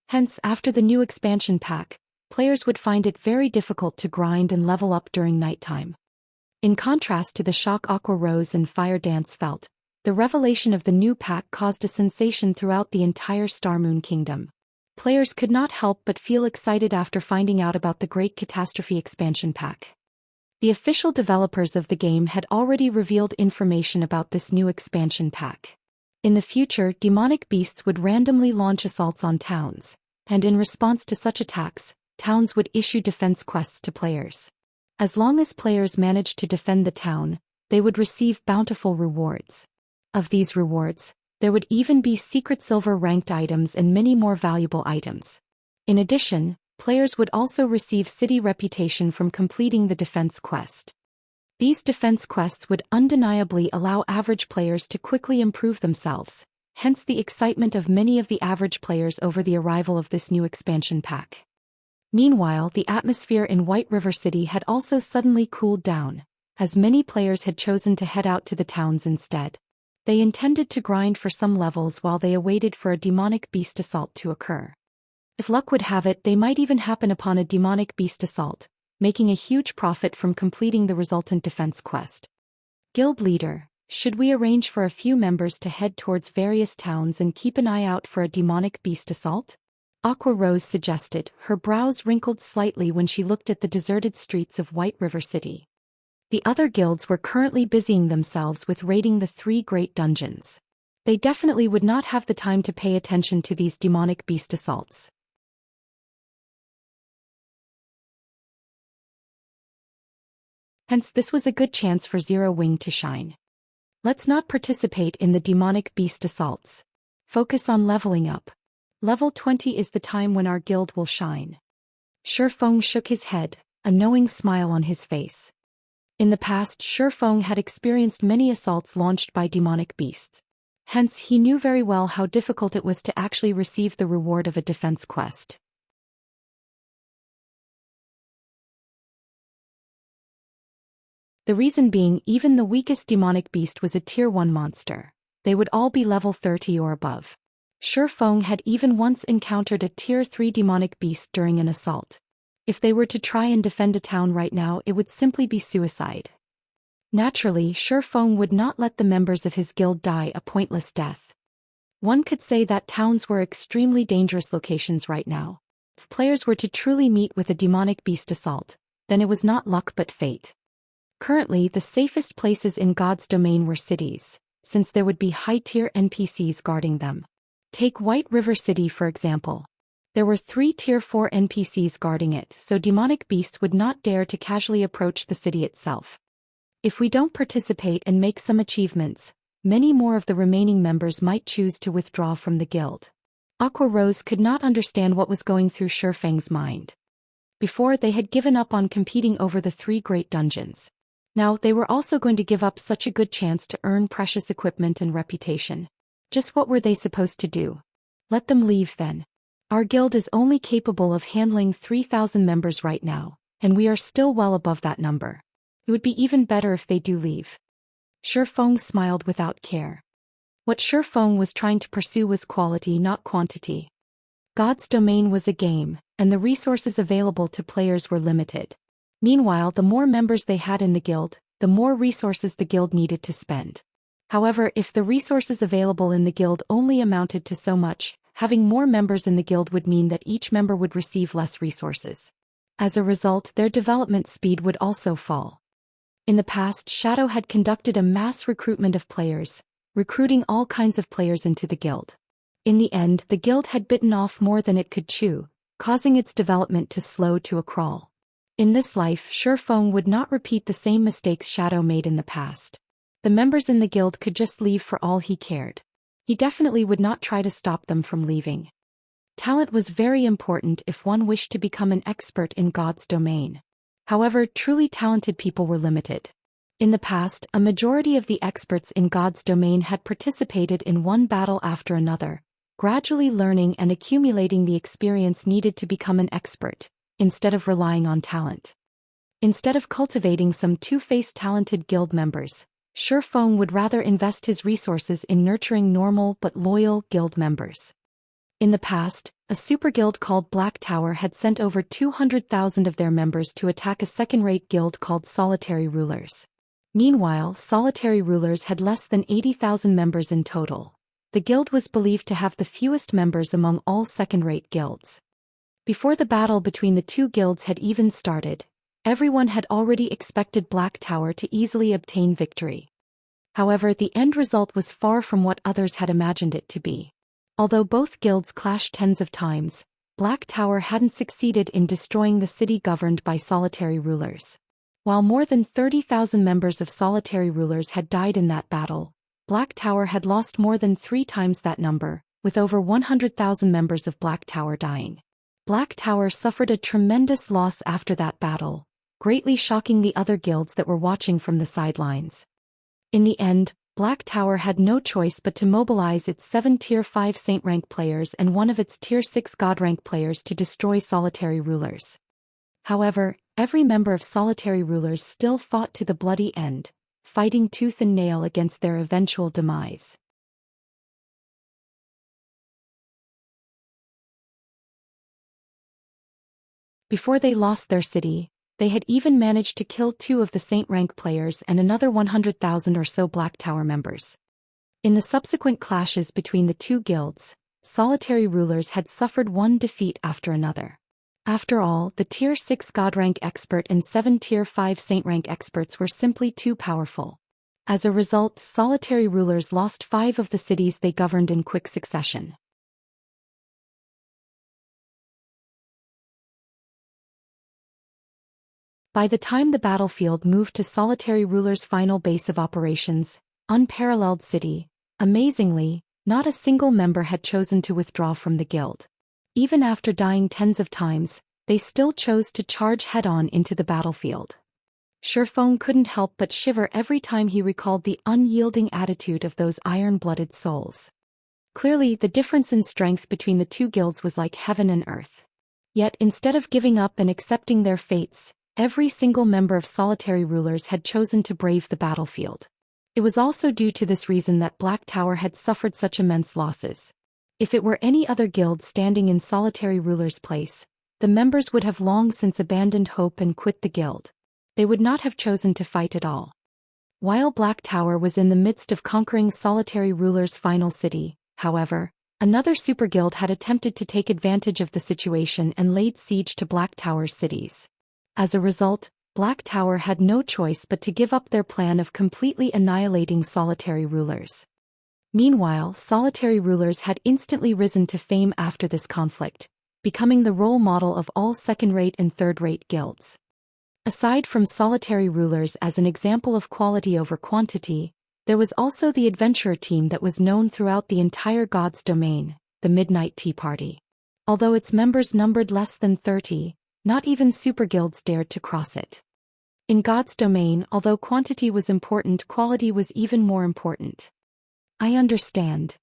Hence, after the new expansion pack, players would find it very difficult to grind and level up during nighttime. In contrast to the shock Aqua Rose and Fire Dance felt, the revelation of the new pack caused a sensation throughout the entire Star Moon Kingdom. Players could not help but feel excited after finding out about the Great Catastrophe expansion pack. The official developers of the game had already revealed information about this new expansion pack. In the future, demonic beasts would randomly launch assaults on towns, and in response to such attacks, towns would issue defense quests to players. As long as players managed to defend the town, they would receive bountiful rewards. Of these rewards, there would even be secret silver-ranked items and many more valuable items. In addition, players would also receive city reputation from completing the defense quest. These defense quests would undeniably allow average players to quickly improve themselves, hence the excitement of many of the average players over the arrival of this new expansion pack. Meanwhile, the atmosphere in White River City had also suddenly cooled down, as many players had chosen to head out to the towns instead. They intended to grind for some levels while they awaited for a demonic beast assault to occur. If luck would have it, they might even happen upon a demonic beast assault, making a huge profit from completing the resultant defense quest. Guild Leader, should we arrange for a few members to head towards various towns and keep an eye out for a demonic beast assault? Aqua Rose suggested, her brows wrinkled slightly when she looked at the deserted streets of White River City. The other guilds were currently busying themselves with raiding the 3 great dungeons. They definitely would not have the time to pay attention to these demonic beast assaults. Hence, this was a good chance for Zero Wing to shine. Let's not participate in the demonic beast assaults. Focus on leveling up. Level 20 is the time when our guild will shine. Shifeng shook his head, a knowing smile on his face. In the past, Shifeng had experienced many assaults launched by demonic beasts. Hence, he knew very well how difficult it was to actually receive the reward of a defense quest. The reason being, even the weakest demonic beast was a Tier 1 monster. They would all be level 30 or above. Shifeng had even once encountered a Tier 3 demonic beast during an assault. If they were to try and defend a town right now, it would simply be suicide. Naturally, Shifeng would not let the members of his guild die a pointless death. One could say that towns were extremely dangerous locations right now. If players were to truly meet with a demonic beast assault, then it was not luck but fate. Currently, the safest places in God's domain were cities, since there would be high-tier NPCs guarding them. Take White River City for example. There were 3 Tier 4 NPCs guarding it, so demonic beasts would not dare to casually approach the city itself. If we don't participate and make some achievements, many more of the remaining members might choose to withdraw from the guild. Aqua Rose could not understand what was going through Shifeng's mind. Before, they had given up on competing over the 3 great dungeons. Now, they were also going to give up such a good chance to earn precious equipment and reputation. Just what were they supposed to do? Let them leave then. Our guild is only capable of handling 3,000 members right now, and we are still well above that number. It would be even better if they do leave. Shifeng smiled without care. What Shifeng was trying to pursue was quality, not quantity. God's domain was a game, and the resources available to players were limited. Meanwhile, the more members they had in the guild, the more resources the guild needed to spend. However, if the resources available in the guild only amounted to so much, having more members in the guild would mean that each member would receive less resources. As a result, their development speed would also fall. In the past, Shadow had conducted a mass recruitment of players, recruiting all kinds of players into the guild. In the end, the guild had bitten off more than it could chew, causing its development to slow to a crawl. In this life, Shifeng would not repeat the same mistakes Shadow made in the past. The members in the guild could just leave for all he cared. He definitely would not try to stop them from leaving. Talent was very important if one wished to become an expert in God's domain. However, truly talented people were limited. In the past, a majority of the experts in God's domain had participated in one battle after another, gradually learning and accumulating the experience needed to become an expert, instead of relying on talent. Instead of cultivating some two-faced talented guild members, Shifeng would rather invest his resources in nurturing normal but loyal guild members. In the past, a super guild called Black Tower had sent over 200,000 of their members to attack a second-rate guild called Solitary Rulers. Meanwhile, Solitary Rulers had less than 80,000 members in total. The guild was believed to have the fewest members among all second-rate guilds. Before the battle between the two guilds had even started, everyone had already expected Black Tower to easily obtain victory. However, the end result was far from what others had imagined it to be. Although both guilds clashed tens of times, Black Tower hadn't succeeded in destroying the city governed by Solitary Rulers. While more than 30,000 members of Solitary Rulers had died in that battle, Black Tower had lost more than 3 times that number, with over 100,000 members of Black Tower dying. Black Tower suffered a tremendous loss after that battle, greatly shocking the other guilds that were watching from the sidelines. In the end, Black Tower had no choice but to mobilize its 7 Tier 5 Saint rank players and one of its Tier 6 God rank players to destroy Solitary Rulers. However, every member of Solitary Rulers still fought to the bloody end, fighting tooth and nail against their eventual demise. Before they lost their city, they had even managed to kill 2 of the Saint rank players and another 100,000 or so Black Tower members. In the subsequent clashes between the two guilds, Solitary Rulers had suffered one defeat after another. After all, the Tier 6 God rank expert and 7 Tier 5 Saint rank experts were simply too powerful. As a result, Solitary Rulers lost 5 of the cities they governed in quick succession. By the time the battlefield moved to Solitary Ruler's final base of operations, Unparalleled City, amazingly, not a single member had chosen to withdraw from the guild. Even after dying tens of times, they still chose to charge head-on into the battlefield. Shifeng couldn't help but shiver every time he recalled the unyielding attitude of those iron-blooded souls. Clearly, the difference in strength between the two guilds was like heaven and earth. Yet instead of giving up and accepting their fates, every single member of Solitary Rulers had chosen to brave the battlefield. It was also due to this reason that Black Tower had suffered such immense losses. If it were any other guild standing in Solitary Ruler's place, the members would have long since abandoned hope and quit the guild. They would not have chosen to fight at all. While Black Tower was in the midst of conquering Solitary Ruler's final city, however, another super guild had attempted to take advantage of the situation and laid siege to Black Tower's cities. As a result, Black Tower had no choice but to give up their plan of completely annihilating Solitary Rulers. Meanwhile, Solitary Rulers had instantly risen to fame after this conflict, becoming the role model of all second-rate and third-rate guilds. Aside from Solitary Rulers as an example of quality over quantity, there was also the adventurer team that was known throughout the entire God's domain, the Midnight Tea Party. Although its members numbered less than 30, not even super guilds dared to cross it. In God's domain, although quantity was important, quality was even more important. I understand.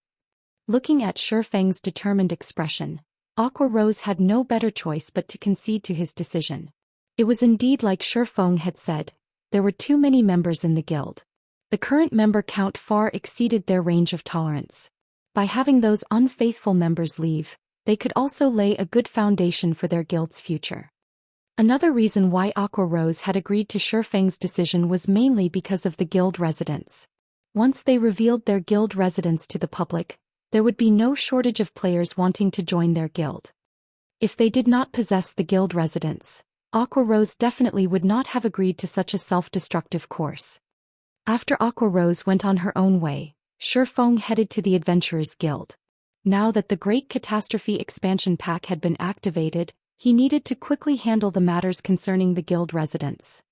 Looking at Shifeng's determined expression, Aqua Rose had no better choice but to concede to his decision. It was indeed like Shifeng had said, there were too many members in the guild. The current member count far exceeded their range of tolerance. By having those unfaithful members leave, they could also lay a good foundation for their guild's future. Another reason why Aqua Rose had agreed to Shifeng's decision was mainly because of the guild residents. Once they revealed their guild residents to the public, there would be no shortage of players wanting to join their guild. If they did not possess the guild residents, Aqua Rose definitely would not have agreed to such a self-destructive course. After Aqua Rose went on her own way, Shifeng headed to the Adventurers Guild. Now that the Great Catastrophe expansion pack had been activated, he needed to quickly handle the matters concerning the guild residents.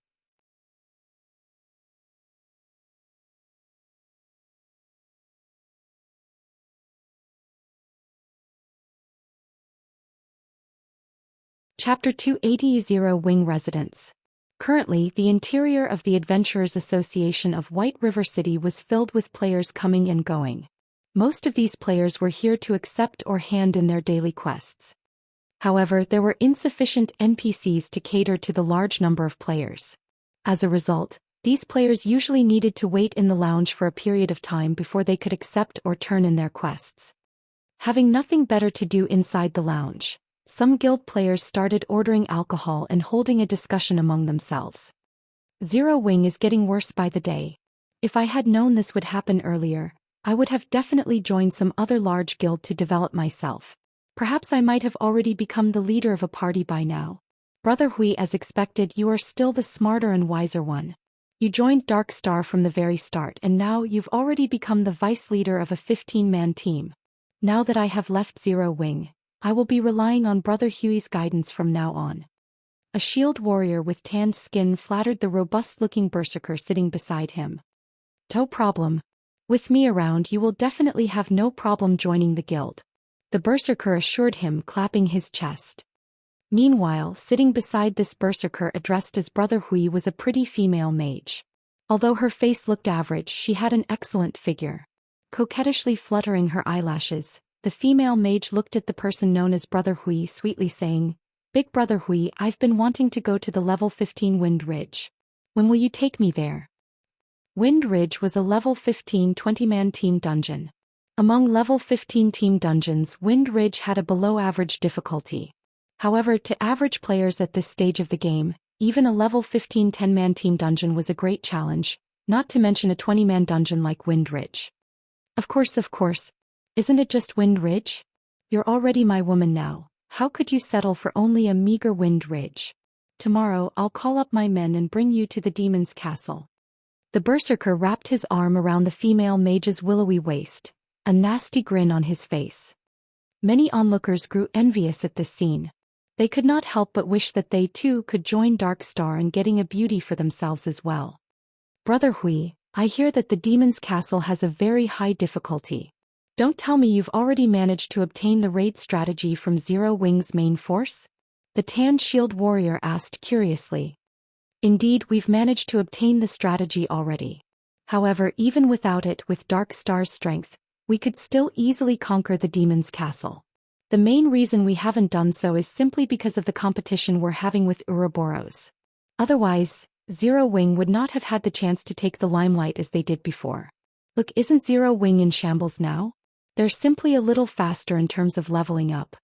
Chapter 280 Zero Wing Residence. Currently, the interior of the Adventurers Association of White River City was filled with players coming and going. Most of these players were here to accept or hand in their daily quests. However, there were insufficient NPCs to cater to the large number of players. As a result, these players usually needed to wait in the lounge for a period of time before they could accept or turn in their quests. Having nothing better to do inside the lounge, some guild players started ordering alcohol and holding a discussion among themselves. Zero Wing is getting worse by the day. If I had known this would happen earlier, I would have definitely joined some other large guild to develop myself. Perhaps I might have already become the leader of a party by now. Brother Hui, as expected, you are still the smarter and wiser one. You joined Dark Star from the very start and now you've already become the vice leader of a 15-man team. Now that I have left Zero Wing, I will be relying on Brother Huey's guidance from now on. A shield warrior with tanned skin flattered the robust-looking berserker sitting beside him. No problem. With me around you will definitely have no problem joining the guild, the berserker assured him, clapping his chest. Meanwhile, sitting beside this berserker addressed as Brother Hui was a pretty female mage. Although her face looked average, she had an excellent figure. Coquettishly fluttering her eyelashes, the female mage looked at the person known as Brother Hui, sweetly saying, "Big Brother Hui, I've been wanting to go to the level 15 Wind Ridge. When will you take me there?" Wind Ridge was a level 15 20-man team dungeon. Among level 15 team dungeons, Wind Ridge had a below-average difficulty. However, to average players at this stage of the game, even a level 15 10-man team dungeon was a great challenge, not to mention a 20-man dungeon like Wind Ridge. Of course. Isn't it just Wind Ridge? You're already my woman now. How could you settle for only a meager Wind Ridge? Tomorrow I'll call up my men and bring you to the demon's castle. The berserker wrapped his arm around the female mage's willowy waist, a nasty grin on his face. Many onlookers grew envious at this scene. They could not help but wish that they too could join Dark Star in getting a beauty for themselves as well. Brother Hui, I hear that the demon's castle has a very high difficulty. Don't tell me you've already managed to obtain the raid strategy from Zero Wing's main force? The tanned shield warrior asked curiously. Indeed, we've managed to obtain the strategy already. However, even without it, with Dark Star's strength, we could still easily conquer the demon's castle. The main reason we haven't done so is simply because of the competition we're having with Ouroboros. Otherwise, Zero Wing would not have had the chance to take the limelight as they did before. Look, isn't Zero Wing in shambles now? They're simply a little faster in terms of leveling up.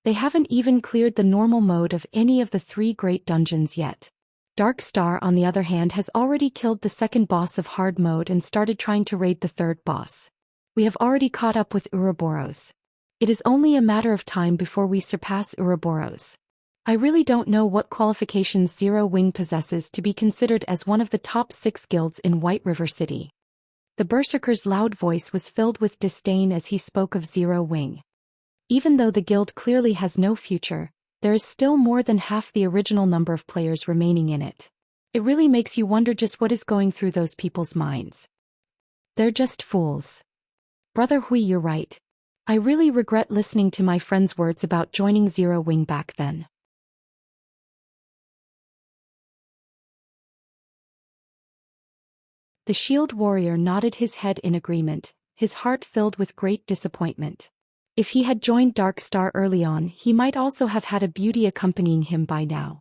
They haven't even cleared the normal mode of any of the 3 great dungeons yet. Dark Star, on the other hand, has already killed the second boss of hard mode and started trying to raid the third boss. We have already caught up with Ouroboros. It is only a matter of time before we surpass Ouroboros. I really don't know what qualifications Zero Wing possesses to be considered as one of the top 6 guilds in White River City. The berserker's loud voice was filled with disdain as he spoke of Zero Wing. Even though the guild clearly has no future, there is still more than half the original number of players remaining in it. It really makes you wonder just what is going through those people's minds. They're just fools. Brother Hui, you're right. I really regret listening to my friend's words about joining Zero Wing back then. The shield warrior nodded his head in agreement, his heart filled with great disappointment. If he had joined Dark Star early on, he might also have had a beauty accompanying him by now.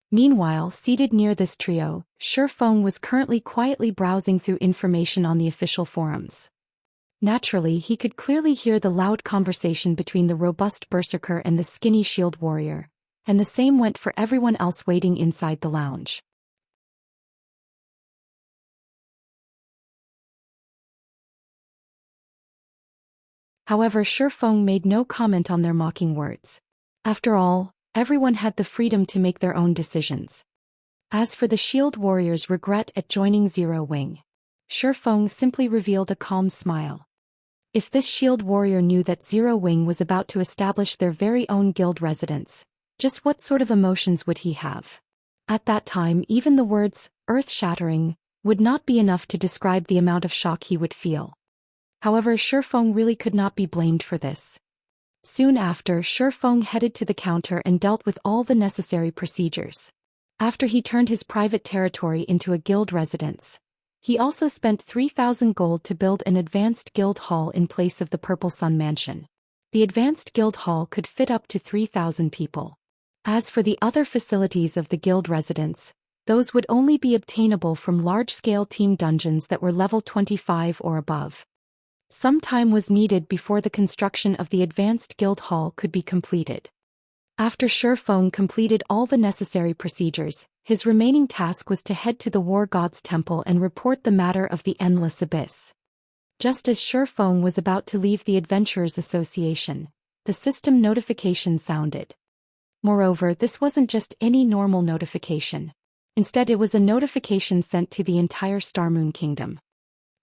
Meanwhile, seated near this trio, Feng was currently quietly browsing through information on the official forums. Naturally, he could clearly hear the loud conversation between the robust berserker and the skinny shield warrior, and the same went for everyone else waiting inside the lounge. However, Feng made no comment on their mocking words. After all, everyone had the freedom to make their own decisions. As for the shield warrior's regret at joining Zero Wing, Feng simply revealed a calm smile. If this shield warrior knew that Zero Wing was about to establish their very own guild residence, just what sort of emotions would he have? At that time, even the words, earth-shattering, would not be enough to describe the amount of shock he would feel. However, Shifeng really could not be blamed for this. Soon after, Shifeng headed to the counter and dealt with all the necessary procedures. After he turned his private territory into a guild residence, he also spent 3,000 gold to build an advanced guild hall in place of the Purple Sun Mansion. The advanced guild hall could fit up to 3,000 people. As for the other facilities of the guild residence, those would only be obtainable from large-scale team dungeons that were level 25 or above. Some time was needed before the construction of the advanced guild hall could be completed. After Shifeng completed all the necessary procedures, his remaining task was to head to the War God's Temple and report the matter of the Endless Abyss. Just as Shifeng was about to leave the Adventurers Association, the system notification sounded. Moreover, this wasn't just any normal notification. Instead, it was a notification sent to the entire Starmoon Kingdom.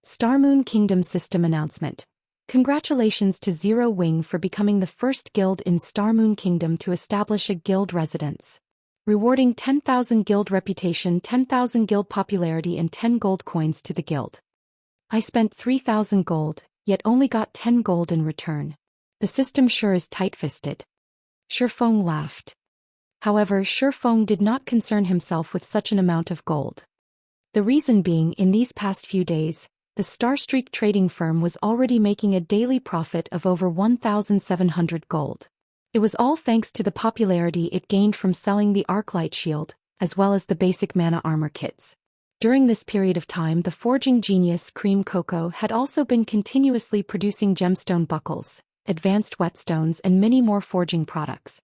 Starmoon Kingdom System Announcement. Congratulations to Zero Wing for becoming the first guild in Starmoon Kingdom to establish a guild residence. Rewarding 10,000 guild reputation, 10,000 guild popularity and 10 gold coins to the guild. I spent 3,000 gold, yet only got 10 gold in return. The system sure is tight-fisted. Shifeng laughed. However, Shifeng did not concern himself with such an amount of gold. The reason being, in these past few days, the Starstreak trading firm was already making a daily profit of over 1,700 gold. It was all thanks to the popularity it gained from selling the Arclight Shield, as well as the basic mana armor kits. During this period of time, the forging genius Cream Cocoa had also been continuously producing gemstone buckles, advanced whetstones and many more forging products.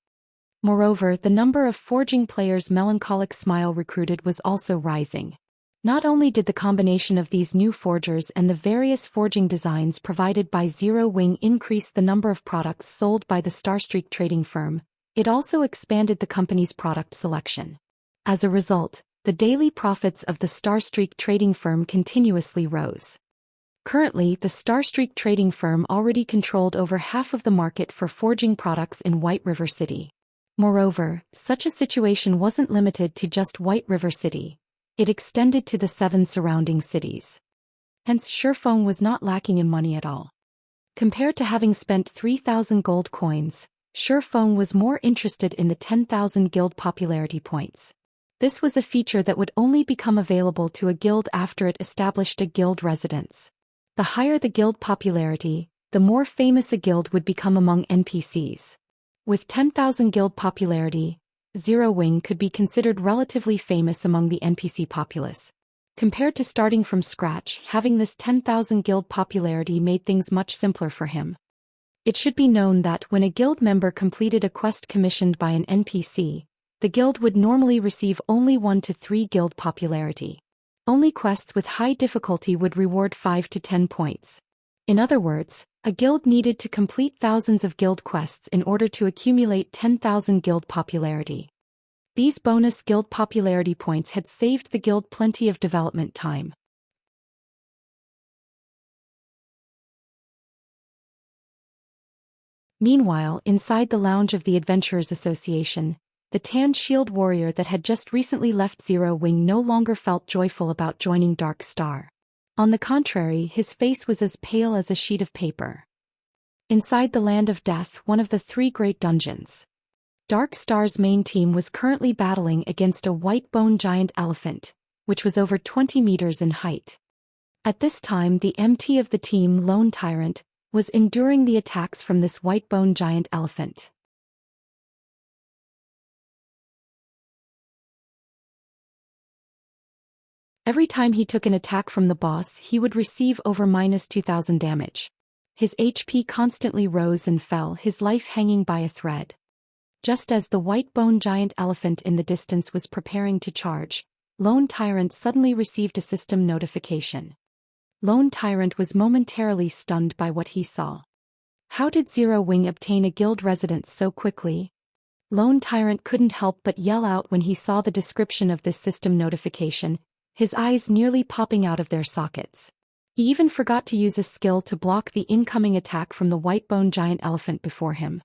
Moreover, the number of forging players Melancholic Smile recruited was also rising. Not only did the combination of these new forgers and the various forging designs provided by Zero Wing increase the number of products sold by the Starstreak trading firm, it also expanded the company's product selection. As a result, the daily profits of the Starstreak trading firm continuously rose. Currently, the Starstreak trading firm already controlled over half of the market for forging products in White River City. Moreover, such a situation wasn't limited to just White River City. It extended to the 7 surrounding cities. Hence, Shifeng was not lacking in money at all. Compared to having spent 3,000 gold coins, Shifeng was more interested in the 10,000 guild popularity points. This was a feature that would only become available to a guild after it established a guild residence. The higher the guild popularity, the more famous a guild would become among NPCs. With 10,000 guild popularity, Zero Wing could be considered relatively famous among the NPC populace. Compared to starting from scratch, having this 10,000 guild popularity made things much simpler for him. It should be known that when a guild member completed a quest commissioned by an NPC, the guild would normally receive only 1 to 3 guild popularity. Only quests with high difficulty would reward 5 to 10 points. In other words, a guild needed to complete thousands of guild quests in order to accumulate 10,000 guild popularity. These bonus guild popularity points had saved the guild plenty of development time. Meanwhile, inside the lounge of the Adventurers Association, the tanned shield warrior that had just recently left Zero Wing no longer felt joyful about joining Dark Star. On the contrary, his face was as pale as a sheet of paper. Inside the Land of Death, one of the 3 great dungeons, Dark Star's main team was currently battling against a white-bone giant elephant, which was over 20 meters in height. At this time, the MT of the team, Lone Tyrant, was enduring the attacks from this white-bone giant elephant. Every time he took an attack from the boss, he would receive over -2,000 damage. His HP constantly rose and fell, his life hanging by a thread. Just as the white-bone giant elephant in the distance was preparing to charge, Lone Tyrant suddenly received a system notification. Lone Tyrant was momentarily stunned by what he saw. How did Zero Wing obtain a guild residence so quickly? Lone Tyrant couldn't help but yell out when he saw the description of this system notification, his eyes nearly popping out of their sockets. He even forgot to use a skill to block the incoming attack from the white-boned giant elephant before him.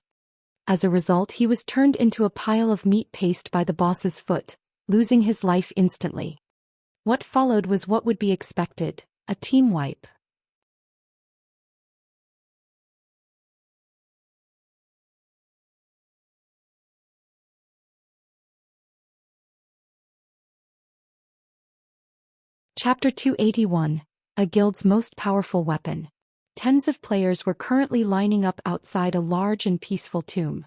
As a result, he was turned into a pile of meat paste by the boss's foot, losing his life instantly. What followed was what would be expected, a team wipe. Chapter 281, A Guild's Most Powerful Weapon. Tens of players were currently lining up outside a large and peaceful tomb.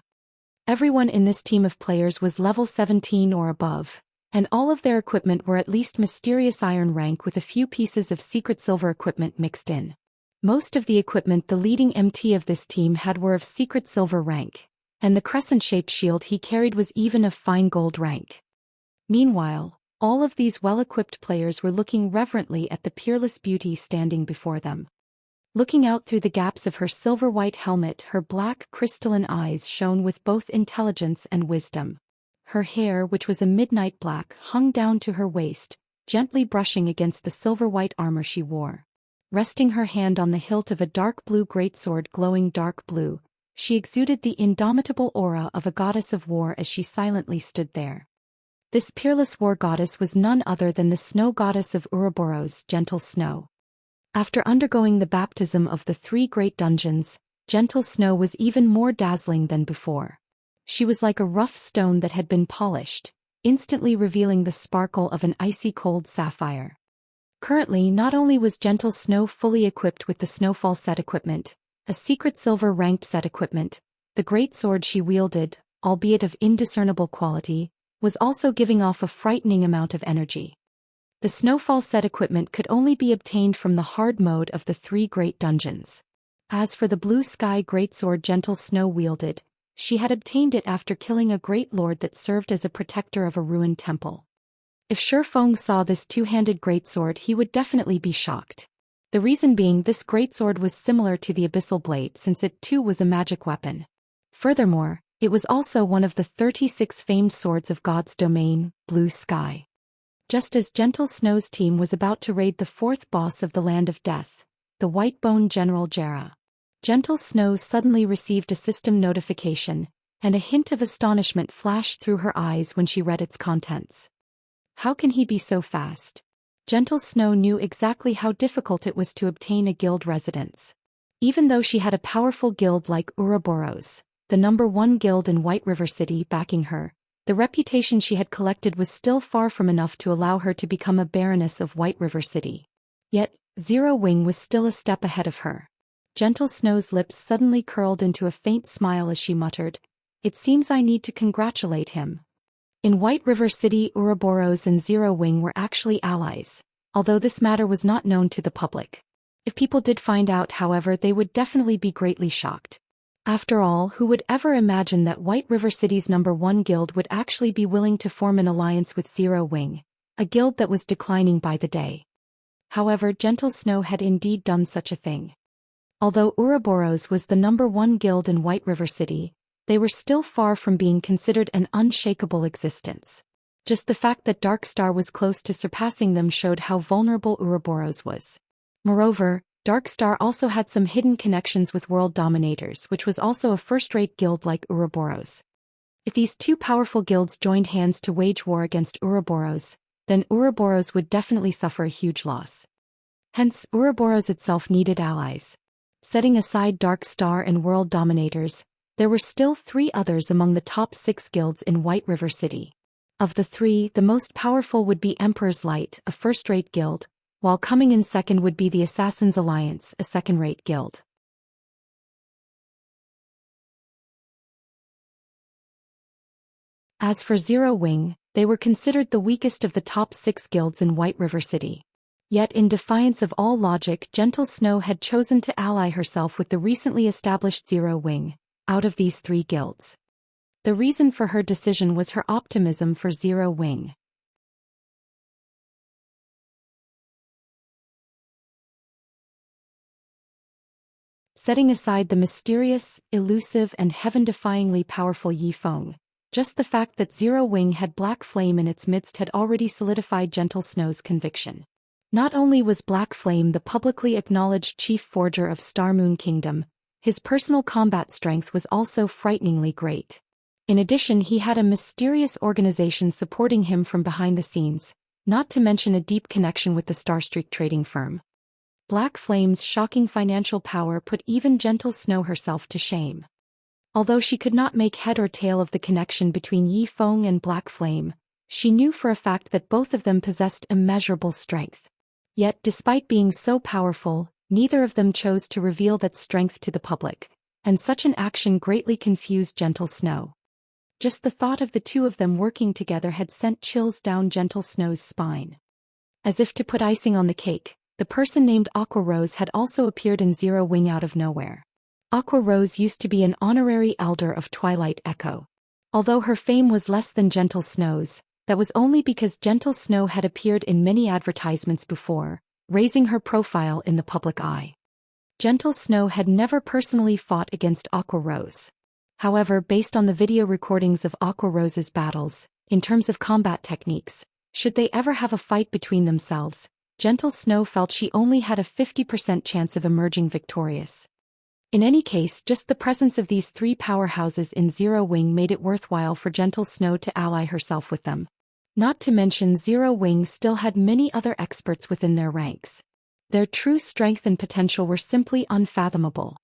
Everyone in this team of players was level 17 or above, and all of their equipment were at least mysterious iron rank with a few pieces of secret silver equipment mixed in. Most of the equipment the leading MT of this team had were of secret silver rank, and the crescent-shaped shield he carried was even of fine gold rank. Meanwhile, all of these well-equipped players were looking reverently at the peerless beauty standing before them. Looking out through the gaps of her silver-white helmet, her black, crystalline eyes shone with both intelligence and wisdom. Her hair, which was a midnight black, hung down to her waist, gently brushing against the silver-white armor she wore. Resting her hand on the hilt of a dark blue greatsword glowing dark blue, she exuded the indomitable aura of a goddess of war as she silently stood there. This peerless war goddess was none other than the snow goddess of Ouroboros, Gentle Snow. After undergoing the baptism of the three great dungeons, Gentle Snow was even more dazzling than before. She was like a rough stone that had been polished, instantly revealing the sparkle of an icy cold sapphire. Currently, not only was Gentle Snow fully equipped with the Snowfall set equipment, a secret silver ranked set equipment, the great sword she wielded, albeit of indiscernible quality, was also giving off a frightening amount of energy. The Snowfall set equipment could only be obtained from the hard mode of the three great dungeons. As for the blue sky greatsword Gentle Snow wielded, she had obtained it after killing a great lord that served as a protector of a ruined temple. If Shifeng saw this two-handed greatsword, he would definitely be shocked. The reason being, this greatsword was similar to the Abyssal Blade since it too was a magic weapon. Furthermore, it was also one of the 36 famed swords of God's domain, Blue Sky. Just as Gentle Snow's team was about to raid the fourth boss of the Land of Death, the White-Bone General Jera, Gentle Snow suddenly received a system notification, and a hint of astonishment flashed through her eyes when she read its contents. How can he be so fast? Gentle Snow knew exactly how difficult it was to obtain a guild residence. Even though she had a powerful guild like Ouroboros, the #1 guild in White River City, backing her, the reputation she had collected was still far from enough to allow her to become a baroness of White River City. Yet, Zero Wing was still a step ahead of her. Gentle Snow's lips suddenly curled into a faint smile as she muttered, "It seems I need to congratulate him." In White River City, Ouroboros and Zero Wing were actually allies, although this matter was not known to the public. If people did find out, however, they would definitely be greatly shocked. After all, who would ever imagine that White River City's #1 guild would actually be willing to form an alliance with Zero Wing, a guild that was declining by the day? However, Gentle Snow had indeed done such a thing. Although Ouroboros was the #1 guild in White River City, they were still far from being considered an unshakable existence. Just the fact that Darkstar was close to surpassing them showed how vulnerable Ouroboros was. Moreover, Darkstar also had some hidden connections with world dominators, which was also a first-rate guild like Ouroboros. If these two powerful guilds joined hands to wage war against Ouroboros, then Ouroboros would definitely suffer a huge loss. Hence, Ouroboros itself needed allies. Setting aside Darkstar and world dominators, there were still 3 others among the top 6 guilds in White River City. Of the 3, the most powerful would be Emperor's Light, a first-rate guild, while coming in second would be the Assassin's Alliance, a second-rate guild. As for Zero Wing, they were considered the weakest of the top 6 guilds in White River City. Yet in defiance of all logic, Gentle Snow had chosen to ally herself with the recently established Zero Wing, out of these 3 guilds. The reason for her decision was her optimism for Zero Wing. Setting aside the mysterious, elusive and heaven-defyingly powerful Yifeng, just the fact that Zero Wing had black flame in its midst had already solidified Gentle Snow's conviction. Not only was Black Flame the publicly acknowledged chief forger of Star Moon Kingdom, his personal combat strength was also frighteningly great. In addition, he had a mysterious organization supporting him from behind the scenes, not to mention a deep connection with the Starstreak trading firm. Black Flame's shocking financial power put even Gentle Snow herself to shame. Although she could not make head or tail of the connection between Yi Feng and Black Flame, she knew for a fact that both of them possessed immeasurable strength. Yet, despite being so powerful, neither of them chose to reveal that strength to the public, and such an action greatly confused Gentle Snow. Just the thought of the two of them working together had sent chills down Gentle Snow's spine. As if to put icing on the cake, the person named Aqua Rose had also appeared in Zero Wing out of nowhere. Aqua Rose used to be an honorary elder of Twilight Echo. Although her fame was less than Gentle Snow's, that was only because Gentle Snow had appeared in many advertisements before, raising her profile in the public eye. Gentle Snow had never personally fought against Aqua Rose. However, based on the video recordings of Aqua Rose's battles, in terms of combat techniques, should they ever have a fight between themselves, Gentle Snow felt she only had a 50% chance of emerging victorious. In any case, just the presence of these three powerhouses in Zero Wing made it worthwhile for Gentle Snow to ally herself with them. Not to mention Zero Wing still had many other experts within their ranks. Their true strength and potential were simply unfathomable.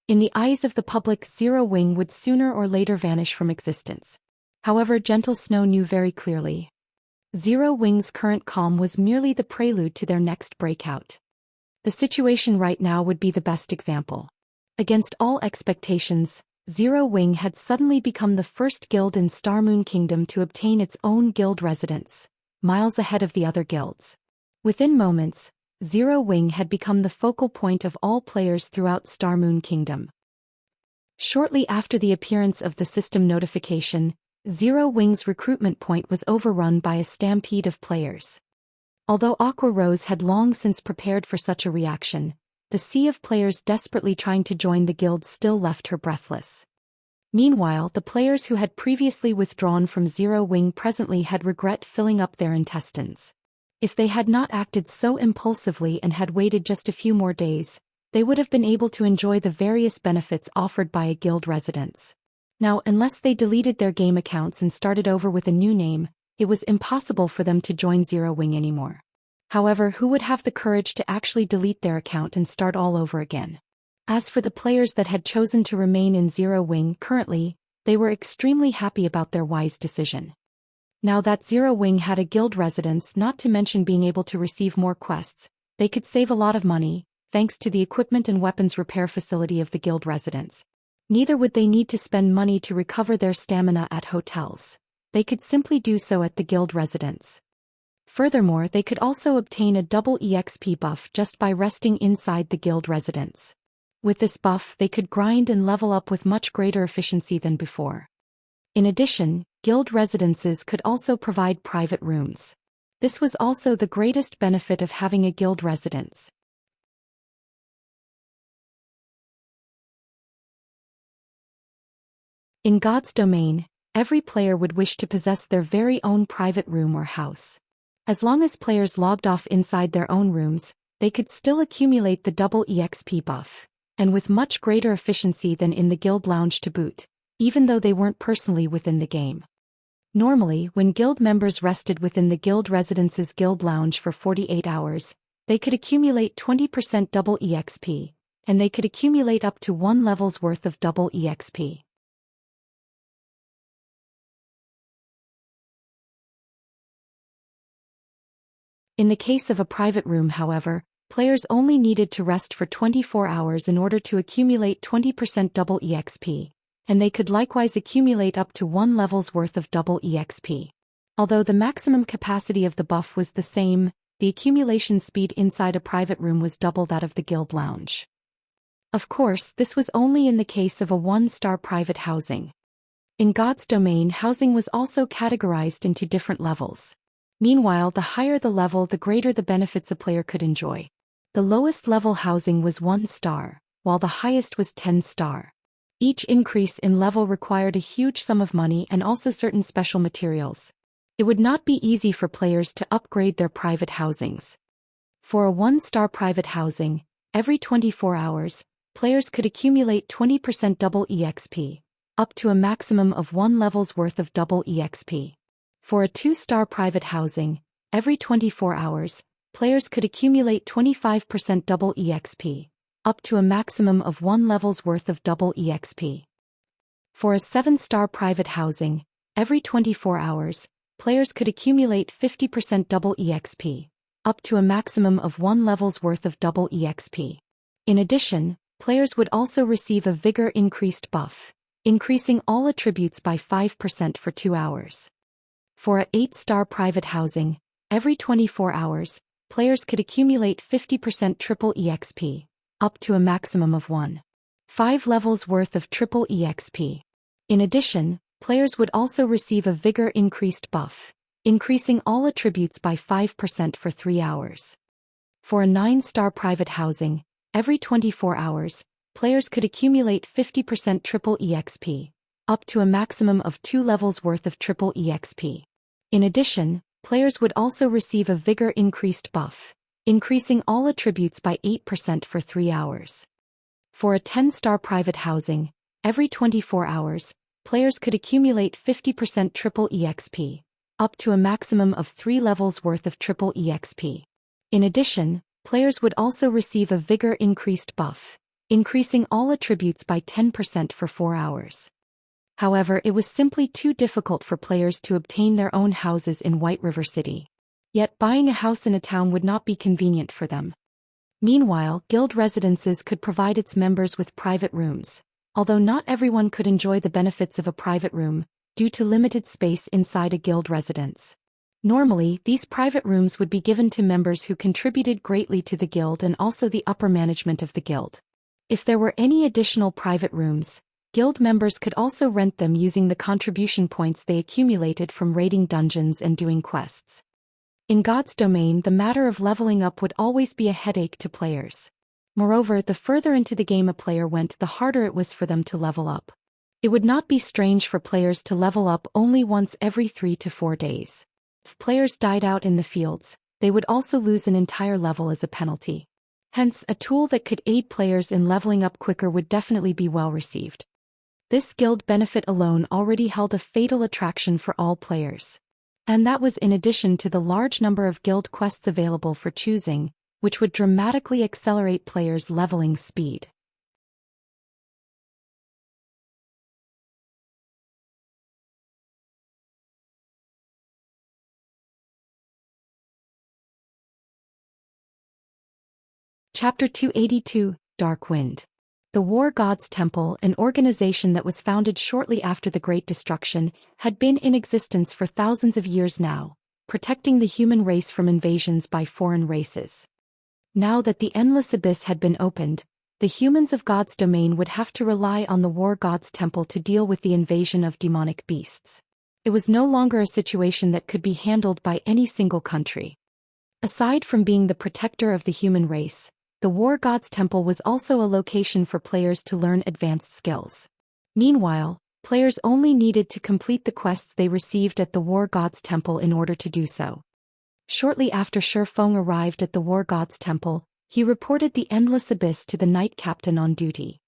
In the eyes of the public, Zero Wing would sooner or later vanish from existence. However, Gentle Snow knew very clearly. Zero Wing's current calm was merely the prelude to their next breakout. The situation right now would be the best example. Against all expectations, Zero Wing had suddenly become the first guild in Star Moon Kingdom to obtain its own guild residence, miles ahead of the other guilds. Within moments, Zero Wing had become the focal point of all players throughout Star Moon Kingdom. Shortly after the appearance of the system notification, Zero Wing's recruitment point was overrun by a stampede of players. Although Aqua Rose had long since prepared for such a reaction, the sea of players desperately trying to join the guild still left her breathless. Meanwhile, the players who had previously withdrawn from Zero Wing presently had regret filling up their intestines. If they had not acted so impulsively and had waited just a few more days, they would have been able to enjoy the various benefits offered by a guild residence. Now, unless they deleted their game accounts and started over with a new name, it was impossible for them to join Zero Wing anymore. However, who would have the courage to actually delete their account and start all over again? As for the players that had chosen to remain in Zero Wing currently, they were extremely happy about their wise decision. Now that Zero Wing had a guild residence, not to mention being able to receive more quests, they could save a lot of money, thanks to the equipment and weapons repair facility of the guild residence. Neither would they need to spend money to recover their stamina at hotels. They could simply do so at the guild residence. Furthermore, they could also obtain a double EXP buff just by resting inside the guild residence. With this buff, they could grind and level up with much greater efficiency than before. In addition, guild residences could also provide private rooms. This was also the greatest benefit of having a guild residence. In God's domain, every player would wish to possess their very own private room or house. As long as players logged off inside their own rooms, they could still accumulate the double EXP buff, and with much greater efficiency than in the guild lounge to boot, even though they weren't personally within the game. Normally, when guild members rested within the guild residence's guild lounge for 48 hours, they could accumulate 20% double EXP, and they could accumulate up to 1 level's worth of double EXP. In the case of a private room, however, players only needed to rest for 24 hours in order to accumulate 20% double EXP, and they could likewise accumulate up to 1 level's worth of double EXP. Although the maximum capacity of the buff was the same, the accumulation speed inside a private room was double that of the guild lounge. Of course, this was only in the case of a 1-star private housing. In God's domain, housing was also categorized into different levels. Meanwhile, the higher the level, the greater the benefits a player could enjoy. The lowest level housing was 1 star, while the highest was 10 star. Each increase in level required a huge sum of money and also certain special materials. It would not be easy for players to upgrade their private housings. For a 1-star private housing, every 24 hours, players could accumulate 20% double EXP, up to a maximum of 1 level's worth of double EXP. For a 2-star private housing, every 24 hours, players could accumulate 25% double EXP, up to a maximum of 1 level's worth of double EXP. For a 7-star private housing, every 24 hours, players could accumulate 50% double EXP, up to a maximum of 1 level's worth of double EXP. In addition, players would also receive a vigor increased buff, increasing all attributes by 5% for 2 hours. For a 8-star private housing, every 24 hours, players could accumulate 50% triple EXP, up to a maximum of 1.5 levels worth of triple EXP. In addition, players would also receive a vigor increased buff, increasing all attributes by 5% for 3 hours. For a 9-star private housing, every 24 hours, players could accumulate 50% triple EXP, up to a maximum of 2 levels worth of triple EXP. In addition, players would also receive a vigor increased buff, increasing all attributes by 8% for 3 hours. For a 10-star private housing, every 24 hours, players could accumulate 50% triple EXP, up to a maximum of 3 levels worth of triple EXP. In addition, players would also receive a vigor increased buff, increasing all attributes by 10% for 4 hours. However, it was simply too difficult for players to obtain their own houses in White River City. Yet buying a house in a town would not be convenient for them. Meanwhile, guild residences could provide its members with private rooms, although not everyone could enjoy the benefits of a private room, due to limited space inside a guild residence. Normally, these private rooms would be given to members who contributed greatly to the guild and also the upper management of the guild. If there were any additional private rooms, guild members could also rent them using the contribution points they accumulated from raiding dungeons and doing quests. In God's domain, the matter of leveling up would always be a headache to players. Moreover, the further into the game a player went, the harder it was for them to level up. It would not be strange for players to level up only once every 3 to 4 days. If players died out in the fields, they would also lose an entire level as a penalty. Hence, a tool that could aid players in leveling up quicker would definitely be well received. This guild benefit alone already held a fatal attraction for all players. And that was in addition to the large number of guild quests available for choosing, which would dramatically accelerate players' leveling speed. Chapter 282, Dark Wind. The War God's Temple, an organization that was founded shortly after the Great Destruction, had been in existence for thousands of years now, protecting the human race from invasions by foreign races. Now that the Endless Abyss had been opened, the humans of God's domain would have to rely on the War God's Temple to deal with the invasion of demonic beasts. It was no longer a situation that could be handled by any single country. Aside from being the protector of the human race, the War God's Temple was also a location for players to learn advanced skills. Meanwhile, players only needed to complete the quests they received at the War God's Temple in order to do so. Shortly after Shi Feng arrived at the War God's Temple, he reported the Endless Abyss to the Knight Captain on duty.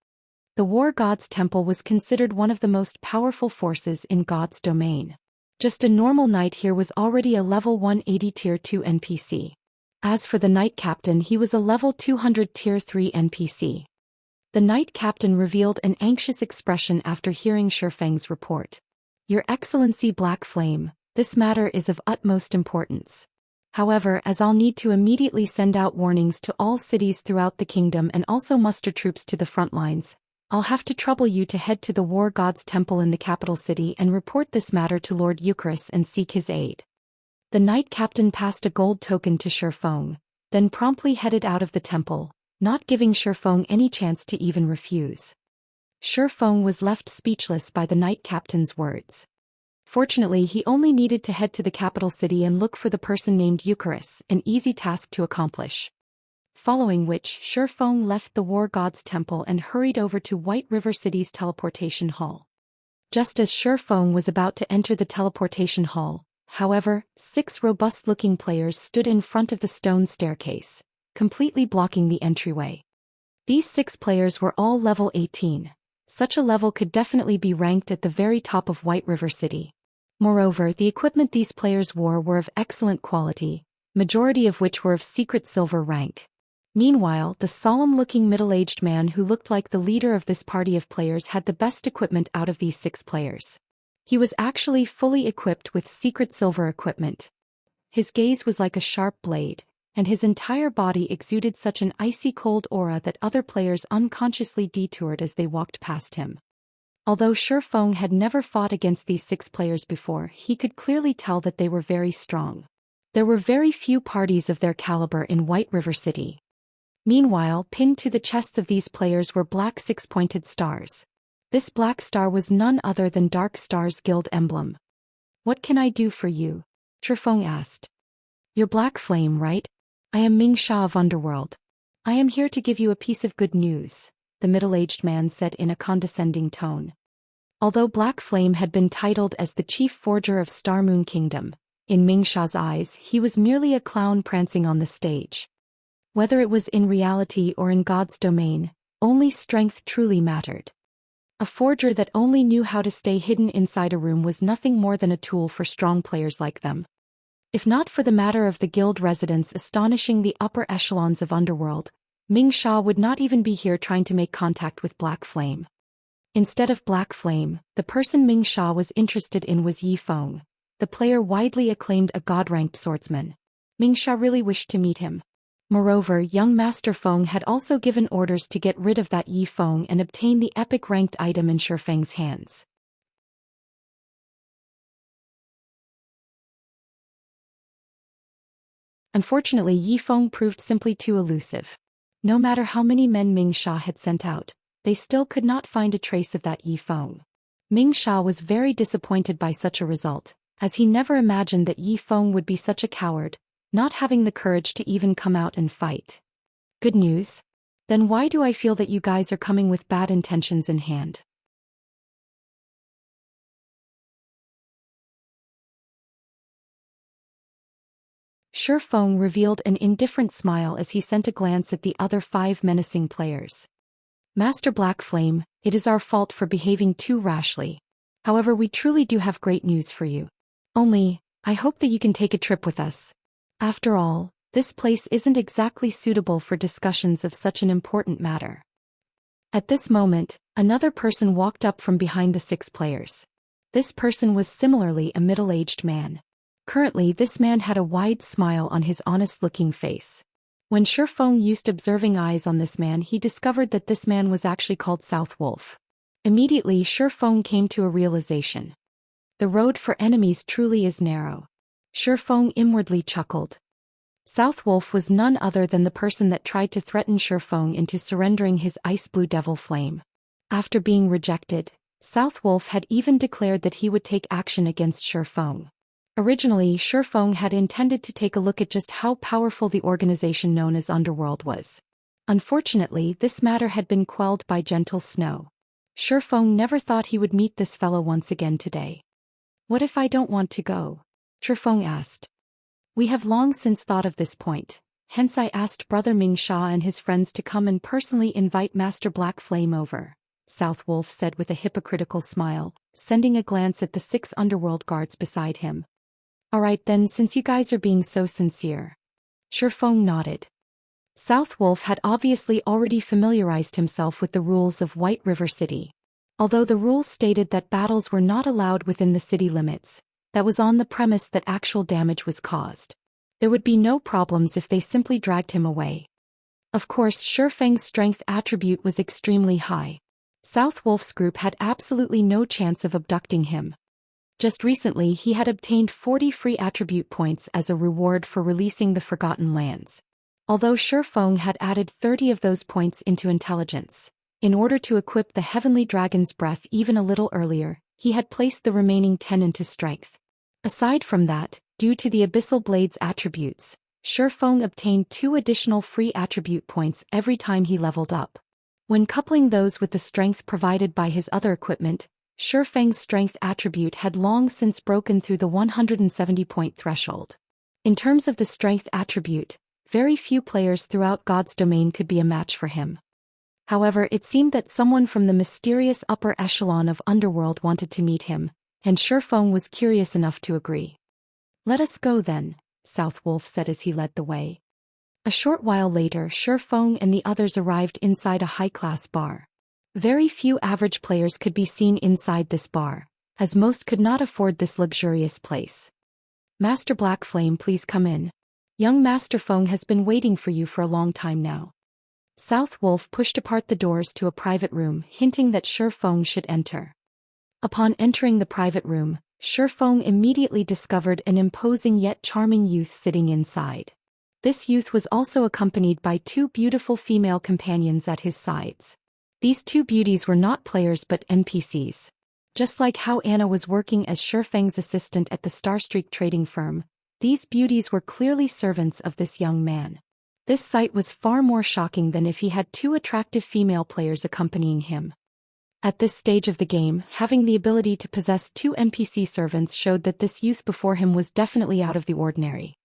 The War God's Temple was considered one of the most powerful forces in God's domain. Just a normal knight here was already a level 180 tier 2 NPC. As for the Knight Captain, he was a level 200 tier 3 NPC. The Knight Captain revealed an anxious expression after hearing Shi Feng's report. Your Excellency Black Flame, this matter is of utmost importance. However, as I'll need to immediately send out warnings to all cities throughout the kingdom and also muster troops to the front lines, I'll have to trouble you to head to the War God's Temple in the capital city and report this matter to Lord Eucharis and seek his aid. The Knight Captain passed a gold token to Shi Feng, then promptly headed out of the temple, not giving Shi Feng any chance to even refuse. Shi Feng was left speechless by the Knight Captain's words. Fortunately, he only needed to head to the capital city and look for the person named Eucharis, an easy task to accomplish. Following which, Shi Feng left the War God's Temple and hurried over to White River City's teleportation hall. Just as Shi Feng was about to enter the teleportation hall, however, 6 robust-looking players stood in front of the stone staircase, completely blocking the entryway. These 6 players were all level 18. Such a level could definitely be ranked at the very top of White River City. Moreover, the equipment these players wore were of excellent quality, majority of which were of secret silver rank. Meanwhile, the solemn-looking middle-aged man who looked like the leader of this party of players had the best equipment out of these 6 players. He was actually fully equipped with secret silver equipment. His gaze was like a sharp blade, and his entire body exuded such an icy cold aura that other players unconsciously detoured as they walked past him. Although Shi Feng had never fought against these 6 players before, he could clearly tell that they were very strong. There were very few parties of their caliber in White River City. Meanwhile, pinned to the chests of these players were black 6-pointed stars. This black star was none other than Dark Star's guild emblem. "What can I do for you?" Shi Feng asked. "You're Black Flame, right? I am Ming Sha of Underworld. I am here to give you a piece of good news," the middle-aged man said in a condescending tone. Although Black Flame had been titled as the chief forger of Star Moon Kingdom, in Ming Sha's eyes he was merely a clown prancing on the stage. Whether it was in reality or in God's domain, only strength truly mattered. A forger that only knew how to stay hidden inside a room was nothing more than a tool for strong players like them. If not for the matter of the guild residents astonishing the upper echelons of Underworld, Ming Sha would not even be here trying to make contact with Black Flame. Instead of Black Flame, the person Ming Sha was interested in was Yi Feng, the player widely acclaimed a god-ranked swordsman. Ming Sha really wished to meet him. Moreover, young Master Feng had also given orders to get rid of that Yi Feng and obtain the epic-ranked item in Shi Feng's hands. Unfortunately, Yi Feng proved simply too elusive. No matter how many men Ming Sha had sent out, they still could not find a trace of that Yi Feng. Ming Sha was very disappointed by such a result, as he never imagined that Yi Feng would be such a coward, not having the courage to even come out and fight. "Good news? Then why do I feel that you guys are coming with bad intentions in hand?" Shi Feng revealed an indifferent smile as he sent a glance at the other 5 menacing players. "Master Black Flame, it is our fault for behaving too rashly. However, we truly do have great news for you. Only, I hope that you can take a trip with us. After all, this place isn't exactly suitable for discussions of such an important matter." At this moment, another person walked up from behind the 6 players. This person was similarly a middle-aged man. Currently, this man had a wide smile on his honest-looking face. When Shi Feng used observing eyes on this man, he discovered that this man was actually called South Wolf. Immediately, Shi Feng came to a realization. The road for enemies truly is narrow. Shi Feng inwardly chuckled. South Wolf was none other than the person that tried to threaten Shi Feng into surrendering his ice blue devil flame. After being rejected, South Wolf had even declared that he would take action against Shi Feng. Originally, Shi Feng had intended to take a look at just how powerful the organization known as Underworld was. Unfortunately, this matter had been quelled by gentle snow. Shi Feng never thought he would meet this fellow once again today. "What if I don't want to go?" Shi Feng asked. "We have long since thought of this point, hence I asked Brother Ming Sha and his friends to come and personally invite Master Black Flame over," South Wolf said with a hypocritical smile, sending a glance at the 6 Underworld guards beside him. "Alright then, since you guys are being so sincere." Shi Feng nodded. South Wolf had obviously already familiarized himself with the rules of White River City. Although the rules stated that battles were not allowed within the city limits, that was on the premise that actual damage was caused. There would be no problems if they simply dragged him away. Of course, Shi Feng's strength attribute was extremely high. South Wolf's group had absolutely no chance of abducting him. Just recently he had obtained 40 free attribute points as a reward for releasing the Forgotten Lands. Although Shi Feng had added 30 of those points into intelligence, in order to equip the Heavenly Dragon's Breath even a little earlier, he had placed the remaining 10 into strength. Aside from that, due to the Abyssal Blade's attributes, Shi Feng obtained 2 additional free attribute points every time he leveled up. When coupling those with the strength provided by his other equipment, Shi Feng's strength attribute had long since broken through the 170-point threshold. In terms of the strength attribute, very few players throughout God's domain could be a match for him. However, it seemed that someone from the mysterious upper echelon of Underworld wanted to meet him, and Shifeng was curious enough to agree. "Let us go then," South Wolf said as he led the way. A short while later, Shifeng and the others arrived inside a high-class bar. Very few average players could be seen inside this bar, as most could not afford this luxurious place. "Master Black Flame, please come in. Young Master Feng has been waiting for you for a long time now." South Wolf pushed apart the doors to a private room, hinting that Shifeng should enter. Upon entering the private room, Shifeng immediately discovered an imposing yet charming youth sitting inside. This youth was also accompanied by two beautiful female companions at his sides. These two beauties were not players but NPCs. Just like how Anna was working as Shifeng's assistant at the Starstreak trading firm, these beauties were clearly servants of this young man. This sight was far more shocking than if he had two attractive female players accompanying him. At this stage of the game, having the ability to possess two NPC servants showed that this youth before him was definitely out of the ordinary.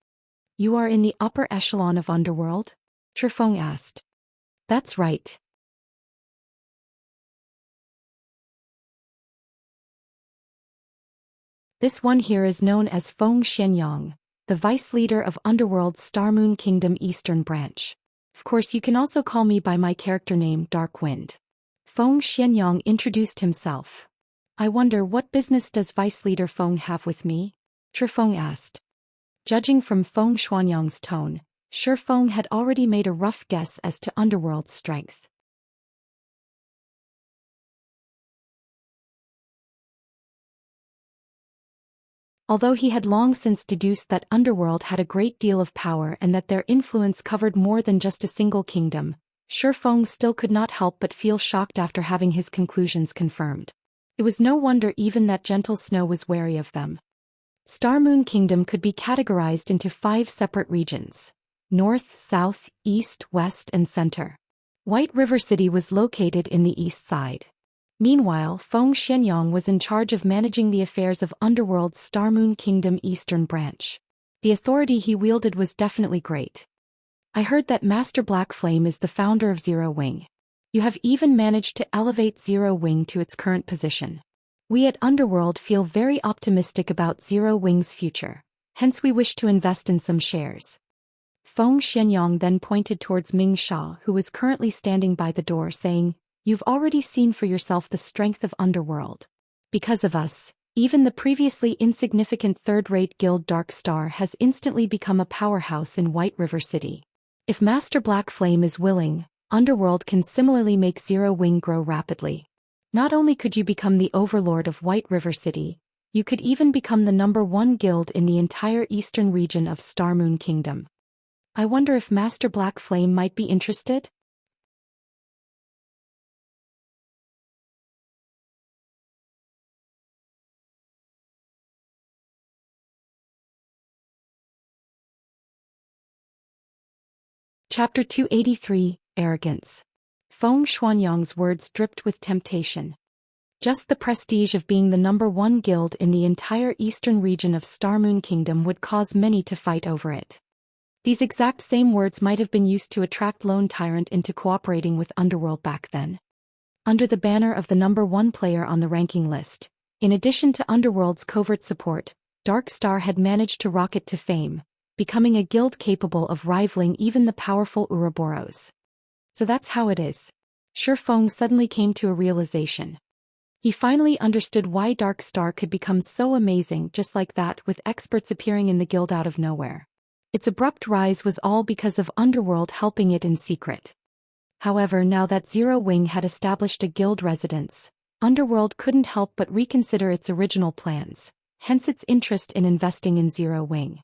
"You are in the upper echelon of Underworld?" Shifeng asked. "That's right. This one here is known as Feng Xianyang, the vice leader of Underworld's Starmoon Kingdom Eastern Branch. Of course, you can also call me by my character name, Dark Wind." Feng Xianyang introduced himself. "I wonder what business does Vice Leader Feng have with me?" Shifeng asked. Judging from Feng Xianyang's tone, Shifeng had already made a rough guess as to Underworld's strength. Although he had long since deduced that Underworld had a great deal of power and that their influence covered more than just a single kingdom, Shifeng still could not help but feel shocked after having his conclusions confirmed. It was no wonder even that Gentle Snow was wary of them. Starmoon Kingdom could be categorized into 5 separate regions: North, South, East, West, and Center. White River City was located in the east side. Meanwhile, Feng Xianyang was in charge of managing the affairs of Underworld's Starmoon Kingdom Eastern Branch. The authority he wielded was definitely great. "I heard that Master Black Flame is the founder of Zero Wing. You have even managed to elevate Zero Wing to its current position. We at Underworld feel very optimistic about Zero Wing's future, hence we wish to invest in some shares." Feng Xianyang then pointed towards Ming Sha, who was currently standing by the door, saying, "You've already seen for yourself the strength of Underworld. Because of us, even the previously insignificant third-rate guild Dark Star has instantly become a powerhouse in White River City. If Master Black Flame is willing, Underworld can similarly make Zero Wing grow rapidly. Not only could you become the overlord of White River City, you could even become the #1 guild in the entire eastern region of Starmoon Kingdom. I wonder if Master Black Flame might be interested?" Chapter 283, Arrogance. Feng Xianyang's words dripped with temptation. Just the prestige of being the #1 guild in the entire eastern region of Starmoon Kingdom would cause many to fight over it. These exact same words might have been used to attract Lone Tyrant into cooperating with Underworld back then. Under the banner of the #1 player on the ranking list, in addition to Underworld's covert support, Dark Star had managed to rocket to fame, becoming a guild capable of rivaling even the powerful Ouroboros. So that's how it is. Shifeng suddenly came to a realization. He finally understood why Dark Star could become so amazing just like that, with experts appearing in the guild out of nowhere. Its abrupt rise was all because of Underworld helping it in secret. However, now that Zero Wing had established a guild residence, Underworld couldn't help but reconsider its original plans, hence its interest in investing in Zero Wing.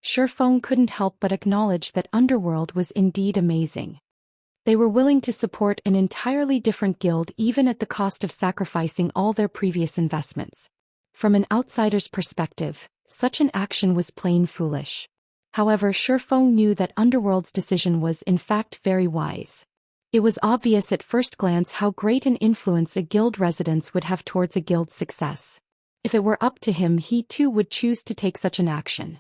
Shifeng couldn't help but acknowledge that Underworld was indeed amazing. They were willing to support an entirely different guild even at the cost of sacrificing all their previous investments. From an outsider's perspective, such an action was plain foolish. However, Shifeng knew that Underworld's decision was in fact very wise. It was obvious at first glance how great an influence a guild residence would have towards a guild's success. If it were up to him, he too would choose to take such an action.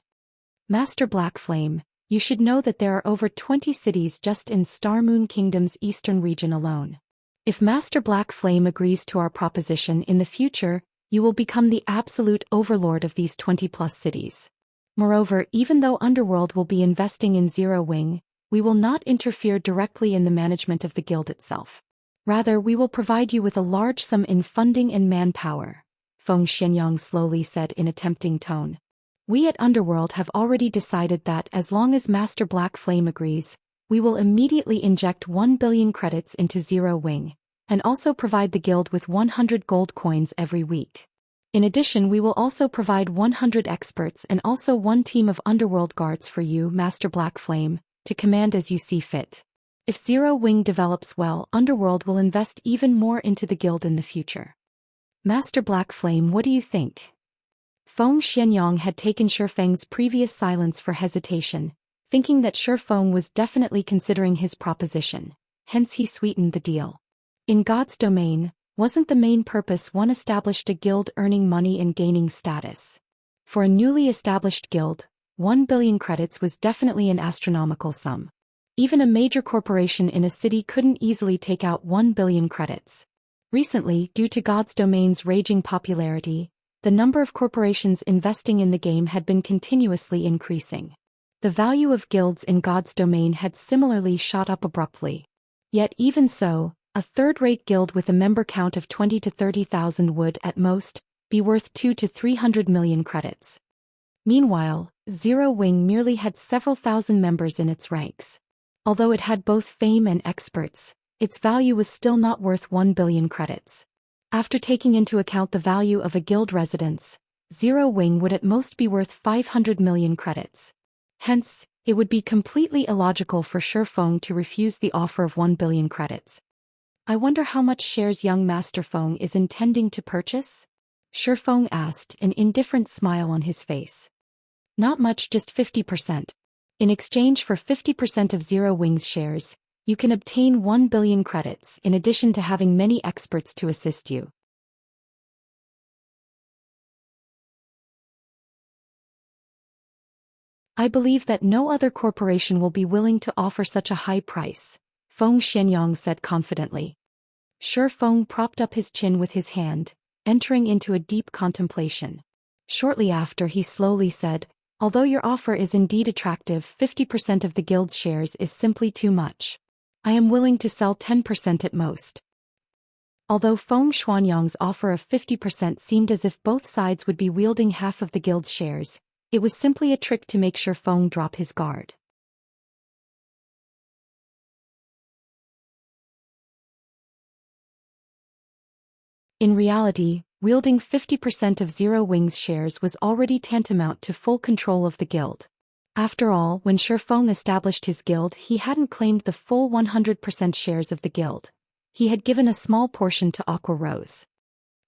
"Master Black Flame, You should know that there are over 20 cities just in Star Moon Kingdom's eastern region alone. If Master Black Flame agrees to our proposition in the future, you will become the absolute overlord of these 20-plus cities. Moreover, even though Underworld will be investing in Zero Wing, we will not interfere directly in the management of the guild itself. Rather, we will provide you with a large sum in funding and manpower, Feng Xianyang slowly said in a tempting tone. We at Underworld have already decided that as long as Master Black Flame agrees, we will immediately inject 1 billion credits into Zero Wing, and also provide the guild with 100 gold coins every week. In addition, we will also provide 100 experts and also one team of Underworld guards for you, Master Black Flame, to command as you see fit. If Zero Wing develops well, Underworld will invest even more into the guild in the future. Master Black Flame, what do you think? Feng Xianyang had taken Shifeng's previous silence for hesitation, thinking that Shifeng was definitely considering his proposition, hence he sweetened the deal. In God's domain, wasn't the main purpose one established a guild earning money and gaining status? For a newly established guild, 1 billion credits was definitely an astronomical sum. Even a major corporation in a city couldn't easily take out 1 billion credits. Recently, due to God's domain's raging popularity, the number of corporations investing in the game had been continuously increasing. The value of guilds in God's domain had similarly shot up abruptly. Yet even so, a third-rate guild with a member count of 20 to 30,000 would, at most, be worth 2 to 300 million credits. Meanwhile, Zero Wing merely had several thousand members in its ranks. Although it had both fame and experts, its value was still not worth 1 billion credits. After taking into account the value of a guild residence, Zero Wing would at most be worth 500 million credits. Hence, it would be completely illogical for Shifeng to refuse the offer of 1 billion credits. I wonder how much shares young Master Feng is intending to purchase? Shifeng asked, an indifferent smile on his face. Not much, just 50%. In exchange for 50% of Zero Wing's shares, you can obtain 1 billion credits in addition to having many experts to assist you. I believe that no other corporation will be willing to offer such a high price, Feng Xianyang said confidently. Shifeng propped up his chin with his hand, entering into a deep contemplation. Shortly after, he slowly said, although your offer is indeed attractive, 50% of the guild's shares is simply too much. I am willing to sell 10% at most. Although Feng Xianyang's offer of 50% seemed as if both sides would be wielding half of the guild's shares, it was simply a trick to make Shifeng drop his guard. In reality, wielding 50% of Zero Wing's shares was already tantamount to full control of the guild. After all, when Shifeng established his guild, he hadn't claimed the full 100% shares of the guild. He had given a small portion to Aqua Rose.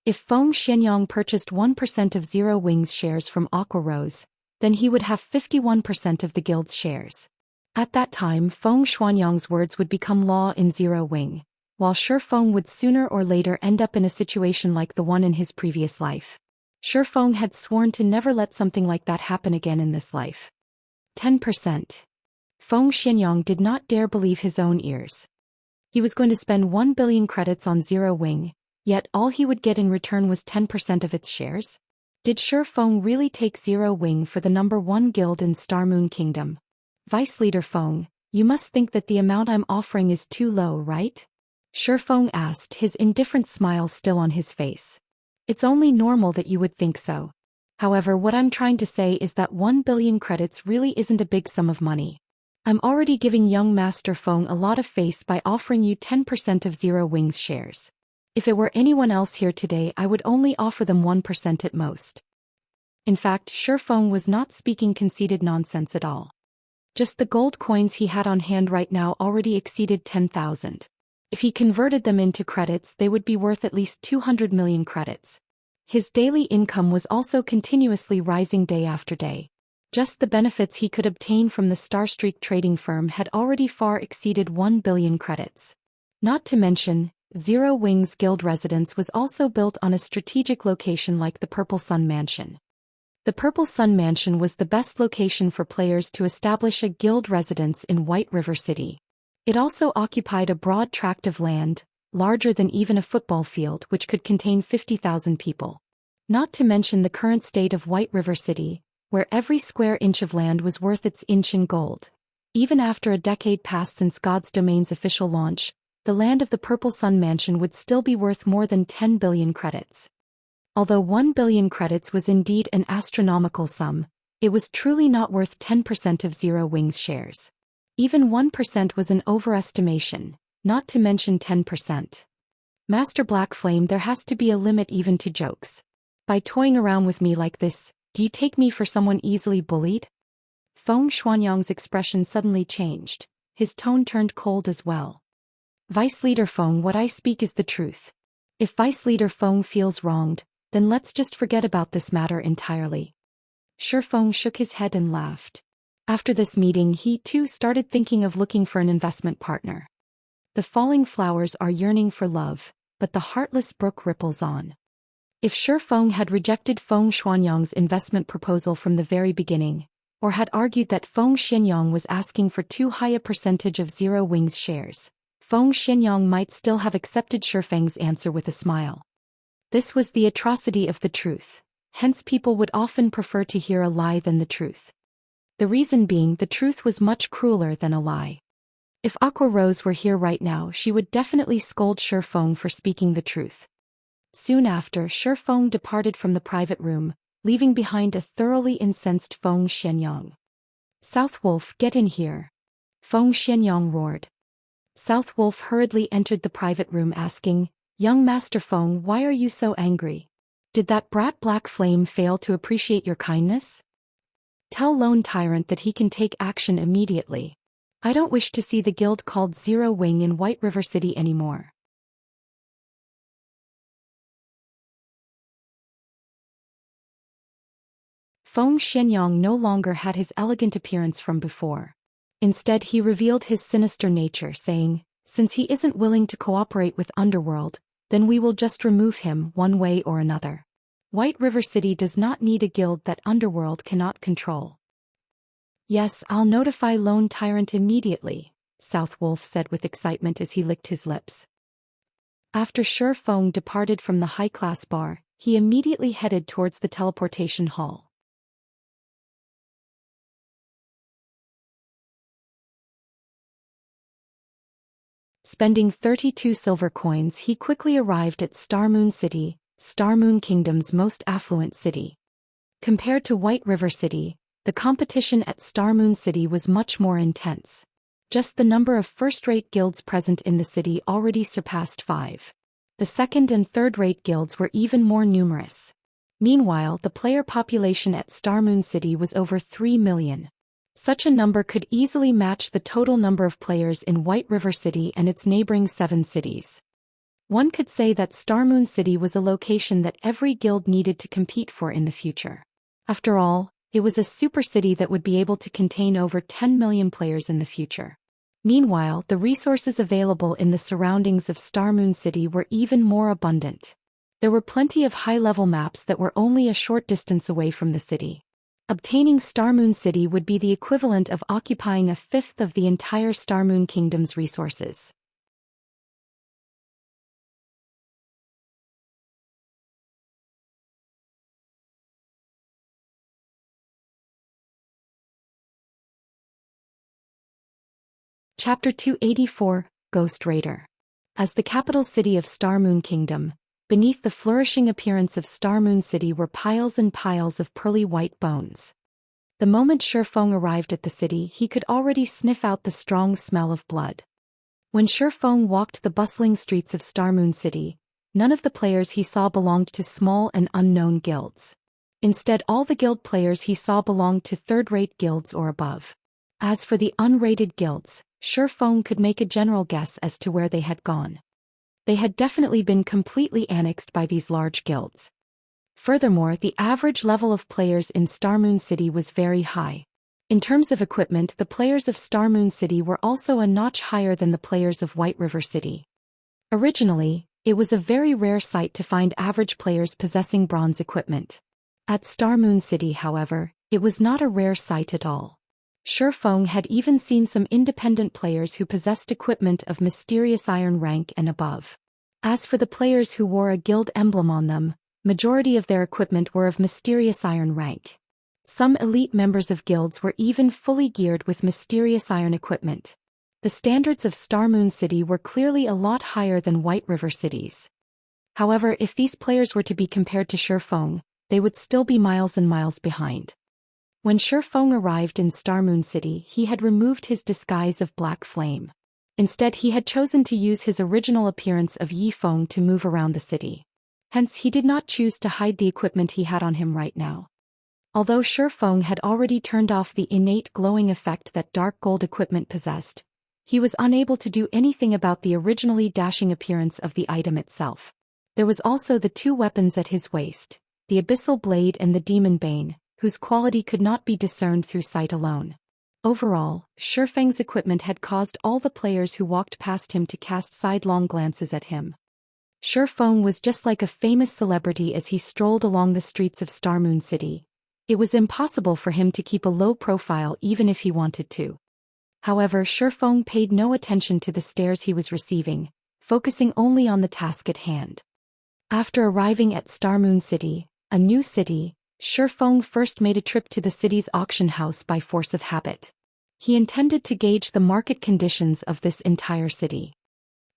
If Feng Xianyang purchased 1% of Zero Wing's shares from Aqua Rose, then he would have 51% of the guild's shares. At that time, Feng Xianyang's words would become law in Zero Wing, while Shifeng would sooner or later end up in a situation like the one in his previous life. Shifeng had sworn to never let something like that happen again in this life. 10%. Feng Xianyang did not dare believe his own ears. He was going to spend 1 billion credits on Zero Wing, yet all he would get in return was 10% of its shares? Did Shifeng really take Zero Wing for the number 1 guild in Star Moon Kingdom? Vice Leader Feng, you must think that the amount I'm offering is too low, right? Shifeng asked, his indifferent smile still on his face. It's only normal that you would think so. However, what I'm trying to say is that 1 billion credits really isn't a big sum of money. I'm already giving young Master Feng a lot of face by offering you 10% of Zero Wing's shares. If it were anyone else here today, I would only offer them 1% at most. In fact, Shifeng was not speaking conceited nonsense at all. Just the gold coins he had on hand right now already exceeded 10,000. If he converted them into credits, they would be worth at least 200 million credits. His daily income was also continuously rising day after day. Just the benefits he could obtain from the Starstreak trading firm had already far exceeded 1 billion credits. Not to mention, Zero Wing's guild residence was also built on a strategic location like the Purple Sun Mansion. The Purple Sun Mansion was the best location for players to establish a guild residence in White River City. It also occupied a broad tract of land, larger than even a football field, which could contain 50,000 people. Not to mention the current state of White River City, where every square inch of land was worth its inch in gold. Even after a decade passed since God's Domain's official launch, the land of the Purple Sun Mansion would still be worth more than 10 billion credits. Although 1 billion credits was indeed an astronomical sum, it was truly not worth 10% of Zero Wings shares. Even 1% was an overestimation, not to mention 10%. Master Black Flame, there has to be a limit even to jokes. By toying around with me like this, do you take me for someone easily bullied? Feng Xuanyang's expression suddenly changed. His tone turned cold as well. Vice Leader Feng, what I speak is the truth. If Vice Leader Feng feels wronged, then let's just forget about this matter entirely. Shi Feng shook his head and laughed. After this meeting, he too started thinking of looking for an investment partner. The falling flowers are yearning for love, but the heartless brook ripples on. If Shi Feng had rejected Feng Xuanyang's investment proposal from the very beginning, or had argued that Feng Xianyang was asking for too high a percentage of Zero Wings shares, Feng Xianyang might still have accepted Shi Feng's answer with a smile. This was the atrocity of the truth, hence people would often prefer to hear a lie than the truth. The reason being the truth was much crueler than a lie. If Aqua Rose were here right now, she would definitely scold Shi Feng for speaking the truth. Soon after, Shi Feng departed from the private room, leaving behind a thoroughly incensed Feng Xianyang. South Wolf, get in here. Feng Xianyang roared. South Wolf hurriedly entered the private room asking, Young Master Feng, why are you so angry? Did that brat Black Flame fail to appreciate your kindness? Tell Lone Tyrant that he can take action immediately. I don't wish to see the guild called Zero Wing in White River City anymore. Feng Xianyang no longer had his elegant appearance from before. Instead, he revealed his sinister nature, saying, Since he isn't willing to cooperate with Underworld, then we will just remove him one way or another. White River City does not need a guild that Underworld cannot control. Yes, I'll notify Lone Tyrant immediately, South Wolf said with excitement as he licked his lips. After Shi Feng departed from the high-class bar, he immediately headed towards the teleportation hall. Spending 32 silver coins, he quickly arrived at Star Moon City, Star Moon Kingdom's most affluent city. Compared to White River City, the competition at Star Moon City was much more intense. Just the number of first-rate guilds present in the city already surpassed 5. The second- and third-rate guilds were even more numerous. Meanwhile, the player population at Star Moon City was over 3 million. Such a number could easily match the total number of players in White River City and its neighboring 7 cities. One could say that Star Moon City was a location that every guild needed to compete for in the future. After all, it was a super city that would be able to contain over 10 million players in the future. Meanwhile, the resources available in the surroundings of Star Moon City were even more abundant. There were plenty of high-level maps that were only a short distance away from the city. Obtaining Star Moon City would be the equivalent of occupying a fifth of the entire Star Moon Kingdom's resources. Chapter 284, Ghost Raider. As the capital city of Star Moon Kingdom, beneath the flourishing appearance of Star Moon City were piles and piles of pearly white bones. The moment Shi Feng arrived at the city, he could already sniff out the strong smell of blood. When Shi Feng walked the bustling streets of Star Moon City, none of the players he saw belonged to small and unknown guilds. Instead, all the guild players he saw belonged to third-rate guilds or above. As for the unrated guilds, Shi Feng could make a general guess as to where they had gone. They had definitely been completely annexed by these large guilds. Furthermore, the average level of players in Star Moon City was very high. In terms of equipment, the players of Star Moon City were also a notch higher than the players of White River City. Originally, it was a very rare sight to find average players possessing bronze equipment. At Star Moon City, however, it was not a rare sight at all. Shi Feng had even seen some independent players who possessed equipment of mysterious iron rank and above. As for the players who wore a guild emblem on them, majority of their equipment were of mysterious iron rank. Some elite members of guilds were even fully geared with mysterious iron equipment. The standards of Star Moon City were clearly a lot higher than White River cities. However, if these players were to be compared to Shi Feng, they would still be miles and miles behind. When Shi Feng arrived in Star Moon City, he had removed his disguise of Black Flame. Instead, he had chosen to use his original appearance of Yi Feng to move around the city. Hence, he did not choose to hide the equipment he had on him right now. Although Shi Feng had already turned off the innate glowing effect that dark gold equipment possessed, he was unable to do anything about the originally dashing appearance of the item itself. There was also the two weapons at his waist, the Abyssal Blade and the Demon Bane, whose quality could not be discerned through sight alone. Overall, Shi Feng's equipment had caused all the players who walked past him to cast sidelong glances at him. Shi Feng was just like a famous celebrity as he strolled along the streets of Star Moon City. It was impossible for him to keep a low profile even if he wanted to. However, Shi Feng paid no attention to the stares he was receiving, focusing only on the task at hand. After arriving at Star Moon City, a new city, Shi Feng first made a trip to the city's auction house by force of habit. He intended to gauge the market conditions of this entire city.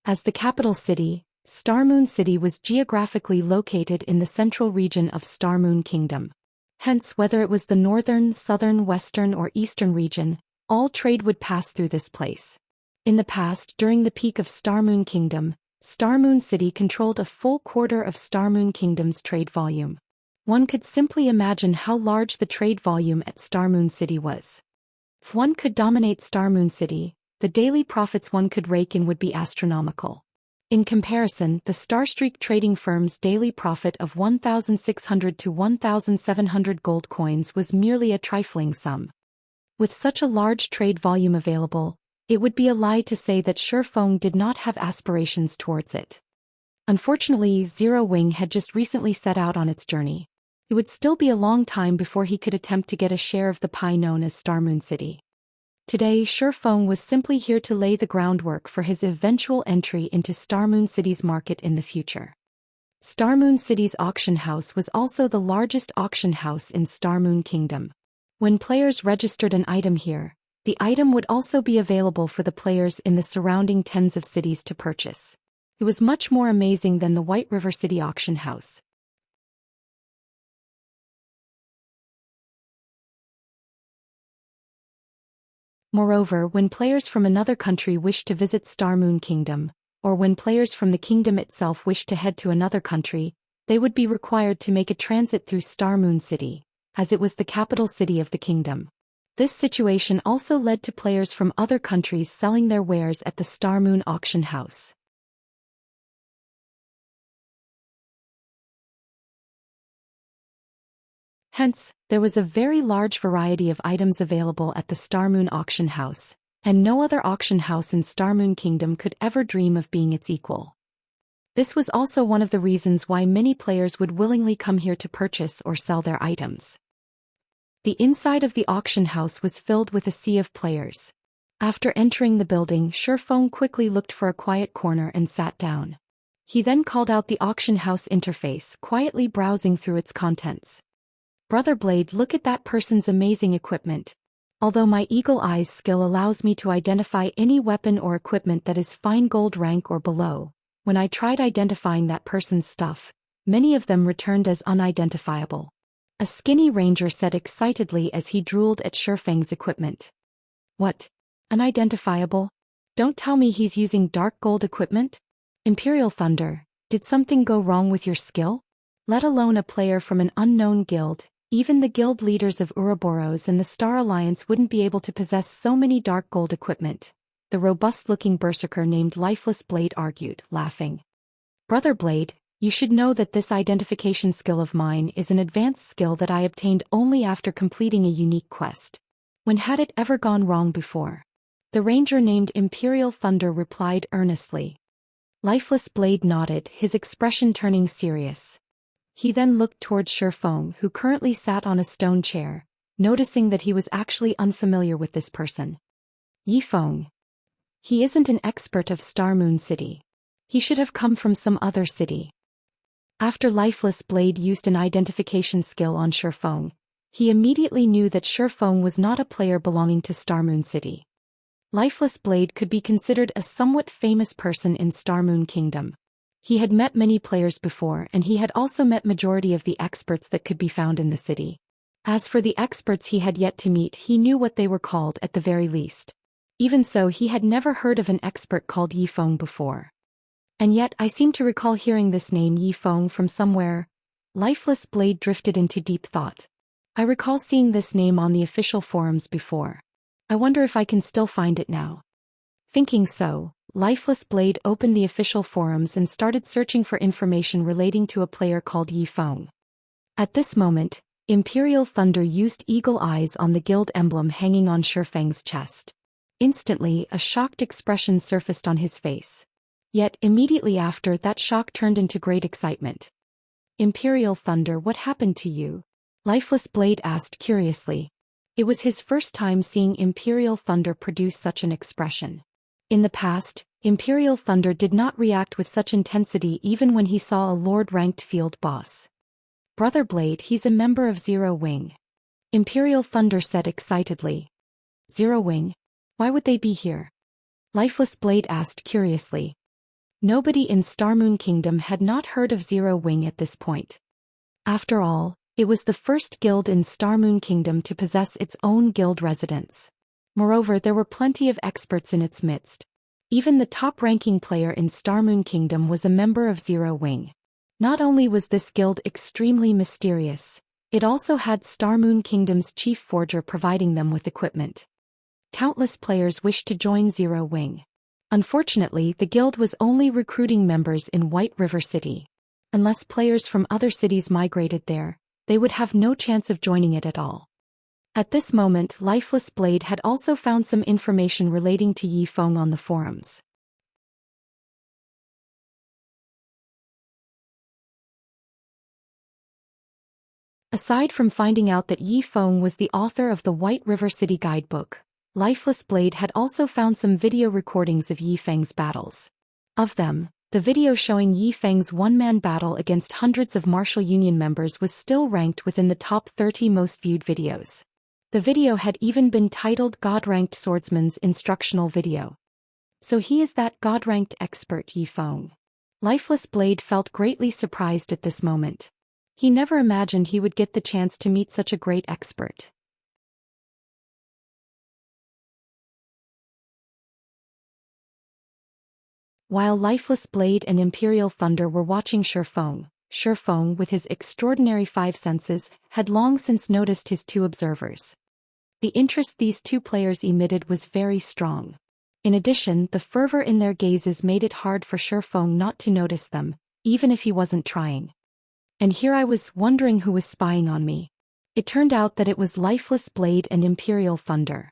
As the capital city, Star Moon City was geographically located in the central region of Star Moon Kingdom. Hence, whether it was the northern, southern, western, or eastern region, all trade would pass through this place. In the past, during the peak of Star Moon Kingdom, Star Moon City controlled a full quarter of Star Moon Kingdom's trade volume. One could simply imagine how large the trade volume at Star Moon City was. If one could dominate Star Moon City, the daily profits one could rake in would be astronomical. In comparison, the Starstreak trading firm's daily profit of 1,600 to 1,700 gold coins was merely a trifling sum. With such a large trade volume available, it would be a lie to say that Shi Feng did not have aspirations towards it. Unfortunately, Zero Wing had just recently set out on its journey. It would still be a long time before he could attempt to get a share of the pie known as Star Moon City. Today, Shi Feng was simply here to lay the groundwork for his eventual entry into Star Moon City's market in the future. Star Moon City's auction house was also the largest auction house in Star Moon Kingdom. When players registered an item here, the item would also be available for the players in the surrounding tens of cities to purchase. It was much more amazing than the White River City auction house. Moreover, when players from another country wished to visit Star Moon Kingdom, or when players from the kingdom itself wished to head to another country, they would be required to make a transit through Star Moon City, as it was the capital city of the kingdom. This situation also led to players from other countries selling their wares at the Star Moon auction house. Hence, there was a very large variety of items available at the Star Moon auction house, and no other auction house in Star Moon Kingdom could ever dream of being its equal. This was also one of the reasons why many players would willingly come here to purchase or sell their items. The inside of the auction house was filled with a sea of players. After entering the building, Shi Feng quickly looked for a quiet corner and sat down. He then called out the auction house interface, quietly browsing through its contents. Brother Blade, look at that person's amazing equipment. Although my eagle eyes skill allows me to identify any weapon or equipment that is fine gold rank or below, when I tried identifying that person's stuff, many of them returned as unidentifiable. A skinny ranger said excitedly as he drooled at Shi Feng's equipment. What? Unidentifiable? Don't tell me he's using dark gold equipment? Imperial Thunder, did something go wrong with your skill? Let alone a player from an unknown guild, even the guild leaders of Ouroboros and the Star Alliance wouldn't be able to possess so many dark gold equipment, the robust-looking berserker named Lifeless Blade argued, laughing. Brother Blade, you should know that this identification skill of mine is an advanced skill that I obtained only after completing a unique quest. When had it ever gone wrong before? The ranger named Imperial Thunder replied earnestly. Lifeless Blade nodded, his expression turning serious. He then looked towards Shifeng, who currently sat on a stone chair, noticing that he was actually unfamiliar with this person. Yifeng. He isn't an expert of Star Moon City. He should have come from some other city. After Lifeless Blade used an identification skill on Shifeng, he immediately knew that Shifeng was not a player belonging to Star Moon City. Lifeless Blade could be considered a somewhat famous person in Star Moon Kingdom. He had met many players before, and he had also met majority of the experts that could be found in the city. As for the experts he had yet to meet, he knew what they were called at the very least. Even so, he had never heard of an expert called Yifeng before. And yet I seem to recall hearing this name Yifeng from somewhere. Lifeless Blade drifted into deep thought. I recall seeing this name on the official forums before. I wonder if I can still find it now. Thinking so, Lifeless Blade opened the official forums and started searching for information relating to a player called Yifeng. At this moment, Imperial Thunder used eagle eyes on the guild emblem hanging on Shifeng's chest. Instantly, a shocked expression surfaced on his face. Yet, immediately after, that shock turned into great excitement. Imperial Thunder, what happened to you? Lifeless Blade asked curiously. It was his first time seeing Imperial Thunder produce such an expression. In the past, Imperial Thunder did not react with such intensity even when he saw a Lord-ranked field boss. Brother Blade, he's a member of Zero Wing. Imperial Thunder said excitedly. Zero Wing? Why would they be here? Lifeless Blade asked curiously. Nobody in Star Moon Kingdom had not heard of Zero Wing at this point. After all, it was the first guild in Star Moon Kingdom to possess its own guild residence. Moreover, there were plenty of experts in its midst. Even the top-ranking player in Star Moon Kingdom was a member of Zero Wing. Not only was this guild extremely mysterious, it also had Star Moon Kingdom's chief forger providing them with equipment. Countless players wished to join Zero Wing. Unfortunately, the guild was only recruiting members in White River City. Unless players from other cities migrated there, they would have no chance of joining it at all. At this moment, Lifeless Blade had also found some information relating to Yifeng on the forums. Aside from finding out that Yifeng was the author of the White River City Guidebook, Lifeless Blade had also found some video recordings of Yifeng's battles. Of them, the video showing Yifeng's one-man battle against hundreds of Martial Union members was still ranked within the top 30 most viewed videos. The video had even been titled God-Ranked Swordsman's Instructional Video. So he is that God-Ranked expert Yifeng. Lifeless Blade felt greatly surprised at this moment. He never imagined he would get the chance to meet such a great expert. While Lifeless Blade and Imperial Thunder were watching Shifeng, with his extraordinary five senses, had long since noticed his two observers. The interest these two players emitted was very strong. In addition, the fervor in their gazes made it hard for Shifeng not to notice them, even if he wasn't trying. And here I was wondering who was spying on me. It turned out that it was Lifeless Blade and Imperial Thunder.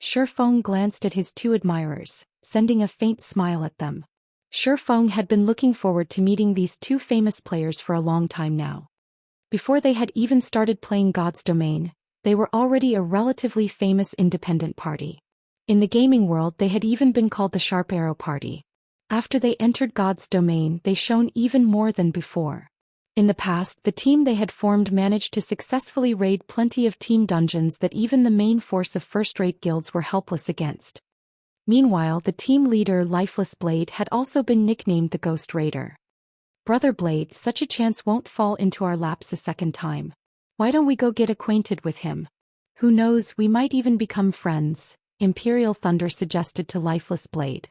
Shifeng glanced at his two admirers, sending a faint smile at them. Shifeng had been looking forward to meeting these two famous players for a long time now. Before they had even started playing God's Domain, they were already a relatively famous independent party. In the gaming world, they had even been called the Sharp Arrow Party. After they entered God's Domain, they shone even more than before. In the past, the team they had formed managed to successfully raid plenty of team dungeons that even the main force of first-rate guilds were helpless against. Meanwhile, the team leader Lifeless Blade had also been nicknamed the Ghost Raider. Brother Blade, such a chance won't fall into our laps a second time. Why don't we go get acquainted with him? Who knows, we might even become friends, Imperial Thunder suggested to Lifeless Blade.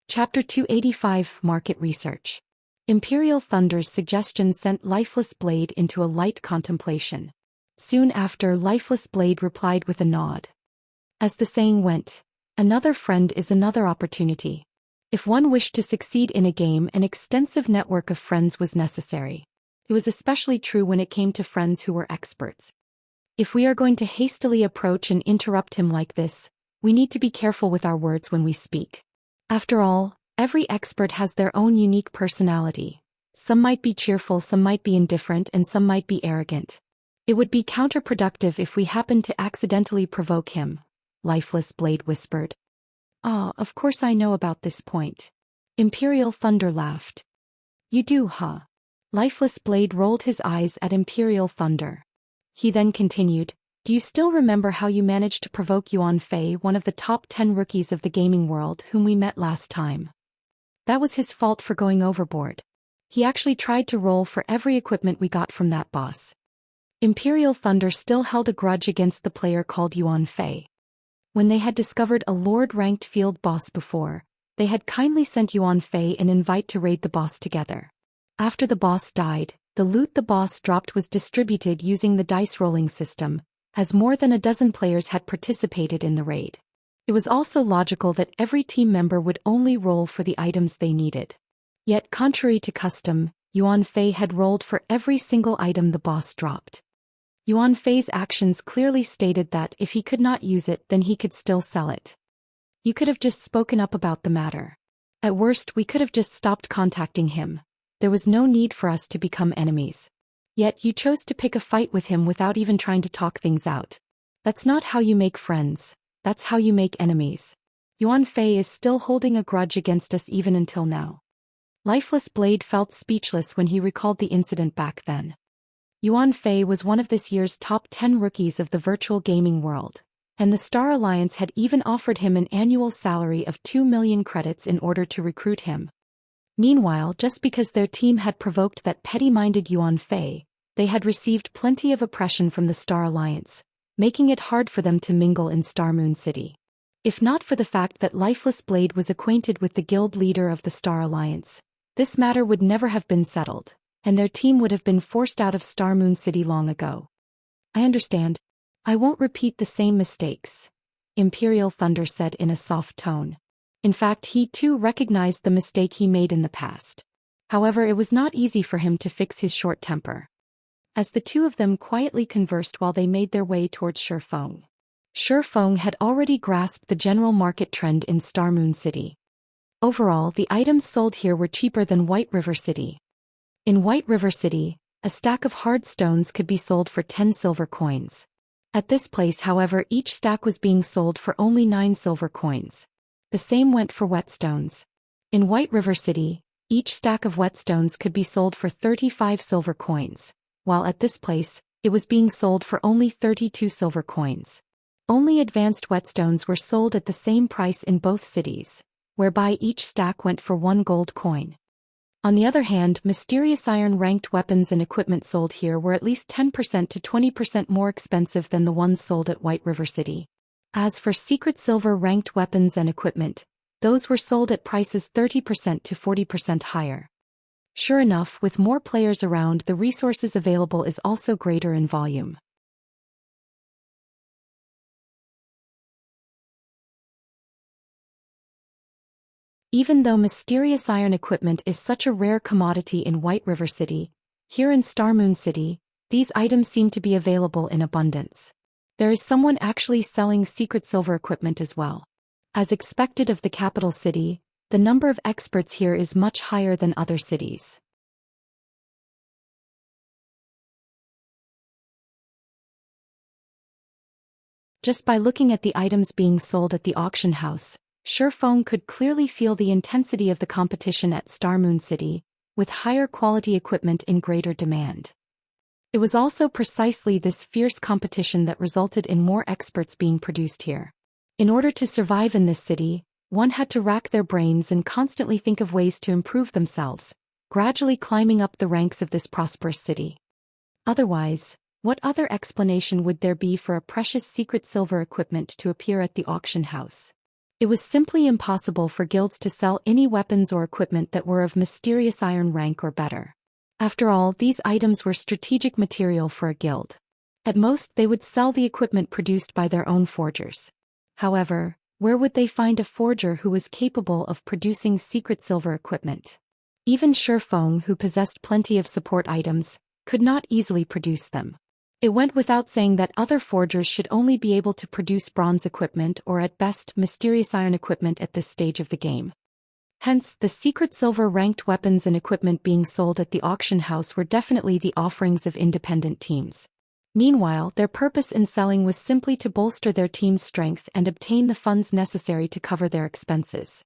Chapter 285 Market Research. Imperial Thunder's suggestion sent Lifeless Blade into a light contemplation. Soon after, Lifeless Blade replied with a nod. As the saying went, another friend is another opportunity. If one wished to succeed in a game, an extensive network of friends was necessary. It was especially true when it came to friends who were experts. If we are going to hastily approach and interrupt him like this, we need to be careful with our words when we speak. After all, every expert has their own unique personality. Some might be cheerful, some might be indifferent, and some might be arrogant. It would be counterproductive if we happened to accidentally provoke him, Lifeless Blade whispered. Ah, of course I know about this point. Imperial Thunder laughed. You do, huh? Lifeless Blade rolled his eyes at Imperial Thunder. He then continued, do you still remember how you managed to provoke Yuan Fei, one of the top 10 rookies of the gaming world whom we met last time? That was his fault for going overboard. He actually tried to roll for every equipment we got from that boss. Imperial Thunder still held a grudge against the player called Yuan Fei. When they had discovered a Lord-ranked field boss before, they had kindly sent Yuan Fei an invite to raid the boss together. After the boss died, the loot the boss dropped was distributed using the dice rolling system, as more than a dozen players had participated in the raid. It was also logical that every team member would only roll for the items they needed. Yet contrary to custom, Yuan Fei had rolled for every single item the boss dropped. Yuan Fei's actions clearly stated that if he could not use it, then he could still sell it. You could have just spoken up about the matter. At worst, we could have just stopped contacting him. There was no need for us to become enemies. Yet you chose to pick a fight with him without even trying to talk things out. That's not how you make friends, that's how you make enemies. Yuan Fei is still holding a grudge against us even until now. Lifeless Blade felt speechless when he recalled the incident back then. Yuan Fei was one of this year's top 10 rookies of the virtual gaming world, and the Star Alliance had even offered him an annual salary of 2 million credits in order to recruit him. Meanwhile, just because their team had provoked that petty-minded Yuan Fei, they had received plenty of oppression from the Star Alliance, making it hard for them to mingle in Star Moon City. If not for the fact that Lifeless Blade was acquainted with the guild leader of the Star Alliance, this matter would never have been settled, and their team would have been forced out of Star Moon City long ago. I understand. I won't repeat the same mistakes, Imperial Thunder said in a soft tone. In fact, he too recognized the mistake he made in the past. However, it was not easy for him to fix his short temper. As the two of them quietly conversed while they made their way towards Shifeng. Shifeng had already grasped the general market trend in Star Moon City. Overall, the items sold here were cheaper than White River City. In White River City, a stack of hard stones could be sold for 10 silver coins. At this place, however, each stack was being sold for only 9 silver coins. The same went for whetstones. In White River City, each stack of whetstones could be sold for 35 silver coins, while at this place, it was being sold for only 32 silver coins. Only advanced whetstones were sold at the same price in both cities, whereby each stack went for 1 gold coin. On the other hand, mysterious iron-ranked weapons and equipment sold here were at least 10% to 20% more expensive than the ones sold at White River City. As for secret silver-ranked weapons and equipment, those were sold at prices 30% to 40% higher. Sure enough, with more players around, the resources available is also greater in volume. Even though mysterious iron equipment is such a rare commodity in White River City, here in Star Moon City, these items seem to be available in abundance. There is someone actually selling secret silver equipment as well. As expected of the capital city, the number of experts here is much higher than other cities. Just by looking at the items being sold at the auction house, Shifeng could clearly feel the intensity of the competition at Star Moon City, with higher quality equipment in greater demand. It was also precisely this fierce competition that resulted in more experts being produced here. In order to survive in this city, one had to rack their brains and constantly think of ways to improve themselves, gradually climbing up the ranks of this prosperous city. Otherwise, what other explanation would there be for a precious secret silver equipment to appear at the auction house? It was simply impossible for guilds to sell any weapons or equipment that were of mysterious iron rank or better. After all, these items were strategic material for a guild. At most, they would sell the equipment produced by their own forgers. However, where would they find a forger who was capable of producing secret silver equipment? Even Shifeng, who possessed plenty of support items, could not easily produce them. It went without saying that other forgers should only be able to produce bronze equipment or at best mysterious iron equipment at this stage of the game. Hence, the secret silver-ranked weapons and equipment being sold at the auction house were definitely the offerings of independent teams. Meanwhile, their purpose in selling was simply to bolster their team's strength and obtain the funds necessary to cover their expenses.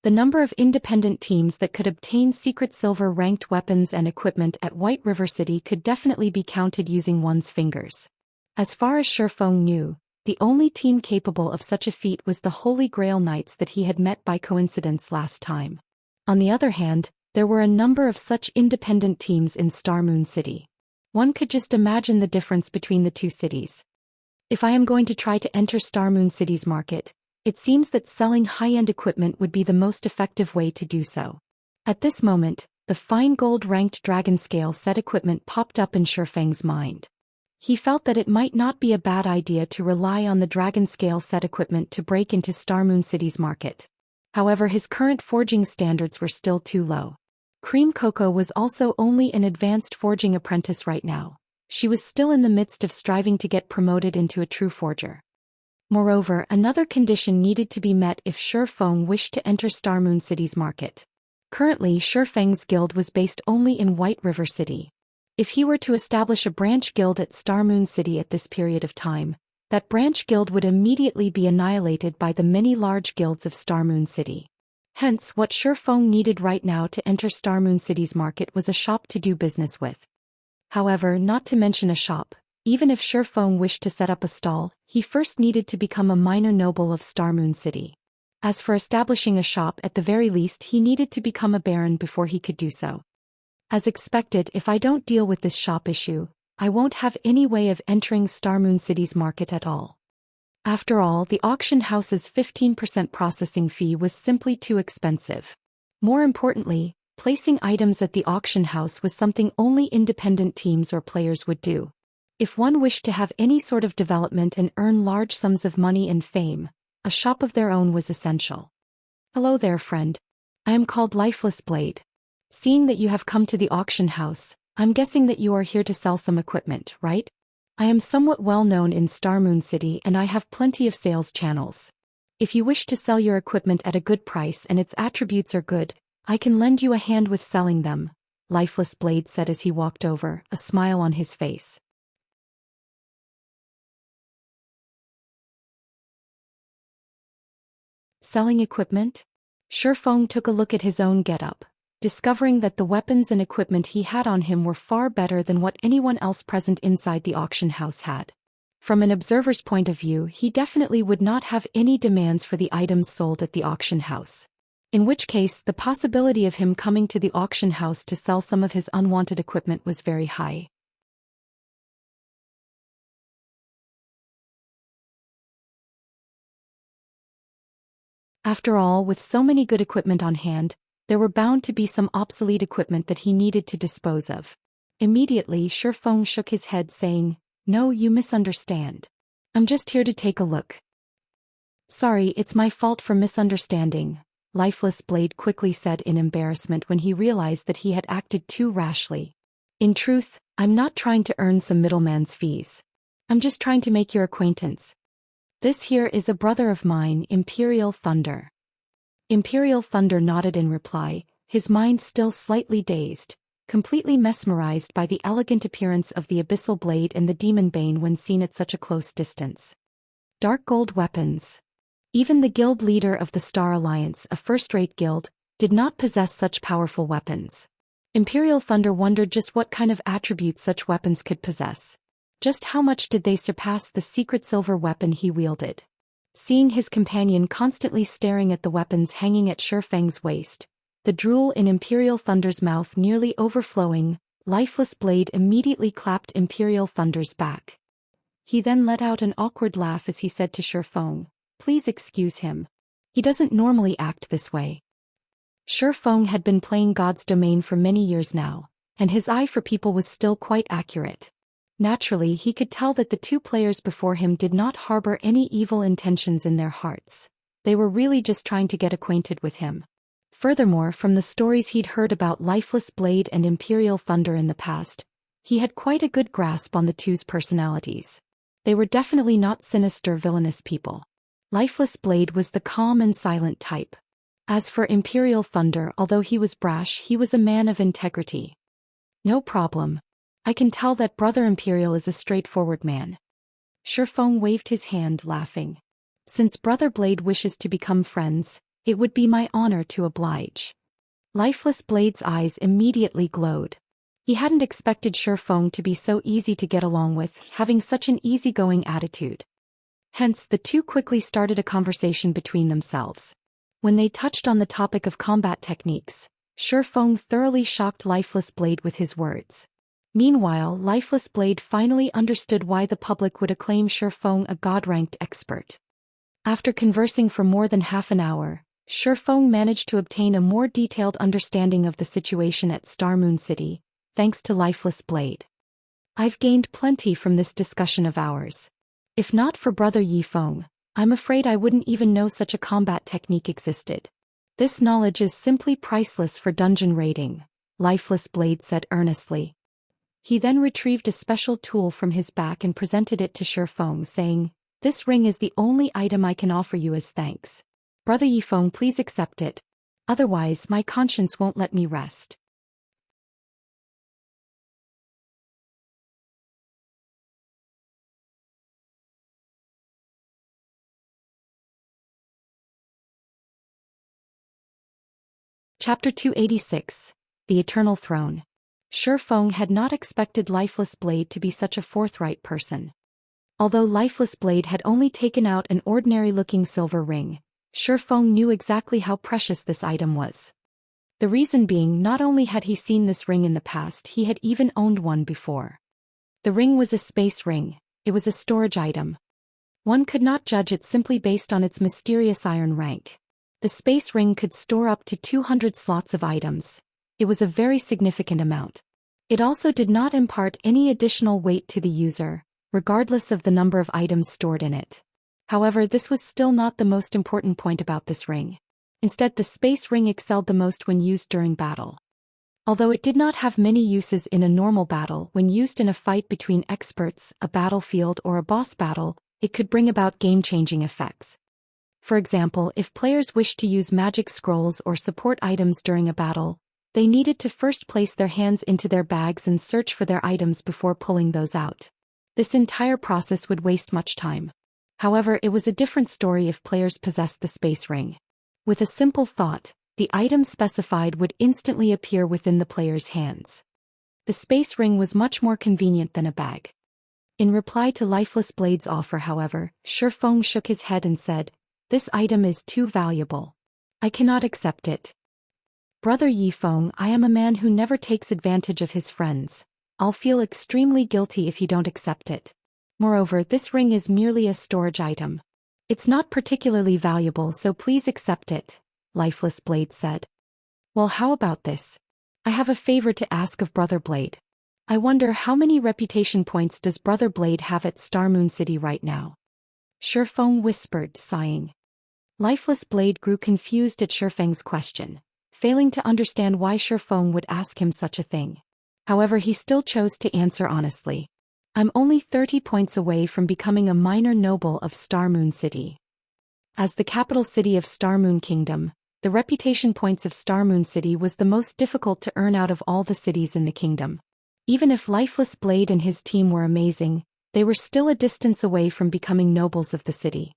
The number of independent teams that could obtain secret silver-ranked weapons and equipment at White River City could definitely be counted using one's fingers. As far as Shifeng knew, the only team capable of such a feat was the Holy Grail Knights that he had met by coincidence last time. On the other hand, there were a number of such independent teams in Star Moon City. One could just imagine the difference between the two cities. If I am going to try to enter Star Moon City's market, it seems that selling high-end equipment would be the most effective way to do so. At this moment, the fine gold-ranked Dragonscale set equipment popped up in Shifeng's mind. He felt that it might not be a bad idea to rely on the Dragonscale set equipment to break into Star Moon City's market. However, his current forging standards were still too low. Cream Coco was also only an advanced forging apprentice right now. She was still in the midst of striving to get promoted into a true forger. Moreover, another condition needed to be met if Shifeng wished to enter Star Moon City's market. Currently, Shifeng's guild was based only in White River City. If he were to establish a branch guild at Star Moon City at this period of time, that branch guild would immediately be annihilated by the many large guilds of Star Moon City. Hence, what Shifeng needed right now to enter Star Moon City's market was a shop to do business with. However, not to mention a shop, even if Shifeng wished to set up a stall, he first needed to become a minor noble of Star Moon City. As for establishing a shop, at the very least he needed to become a baron before he could do so. As expected, if I don't deal with this shop issue, I won't have any way of entering Star Moon City's market at all. After all, the auction house's 15% processing fee was simply too expensive. More importantly, placing items at the auction house was something only independent teams or players would do. If one wished to have any sort of development and earn large sums of money and fame, a shop of their own was essential. Hello there, friend. I am called Lifeless Blade. Seeing that you have come to the auction house, I'm guessing that you are here to sell some equipment, right? I am somewhat well known in Star Moon City and I have plenty of sales channels. If you wish to sell your equipment at a good price and its attributes are good, I can lend you a hand with selling them, Lifeless Blade said as he walked over, a smile on his face. Selling equipment? Shifeng took a look at his own getup, discovering that the weapons and equipment he had on him were far better than what anyone else present inside the auction house had. From an observer's point of view, he definitely would not have any demands for the items sold at the auction house. In which case, the possibility of him coming to the auction house to sell some of his unwanted equipment was very high. After all, with so many good equipment on hand, there were bound to be some obsolete equipment that he needed to dispose of. Immediately, Shifeng shook his head saying, "No, you misunderstand. I'm just here to take a look." "Sorry, it's my fault for misunderstanding," Lifeless Blade quickly said in embarrassment when he realized that he had acted too rashly. "In truth, I'm not trying to earn some middleman's fees. I'm just trying to make your acquaintance. This here is a brother of mine, Imperial Thunder." Imperial Thunder nodded in reply, his mind still slightly dazed, completely mesmerized by the elegant appearance of the Abyssal Blade and the Demon Bane when seen at such a close distance. Dark gold weapons. Even the guild leader of the Star Alliance, a first-rate guild, did not possess such powerful weapons. Imperial Thunder wondered just what kind of attributes such weapons could possess. Just how much did they surpass the secret silver weapon he wielded? Seeing his companion constantly staring at the weapons hanging at Shifeng's waist, the drool in Imperial Thunder's mouth nearly overflowing, Lifeless Blade immediately clapped Imperial Thunder's back. He then let out an awkward laugh as he said to Shifeng, "Please excuse him. He doesn't normally act this way." Shifeng had been playing God's Domain for many years now, and his eye for people was still quite accurate. Naturally, he could tell that the two players before him did not harbor any evil intentions in their hearts. They were really just trying to get acquainted with him. Furthermore, from the stories he'd heard about Lifeless Blade and Imperial Thunder in the past, He had quite a good grasp on the two's personalities. They were definitely not sinister villainous people. Lifeless Blade was the calm and silent type. As for Imperial Thunder, although he was brash, he was a man of integrity. No problem. I can tell that Brother Imperial is a straightforward man. Shifeng waved his hand, laughing. Since Brother Blade wishes to become friends, it would be my honor to oblige. Lifeless Blade's eyes immediately glowed. He hadn't expected Shifeng to be so easy to get along with, having such an easygoing attitude. Hence, the two quickly started a conversation between themselves. When they touched on the topic of combat techniques, Shifeng thoroughly shocked Lifeless Blade with his words. Meanwhile, Lifeless Blade finally understood why the public would acclaim Shifeng a god-ranked expert. After conversing for more than half an hour, Shifeng managed to obtain a more detailed understanding of the situation at Star Moon City, thanks to Lifeless Blade. I've gained plenty from this discussion of ours. If not for Brother Yifeng, I'm afraid I wouldn't even know such a combat technique existed. This knowledge is simply priceless for dungeon raiding, Lifeless Blade said earnestly. He then retrieved a special tool from his back and presented it to Shifeng, saying, "This ring is the only item I can offer you as thanks. Brother Yifeng, please accept it. Otherwise, my conscience won't let me rest." Chapter 286, The Eternal Throne. Shifeng had not expected Lifeless Blade to be such a forthright person. Although Lifeless Blade had only taken out an ordinary-looking silver ring, Shifeng knew exactly how precious this item was. The reason being, not only had he seen this ring in the past, he had even owned one before. The ring was a space ring. It was a storage item. One could not judge it simply based on its mysterious iron rank. The space ring could store up to 200 slots of items. It was a very significant amount. It also did not impart any additional weight to the user, regardless of the number of items stored in it. However, this was still not the most important point about this ring. Instead, the space ring excelled the most when used during battle. Although it did not have many uses in a normal battle, when used in a fight between experts, a battlefield, or a boss battle, it could bring about game-changing effects. For example, if players wished to use magic scrolls or support items during a battle, they needed to first place their hands into their bags and search for their items before pulling those out. This entire process would waste much time. However, it was a different story if players possessed the space ring. With a simple thought, the item specified would instantly appear within the player's hands. The space ring was much more convenient than a bag. In reply to Lifeless Blade's offer, however, Shifeng shook his head and said, "This item is too valuable. I cannot accept it. Brother Yifeng, I am a man who never takes advantage of his friends. I'll feel extremely guilty if you don't accept it. Moreover, this ring is merely a storage item. It's not particularly valuable, so please accept it," Lifeless Blade said. "Well, how about this? I have a favor to ask of Brother Blade. I wonder how many reputation points does Brother Blade have at Star Moon City right now?" Shifeng whispered, sighing. Lifeless Blade grew confused at Shifeng's question, failing to understand why Shifeng would ask him such a thing. However, he still chose to answer honestly. "I'm only 30 points away from becoming a minor noble of Star Moon City. As the capital city of Star Moon Kingdom, the reputation points of Star Moon City was the most difficult to earn out of all the cities in the kingdom. Even if Lifeless Blade and his team were amazing, they were still a distance away from becoming nobles of the city.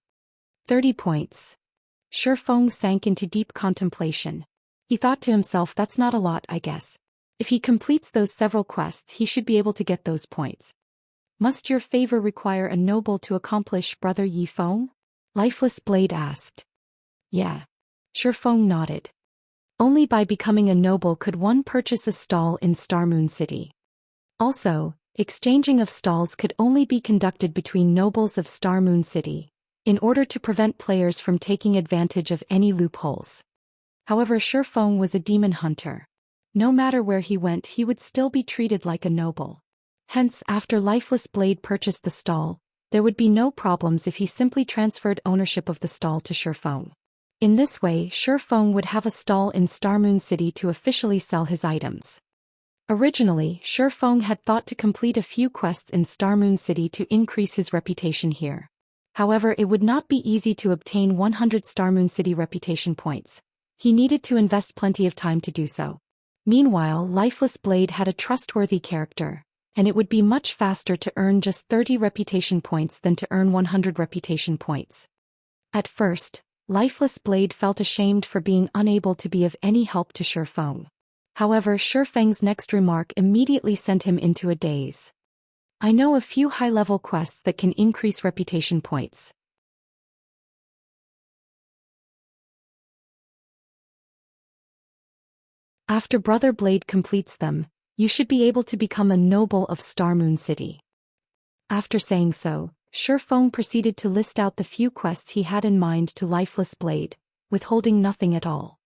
30 points. Shifeng sank into deep contemplation. He thought to himself, that's not a lot, I guess. If he completes those several quests, he should be able to get those points. Must your favor require a noble to accomplish, Brother Yifeng? Lifeless Blade asked. Yeah. Shifeng nodded. Only by becoming a noble could one purchase a stall in Star Moon City. Also, exchanging of stalls could only be conducted between nobles of Star Moon City, in order to prevent players from taking advantage of any loopholes. However, Shifeng was a demon hunter. No matter where he went, he would still be treated like a noble. Hence, after Lifeless Blade purchased the stall, there would be no problems if he simply transferred ownership of the stall to Shifeng. In this way, Shifeng would have a stall in Star Moon City to officially sell his items. Originally, Shi Feng had thought to complete a few quests in Star Moon City to increase his reputation here. However, it would not be easy to obtain 100 Star Moon City reputation points. He needed to invest plenty of time to do so. Meanwhile, Lifeless Blade had a trustworthy character, and it would be much faster to earn just 30 reputation points than to earn 100 reputation points. At first, Lifeless Blade felt ashamed for being unable to be of any help to Shi Feng. However, Shi Feng's next remark immediately sent him into a daze. I know a few high-level quests that can increase reputation points. After Brother Blade completes them, you should be able to become a noble of Star Moon City. After saying so, Shi Feng proceeded to list out the few quests he had in mind to Lifeless Blade, withholding nothing at all.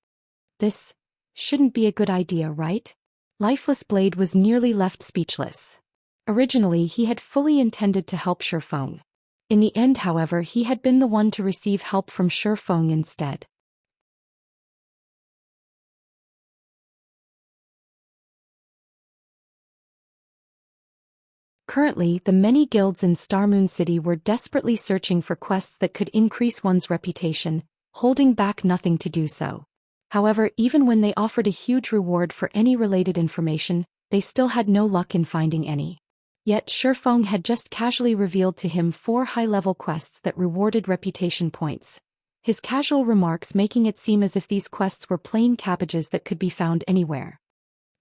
This shouldn't be a good idea, right? Lifeless Blade was nearly left speechless. Originally, he had fully intended to help Shi Feng. In the end, however, he had been the one to receive help from Shi Feng instead. Currently, the many guilds in Star Moon City were desperately searching for quests that could increase one's reputation, holding back nothing to do so. However, even when they offered a huge reward for any related information, they still had no luck in finding any. Yet Shi Feng had just casually revealed to him 4 high-level quests that rewarded reputation points, his casual remarks making it seem as if these quests were plain cabbages that could be found anywhere.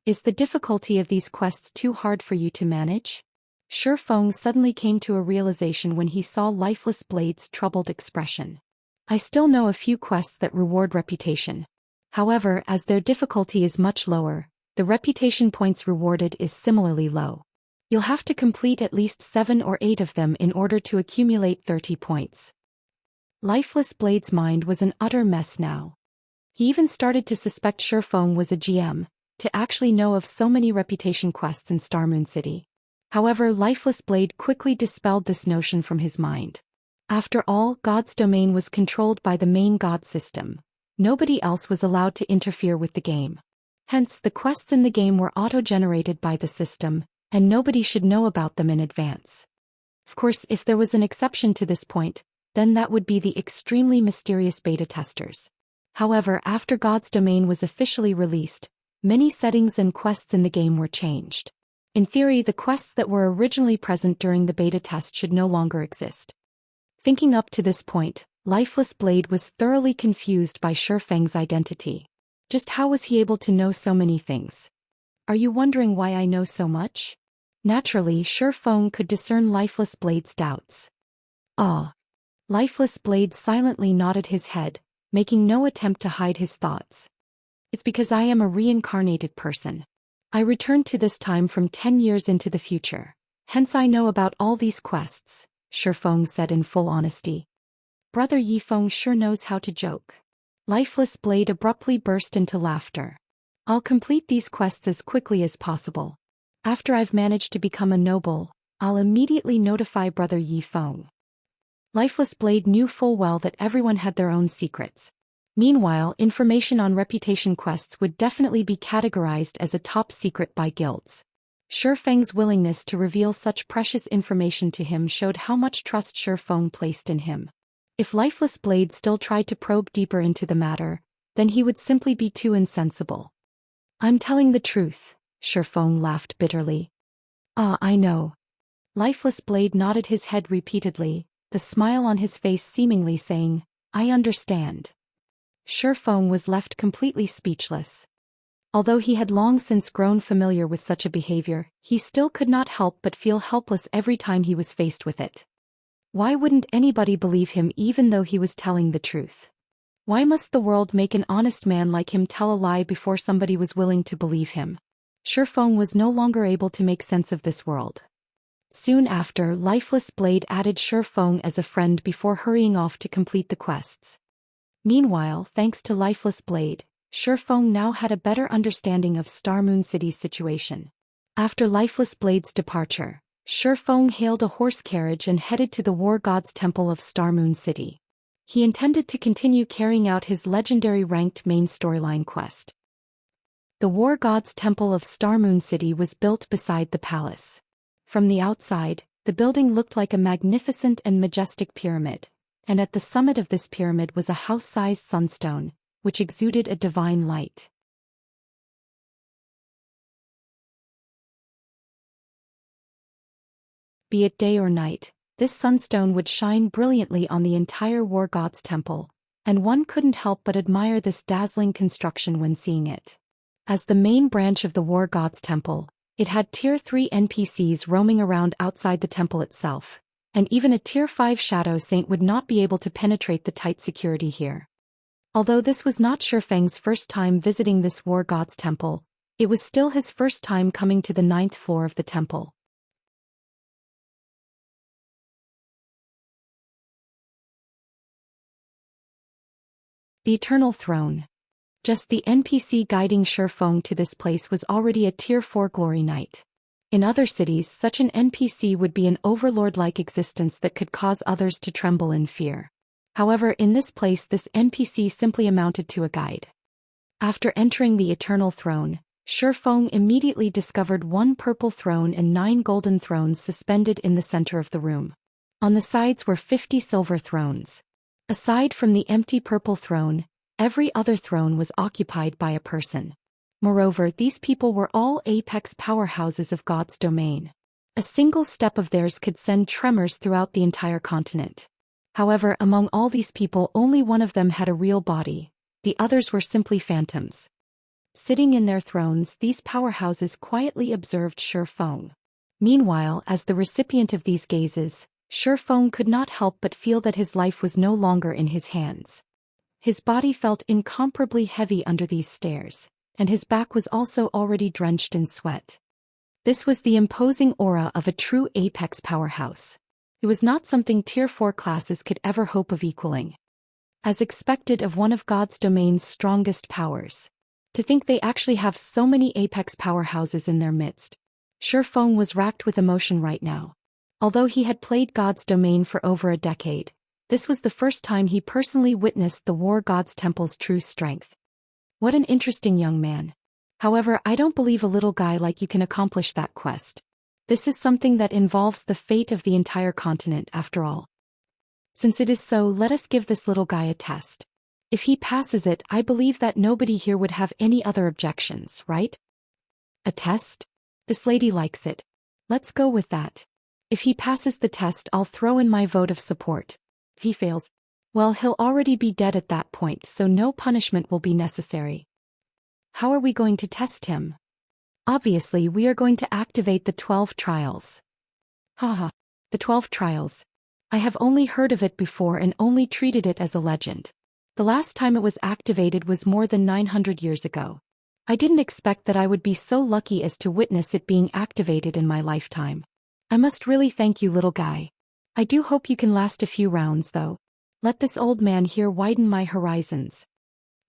Is the difficulty of these quests too hard for you to manage? Shi Feng suddenly came to a realization when he saw Lifeless Blade's troubled expression. I still know a few quests that reward reputation. However, as their difficulty is much lower, the reputation points rewarded is similarly low. You'll have to complete at least 7 or 8 of them in order to accumulate 30 points. Lifeless Blade's mind was an utter mess now. He even started to suspect Shi Feng was a GM, to actually know of so many reputation quests in Star Moon City. However, Lifeless Blade quickly dispelled this notion from his mind. After all, God's domain was controlled by the main God system. Nobody else was allowed to interfere with the game. Hence, the quests in the game were auto-generated by the system, and nobody should know about them in advance. Of course, if there was an exception to this point, then that would be the extremely mysterious beta testers. However, after God's domain was officially released, many settings and quests in the game were changed. In theory, the quests that were originally present during the beta test should no longer exist. Thinking up to this point, Lifeless Blade was thoroughly confused by Shi Feng's identity. Just how was he able to know so many things? Are you wondering why I know so much? Naturally, Shi Feng could discern Lifeless Blade's doubts. Ah. Lifeless Blade silently nodded his head, making no attempt to hide his thoughts. It's because I am a reincarnated person. I returned to this time from 10 years into the future. Hence I know about all these quests, Shi Feng said in full honesty. Brother Yi Feng sure knows how to joke. Lifeless Blade abruptly burst into laughter. I'll complete these quests as quickly as possible. After I've managed to become a noble, I'll immediately notify Brother Yi Feng. Lifeless Blade knew full well that everyone had their own secrets. Meanwhile, information on reputation quests would definitely be categorized as a top secret by guilds. Shi Feng's willingness to reveal such precious information to him showed how much trust Shi Feng placed in him. If Lifeless Blade still tried to probe deeper into the matter, then he would simply be too insensible. I'm telling the truth, Shi Feng laughed bitterly. Ah, I know. Lifeless Blade nodded his head repeatedly, the smile on his face seemingly saying, I understand. Shi Feng was left completely speechless. Although he had long since grown familiar with such a behavior, he still could not help but feel helpless every time he was faced with it. Why wouldn't anybody believe him even though he was telling the truth? Why must the world make an honest man like him tell a lie before somebody was willing to believe him? Shi Feng was no longer able to make sense of this world. Soon after, Lifeless Blade added Shi Feng as a friend before hurrying off to complete the quests. Meanwhile, thanks to Lifeless Blade, Shi Feng now had a better understanding of Star Moon City's situation. After Lifeless Blade's departure, Shi Feng hailed a horse carriage and headed to the War God's Temple of Star Moon City. He intended to continue carrying out his legendary ranked main storyline quest. The war god's temple of Star Moon City was built beside the palace. From the outside, the building looked like a magnificent and majestic pyramid, and at the summit of this pyramid was a house-sized sunstone, which exuded a divine light. Be it day or night, this sunstone would shine brilliantly on the entire war god's temple, and one couldn't help but admire this dazzling construction when seeing it. As the main branch of the war god's temple, it had Tier 3 NPCs roaming around outside the temple itself, and even a Tier 5 Shadow Saint would not be able to penetrate the tight security here. Although this was not Shifeng's first time visiting this war god's temple, it was still his first time coming to the 9th floor of the temple. The Eternal Throne. Just the NPC guiding Shifeng to this place was already a Tier 4 glory knight. In other cities, such an NPC would be an overlord-like existence that could cause others to tremble in fear. However, in this place this NPC simply amounted to a guide. After entering the Eternal Throne, Shifeng immediately discovered one purple throne and 9 golden thrones suspended in the center of the room. On the sides were 50 silver thrones. Aside from the empty purple throne, every other throne was occupied by a person. Moreover, these people were all apex powerhouses of God's domain. A single step of theirs could send tremors throughout the entire continent. However, among all these people only one of them had a real body, the others were simply phantoms. Sitting in their thrones, these powerhouses quietly observed Shifeng. Meanwhile, as the recipient of these gazes, Shifeng could not help but feel that his life was no longer in his hands. His body felt incomparably heavy under these stares, and his back was also already drenched in sweat. This was the imposing aura of a true apex powerhouse. It was not something Tier 4 classes could ever hope of equaling. As expected of one of God's domain's strongest powers. To think they actually have so many apex powerhouses in their midst. Shifeng was racked with emotion right now. Although he had played God's domain for over a decade, this was the first time he personally witnessed the war god's temple's true strength. What an interesting young man. However, I don't believe a little guy like you can accomplish that quest. This is something that involves the fate of the entire continent after all. Since it is so, let us give this little guy a test. If he passes it, I believe that nobody here would have any other objections, right? A test? This lady likes it. Let's go with that. If he passes the test, I'll throw in my vote of support. If he fails, well, he'll already be dead at that point, so no punishment will be necessary. How are we going to test him? Obviously, we are going to activate the 12 trials. Haha, the 12 trials. I have only heard of it before and only treated it as a legend. The last time it was activated was more than 900 years ago. I didn't expect that I would be so lucky as to witness it being activated in my lifetime. I must really thank you, little guy. I do hope you can last a few rounds though. Let this old man here widen my horizons.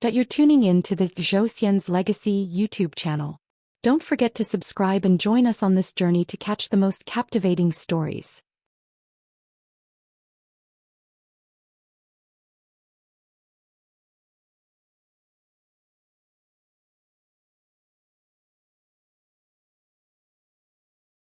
That you're tuning in to the Zhou Xian's Legacy YouTube channel. Don't forget to subscribe and join us on this journey to catch the most captivating stories.